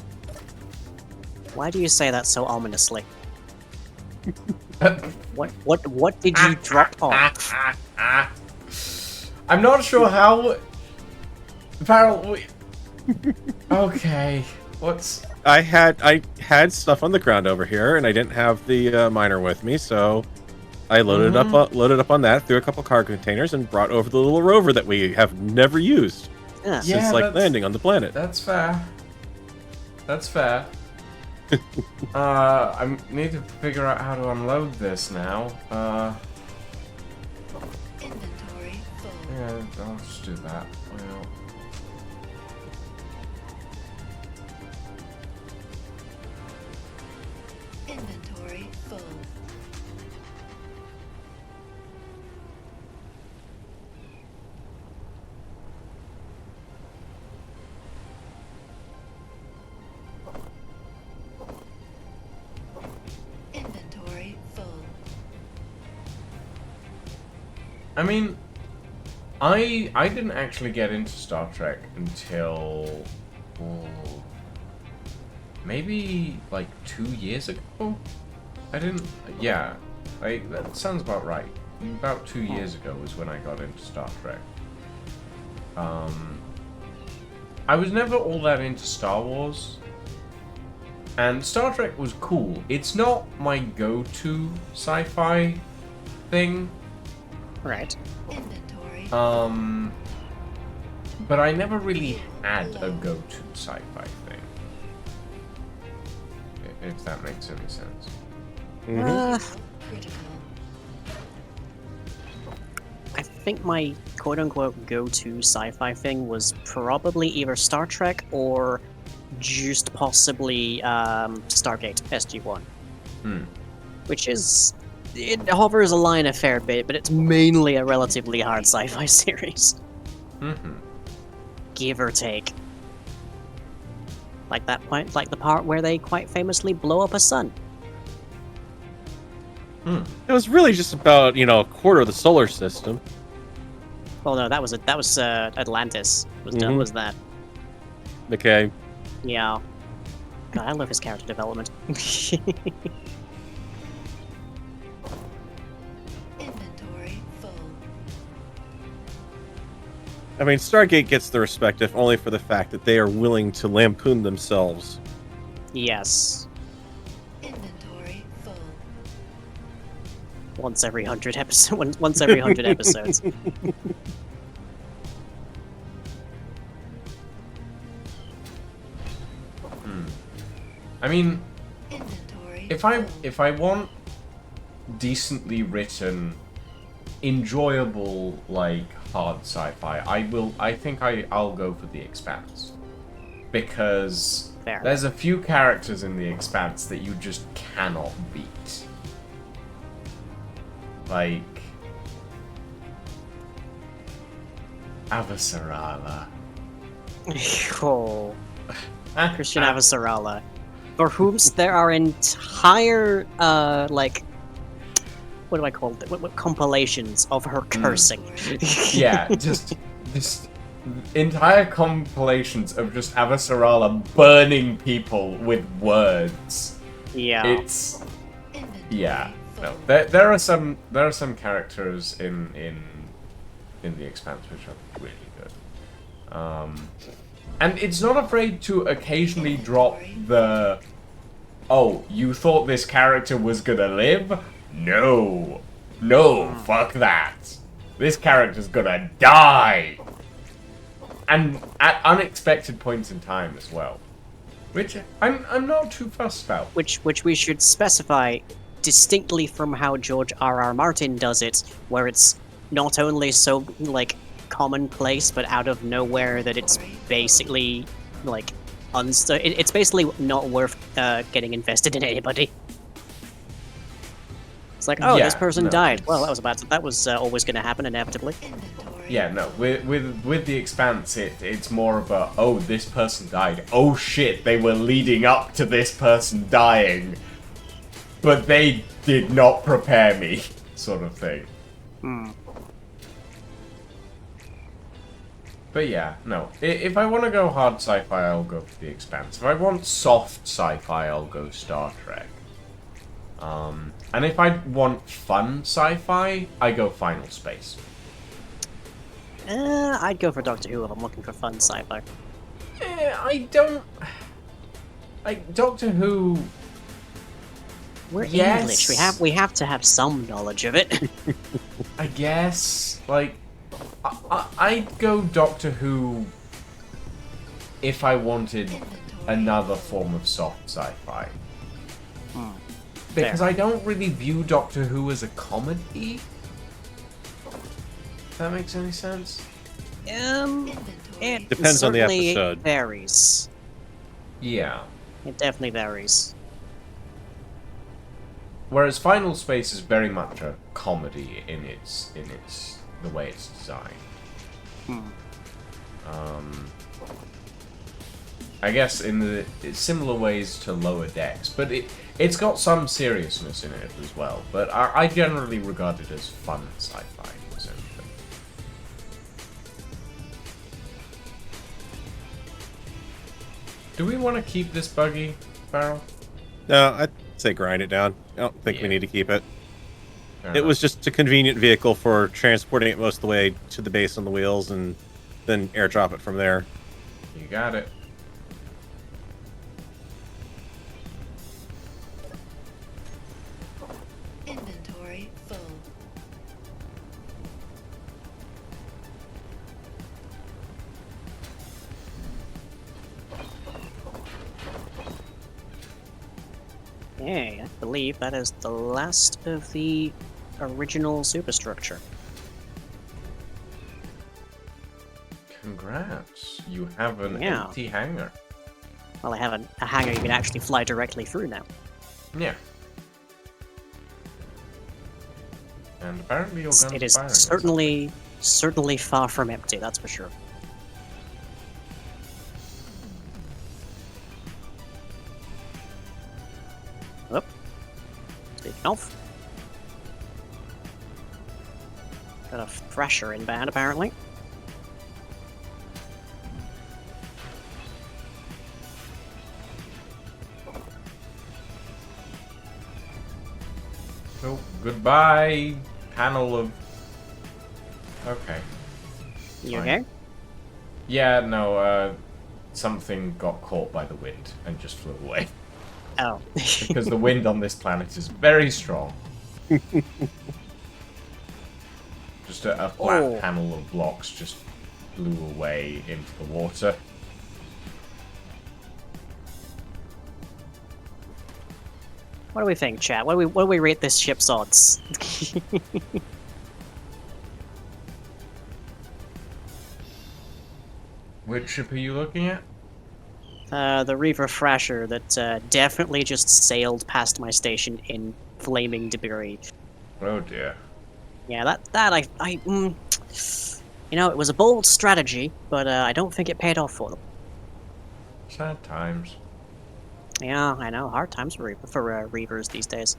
Why do you say that so ominously? What did you drop off?
I'm not sure how. Farrell. Okay. What's?
I had stuff on the ground over here, and I didn't have the miner with me, so I loaded up on that, threw a couple cargo containers, and brought over the little rover that we have never used
Yeah.
since landing on the planet.
That's fair. That's fair. I need to figure out how to unload this now.
Inventory full.
Yeah, I'll just do that. Well.
Inventory full. Inventory full.
I mean, I didn't actually get into Star Trek until maybe like 2 years ago. I didn't. Yeah, that sounds about right. About 2 years ago was when I got into Star Trek. I was never all that into Star Wars, and Star Trek was cool. It's not my go-to sci-fi thing.
Right.
Inventory.
But I never really had a go-to sci-fi thing. If that makes any sense.
Critical.
I think my quote-unquote go-to sci-fi thing was probably either Star Trek or just possibly Stargate SG-1. Which is... It hovers a line a fair bit, but it's mainly a relatively hard sci-fi series. Give or take. Like that point, like the part where they quite famously blow up a sun.
It was really just about, a quarter of the solar system.
Well, no, that was Atlantis. Was done was that?
Okay.
Yeah. God, I love his character development.
Inventory full.
I mean, Stargate gets the respect if only for the fact that they are willing to lampoon themselves.
Yes.
Inventory full.
Once every 100 episodes. Once every 100 episodes.
I mean,
Inventory
if I want decently written, enjoyable, like hard sci-fi, I think I'll go for The Expanse, because
Fair.
there's a few characters in The Expanse that you just cannot beat. Like Avasarala.
Oh. Christian Avasarala. For whom there are entire, what do I call it? What compilations of her cursing.
Yeah, just entire compilations of just Avasarala burning people with words.
Yeah.
It's
Inventory
yeah.
full.
No, there are some characters in The Expanse which are really good. And it's not afraid to occasionally drop the, oh, you thought this character was gonna live? No. No, fuck that. This character's gonna die. And at unexpected points in time as well. Which I'm not too fussed about.
Which we should specify distinctly from how George R.R. Martin does it, where it's not only so, like, commonplace, but out of nowhere that it's basically, like, it's basically not worth getting invested in anybody. It's like, oh,
Yeah,
this person
no,
died.
it's-
Well, that was always going to happen inevitably.
Inventory.
Yeah, no, with the Expanse, it's more of a, oh, this person died. Oh shit, they were leading up to this person dying. But they did not prepare me, sort of thing. But yeah, no. If I want to go hard sci-fi, I'll go for the Expanse. If I want soft sci-fi, I'll go Star Trek. And if I want fun sci-fi, I go Final Space.
I'd go for Doctor Who if I'm looking for fun sci-fi.
I don't... Like, Doctor Who...
We're
Yes.
English. We have to have some knowledge of it.
I guess, like, I'd go Doctor Who if I wanted another form of soft sci-fi. Because
Fair.
I don't really view Doctor Who as a comedy. If that makes any sense?
It
Depends on the
certainly
episode.
varies.
Yeah.
It definitely varies.
Whereas Final Space is very much a comedy in its the way it's designed. I guess in the similar ways to Lower Decks, but it's got some seriousness in it as well. But I generally regard it as fun sci-fi, essentially. Do we want to keep this buggy, Farrell?
No, I'd say grind it down. I don't think we
Yeah.
need to keep it.
Fair
It
enough.
was just a convenient vehicle for transporting it most of the way to the base on the wheels and then airdrop it from there.
You got it.
Inventory full.
Yeah, I believe that is the last of the original superstructure.
Congrats. You have an
Yeah.
empty hangar.
Well, I have a hangar you can actually fly directly through now.
Yeah. And apparently your gun's
It is
firing.
certainly far from empty, that's for sure. Whoop. Speaking of. Got a Thrasher inbound, apparently.
Oh, goodbye, panel of... Okay.
You
Fine.
okay?
Yeah, no, something got caught by the wind and just flew away.
Oh.
Because the wind on this planet is very strong. Just a flat
Oh.
panel of blocks just flew away into the water.
What do we think, chat? What do we rate this ship's odds?
Which ship are you looking at?
The Reaver Thrasher that definitely just sailed past my station in flaming debris.
Oh dear.
Yeah, you know, it was a bold strategy, but I don't think it paid off for them.
Sad times.
Yeah, I know, hard times for Reavers these days.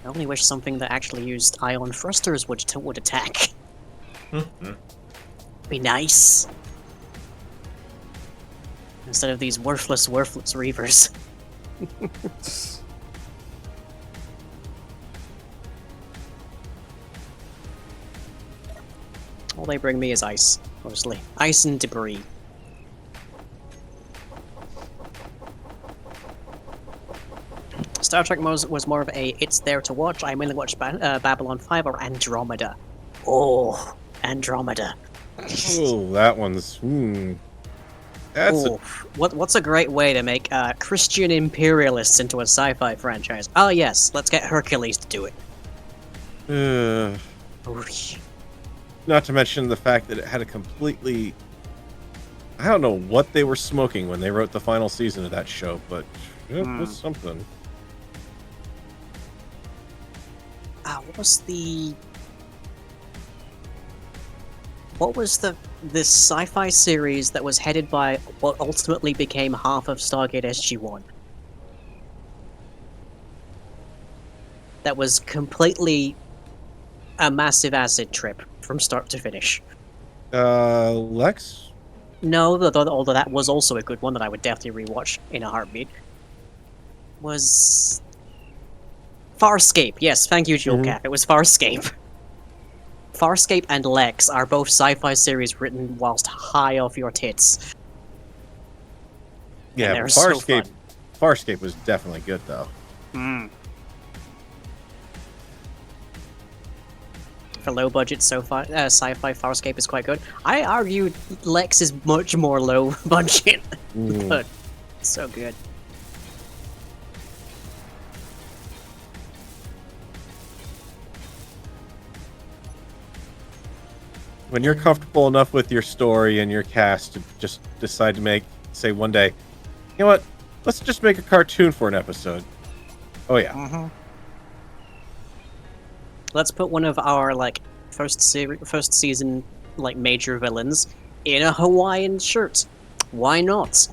I only wish something that actually used ion thrusters would attack. Be nice. Instead of these worthless Reavers. they bring me is ice, mostly. Ice and debris. Star Trek was more of a it's there to watch. I mainly watched Babylon 5 or Andromeda. Oh, Andromeda.
Oh, that one's. That's
Ooh, what's a great way to make Christian imperialists into a sci-fi franchise? Oh yes, let's get Hercules to do it.
Not to mention the fact that it had a completely. I don't know what they were smoking when they wrote the final season of that show, but it was something.
What was this sci-fi series that was headed by what ultimately became half of Stargate SG-1? That was completely a massive acid trip from start to finish.
Lex?
No, although that was also a good one that I would definitely rewatch in a heartbeat. Was Farscape? Yes, thank you, Joel. It was Farscape. Farscape and Lex are both sci-fi series written whilst high off your tits.
Yeah,
they're
Farscape.
so fun.
Farscape was definitely good, though.
For low budget sci-fi, Farscape is quite good. I argue Lex is much more low budget, but so good.
When you're comfortable enough with your story and your cast to just decide to say one day, you know what? Let's just make a cartoon for an episode. Oh yeah.
Let's put one of our first season major villains in a Hawaiian shirt. Why not?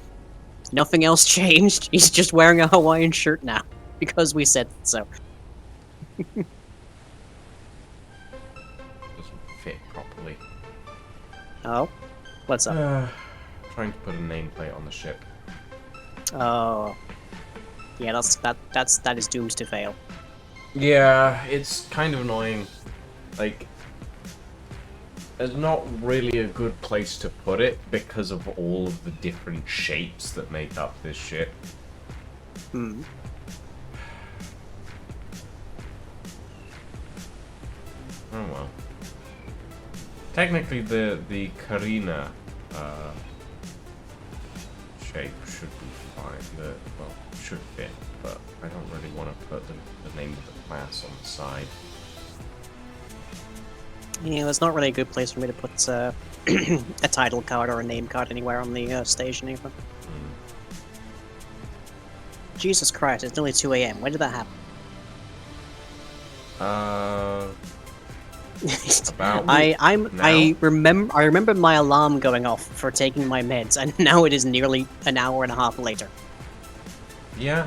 Nothing else changed. He's just wearing a Hawaiian shirt now because we said so.
Doesn't fit properly.
Oh, what's up?
Trying to put a nameplate on the ship.
Oh, yeah, that is doomed to fail.
Yeah, it's kind of annoying. Like, there's not really a good place to put it because of all of the different shapes that make up this ship. Oh well. Technically, the Karina shape should be fine. Should fit, but I don't really want to put the name of the class on the side.
Yeah, there's not really a good place for me to put a title card or a name card anywhere on the station either. Jesus Christ, it's nearly 2 a.m. When did that happen?
About
I remember my alarm going off for taking my meds, and now it is nearly an hour and a half later.
Yeah.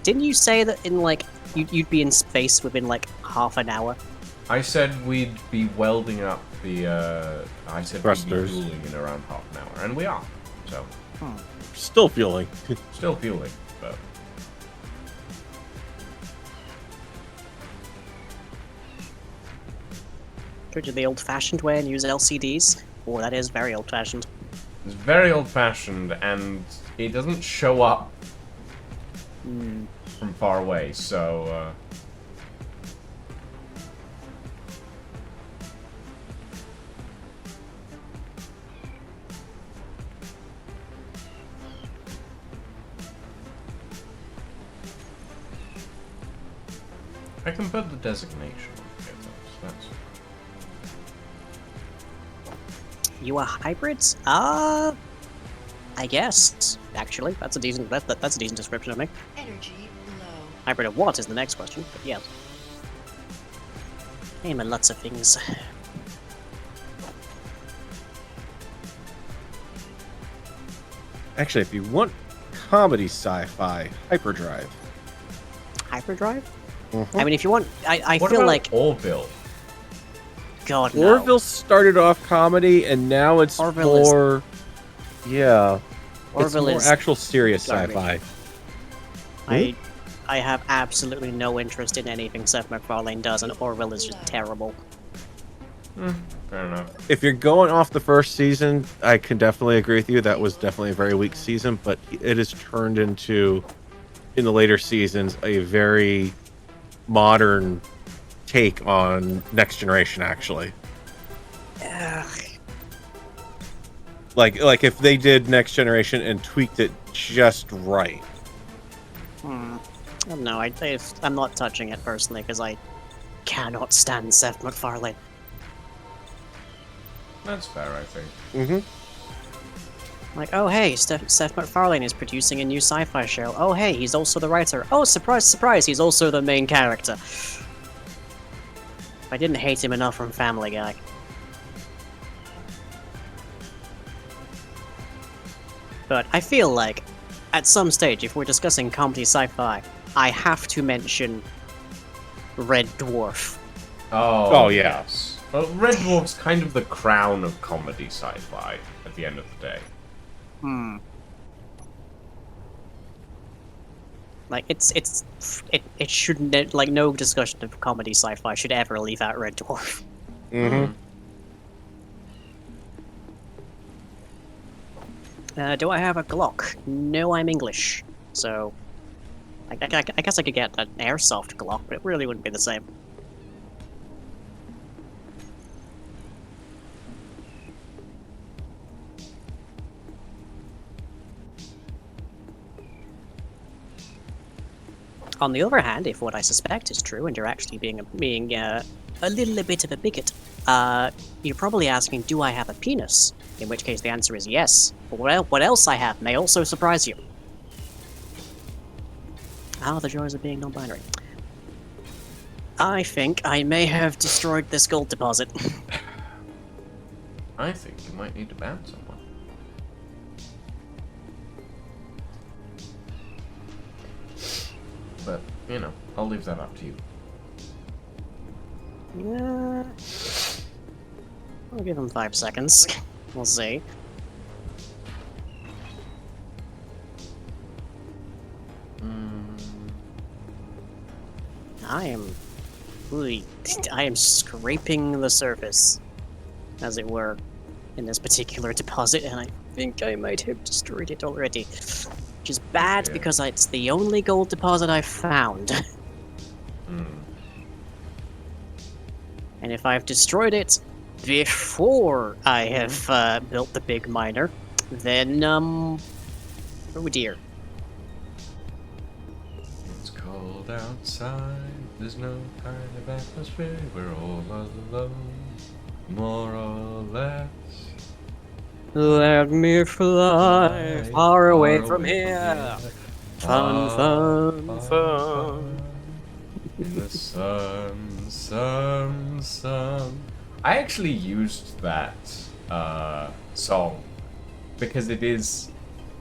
Didn't you say that in you'd be in space within half an hour?
I said we'd be welding up the I said
thrusters.
We'd be fueling in around half an hour, and we are. So
Still fueling.
still fueling, but
Go to the old-fashioned way and use LCDs. Oh, that is very old-fashioned.
it's very old-fashioned, and it doesn't show up from far away. So I can put the designation on here, though, so that's...
You are hybrids? I guess. Actually, that's a decent description of me.
Energy low.
Hybrid of what is the next question, but yeah. Name and lots of things.
Actually, if you want comedy sci-fi, Hyperdrive.
Hyperdrive? I mean, if you want, I
What
feel
about
like
Orville?
God no.
Orville started off comedy, and now it's
Orville is-
more. Yeah.
Orville
it's more
is
actual serious
garbage.
sci-fi.
I have absolutely no interest in anything Seth MacFarlane does, and Orville is just terrible.
Fair enough.
If you're going off the first season, I can definitely agree with you. That was definitely a very weak season, but it has turned into, in the later seasons, a very modern take on Next Generation, actually.
Ugh.
Like if they did Next Generation and tweaked it just right.
I don't know. I'm not touching it personally because I cannot stand Seth MacFarlane.
That's fair, I think.
Mm-hmm.
Like, oh hey, Seth MacFarlane is producing a new sci-fi show. Oh hey, he's also the writer. Oh, surprise, surprise, he's also the main character. I didn't hate him enough from Family Guy. But I feel like, at some stage, if we're discussing comedy sci-fi, I have to mention Red Dwarf.
Oh,
yeah.
yes. Well, Red Dwarf's kind of the crown of comedy sci-fi at the end of the day.
Like, it shouldn't, like, no discussion of comedy sci-fi should ever leave out Red Dwarf.
Mm-hmm.
Do I have a Glock? No, I'm English. So, I guess I could get an airsoft Glock, but it really wouldn't be the same. On the other hand, if what I suspect is true and you're actually being a little bit of a bigot, you're probably asking, do I have a penis? In which case the answer is yes. But what else I have may also surprise you. Ah, the joys of being non-binary. I think I may have destroyed this gold deposit.
I think you might need to ban someone. But, you know, I'll leave that up to you.
Yeah. I'll give him 5 seconds. We'll see. I am scraping the surface, as it were, in this particular deposit, and I think I might have destroyed it already. Which is bad because it's the only gold deposit I've found. And if I've destroyed it before I have built the big miner, then, oh dear.
It's cold outside, there's no kind of atmosphere, we're all alone, more or less.
Let me fly far away from here. Fun, fun, fun.
In the sun, sun, sun. I actually used that song because it is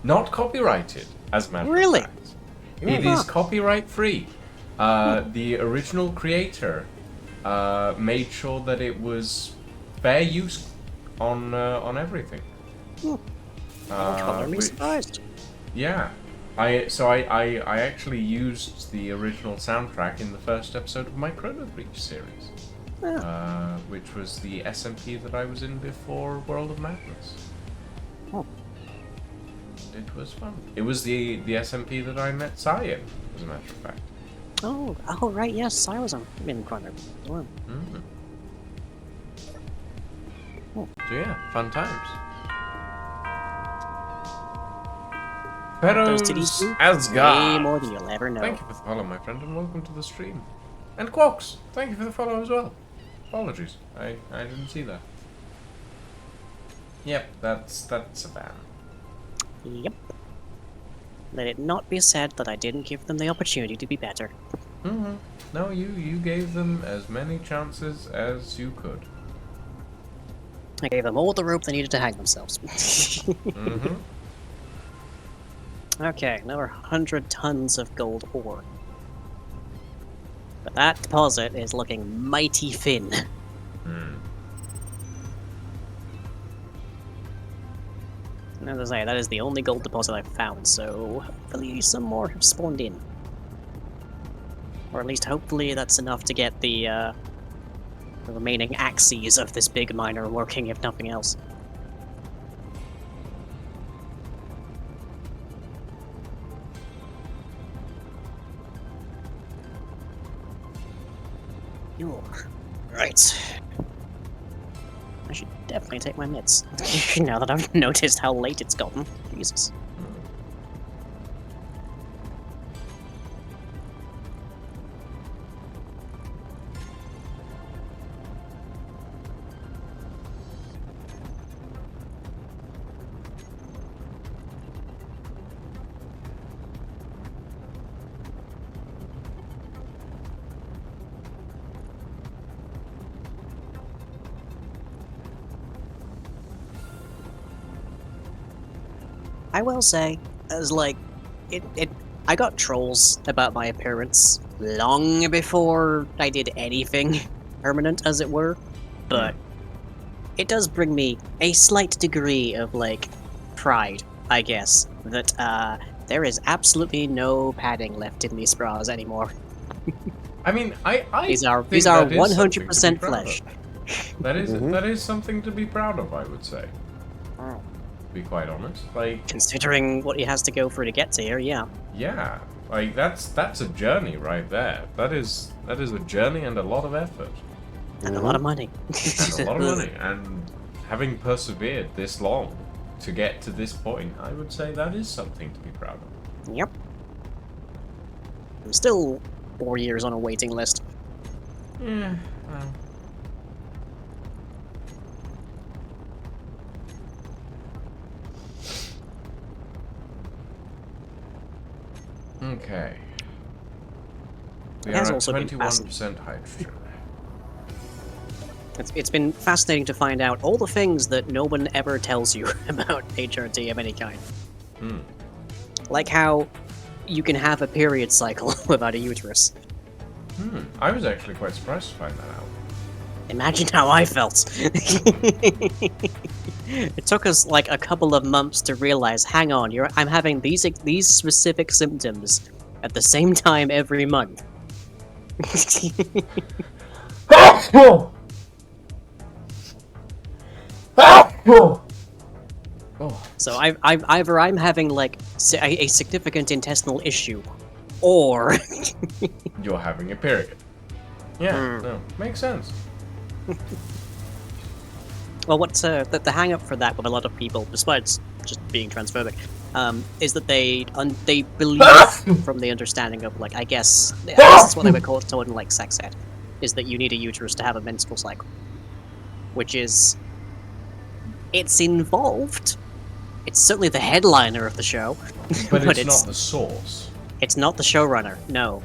not copyrighted, as a matter
Really?
of fact. It is copyright free. The original creator made sure that it was fair use on everything.
I'm
which-
surprised.
Yeah. I actually used the original soundtrack in the first episode of my Chrono Breach series, which was the SMP that I was in before World of Madness.
Oh.
It was fun. It was the SMP that I met Sai in, as a matter of fact.
Oh, right, yes, I was in Chrono. Wow.
So yeah, fun times. Pharaoh's
Those titties do way
Asgard.
more than you'll ever know.
Thank you for the follow, my friend, and welcome to the stream. And Quox, thank you for the follow as well. Apologies, I didn't see that. Yep, that's a ban.
Yep. Let it not be said that I didn't give them the opportunity to be better.
No, you gave them as many chances as you could.
I gave them all the rope they needed to hang themselves. Okay, another 100 tons of gold ore. But that deposit is looking mighty thin. And as I say, that is the only gold deposit I've found, so hopefully some more have spawned in. Or at least hopefully that's enough to get the the remaining axes of this big miner working, if nothing else. Yo, right. I should definitely take my meds. Now that I've noticed how late it's gotten. Jesus. I will say, as like, I got trolls about my appearance long before I did anything permanent, as it were, but it does bring me a slight degree of, like, pride, I guess, that, there is absolutely no padding left in these bras anymore.
I mean, I
These are
think that is
100%
something to be proud
flesh.
of. That is something to be proud of, I would say. To be quite honest, like,
Considering what he has to go through to get to here, yeah.
yeah, like that's a journey right there. That is a journey and a lot of effort
And a lot of money.
and a lot of money, and having persevered this long to get to this point, I would say that is something to be proud of.
Yep. I'm still 4 years on a waiting list.
Yeah, well. Okay. We
It
are
has
at
also been
21% hydrogen.
It's been fascinating to find out all the things that no one ever tells you about HRT of any kind.
Hmm.
Like how you can have a period cycle without a uterus.
I was actually quite surprised to find that out.
Imagine how I felt. It took us like a couple of months to realize, hang on, I'm having these specific symptoms at the same time every month.
Oh,
So either I'm having like a significant intestinal issue, or
you're having a period. Yeah, no, makes sense.
well, what's the hang up for that with a lot of people, besides just being transphobic, is that they believe from the understanding of, like, I guess that's what they would call it, someone like sex ed, is that you need a uterus to have a menstrual cycle, which is it's involved. It's certainly the headliner of the show,
But it's not the source.
It's not the showrunner. No,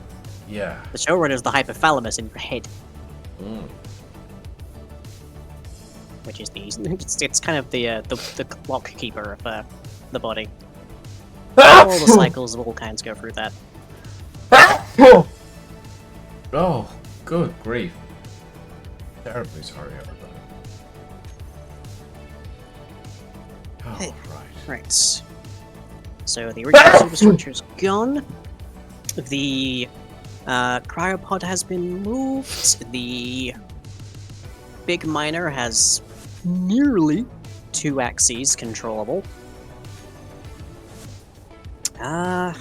Yeah.
the showrunner is the hypothalamus in your head, which is it's kind of the clock keeper of the body. All the cycles of all kinds go through that.
Oh, good grief. Terribly sorry, everybody. Oh,
Hey.
right.
Right. So the original superstructure's gone. The cryopod has been moved. The big miner has nearly 2 axes controllable. I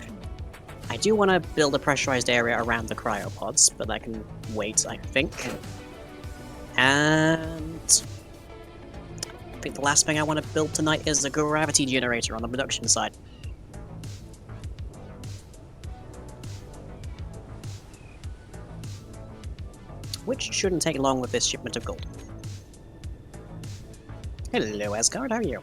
do want to build a pressurized area around the cryopods, but that can wait, I think. And I think the last thing I want to build tonight is a gravity generator on the production side. Which shouldn't take long with this shipment of gold. Hello, Asgard, how are you?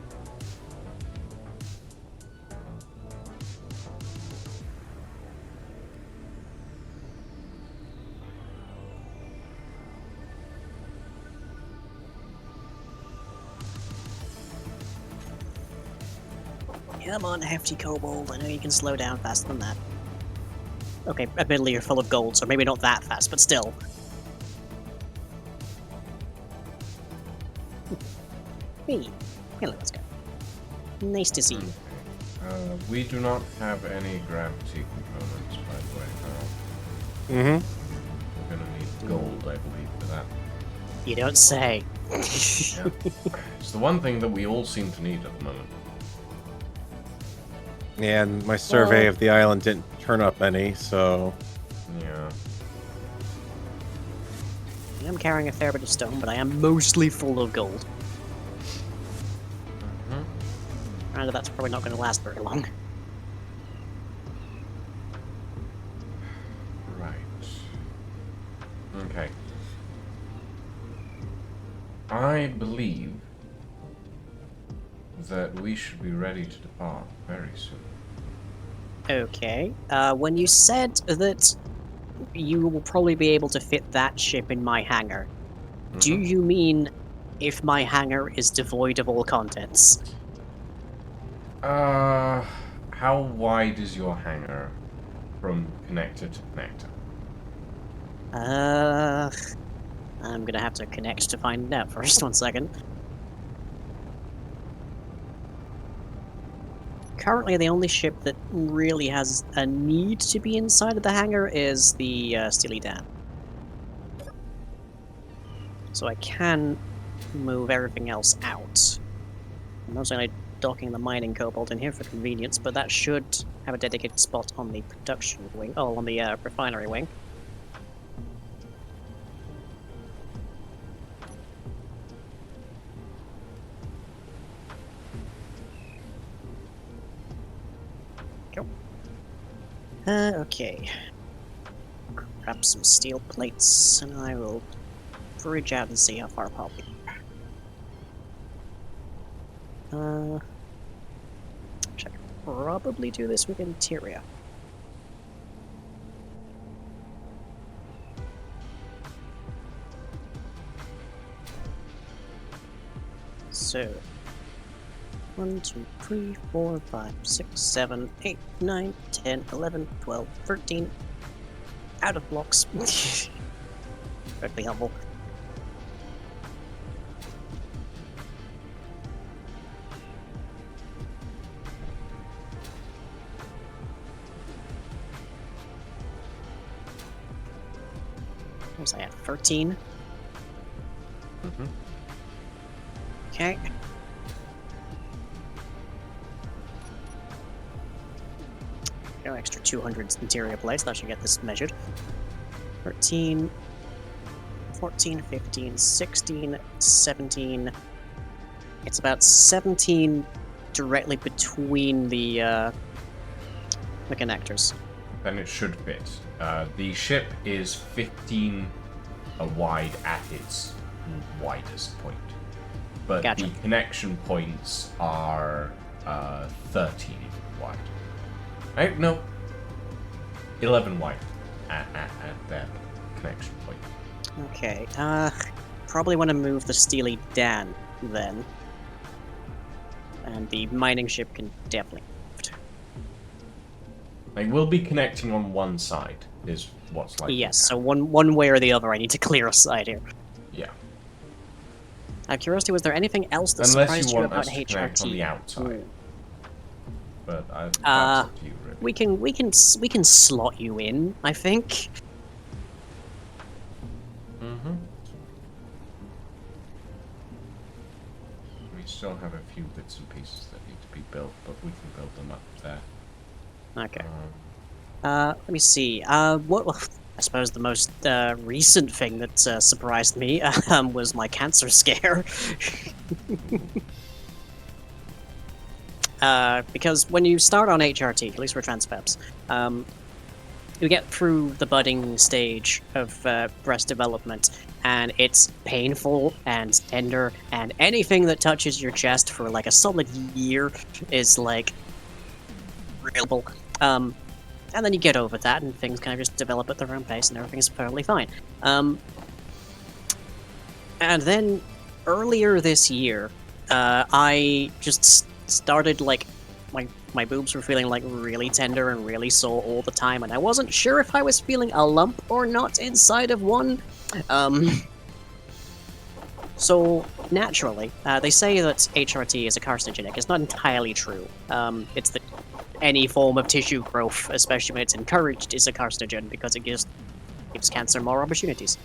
Come on, hefty kobold, I know you can slow down faster than that. Okay, admittedly you're full of gold, so maybe not that fast, but still. Hey, hello, Asgard. Nice to see you.
We do not have any gravity components, by the way.
Mm-hmm.
We're gonna need gold, I believe, for that.
You don't say.
Yeah. It's the one thing that we all seem to need at the moment.
And my survey
Well-
of the island didn't turn up any, so
Yeah.
I am carrying a fair bit of stone, but I am mostly full of gold.
Mm-hmm.
And that's probably not going to last very long.
Right. Okay. I believe that we should be ready to depart very soon.
Okay. When you said that you will probably be able to fit that ship in my hangar, do
Mhm.
you mean if my hangar is devoid of all contents?
How wide is your hangar from connector to connector?
I'm gonna have to connect to find out first. 1 second. Currently, the only ship that really has a need to be inside of the hangar is the Steely Dan. So I can move everything else out. I'm not only docking the mining cobalt in here for convenience, but that should have a dedicated spot on the production wing. Oh, on the refinery wing. Go. Okay. Grab some steel plates, and I will bridge out and see how far I'll be. I could probably do this with interior. So, 1, 2, 3, 4, 5, 6, 7, 8, 9, 10, 11, 12, 13. Out of blocks. Incredibly helpful. What was I at? 13?
Mm-hmm.
Okay. Go extra 200 interior plates, that should get this measured. 13, 14, 15, 16, 17. It's about 17 directly between the connectors.
Then it should fit. The ship is 15 wide at its widest point, but
Gotcha.
the connection points are 13 wide. Right? No, 11 wide at their connection point.
Okay, probably want to move the Steely Dan then. And the mining ship can definitely move.
Like, we'll be connecting on one side, is what's likely.
Yes,
to
so
happen.
one way or the other, I need to clear a side here.
Yeah.
Out of curiosity, was there anything else that
Unless
surprised
you
you
want
about
us to connect on the
HRT?
outside. But that's
Uh,
up to you, really.
We can slot you in, I think.
Mm-hmm. We still have a few bits and pieces that need to be built, but we can build them up there.
Okay. Let me see. Well, I suppose the most recent thing that surprised me was my cancer scare. Because when you start on HRT, at least for transfebs, you get through the budding stage of breast development, and it's painful and tender, and anything that touches your chest for like a solid year is like real. And then you get over that, and things kind of just develop at their own pace, and everything's perfectly fine. And then earlier this year, I just started like my boobs were feeling like really tender and really sore all the time, and I wasn't sure if I was feeling a lump or not inside of one. So naturally, they say that HRT is a carcinogenic. It's not entirely true. It's that any form of tissue growth, especially when it's encouraged, is a carcinogen because it gives cancer more opportunities.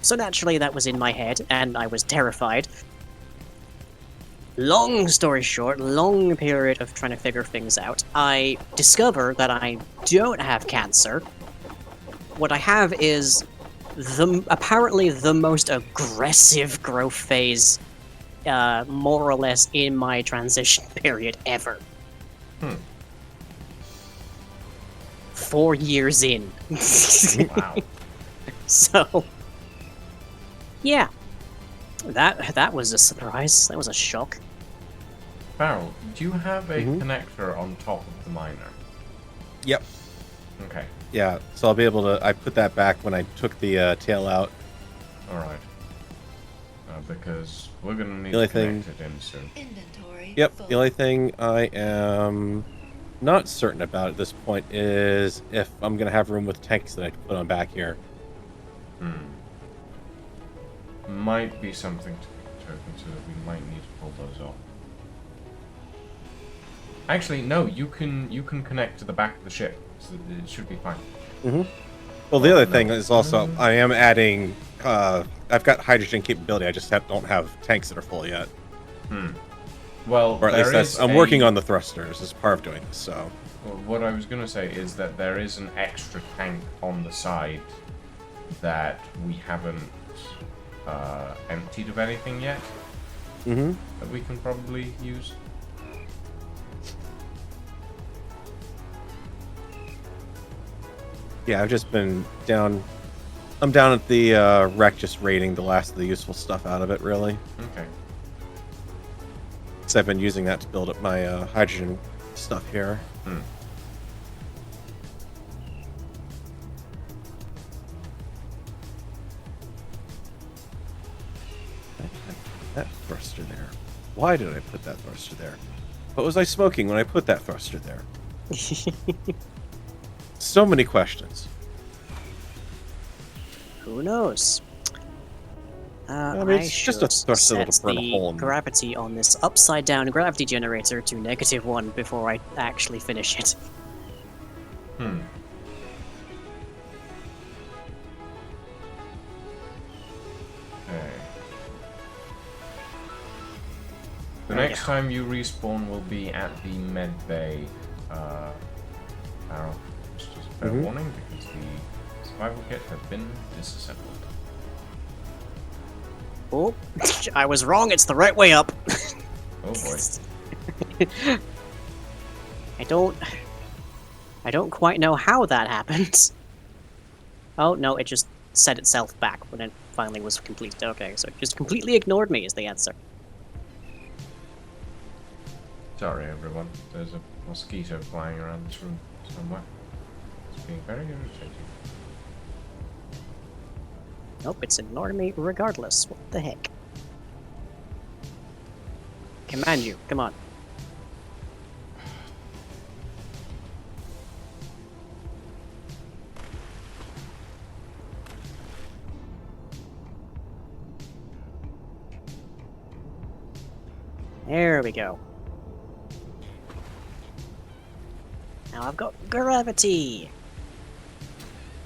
So naturally, that was in my head, and I was terrified. Long story short, long period of trying to figure things out, I discover that I don't have cancer. What I have is apparently the most aggressive growth phase, more or less, in my transition period ever. 4 years in.
Wow.
So, yeah. That was a surprise. That was a shock.
Farrell, do you have a
Mhm.
connector on top of the miner?
Yep.
Okay.
Yeah. So I'll be able to. I put that back when I took the tail out.
All right. Because we're gonna need
The only
to connect
thing-
it in soon.
Inventory.
Yep.
Full.
The only thing I am not certain about at this point is if I'm gonna have room with tanks that I can put on back here.
Might be something to consider. We might need to pull those off. Actually, no. You can connect to the back of the ship, so it should be fine.
Well, the other
no.
thing is also I am adding. I've got hydrogen capability. I just don't have tanks that are full yet.
Well,
Or at least
there
that's.
is
I'm working on the thrusters as part of doing this. So.
Well, what I was gonna say is that there is an extra tank on the side that we haven't emptied of anything yet. That we can probably use.
Yeah, I've just been down. I'm down at the wreck, just raiding the last of the useful stuff out of it, really.
Okay.
Because I've been using that to build up my hydrogen stuff here. I had that thruster there. Why did I put that thruster there? What was I smoking when I put that thruster there? So many questions.
Who knows?
I mean, it's just a
should
thruster that'll
set
burn a
the
hole in me.
gravity on this upside down gravity generator to -1 before I actually finish it.
Okay. The
There we
next
go.
time you respawn will be at the med bay. Farrell, just as a fair warning, because the survival kit has been disassembled.
Oh, I was wrong. It's the right way up.
Oh boy.
I don't quite know how that happened. Oh no, it just set itself back when it finally was completed. Okay, so it just completely ignored me is the answer.
Sorry, everyone. There's a mosquito flying around this room somewhere. It's being very irritating.
Nope, it's ignoring me regardless. What the heck? Command you, come on. There we go. Now I've got gravity.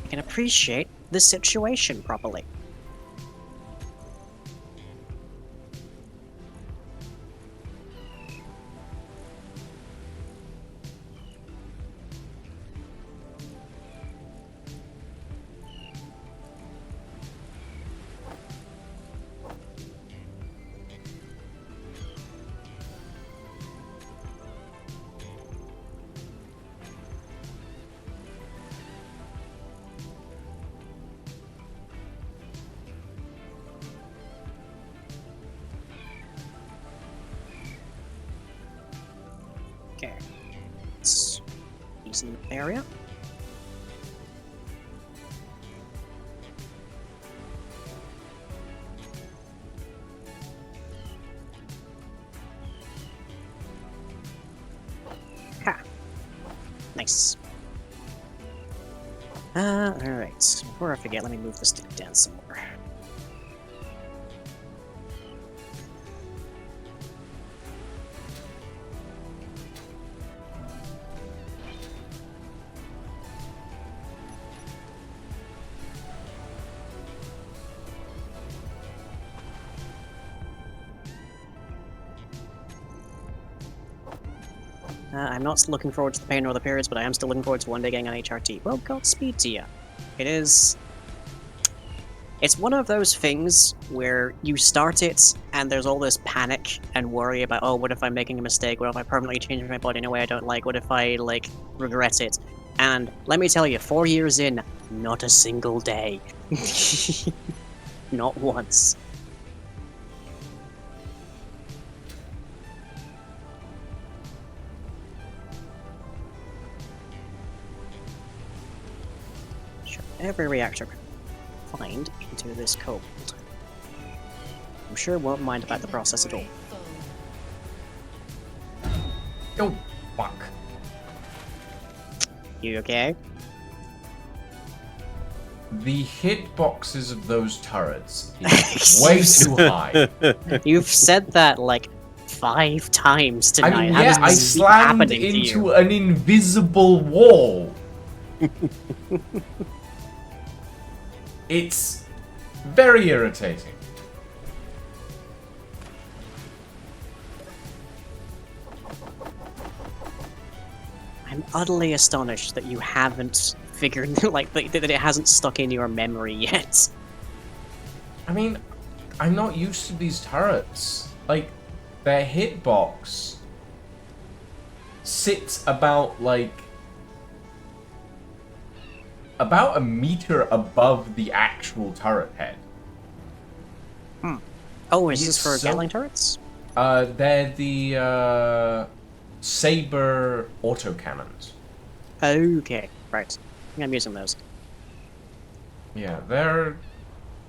I can appreciate the situation properly. Okay. Let's use an area. Ha! Nice. Alright. Before I forget, let me move the stick down some more. I'm not looking forward to the pain or the periods, but I am still looking forward to one day getting an HRT. Well, Godspeed to you. It is... It's one of those things where you start it, and there's all this panic and worry about, oh, what if I'm making a mistake? What if I permanently change my body in a way I don't like? What if I, like, regret it? And let me tell you, 4 years in, not a single day. Not once. Shove every reactor find into this cold. I'm sure it won't mind about the process at all.
Oh, fuck.
You okay?
The hitboxes of those turrets is way too high.
You've said that like 5 times tonight.
I mean,
How
yeah,
does
I
this keep
slammed
happening to
into
you?
an invisible wall. It's very irritating.
I'm utterly astonished that you haven't figured, like, that it hasn't stuck in your memory yet.
I mean, I'm not used to these turrets. Like, their hitbox sits about, like, about a meter above the actual turret head.
Oh, is
It's
this for
so-
Gatling turrets?
They're the, Saber autocannons.
Okay, right. I think I'm using those.
Yeah, they're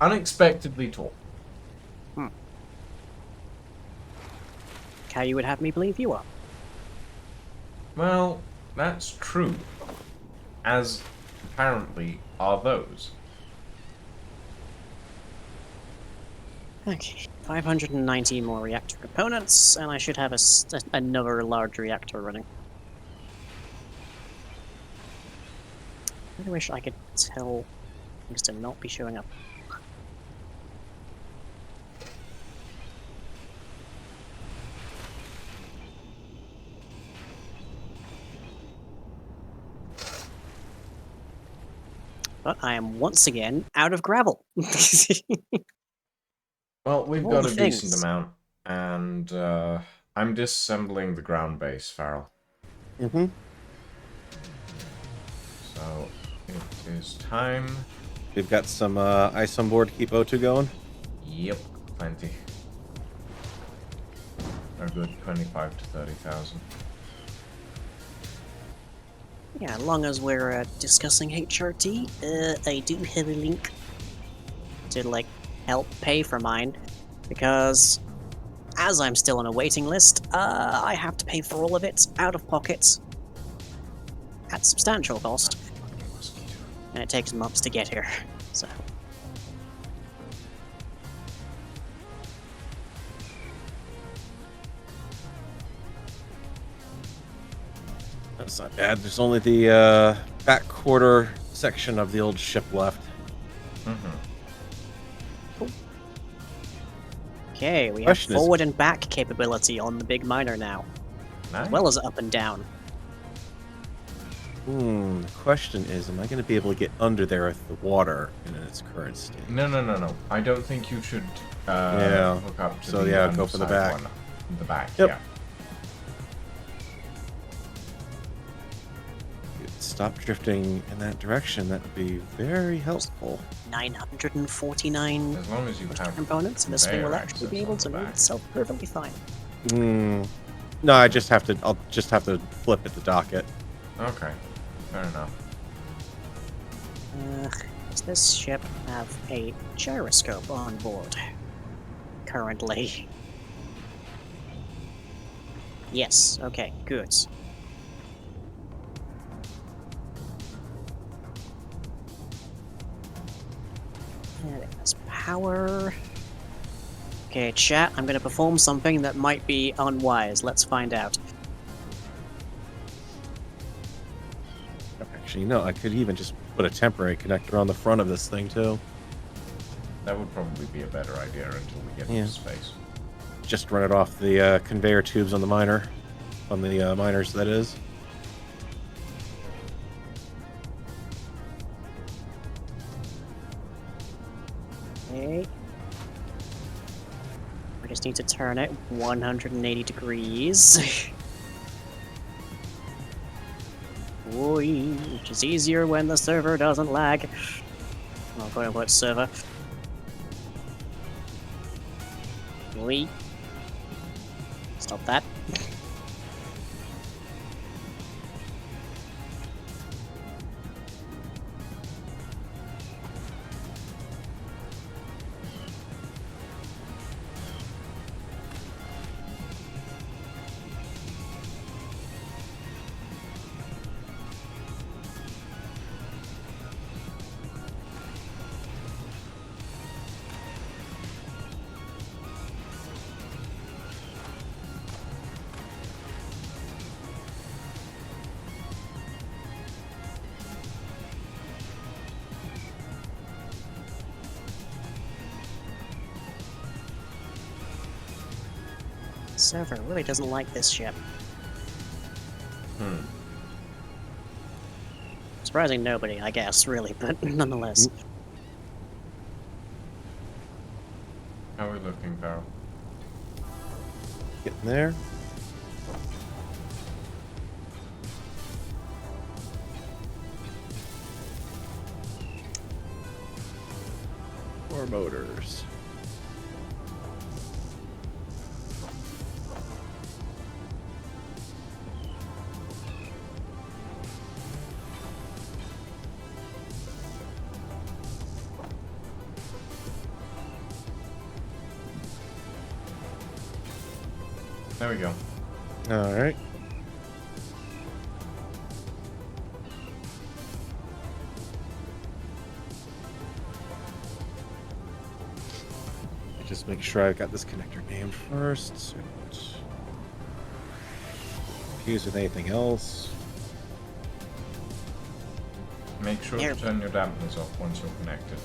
unexpectedly tall.
How you would have me believe you are.
Well, that's true. As apparently are those.
Okay, 590 more reactor components, and I should have another large reactor running. I really wish I could tell things to not be showing up. But I am once again out of gravel.
Well, we've
All
got
the
a
things.
decent amount, and I'm disassembling the ground base, Farrell.
Mm-hmm.
So it is time.
We've got some ice on board to keep O2 going.
Yep, plenty. A good 25 to 30,000.
Yeah, as long as we're discussing HRT, I do have a link to, like, help pay for mine, because as I'm still on a waiting list, I have to pay for all of it out of pocket at substantial cost,
Fucking mosquito.
and it takes months to get here, so...
That's not bad. There's only the back quarter section of the old ship left.
Mm-hmm.
Okay, we have
Question is-
forward and back capability on the big miner now,
Nice.
as well as up and down.
The question is, am I going to be able to get under there with the water in its current state?
No. I don't think you should
Yeah.
hook up to
So,
the
yeah, go for the
underside
back.
one. The back,
Yep.
yeah.
Stop drifting in that direction. That would be very helpful.
949
As long as you have
components, and this thing will
conveyor
actually
access
be able
on
to
the
move
back.
itself perfectly fine.
No, I'll just have to flip it to dock it.
Okay, fair enough.
Does this ship have a gyroscope on board? Currently. Yes, okay, good. And it has power. Okay, chat, I'm gonna perform something that might be unwise. Let's find out.
Actually, no, I could even just put a temporary connector on the front of this thing too.
That would probably be a better idea until we get
Yeah.
into space.
Just run it off the conveyor tubes on the miner. On the miners, that is.
Okay. I just need to turn it 180 degrees. Oi, which is easier when the server doesn't lag. Well, quote unquote server. Oi. Stop that. Server really doesn't like this ship. Surprising nobody, I guess, really, but nonetheless.
How are we looking, Farrell?
Getting there. More motors.
There we go.
All right. Just make sure I've got this connector named first. So confused with anything else.
Make sure
Here.
to turn your dampeners off once you're connected.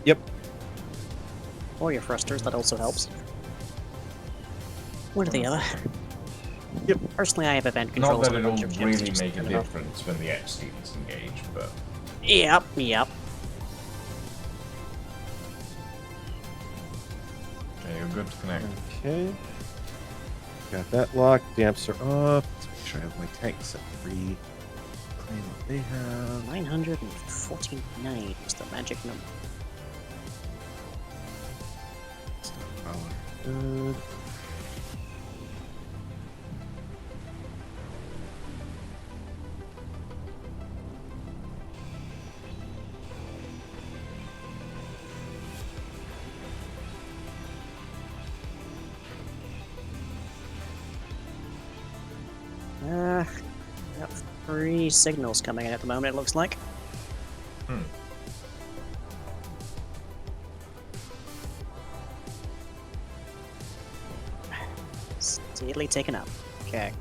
Yep.
Or your thrusters, that also helps. One or the other.
Yep.
Personally, I have event
Not
controls
that
on a
it'll
bunch of ships,
really
just
make a
good enough.
difference when the X team's engaged, but
Yep, yep.
okay, you're good to connect.
Okay. Got that locked. Damps are off. Let's make sure I have my tanks at 3. Claim what they have.
949 is the magic number.
Stockpile are good.
Got 3 signals coming in at the moment, it looks like.
Hmm.
Steadily taken up. Okay.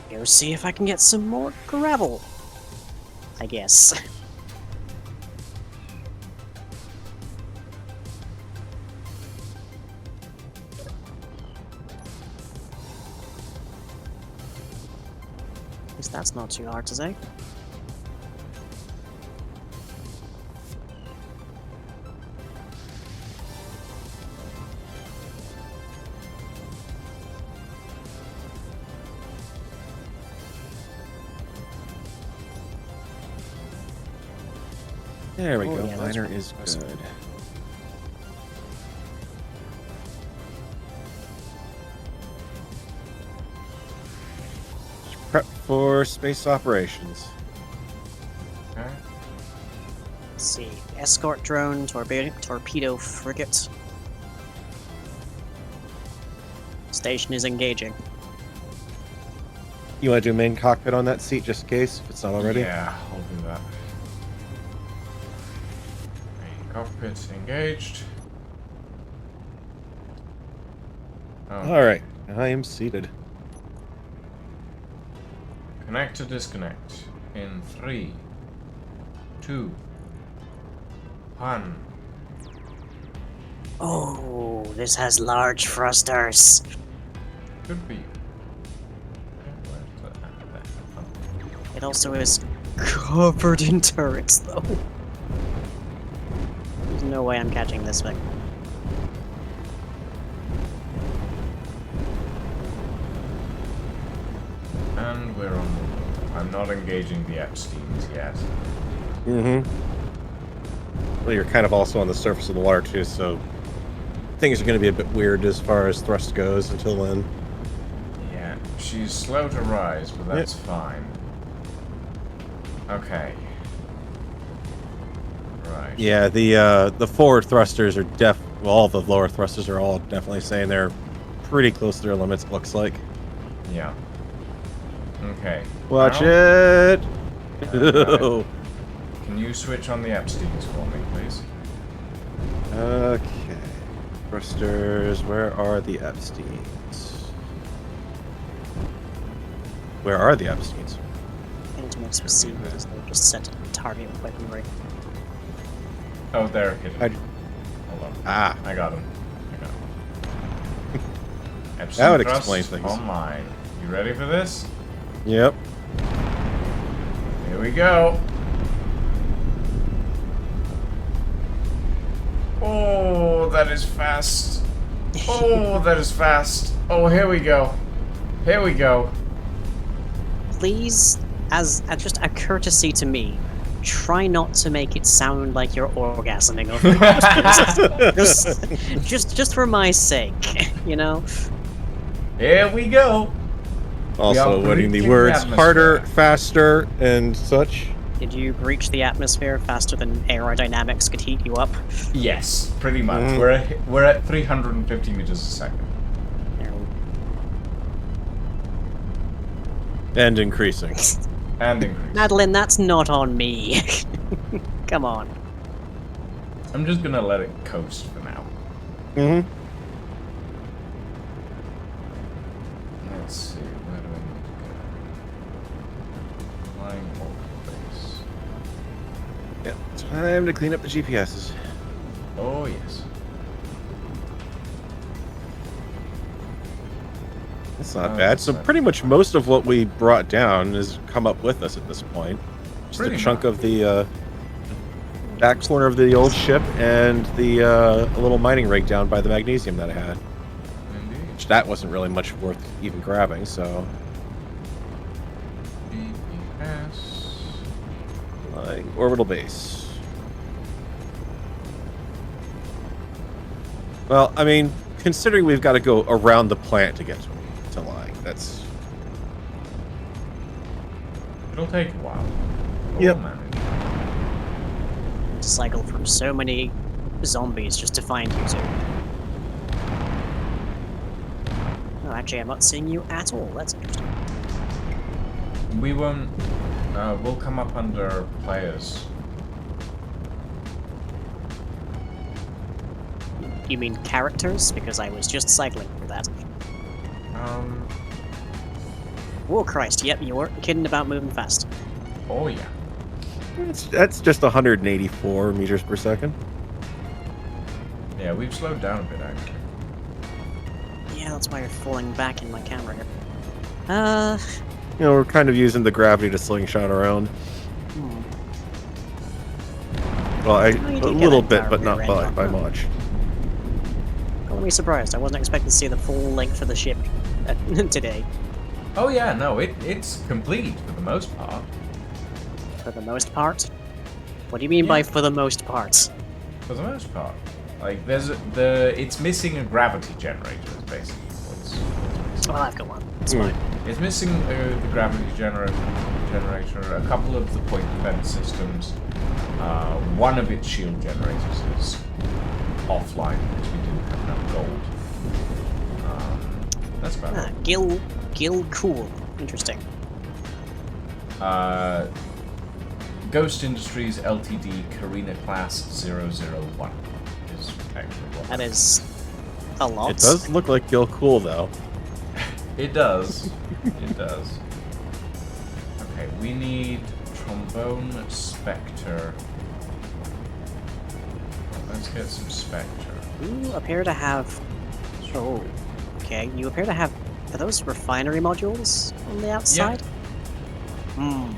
Go see if I can get some more gravel. I guess. At least that's not too hard to say.
There we
Oh,
go.
yeah, that's
Miner
right.
is
That's-
good. Prep for space operations.
Okay.
Let's see. Escort drone, torpedo frigate. Station is engaging.
You want to do main cockpit on that seat just in case if it's not already?
Yeah, I'll do that. Main cockpit engaged. Oh,
All right. I am seated.
connect to disconnect in 3, 2, Typhon.
Oh, this has large thrusters.
Good for you.
It also is covered in turrets, though. There's no way I'm catching this thing.
And we're on. I'm not engaging the Epsteins yet.
Mm-hmm. Well, you're kind of also on the surface of the water, too, so things are going to be a bit weird as far as thrust goes until then.
Yeah, she's slow to rise, but that's fine. Okay. Right.
Yeah, the forward thrusters are well, all the lower thrusters are all definitely saying they're pretty close to their limits, it looks like.
Yeah. Okay.
Watch
Now,
it!
right. Can you switch on the Epsteins for me, please?
Okay. Thrusters, where are the Epsteins? Where are the Epsteins?
It makes me seem as though just set a target weaponry.
Oh, they're hidden.
I'd-
Hold on.
Ah,
I got him. Epstein
that would
thrust
explain things.
on mine. You ready for this?
Yep.
Here we go. Oh, that is fast. Oh, that is fast. Oh, here we go. Here we go.
Please, as just a courtesy to me, try not to make it sound like you're orgasming over it. just for my sake, you know?
Here we go.
Also,
We are
winning the
breaching
words
the atmosphere.
harder, faster, and such.
Did you breach the atmosphere faster than aerodynamics could heat you up?
Yes, pretty much.
Mhm.
We're at 350 meters a second.
And increasing.
And increase.
Madeline, that's not on me. Come on.
I'm just gonna let it coast for now.
Mm-hmm.
Let's see, where do I need to go? Flying over base.
Yep. Time to clean up the GPSs.
Oh, yes.
That's not
Oh,
bad. So
that's
pretty much most of what we brought down has come up with us at this point. Just
Pretty
a chunk
much.
of the back corner of the old ship and the a little mining rig down by the magnesium that I had.
Indeed.
Which that wasn't really much worth even grabbing, so...
GPS.
Flying orbital base. Well, I mean, considering we've got to go around the plant to get to Lying, that's...
It'll take a while. But
Yep.
we'll manage.
Cycle through so many zombies just to find you two. No, actually, I'm not seeing you at all. That's interesting.
We won't. We'll come up under players.
You mean characters? Because I was just cycling through that. Oh Christ, yep, you weren't kidding about moving fast.
Oh yeah.
That's just 184 meters per second.
Yeah, we've slowed down a bit actually.
Yeah, that's why you're falling back in my camera here.
You know, we're kind of using the gravity to slingshot around. Well,
How
a
did you get
little
that
bit,
far
but not
rear
by,
end?
by much.
Call me surprised. I wasn't expecting to see the full length of the ship today,
Oh yeah, no, it's complete for the most part.
for the most part. What do you mean by
Yeah.
for the most part?
For the most part. Like it's missing a gravity generator. Is basically what's missing.
Well, I've got one. It's
Hmm.
fine.
It's missing the gravity generator, a couple of the point defense systems. One of its shield generators is offline because we didn't have enough gold. That's about
Ah,
it.
Gil Cool. Interesting.
Ghost Industries Ltd. Carina Class 001 is actually what
That is a lot.
It does look like Gil Cool, though.
It does. It does. Okay, we need Trombone Spectre. Let's get some Spectre.
You appear to have... Oh, okay. You appear to have... Are those refinery modules on the outside? Hmm.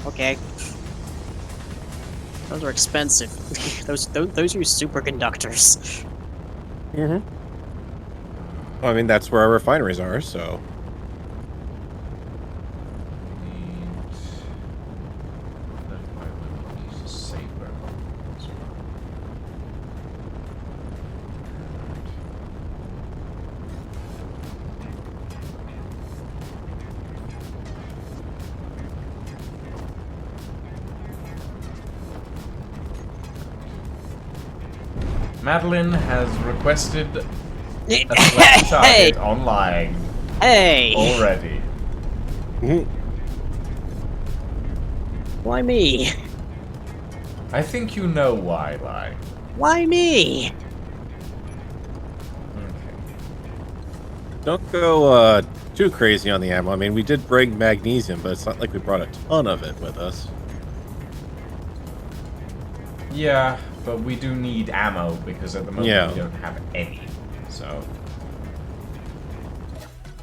Okay. Those are expensive. those use superconductors.
Mm-hmm. Well, I mean, that's where our refineries are, so...
Madeline has requested a select target online
Hey!
already.
Why me?
I think you know why, Lai.
Why me?
Okay.
Don't go too crazy on the ammo. I mean, we did bring magnesium, but it's not like we brought a ton of it with us.
Yeah, but we do need ammo because at the moment we don't have any. So.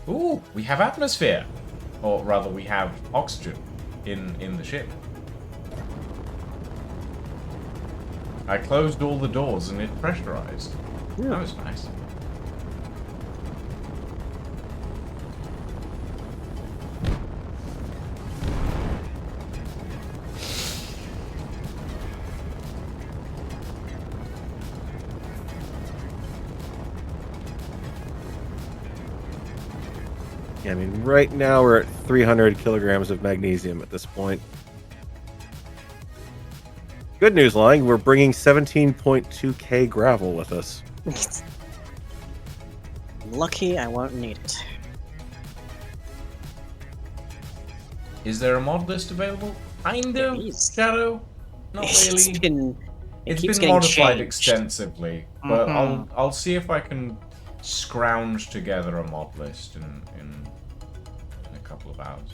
Ooh, we have atmosphere. Or rather, we have oxygen in the ship. I closed all the doors and it pressurized.
Yeah.
That was nice.
Yeah, I mean, right now we're at 300 kilograms of magnesium at this point. Good news, Lying, we're bringing 17.2k gravel with us.
Lucky I won't need it.
Is there a mod list available? Kind
There
of,
is.
Shadow? Not really.
It
It's
keeps
been
getting
modified
changed.
extensively, but
Mhm.
I'll see if I can scrounge together a mod list in a couple of hours.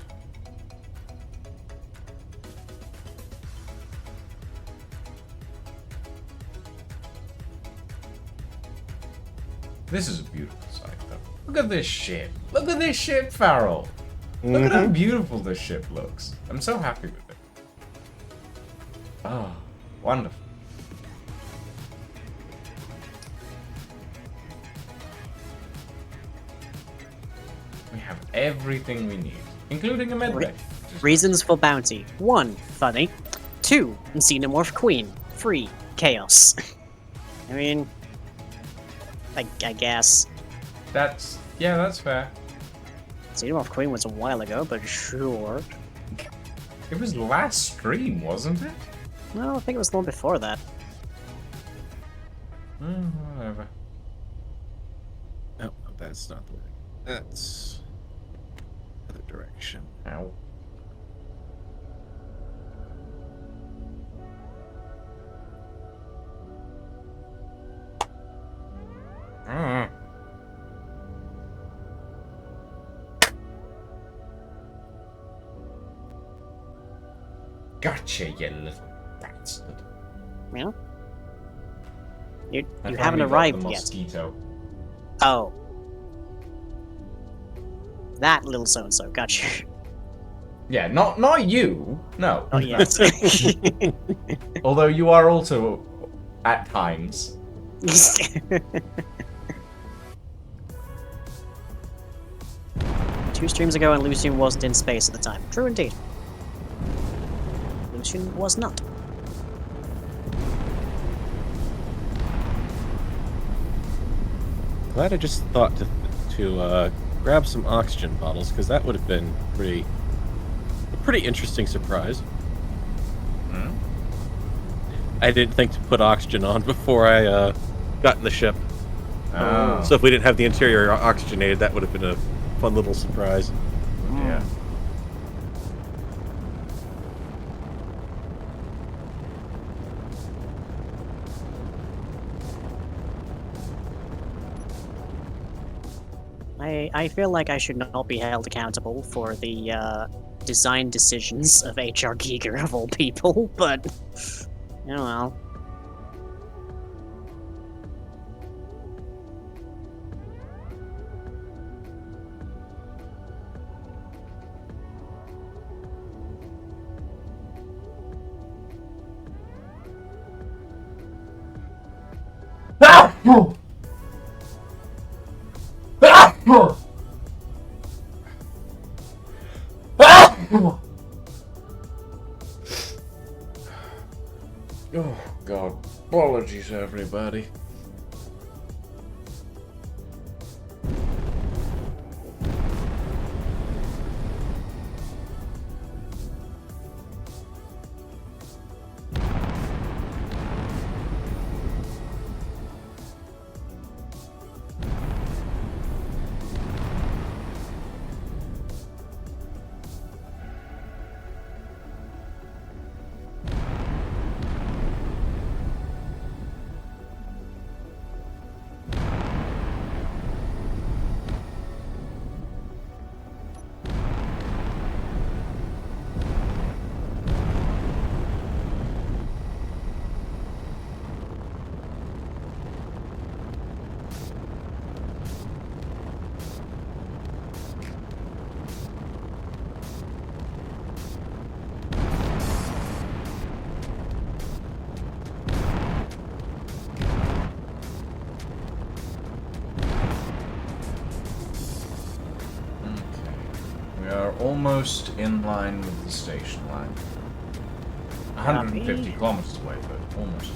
This is a beautiful sight, though. Look at this ship. Look at this ship, Farrell. Look at how beautiful this ship looks. I'm so happy with it. Oh, wonderful. We have everything we need, including a med bay.
Reasons for bounty. 1. Funny. 2. Xenomorph Queen. 3. Chaos. I mean... I guess.
That's fair.
Xenomorph Queen was a while ago, but sure.
It was last stream, wasn't it?
No, I think it was the one before that.
Whatever.
No, that's not the way. That's the other direction.
Ow. Gotcha, you little bastard.
Yeah? You
I
haven't
finally got
arrived
the
yet.
mosquito.
Oh. That little so-and-so, gotcha.
Yeah, not you. No.
Oh, yes.
Although you are also at times.
2 streams ago and Lucian wasn't in space at the time. True indeed. Lucian was not.
Glad I just thought to grab some oxygen bottles, because that would have been a pretty interesting surprise.
Hmm?
I didn't think to put oxygen on before I got in the ship.
Oh.
So if we didn't have the interior oxygenated, that would have been a fun little surprise.
Yeah.
I feel like I should not be held accountable for the design decisions of H.R. Giger of all people, but oh well.
Oh, God. Apologies, everybody. We are almost in line with the station line. 150 kilometers away, but almost.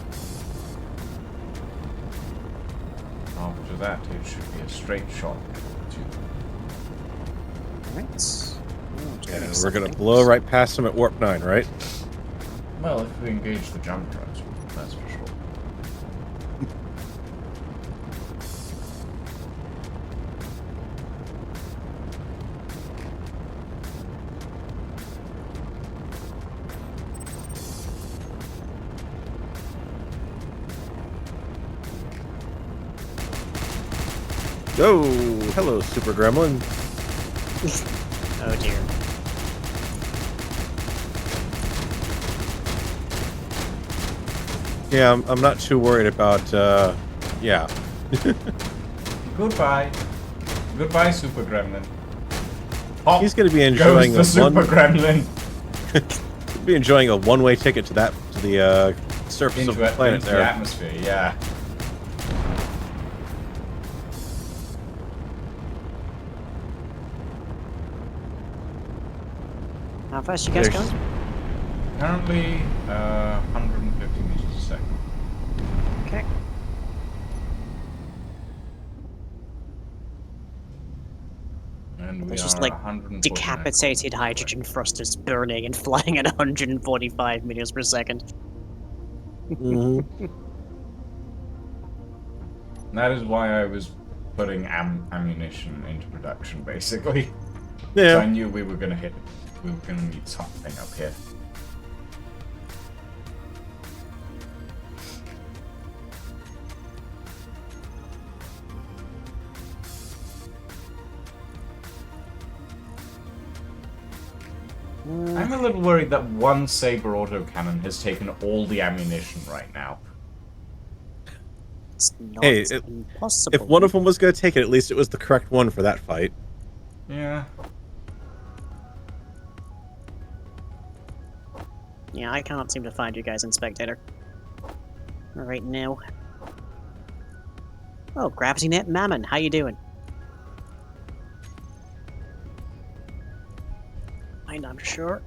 After that, it should be a straight shot to.
Alright.
And we're gonna blow right past them at warp 9, right?
Well, if we engage the jump drives, that's for sure.
Oh, hello, Super Gremlin.
Oh dear.
Yeah, I'm not too worried about, yeah.
Goodbye. Goodbye, Super Gremlin. Hop
He's gonna be enjoying
goes the
a
Super Gremlin.
be enjoying a one-way ticket to that, to the, surface of the planet
into
there.
the atmosphere, yeah.
How fast you guys
There's-
going?
Currently, 150 meters a second.
Okay.
And we
There's
are
just like
149
decapitated
kilometers away.
hydrogen thrusters burning and flying at 145 meters per second.
Mhm.
And that is why I was putting ammunition into production, basically. So I
Yeah.
knew we were gonna hit it. We were gonna need something up here. I'm a little worried that one Saber autocannon has taken all the ammunition right now.
It's not
Hey,
impossible.
If one of them was gonna take it, at least it was the correct one for that fight.
Yeah.
Yeah, I can't seem to find you guys in Spectator. Right now. Oh, Gravity Net Mammon, how you doing? I'm sure.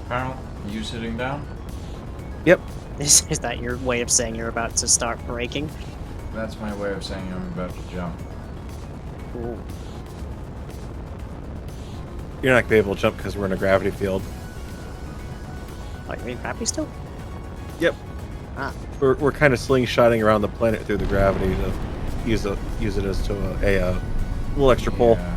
Carol, you sitting down?
Yep.
Is that your way of saying you're about to start braking?
That's my way of saying I'm about to jump.
Ooh.
You're not gonna be able to jump because we're in a gravity field.
Oh, you're in gravity still?
Yep.
Ah.
We're kind of slingshotting around the planet through the gravity to use it as to a little extra pull.
Yeah.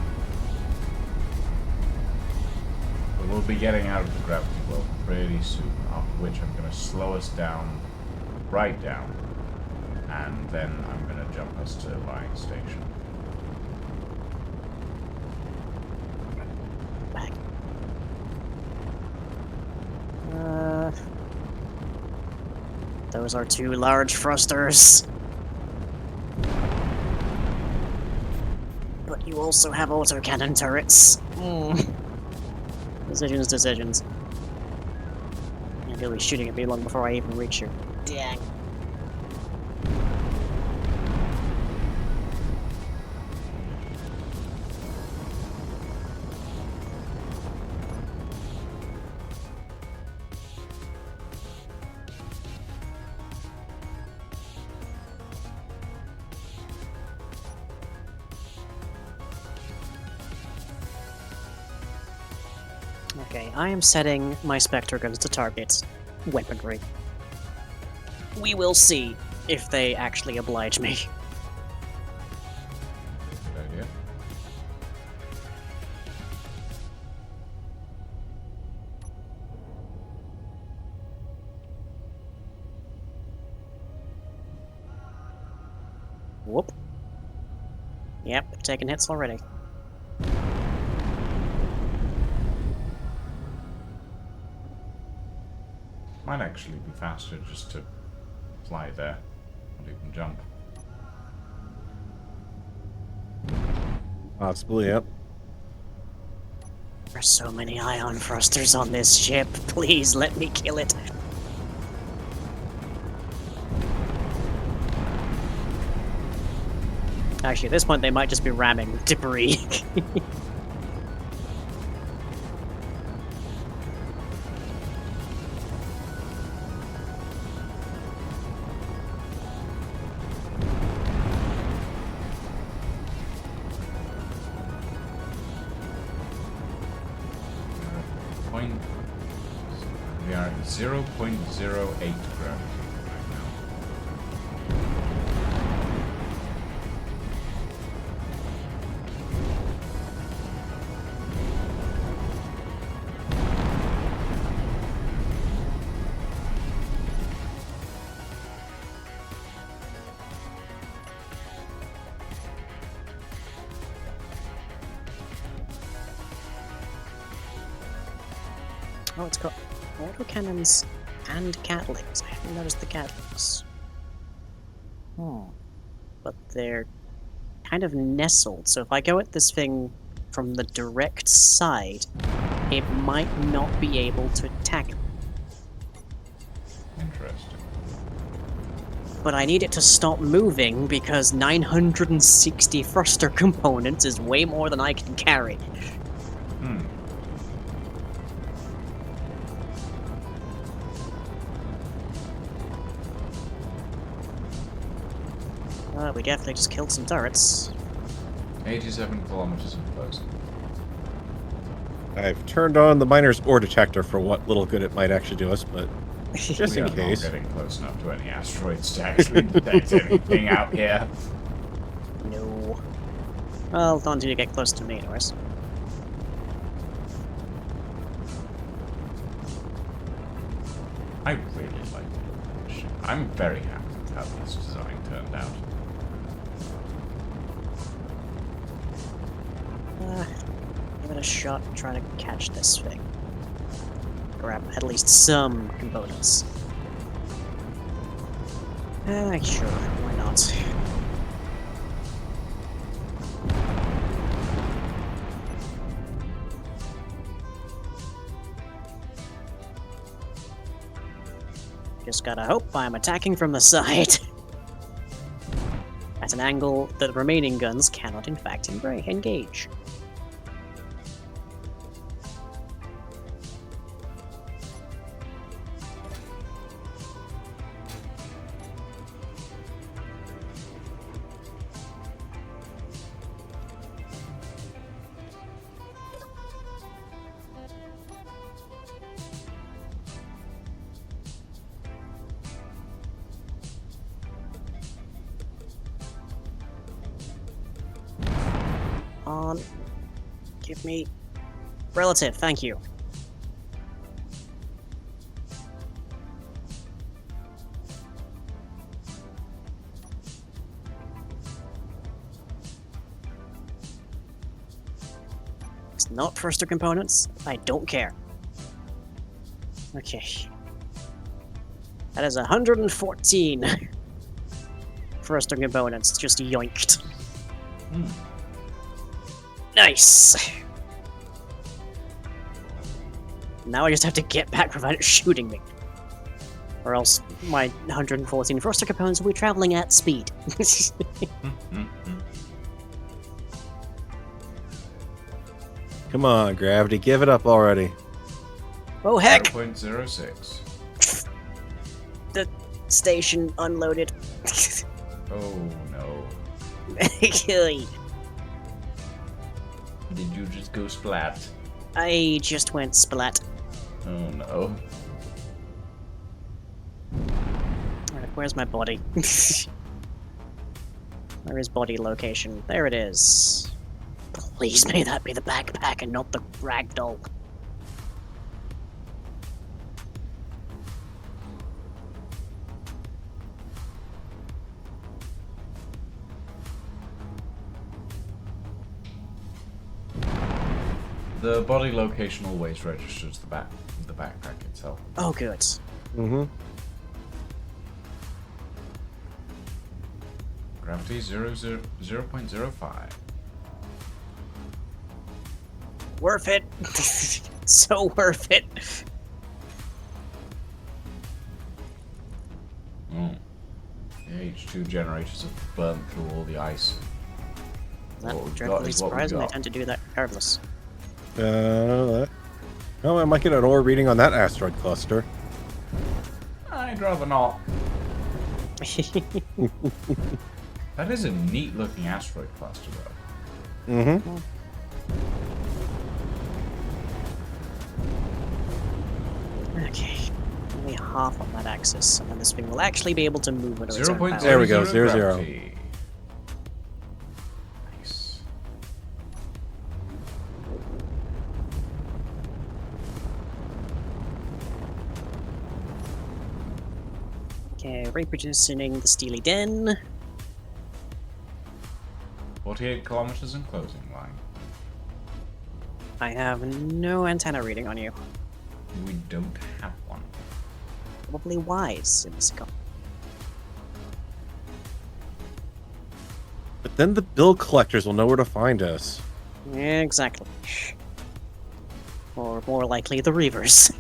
But we'll be getting out of the gravity well pretty soon, after which I'm going to slow us down, right down, and then I'm going to jump us to lying station.
Back. Those are 2 large thrusters. But you also have autocannon turrets. Decisions. And you'll be shooting at me long before I even reach you. Dang. Okay, I am setting my Spectre guns to target weaponry. We will see if they actually oblige me.
Good idea.
Whoop. Yep, taking hits already.
Might actually be faster just to fly there. Not even jump.
Possibly, yep.
There's so many ion thrusters on this ship. Please let me kill it. Actually, at this point, they might just be ramming debris.
We are at 0.08 gravity right now.
Oh, it's got autocannons and catlings. I haven't noticed the catlings. But they're kind of nestled, so if I go at this thing from the direct side, it might not be able to attack me.
Interesting.
But I need it to stop moving because 960 thruster components is way more than I can carry. We definitely just killed some turrets.
87 kilometers in close.
I've turned on the miner's ore detector for what little good it might actually do us, but just
We
in
are not
case.
getting close enough to any asteroids to actually detect anything out here.
No. Well, not until you get close to me, anyways.
I really like the ship. I'm very happy with how this design turned out.
Give it a shot and try to catch this thing. Grab at least some components. Sure, why not? Just gotta hope I'm attacking from the side. At an angle that the remaining guns cannot in fact engage. On. Give me... Relative, thank you. It's not thruster components. I don't care. Okay. That is 114 thruster components just yoinked.
Hmm.
Nice. Now I just have to get back without it shooting me. Or else my 114 thruster components will be traveling at speed.
Come on, Gravity, give it up already.
Oh heck!
0.06.
The station unloaded.
Oh no.
Did
Did you just go splat?
I just went splat.
Oh no.
Alright, where's my body? Where is body location? There it is. Please may that be the backpack and not the ragdoll.
The body location always registers the backpack itself.
Oh good.
Mm-hmm.
Gravity 0.05.
Worth it. So worth it.
Oh. The H2 generators have burnt through all the ice.
That
What we've got
dreadfully
is what we
surprising. They
got.
tend to do that regardless.
Oh, I might get an ore reading on that asteroid cluster.
I'd rather not. That is a neat looking asteroid cluster though.
Mm-hmm.
Okay. Only half on that axis, and then this thing will actually be able to move under its own
0.00
power.
There we go, 0, 0.
gravity. Nice.
Okay, reproducing the Steely Den.
48 kilometers in closing line.
I have no antenna reading on you.
We don't have one.
Probably wise in this economy.
But then the bill collectors will know where to find us.
Exactly. Or more likely, the Reavers.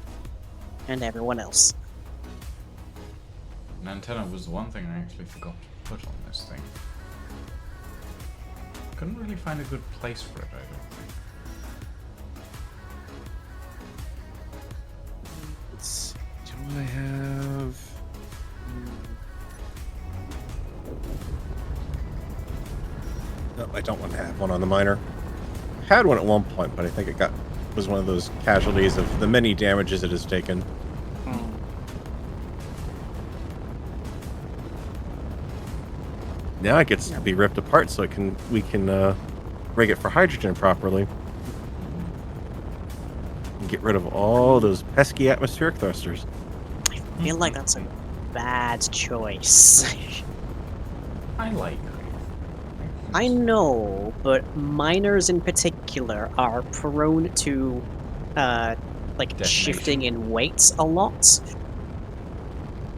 And everyone else.
An antenna was the one thing I actually forgot to put on this thing. Couldn't really find a good place for it, I don't think.
Let's see, do I have... No, I don't want to have one on the miner. I had one at one point, but I think it was one of those casualties of the many damages it has taken. Now it gets to be ripped apart so we can rig it for hydrogen properly. And get rid of all those pesky atmospheric thrusters.
I feel like that's a bad choice.
I like
I know, but miners in particular are prone to,
Detonation.
shifting in weights a lot.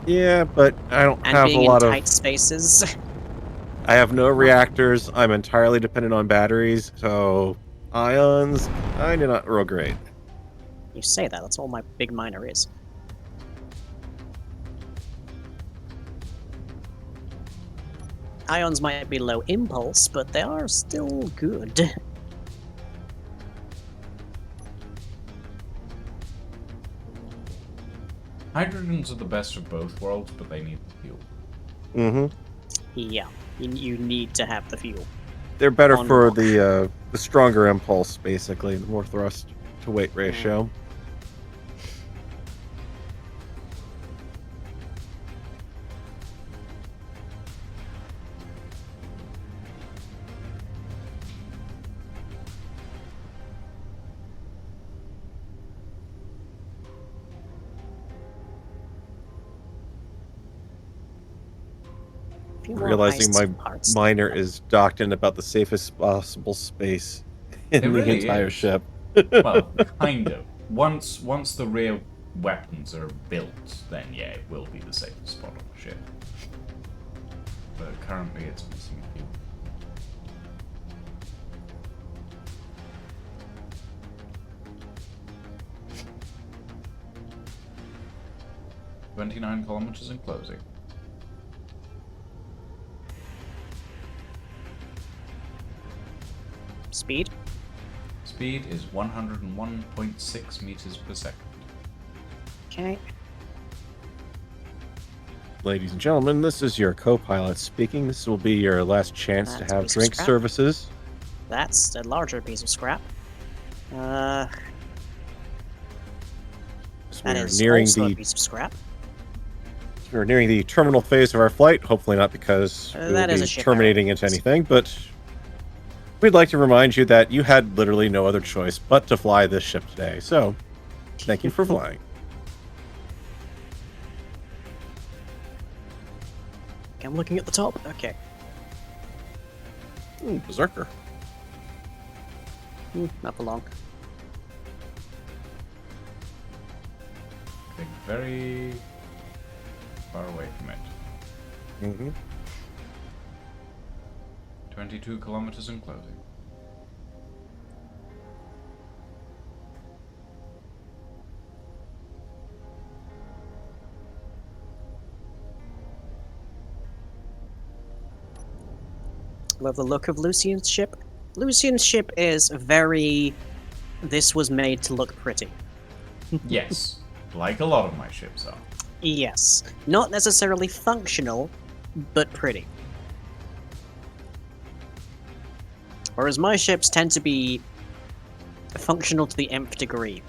Yeah, but I don't
And
have a
being
lot
in
of...
tight spaces.
I have no reactors. I'm entirely dependent on batteries, so ions, I do not real great.
You say that, that's all my big miner is. Ions might be low impulse, but they are still good.
Hydrogens are the best of both worlds, but they need the fuel.
Mm-hmm.
Yeah, you need to have the fuel.
They're better
On
for
rock.
the stronger impulse, basically, the more thrust to weight ratio.
A few more
Realizing
ice
my
parts.
miner is docked in about the safest possible space in
It
the
really
entire
is.
ship.
Well, kind of. Once the rear weapons are built, then yeah, it will be the safest spot on the ship. But currently it's missing a few. "29 kilometers and closing."
Speed?
Speed is 101.6 meters per second.
Okay.
Ladies and gentlemen, this is your co-pilot speaking. This will be your last chance
That's
to
a
have
piece of
drink
scrap.
services.
That's a larger piece of scrap.
As
That
we are
is
nearing
also a
the
piece of scrap.
we're nearing the terminal phase of our flight. Hopefully not because we will
That is
be
a ship
terminating
error.
into anything, but we'd like to remind you that you had literally no other choice but to fly this ship today. So, thank you for flying.
I'm looking at the top. Okay.
Ooh, Berserker.
Not for long.
Getting very far away from it.
Mm-hmm.
22 kilometers and closing.
Love the look of Lucian's ship. Lucian's ship is very... This was made to look pretty.
Yes, like a lot of my ships are.
Yes. Not necessarily functional, but pretty. Whereas my ships tend to be functional to the nth degree.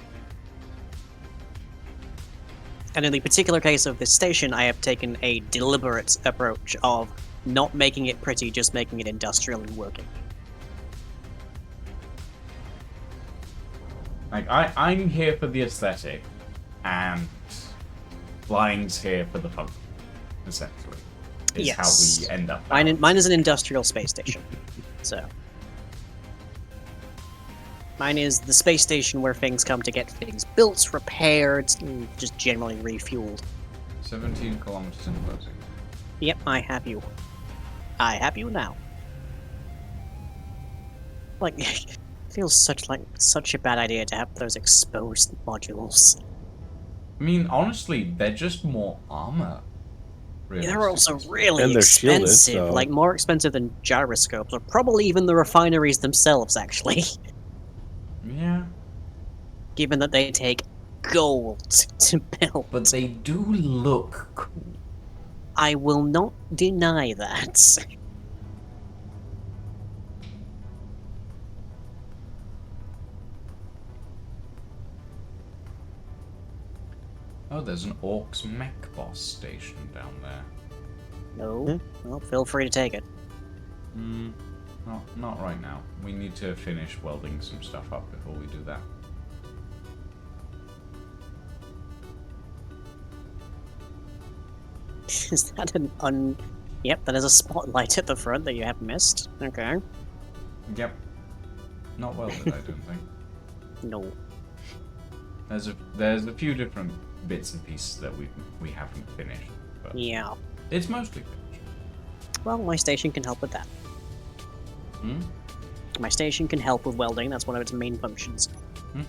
And in the particular case of this station, I have taken a deliberate approach of not making it pretty, just making it industrial and working.
Like, I'm here for the aesthetic, and flying's here for the fun, essentially. Is
Yes.
how we end up.
Mine is an industrial space station. So. Mine is the space station where things come to get things built, repaired, and just generally refueled.
17 kilometers in closing.
Yep, I have you. I have you now. Like, it feels such a bad idea to have those exposed modules.
I mean, honestly, they're just more armor.
They're also
realistically.
really
And they're shielded,
expensive,
so-
like more expensive than gyroscopes, or probably even the refineries themselves, actually.
Yeah,
Given that they take gold to build.
but they do look cool.
I will not deny that.
Oh, there's an Orcs mech boss station down there.
No. Well, feel free to take it.
Not right now. We need to finish welding some stuff up before we do that.
Is that an Yep, that is a spotlight at the front that you have missed. Okay.
Yep. Not welded, I don't think.
No.
There's a few different bits and pieces that we haven't finished, but
Yeah.
it's mostly finished.
Well, my station can help with that.
Hmm?
My station can help with welding, that's one of its main functions.
Hmm?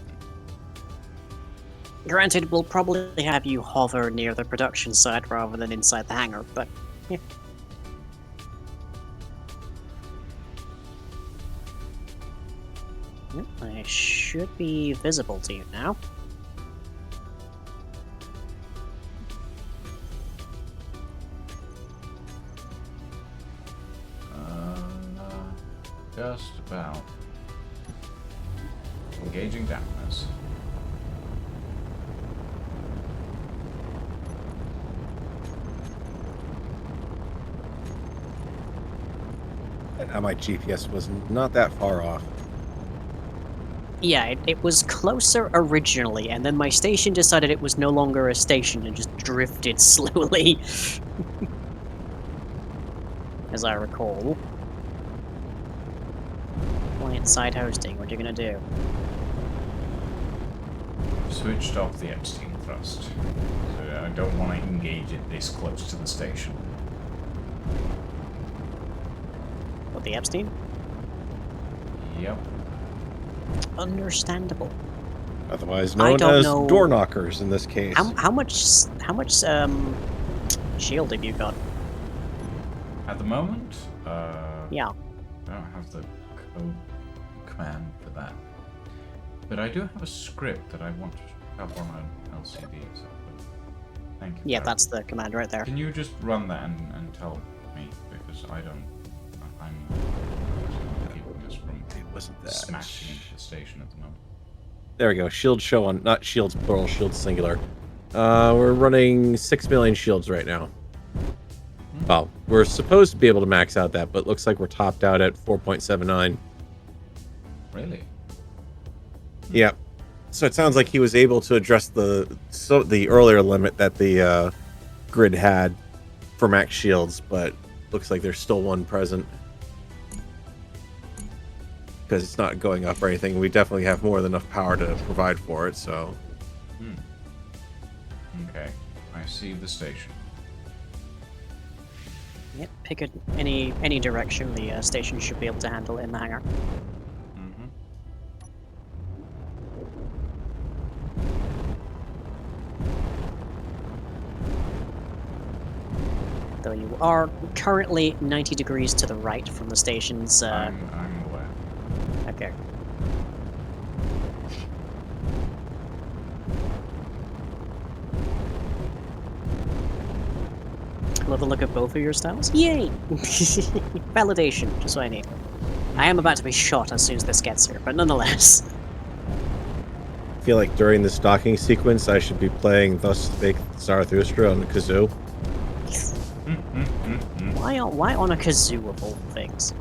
Granted, we'll probably have you hover near the production site rather than inside the hangar, but yeah. Yep, I should be visible to you now.
Just about. Engaging darkness.
And my GPS was not that far off.
Yeah, it was closer originally, and then my station decided it was no longer a station and just drifted slowly. As I recall. Client-side hosting, what are you gonna do?
switched off the Epstein thrust. So I don't want to engage it this close to the station.
What, the Epstein?
Yep.
Understandable.
Otherwise
I
known
don't
as
know-
door knockers in this case.
How much shield have you got?
At the moment,
Yeah.
I don't have the code command for that. But I do have a script that I want to have on an LCD. So thank you.
Yeah,
for
that's the command right there.
Can you just run that and tell me? Because I don't. I'm keeping us from
It wasn't that.
smashing into the station at the moment.
There we go. Shield show on, not shields plural, shields singular. We're running 6 million shields right now. Well, we're supposed to be able to max out that, but looks like we're topped out at 4.79.
Really?
Yeah. So it sounds like he was able to address the earlier limit that the grid had for max shields, but looks like there's still one present. Because it's not going up or anything. We definitely have more than enough power to provide for it, so...
Okay. I see the station.
Yep, pick any direction the station should be able to handle it in the hangar.
Mm-hmm.
Though you are currently 90 degrees to the right from the station's...
I'm aware.
Okay. Love the look of both of your styles. Yay! Validation, just what I need. I am about to be shot as soon as this gets here, but nonetheless.
I feel like during this docking sequence, I should be playing Thus Spake Zarathustra on the kazoo.
Why on a kazoo of all things?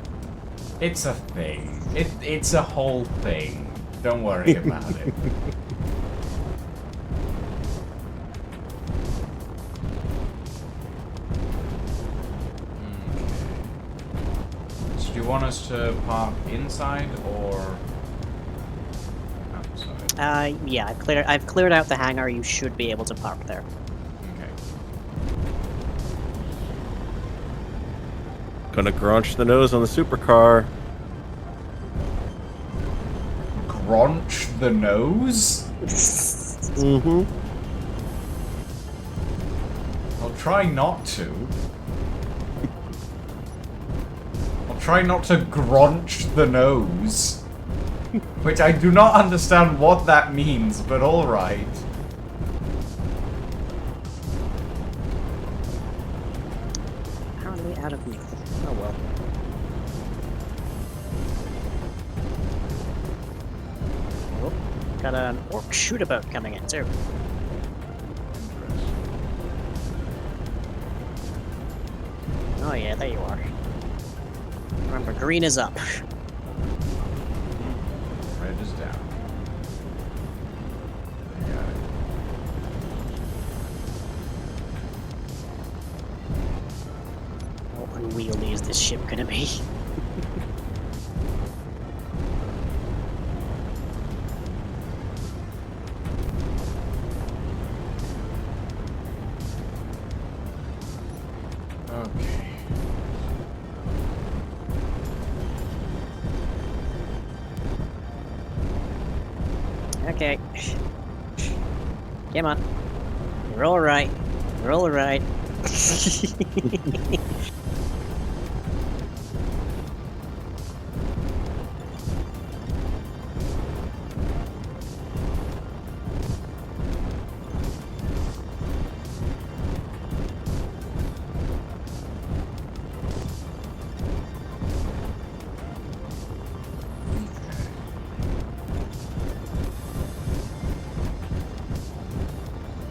It's a thing. It's a whole thing. Don't worry about it. So do you want us to park inside or outside?
Yeah, I've cleared out the hangar. You should be able to park there.
Okay.
Gonna grunch the nose on the supercar.
Gronch the nose?
Mm-hmm.
I'll try not to. I'll try not to gronch the nose. Which I do not understand what that means, but alright.
Apparently out of me. Oh well. Oh, got an orc shootabout coming in too. Oh yeah, there you are. Remember, green is up.
Red is down. I got it.
How unwieldy is this ship gonna be?
Okay.
Okay. Come on. You're alright. You're alright.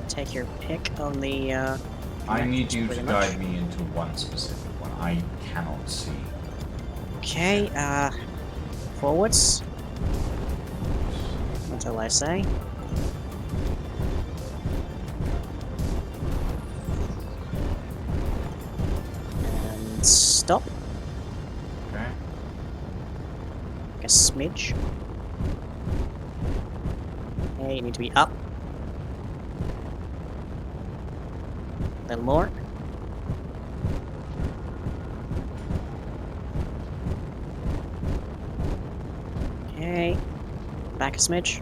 Take your pick on the,
I need you to
pretty much.
guide me into one specific one. I cannot see.
Okay, forwards. Until I say. And stop.
Okay.
A smidge. Okay, you need to be up. little more. Okay. Back a smidge.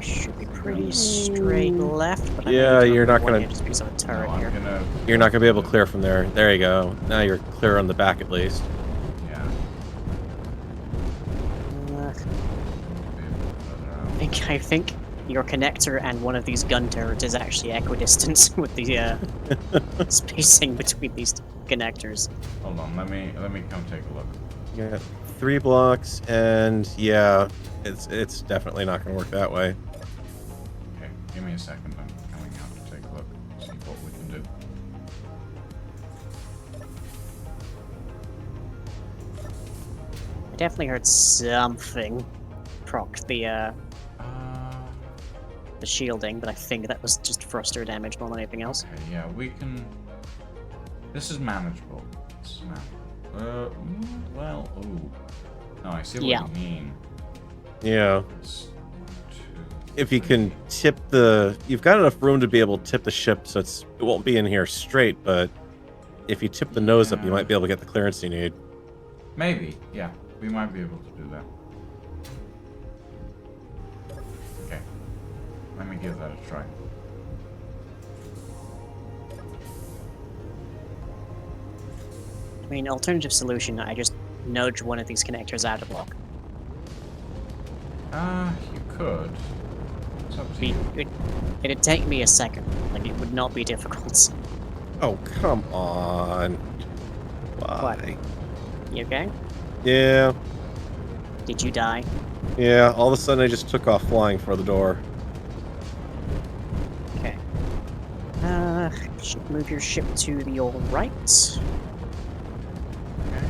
Should be pretty straight left, but
Yeah,
I may
you're not
warn
gonna-
you just because of a
No,
turret
I'm
here.
gonna.
You're not gonna be able to clear from there. There you go. Now you're clear on the back at least.
Yeah.
Uh,
Maybe further out.
I think your connector and one of these gun turrets is actually equidistant with the spacing between these connectors.
Hold on. Let me come take a look.
You got 3 blocks, and yeah, it's definitely not gonna work that way.
Okay, give me a second. I'm coming out to take a look, see what we can do.
I definitely heard something proc the shielding, but I think that was just thruster damage more than anything else.
Okay, yeah, we can. This is manageable. This is manageable. Well, ooh. No, I see what
Yeah.
you mean.
Yeah.
It's 1, 2,
If you
3.
can tip the... You've got enough room to be able to tip the ship, so it won't be in here straight, but if you tip the nose up, you
Yeah.
might be able to get the clearance you need.
Maybe, yeah. We might be able to do that. Okay. Let me give that a try.
I mean, alternative solution, I just nudge one of these connectors out of block.
You could. It's up to
Be,
you.
it'd take me a second. Like, it would not be difficult.
Oh, come on. Why?
You okay?
Yeah.
Did you die?
Yeah, all of a sudden I just took off flying for the door.
Okay. Should move your ship to the all right.
Okay.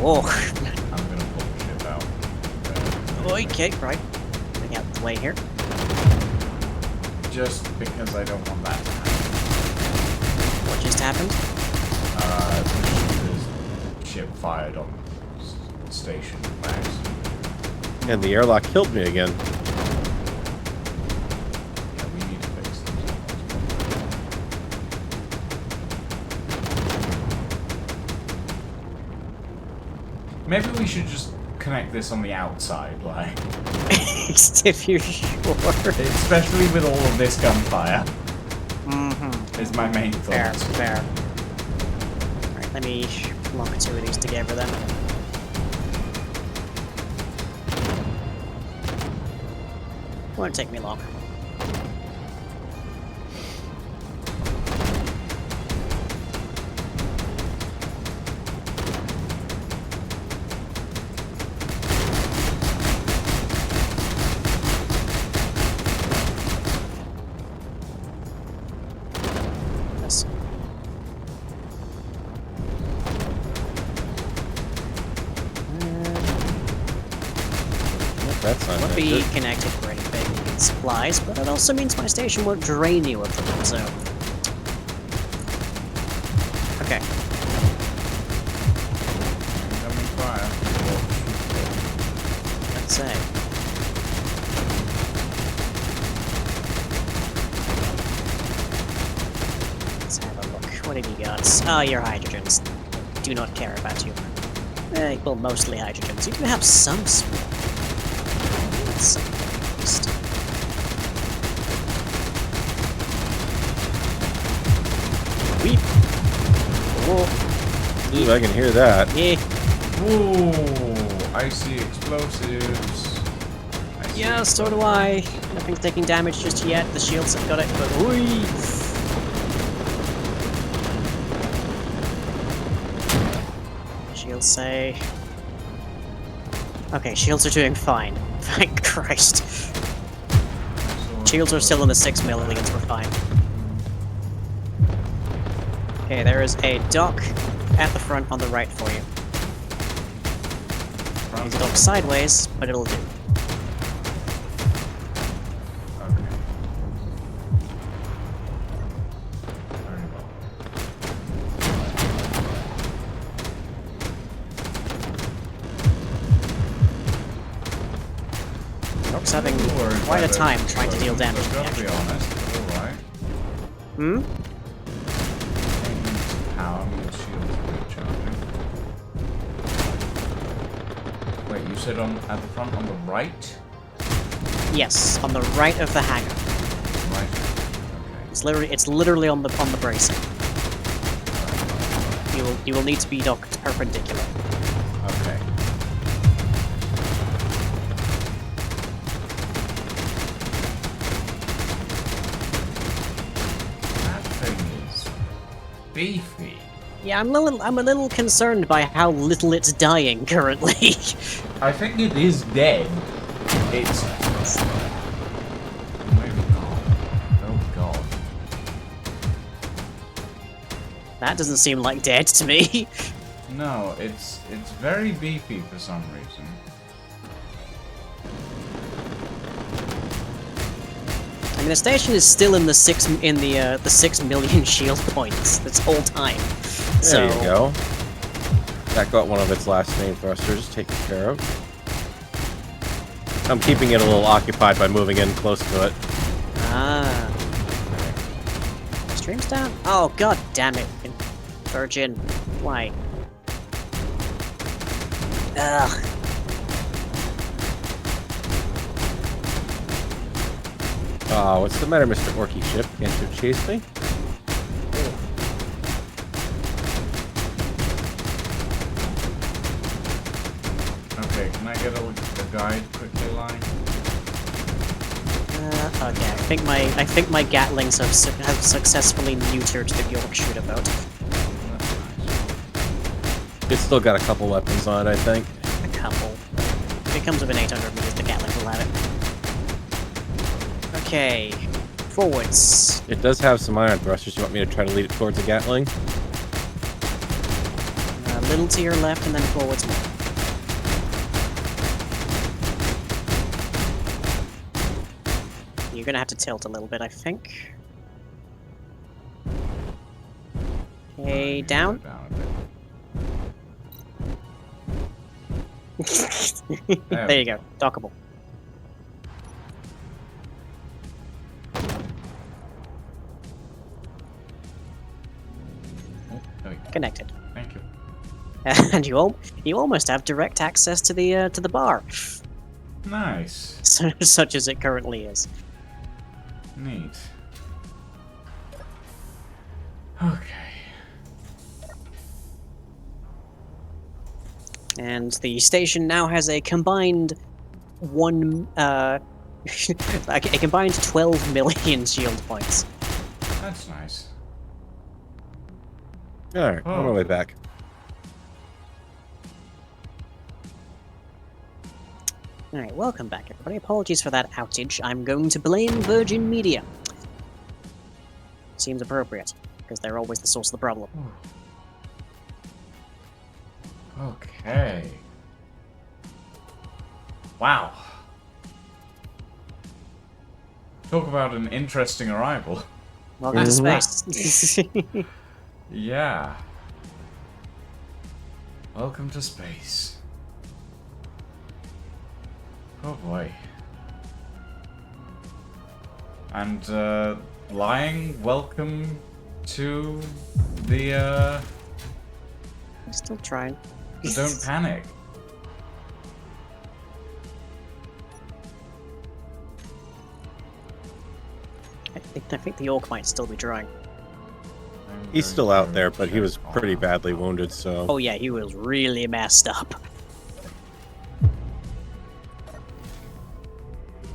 Oh,
I'm gonna pull the ship out.
okay, right. Getting out of the way here.
Just because I don't want that to happen.
What just happened?
The ship fired on station max.
And the airlock killed me again.
Yeah, we need to fix this. Maybe we should just connect this on the outside, like,
If you're sure.
especially with all of this gunfire.
Mm-hmm.
Is my main
Fair,
thought.
fair. Alright, let me lock 2 of these together then. Won't take me long. Yes.
That's not
Won't be
good.
connected for anything supplies, but it also means my station won't drain you of them, so... Okay,
Incoming fire.
let's say. Let's have a look. What have you got? Ah, your hydrogens. Do not care about you. Well, mostly hydrogens. You can have some small. Some at least. Weep. Oh.
Ooh, I can hear that.
Yeah.
Ooh, I see explosives. I see
Yeah, so do I. Nothing's taking damage just yet. The shields have got it, but oi! Shields say. Okay, shields are doing fine. Thank Christ. Shields are still in the 6 milliliters, we're fine. Okay, there is a dock at the front on the right for you. It's docked sideways, but it'll do. Orc's having
Don't worry
quite a
about
time
it.
trying to deal damage to me,
Gotta be
actually.
honest, it's alright.
Hmm?
Power means shields recharging. Wait, you said at the front on the right?
Yes, on the right of the hangar.
Right. Okay.
It's literally on the bracing. You will need to be docked perpendicular.
Okay. That thing is beefy.
Yeah, I'm a little concerned by how little it's dying currently.
I think it is dead. It's... Maybe not. Oh god.
That doesn't seem like dead to me.
No, it's very beefy for some reason.
I mean, the station is still in the 6 million shield points this whole time.
There you go. That got one of its last main thrusters taken care of. I'm keeping it a little occupied by moving in close to it.
Ah. Stream's down? Oh, god damn it. Virgin. Why? Ugh.
Oh, what's the matter, Mr. Orky Ship? Can't you chase me?
Okay, can I get a guide quickly, line?
Okay, I think my Gatlings have successfully neutered the York shootabout.
That's nice.
It's still got a couple weapons on it, I think.
A couple. If it comes within 800 meters, the Gatlings will have it. Okay. Forwards.
It does have some iron thrusters. You want me to try to lead it towards a Gatling?
A little to your left and then forwards more. You're gonna have to tilt a little bit, I think. Okay, down.
Down a bit.
There you go. Dockable.
Oh, there we go.
Connected.
Thank you.
And you almost have direct access to the bar,
Nice.
such as it currently is.
Neat. Okay.
And the station now has a combined a combined 12 million shield points.
That's nice.
Alright, on my way back.
Alright, welcome back everybody. Apologies for that outage. I'm going to blame Virgin Media. Seems appropriate, because they're always the source of the problem.
Okay. Wow. Talk about an interesting arrival.
Welcome to space.
Yeah. Welcome to space. Oh boy. And, Lying, welcome to the,
I'm still trying.
Don't panic.
I think the Orc might still be drying.
He's still out there, but he was pretty badly wounded, so...
Oh yeah, he was really messed up.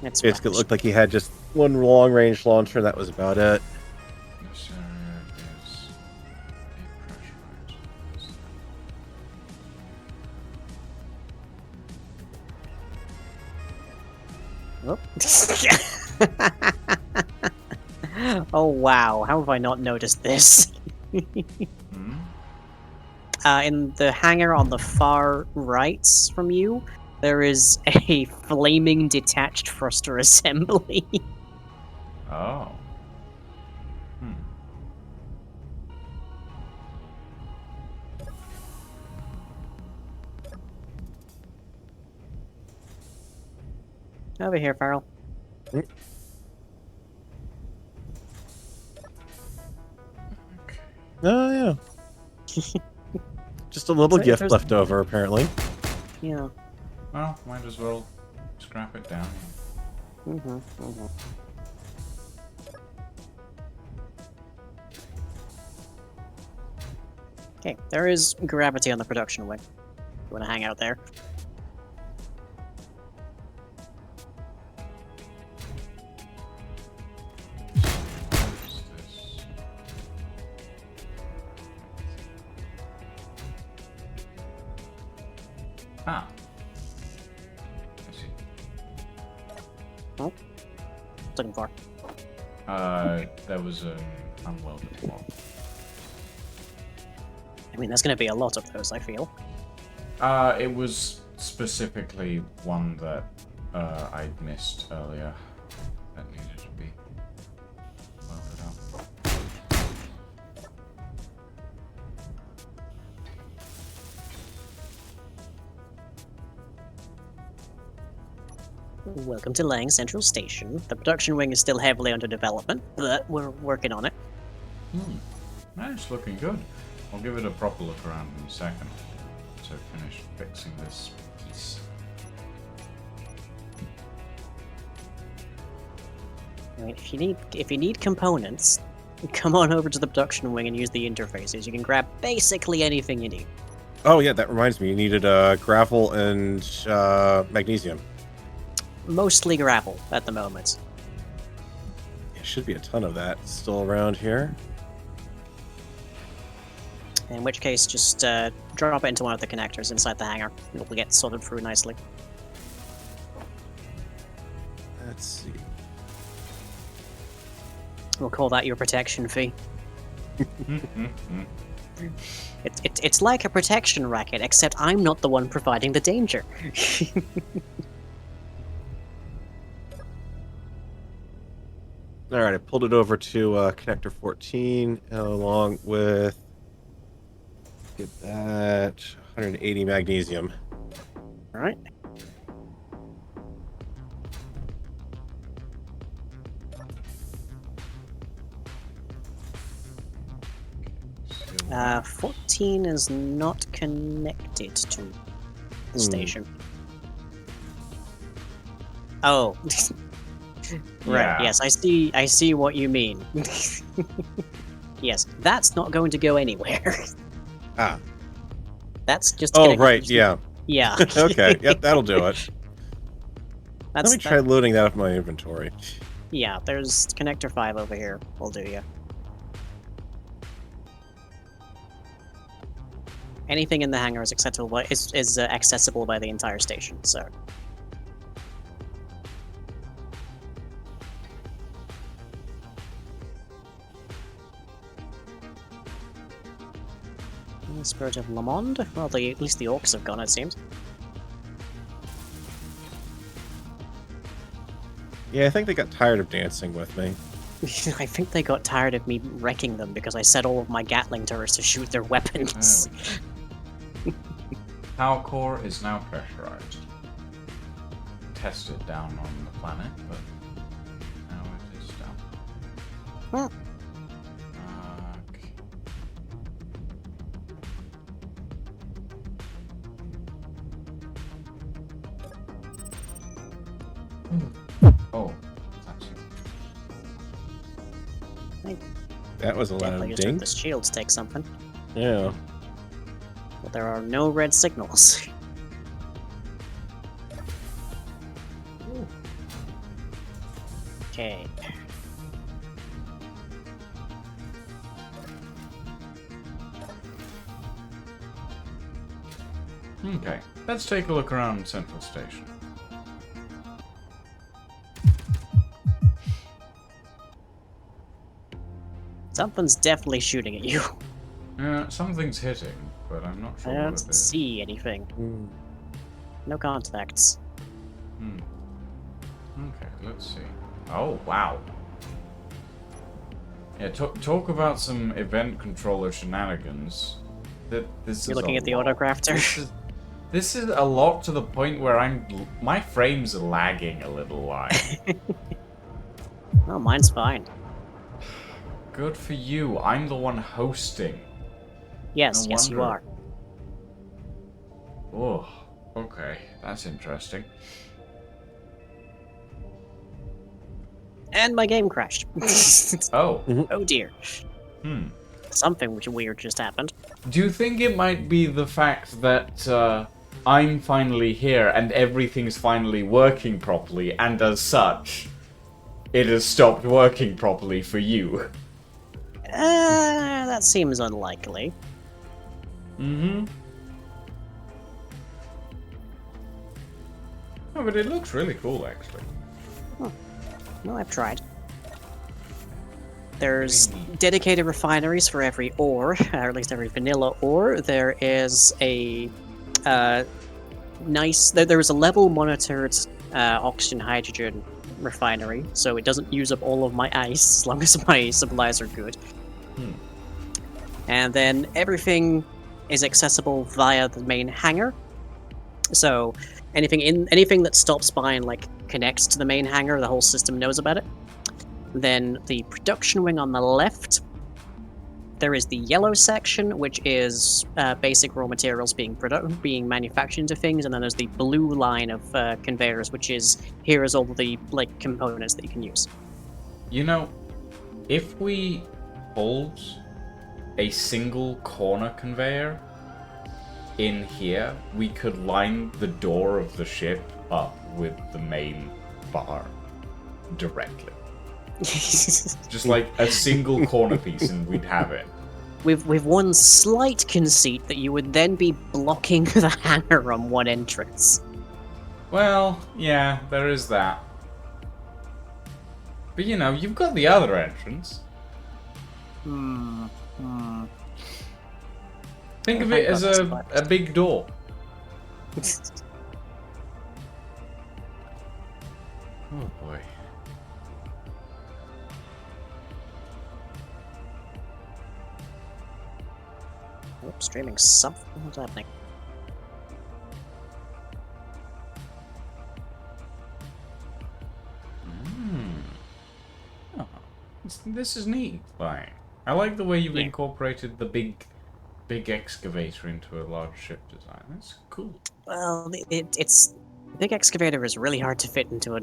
It's
Basically, it looked like he had just one long-range launcher, that was about it.
Oh. Oh wow, how have I not noticed this? In the hangar on the far right from you, there is a flaming detached thruster assembly.
Oh.
Over here, Farrell.
Oh, yeah. Just a little gift
There's-
left over, apparently.
Yeah.
Well, might as well scrap it down.
Okay, there is gravity on the production wing. You want to hang out there?
What's this? Ah. I see.
Looking for.
There was an unwelded block.
I mean, there's going to be a lot of those, I feel.
It was specifically one that I'd missed earlier that needed to be welded up.
Welcome to Lang Central Station. The production wing is still heavily under development, but we're working on it.
It's looking good. I'll give it a proper look around in a second to finish fixing this piece.
I mean, if you need components, come on over to the production wing and use the interfaces. You can grab basically anything you need.
Oh, yeah, that reminds me. You needed gravel and magnesium.
Mostly gravel at the moment.
There should be a ton of that still around here.
In which case, just drop it into one of the connectors inside the hangar. It'll get sorted through nicely.
Let's see.
We'll call that your protection fee. It's like a protection racket, except I'm not the one providing the danger.
All right, I pulled it over to connector 14 along with, get that, 180 magnesium.
All right.
So,
14 is not connected to the station. Oh. Right,
Yeah.
yes, I see what you mean. Yes, that's not going to go anywhere.
Ah.
That's just
Oh,
gonna
right, yeah.
Yeah.
Okay, yep, that'll do it. Let
That's
me try loading that up in my inventory.
Yeah, there's connector 5 over here. Will do you. Anything in the hangar is accessible by the entire station, so. Spirit of Le Monde? Well, at least the orcs have gone, it seems.
Yeah, I think they got tired of dancing with me.
I think they got tired of me wrecking them because I set all of my Gatling turrets to shoot their weapons.
Power core is now pressurized. Tested down on the planet, but now it is down.
Well.
Oh, that's it.
That was a loud
Definitely just hope
ding.
the shields take something.
Yeah.
But there are no red signals. Okay.
Okay, let's take a look around Central Station.
Something's definitely shooting at you.
Something's hitting, but I'm not
I
sure what
don't
it is.
see anything. No contacts.
Okay, let's see. Oh, wow. Yeah, talk about some event controller shenanigans. This
You're
is
looking
a
at the
lot.
autocrafter?
This is a lot to the point where my frame's lagging a little like.
Oh, mine's fine.
Good for you. I'm the one hosting.
Yes,
No
yes, you
wonder.
are.
Oh, okay. That's interesting.
And my game crashed.
Oh.
Oh dear.
Hmm.
Something weird just happened.
Do you think it might be the fact that I'm finally here and everything's finally working properly, and as such, it has stopped working properly for you?
That seems unlikely.
Mm-hmm. Oh, but it looks really cool, actually.
Well, I've tried. There's dedicated refineries for every ore, or at least every vanilla ore. There is a nice. There is a level monitored oxygen hydrogen refinery, so it doesn't use up all of my ice as long as my supplies are good. And then everything is accessible via the main hangar. So anything that stops by and like connects to the main hangar, the whole system knows about it. Then the production wing on the left, there is the yellow section, which is basic raw materials being manufactured into things, and then there's the blue line of conveyors, which is here is all the like components that you can use.
You know, if we hold a single corner conveyor in here, we could line the door of the ship up with the main bar directly. Just like a single corner piece and we'd have it.
With one slight conceit that you would then be blocking the hangar on one entrance.
Well, yeah, there is that. But you know, you've got the other entrance. Think of it as a big door. Oh boy.
Oops, streaming something. What's happening?
Oh, this is neat. Like, I like the way you've
Yeah.
incorporated the big excavator into a large ship design. That's cool.
Well, it's the big excavator is really hard to fit into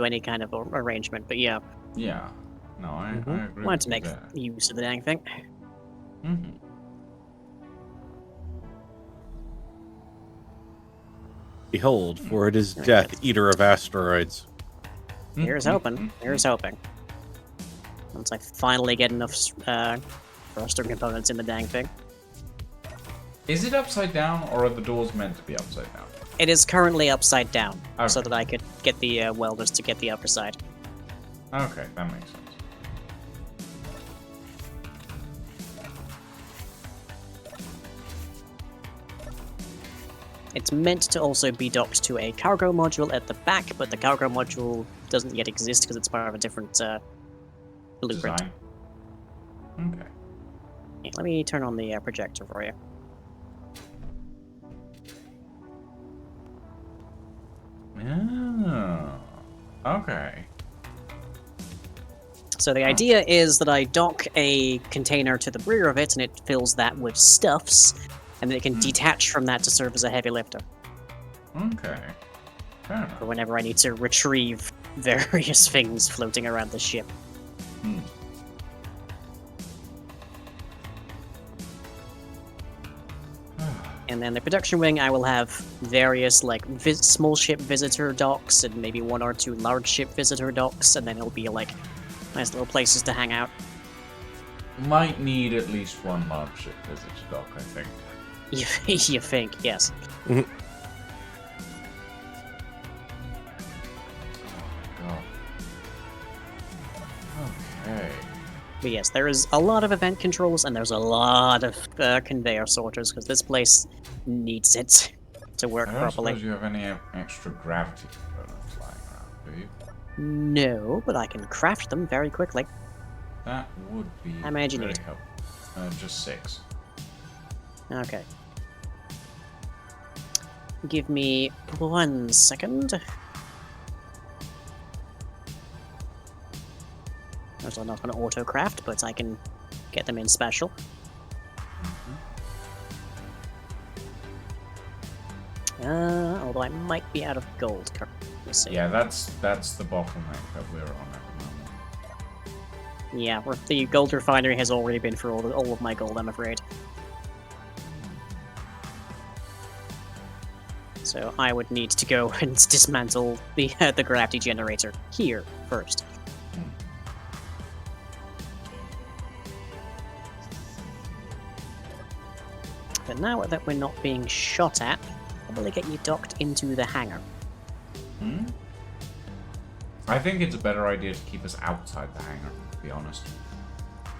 any kind of arrangement. But yeah,
Yeah. No, I agree.
wanted to
with
make
you there.
use of the dang thing.
Mhm.
Behold, for it is Death, Eater of Asteroids.
Here's hoping. Here's hoping. Once I finally get enough thruster components in the dang thing.
Is it upside down, or are the doors meant to be upside down?
It is currently upside down, so
Okay.
that I could get the welders to get the upper side.
Okay, that makes sense.
It's meant to also be docked to a cargo module at the back, but the cargo module doesn't yet exist because it's part of a different blueprint.
Design. Okay.
Yeah, let me turn on the projector for you.
Oh. Okay.
So the idea is that I dock a container to the rear of it, and it fills that with stuffs, and then it can detach from that to serve as a heavy lifter
Okay. Fair enough.
for whenever I need to retrieve various things floating around the ship.
Hmm.
And then the production wing, I will have various like small ship visitor docks and maybe one or two large ship visitor docks, and then it'll be like nice little places to hang out.
Might need at least one large ship visitor dock, I think.
You think, yes.
Oh, God. Okay.
But yes, there is a lot of event controls and there's a lot of conveyor sorters because this place needs it to work
I don't
properly.
suppose you have any extra gravity components lying around, do you?
No, but I can craft them very quickly.
That would be
How many do you
very
need?
helpful. Just 6.
Okay. Give me 1 second. Those are not going to auto-craft, but I can get them in special. Although I might be out of gold currently. Let's see.
Yeah, that's the bottleneck that we're on at the moment.
Yeah, the gold refinery has already been for all of my gold, I'm afraid. So I would need to go and dismantle the gravity generator here first. But now that we're not being shot at, I'll probably get you docked into the hangar.
Hmm? I think it's a better idea to keep us outside the hangar, to be honest.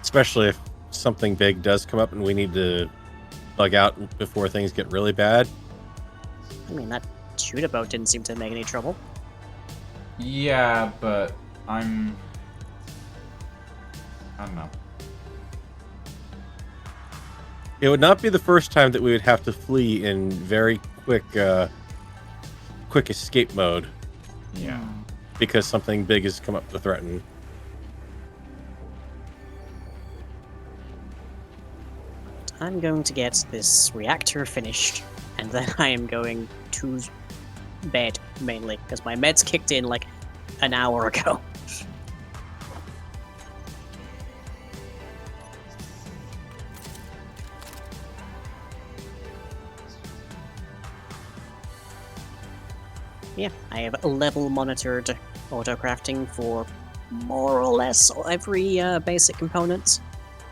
Especially if something big does come up and we need to bug out before things get really bad.
I mean, that shooter boat didn't seem to make any trouble.
Yeah, but I don't know.
It would not be the first time that we would have to flee in very quick escape mode
Yeah.
because something big has come up to threaten.
I'm going to get this reactor finished, and then I am going to bed, mainly, because my meds kicked in like an hour ago. Yeah, I have level monitored auto-crafting for more or less every basic component.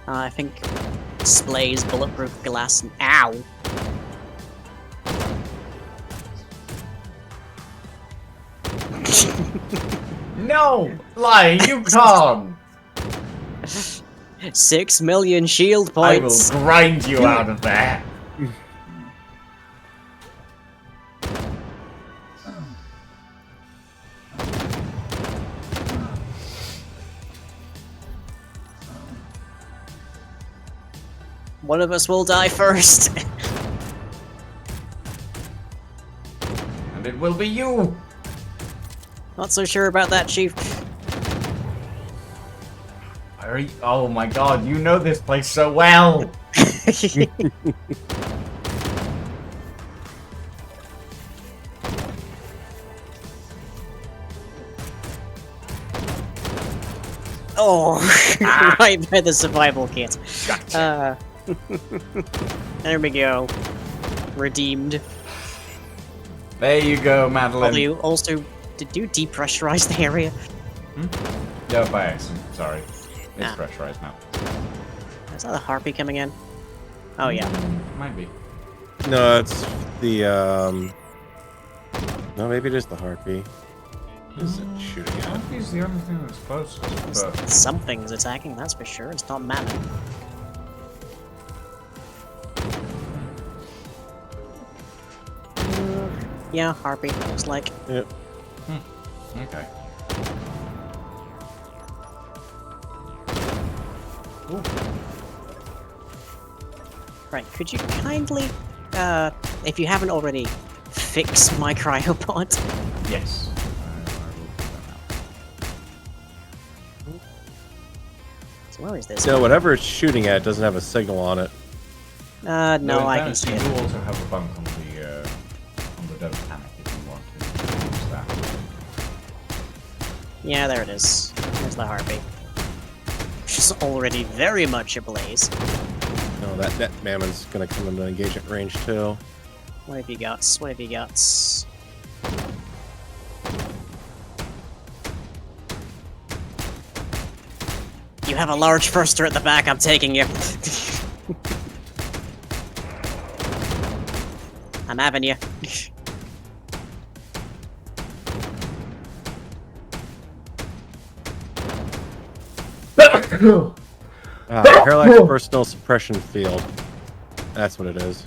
I think displays, bulletproof glass, and ow!
No! Lying, you can't!
6 million shield
I will
points!
grind you out of there!
One of us will die first!
And it will be you!
Not so sure about that, Chief.
Oh my god, you know this place so well!
Oh, right by the survival kit.
Gotcha.
There we go. Redeemed.
There you go, Madeline.
Although you also, did you depressurize the area?
Yeah, by accident. Sorry. It's
Ah.
pressurized now.
Is that a harpy coming in? Oh yeah.
Might be.
No, it's the no, maybe it is the harpy. What is it shooting at?
Harpy's the only thing that's closest, but...
Something's attacking, that's for sure. It's not mana. Yeah, harpy, looks like.
Yep.
Okay.
Right, could you kindly, if you haven't already, fix my cryopod?
Yes.
So where is this?
No, whatever it's shooting at doesn't have a signal on it.
No, I can see
You
it.
do also have a bunk on the don't panic if you want to use that.
Yeah, there it is. There's the harpy. She's already very much ablaze.
No, that mammon's gonna come into engagement range too.
What have you got? What have you got? You have a large thruster at the back, I'm taking you. I'm having you.
Parallax personal suppression field. That's what it is.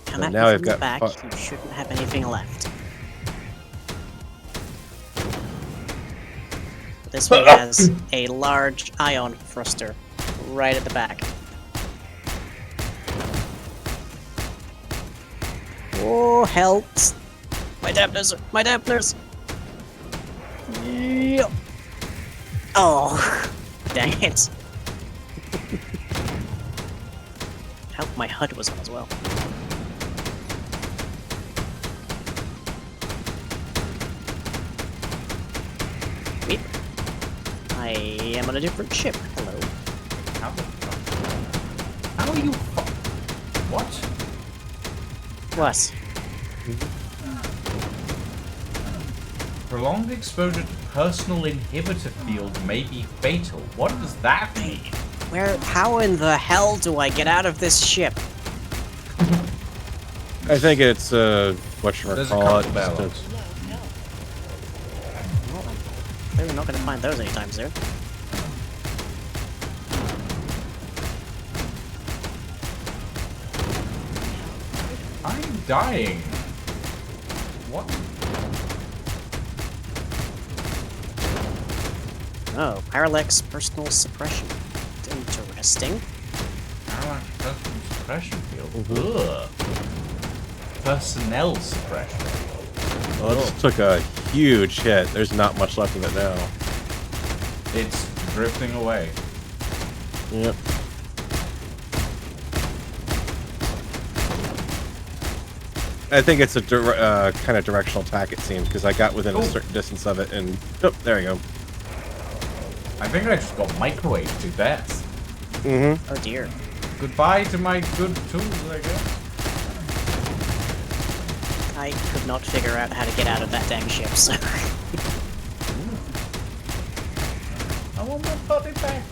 Come
So
at
now
me
I've
from the
got
back,
fu-
you shouldn't have anything left. This one has a large ion thruster right at the back. Oh, help! My dampeners! My dampeners! Yeah. Oh, dang it. Help, my HUD was on as well. Beep. I am on a different ship. Hello.
How the fuck? How are you? What?
What?
Prolonged exposure to personal inhibitor field may be fatal. What does that mean?
How in the hell do I get out of this ship?
I think it's
There's a
whatchamacallit.
couple bells.
Well, I'm clearly not going to find those anytime soon.
I'm dying. What?
Oh, parallax personal suppression. Interesting.
Parallax personal suppression field. Ugh. Personnel suppression.
Well, it just took a huge hit. There's not much left of it now.
It's drifting away.
Yep. I think it's a kind of directional attack, it seems, because I got within a certain distance of it, and oh, there you go.
I think I just got microwaved to death.
Mm-hmm.
Oh dear.
Goodbye to my good tools, I guess.
I could not figure out how to get out of that dang ship, so...
I want my body back.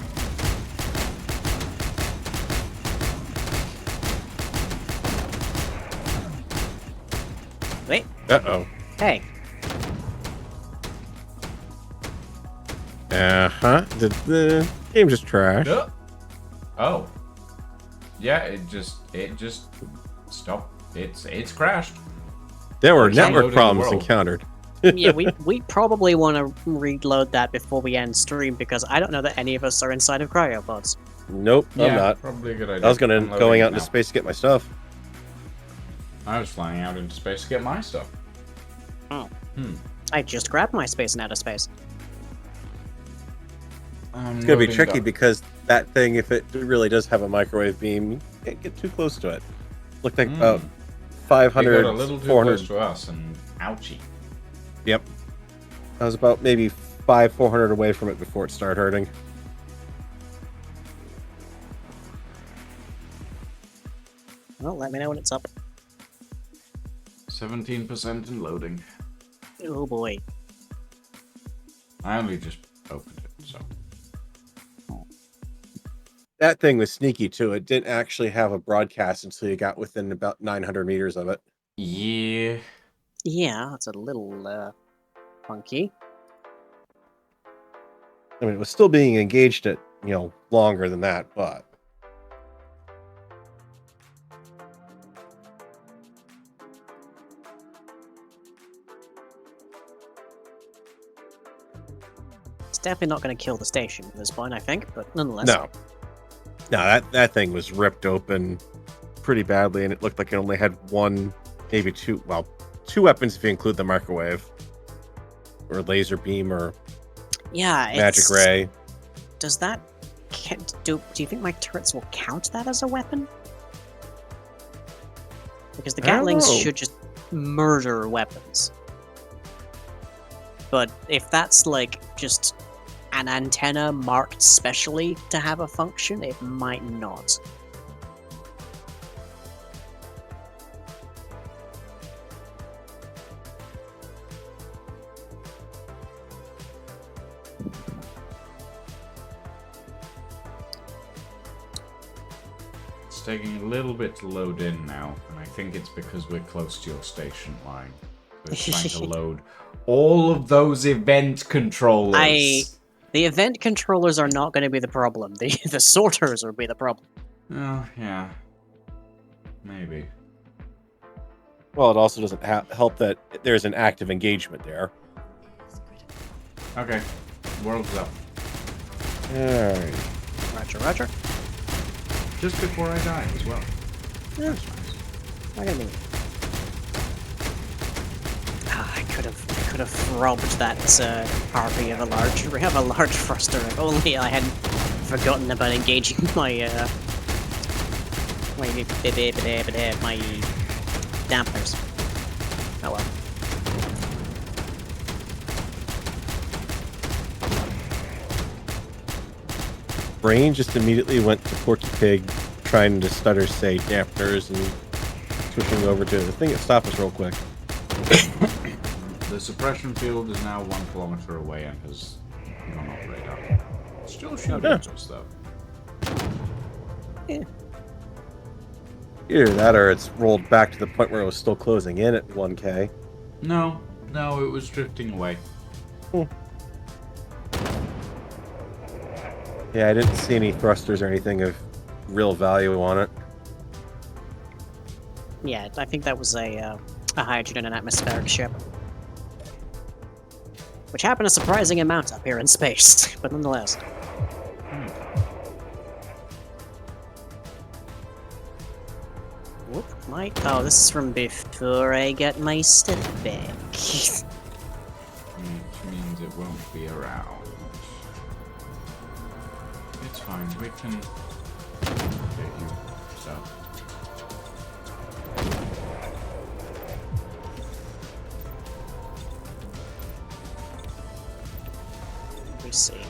Wait.
Uh-oh.
Hey.
Uh-huh. Did the game just trash?
Oh. Yeah, it just stopped. It's crashed.
There were
It's
network
unloading the
problems
world.
encountered.
Yeah, we probably want to reload that before we end stream, because I don't know that any of us are inside of cryopods.
Nope, I'm
Yeah,
not.
probably a good idea.
I was going
Unloading
out
it
into
now.
space to get my stuff.
I was flying out into space to get my stuff.
Oh.
Hmm.
I just grabbed my space in outer space.
It's going to be tricky because that thing, if it really does have a microwave beam, you can't get too close to it. Looked like about
You
500,
got a little too
400.
close to us, and ouchie.
Yep. I was about maybe 400 away from it before it started hurting.
Well, let me know when it's up.
17% in loading.
Oh boy.
I only just opened it, so.
That thing was sneaky too. It didn't actually have a broadcast until you got within about 900 meters of it.
Yeah.
Yeah, that's a little, funky.
I mean, it was still being engaged at, longer than that, but...
It's definitely not going to kill the station at this point, I think, but nonetheless.
No, that thing was ripped open pretty badly, and it looked like it only had one, maybe two weapons if you include the microwave, or laser beam, or
Yeah,
magic ray.
Does that... Do you think my turrets will count that as a weapon? Because the
I don't
Gatlings
know.
should just murder weapons. But if that's, like, just an antenna marked specially to have a function, it might not.
It's taking a little bit to load in now, and I think it's because we're close to your station line. So it's trying to load all of those event controllers.
The event controllers are not going to be the problem. The sorters will be the problem.
Oh, yeah. Maybe.
Well, it also doesn't help that there's an active engagement there.
Okay. World's up.
Alright.
Roger, roger.
Just before I die as well.
Yeah. Not gonna be. could have robbed that harpy of a large thruster if only I hadn't forgotten about engaging my dampeners. Oh well.
Brain just immediately went to Porky Pig, trying to stutter say dampeners and switching over to the thing that stopped us real quick.
The suppression field is now 1 kilometer away and has gone off radar. Still shooting us though.
Yeah.
Either that or it's rolled back to the point where it was still closing in at 1K.
No, it was drifting away.
Yeah, I didn't see any thrusters or anything of real value on it.
Yeah, I think that was a hydrogen and atmospheric ship. Which happened a surprising amount up here in space, but nonetheless. Whoop, oh, this is from before I got my stuff back.
Which means it won't be around. It's fine, we can get you stuff.
Let me see.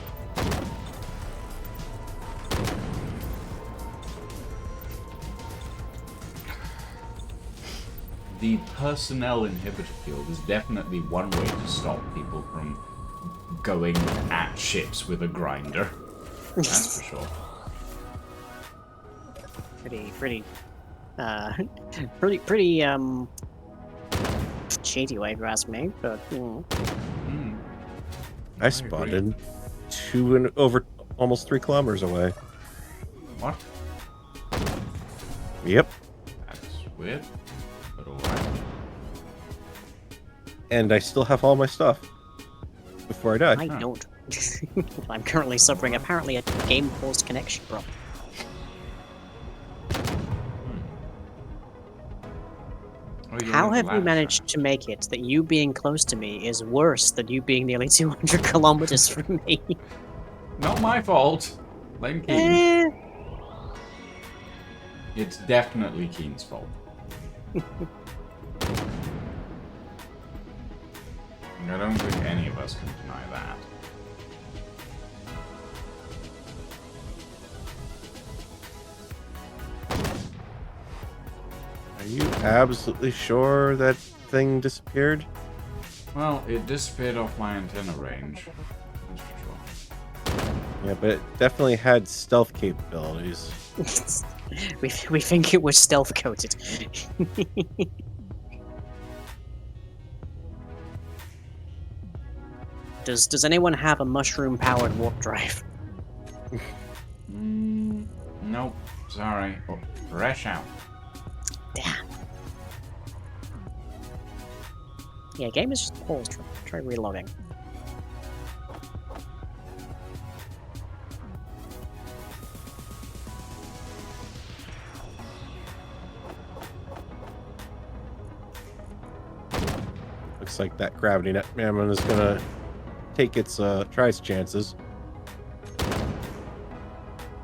The personnel inhibitor field is definitely one way to stop people from going at ships with a grinder. That's for sure.
Pretty shady way if you ask me, but
I spotted 2 and over almost 3 kilometers away.
What?
Yep.
That's weird, but alright.
And I still have all my stuff before I die.
I don't. I'm currently suffering apparently a game force connection problem.
Oh,
How have you managed to make it that you being close to me is worse than you being nearly 200 kilometers from me?
Not my fault. Blame Keen.
Eh.
It's definitely Keen's fault. I don't think any of us can deny that.
Are you absolutely sure that thing disappeared?
Well, it disappeared off my antenna range. That's for sure.
Yeah, but it definitely had stealth capabilities.
we think it was stealth coated. Does anyone have a mushroom powered warp drive?
Nope. Sorry. Oh, fresh out.
Damn. Yeah, game is just paused. Try reloading.
Looks like that gravity net mammoth is gonna take its try its chances.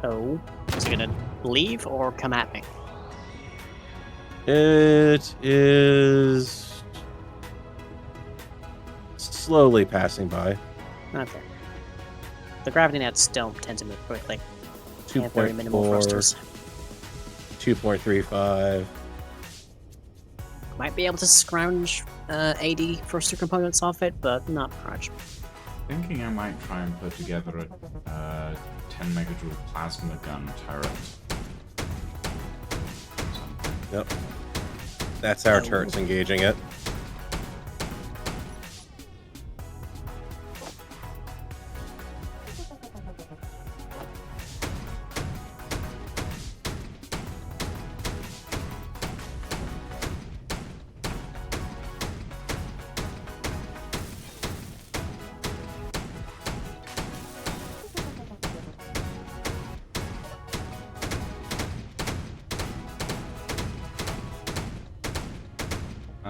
Oh, is it gonna leave or come at me?
It is slowly passing by.
Okay. The gravity nets still tend to move quickly. They have very minimal
2.4,
thrusters.
2.35.
Might be able to scrounge AD thruster components off it, but not much.
Thinking I might try and put together a 10 megajoule plasma gun turret.
Yep. That's our turrets engaging it.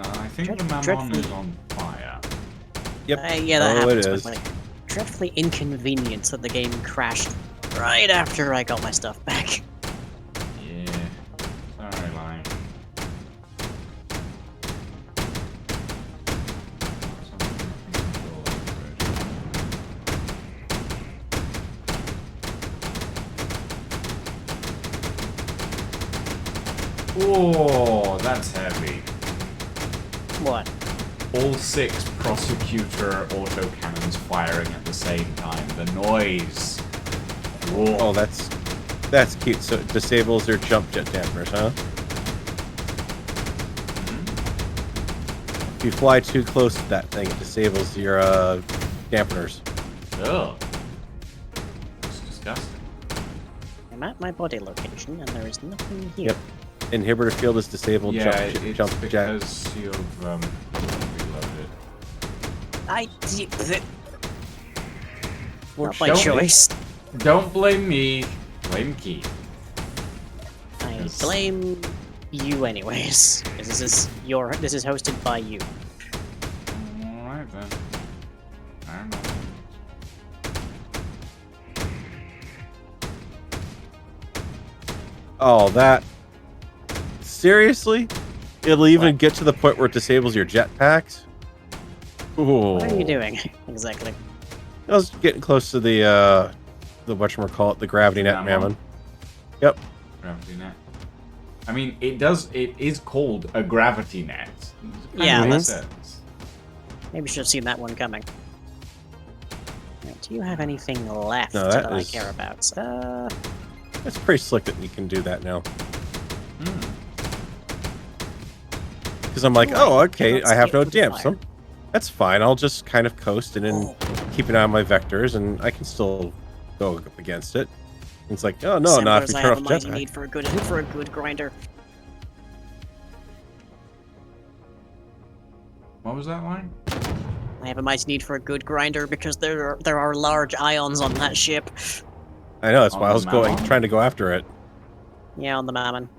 I think the Mammon is on fire.
Yep.
Yeah, that
Oh, it
happens.
is.
Like, dreadfully inconvenient that the game crashed right after I got my stuff back.
Yeah. Sorry, Lion. Oh, that's heavy.
What?
All 6 prosecutor autocannons firing at the same time. The noise. Whoa.
Oh, that's cute. So it disables their jump jet dampers, huh? If you fly too close to that thing, it disables your dampeners.
Ugh. It's disgusting.
I'm at my body location, and there is nothing here.
Yep. Inhibitor field is disabled.
Yeah,
jump
it's
jet.
because you've reloaded.
Not by
Don't-
choice.
Don't blame me. Blame Keith.
I
Yes.
blame you anyways. This is hosted by you.
Alright then. I don't know.
Oh, that. Seriously? It'll even get to the point where it disables your jetpacks? Ooh.
What are you doing exactly?
I was getting close to the whatchamacallit, the gravity net
That
mammon.
one?
Yep.
Gravity net. I mean, it is called a gravity net. It kind
Yeah,
of makes
that's-
sense.
Maybe should have seen that one coming. Right, do you have anything left
No, that
that I
is-
care about?
It's pretty slick that you can do that now. Because I'm like,
Ooh,
oh,
I
okay,
cannot
I have
skip
no
with the
damps.
fire.
That's fine. I'll just kind of coast and then
Oh.
keep an eye on my vectors, and I can still go up against it. And it's like, oh no, not if
Assemblers,
you
I
turn
have
off
a mighty
jetpack.
need for a good grinder.
What was that line?
I have a mighty need for a good grinder because there are large ions on that ship.
I know, that's
On
why I
the
was
Mammon?
trying to go after it.
Yeah, on the Mammon.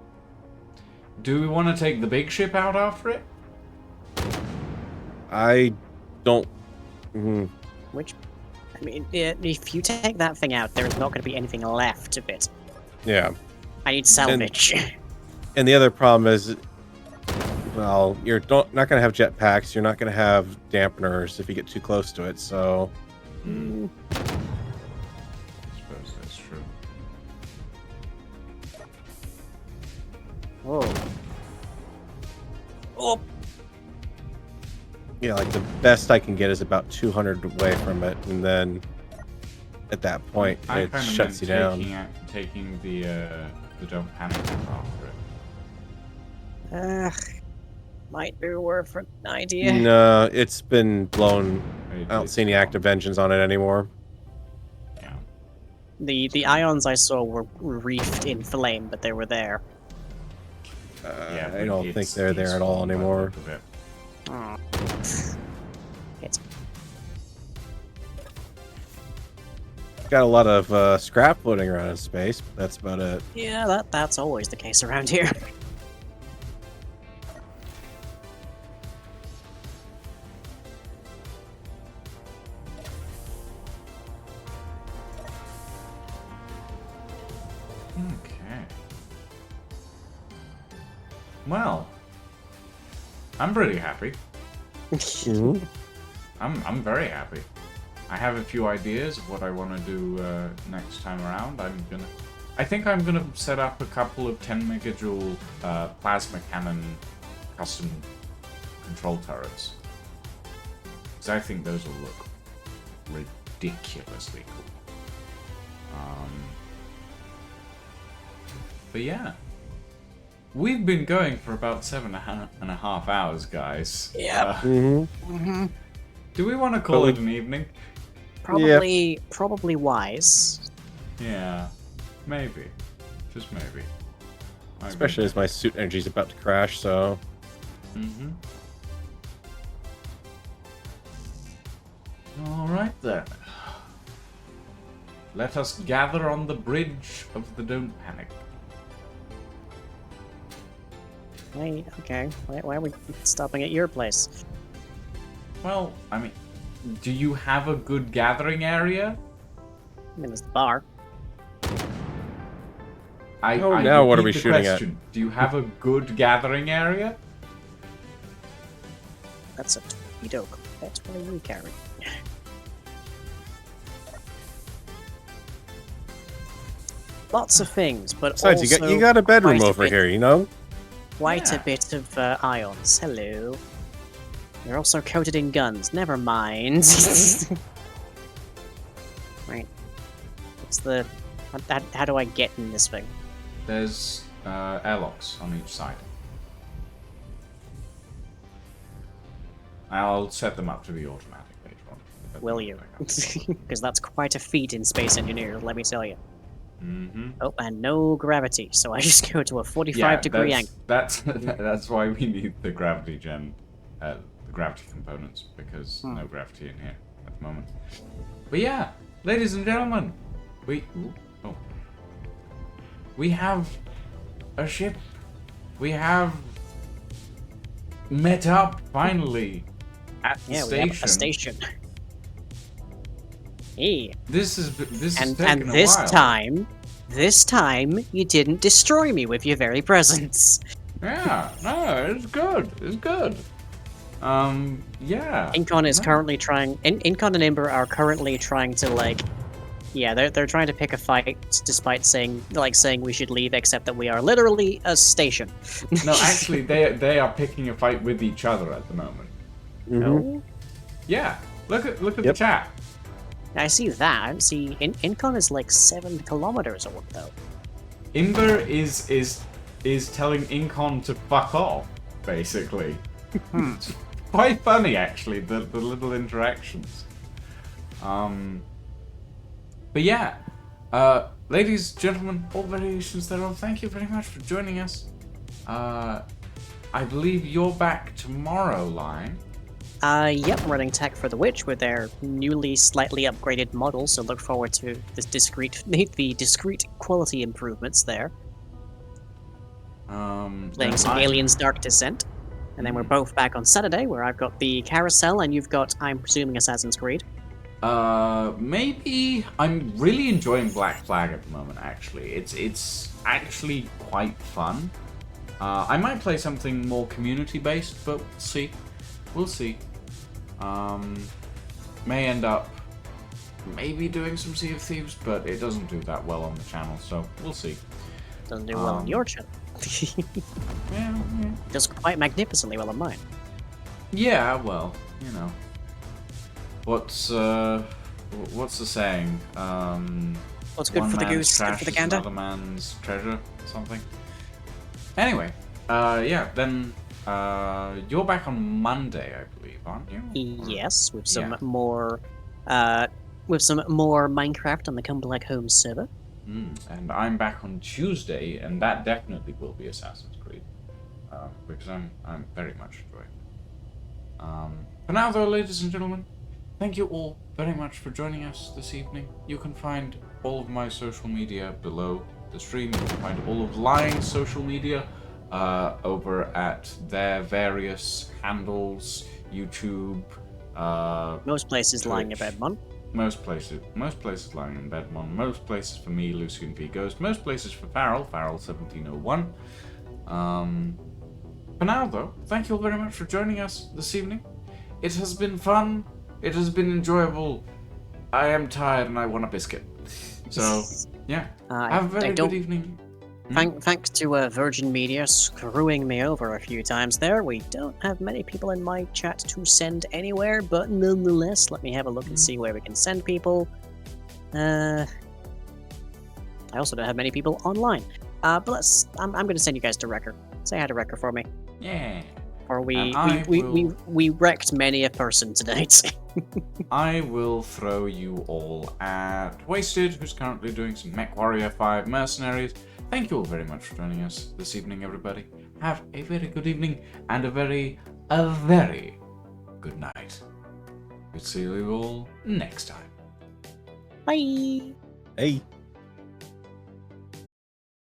Do we want to take the big ship out after it?
I don't.
Which, I mean, if you take that thing out, there is not going to be anything left of it.
Yeah.
I need salvage.
And the other problem is, well, you're not going to have jetpacks. You're not going to have dampeners if you get too close to it. So,
Mm,
I suppose that's true.
oh. Oh.
yeah, like the best I can get is about 200 away from it, and then at that point,
I
it
kind of
shuts you down.
taking the don't panic after it.
Might be worth an idea.
No, it's been blown.
It-
I don't
it's
see any
gone.
active engines on it anymore.
Yeah.
The ions I saw were reefed in flame, but they were there.
Yeah,
I
but
don't think
it's-
they're there
it's
at all
gone by the
anymore.
look of it.
Oh. It's
Got a lot of scrap floating around in space, but that's about it.
yeah, that's always the case around here.
Okay. Well, I'm pretty happy. I'm very happy. I have a few ideas of what I want to do next time around. I think I'm gonna set up a couple of 10 megajoule plasma cannon custom control turrets, because I think those will look ridiculously cool. But yeah, we've been going for about 7.5 hours, guys.
Yep.
Do we want to call
But
it an evening?
Probably wise.
Yeah, maybe. Just maybe. I
Especially as my suit energy's about to crash, so.
Mm-hmm. Alright then. Let us gather on the bridge of the Don't Panic.
Wait, okay. Why are we stopping at your place?
Well, I mean, Do you have a good gathering area?
I mean, there's the bar.
I
now what are
repeat
we
the
shooting at?
question. Do you have a good gathering area?
That's a torpedo. That's what we carry. Lots of things, but
Besides,
also
you got a bedroom
quite
over
bit-
here, you know?
Quite
Yeah.
a bit of ions. Hello. You're also coated in guns. Never mind. Right. What's the... How do I get in this thing?
There's airlocks on each side. I'll set them up to be automatic later on.
Will you? Because that's quite a feat in Space Engineer, let me tell you.
Mm-hmm.
Oh, and no gravity, so I just go to a 45-degree angle.
That's why we need the gravity the gravity components, because no gravity in here at the moment. But yeah, ladies and gentlemen, we have a ship. We have met up finally at the
Yeah,
station.
we have a station. Hey,
This has
and
taken a
this
while.
time, you didn't destroy me with your very presence.
Yeah, no, it's good. It's good. Yeah.
Incon is
no.
currently trying. Incon and Ember are currently trying to like. Yeah, they're trying to pick a fight, despite saying we should leave, except that we are literally a station.
No, actually, they are picking a fight with each other at the moment.
No,
Yeah, look at the
Yep.
chat.
I see that. I don't see. Incon is like 7 kilometers away, though.
Imber is telling Incon to fuck off, basically. It's quite funny, actually, the little interactions. But yeah, ladies, gentlemen, all variations thereof, thank you very much for joining us. I believe you're back tomorrow, Line.
Yep, running tech for the Witch with their newly slightly upgraded model, so look forward to the discrete quality improvements there. Playing
then
some Aliens Dark Descent. And then we're both back on Saturday, where I've got the Carousel, and you've got, I'm presuming, Assassin's Creed.
Maybe I'm really enjoying Black Flag at the moment. Actually, it's actually quite fun. I might play something more community based, but we'll see. We'll see. May end up maybe doing some Sea of Thieves, but it doesn't do that well on the channel, so we'll see.
Doesn't do well on your channel.
Yeah,
Does quite magnificently well on mine.
yeah. Well, you know, what's the saying?
What's good
One
for the
man's
goose, good
trash
for the
is
gander?
another man's treasure, or something. Anyway, yeah, then you're back on Monday, I believe, aren't you?
Yes, with some
Yeah.
more, Minecraft on the Come Black Home server.
And I'm back on Tuesday, and that definitely will be Assassin's Creed, because I'm very much enjoying it. For now, though, ladies and gentlemen, thank you all very much for joining us this evening. You can find all of my social media below the stream. You can find all of Lying's social media over at their various handles, YouTube.
Most places lying in
Twitch.
bed, man.
Most places lying in Bedmon. Most places for me, Lucian V Ghost. Most places for Farrell 1701. For now, though, thank you all very much for joining us this evening. It has been fun. It has been enjoyable. I am tired and I want a biscuit. So, yeah. Have a very good evening.
Thanks to Virgin Media screwing me over a few times there. We don't have many people in my chat to send anywhere, but nonetheless, let me have a look and see where we can send people. I also don't have many people online. But I'm going to send you guys to Wrecker. Say hi to Wrecker for me.
Yeah.
Or
And
we wrecked many a person tonight.
I will throw you all at Wasted, who's currently doing some Mech Warrior 5 Mercenaries. Thank you all very much for joining us this evening, everybody. Have a very good evening and a very good night. We'll see you all next time.
Bye!
Hey.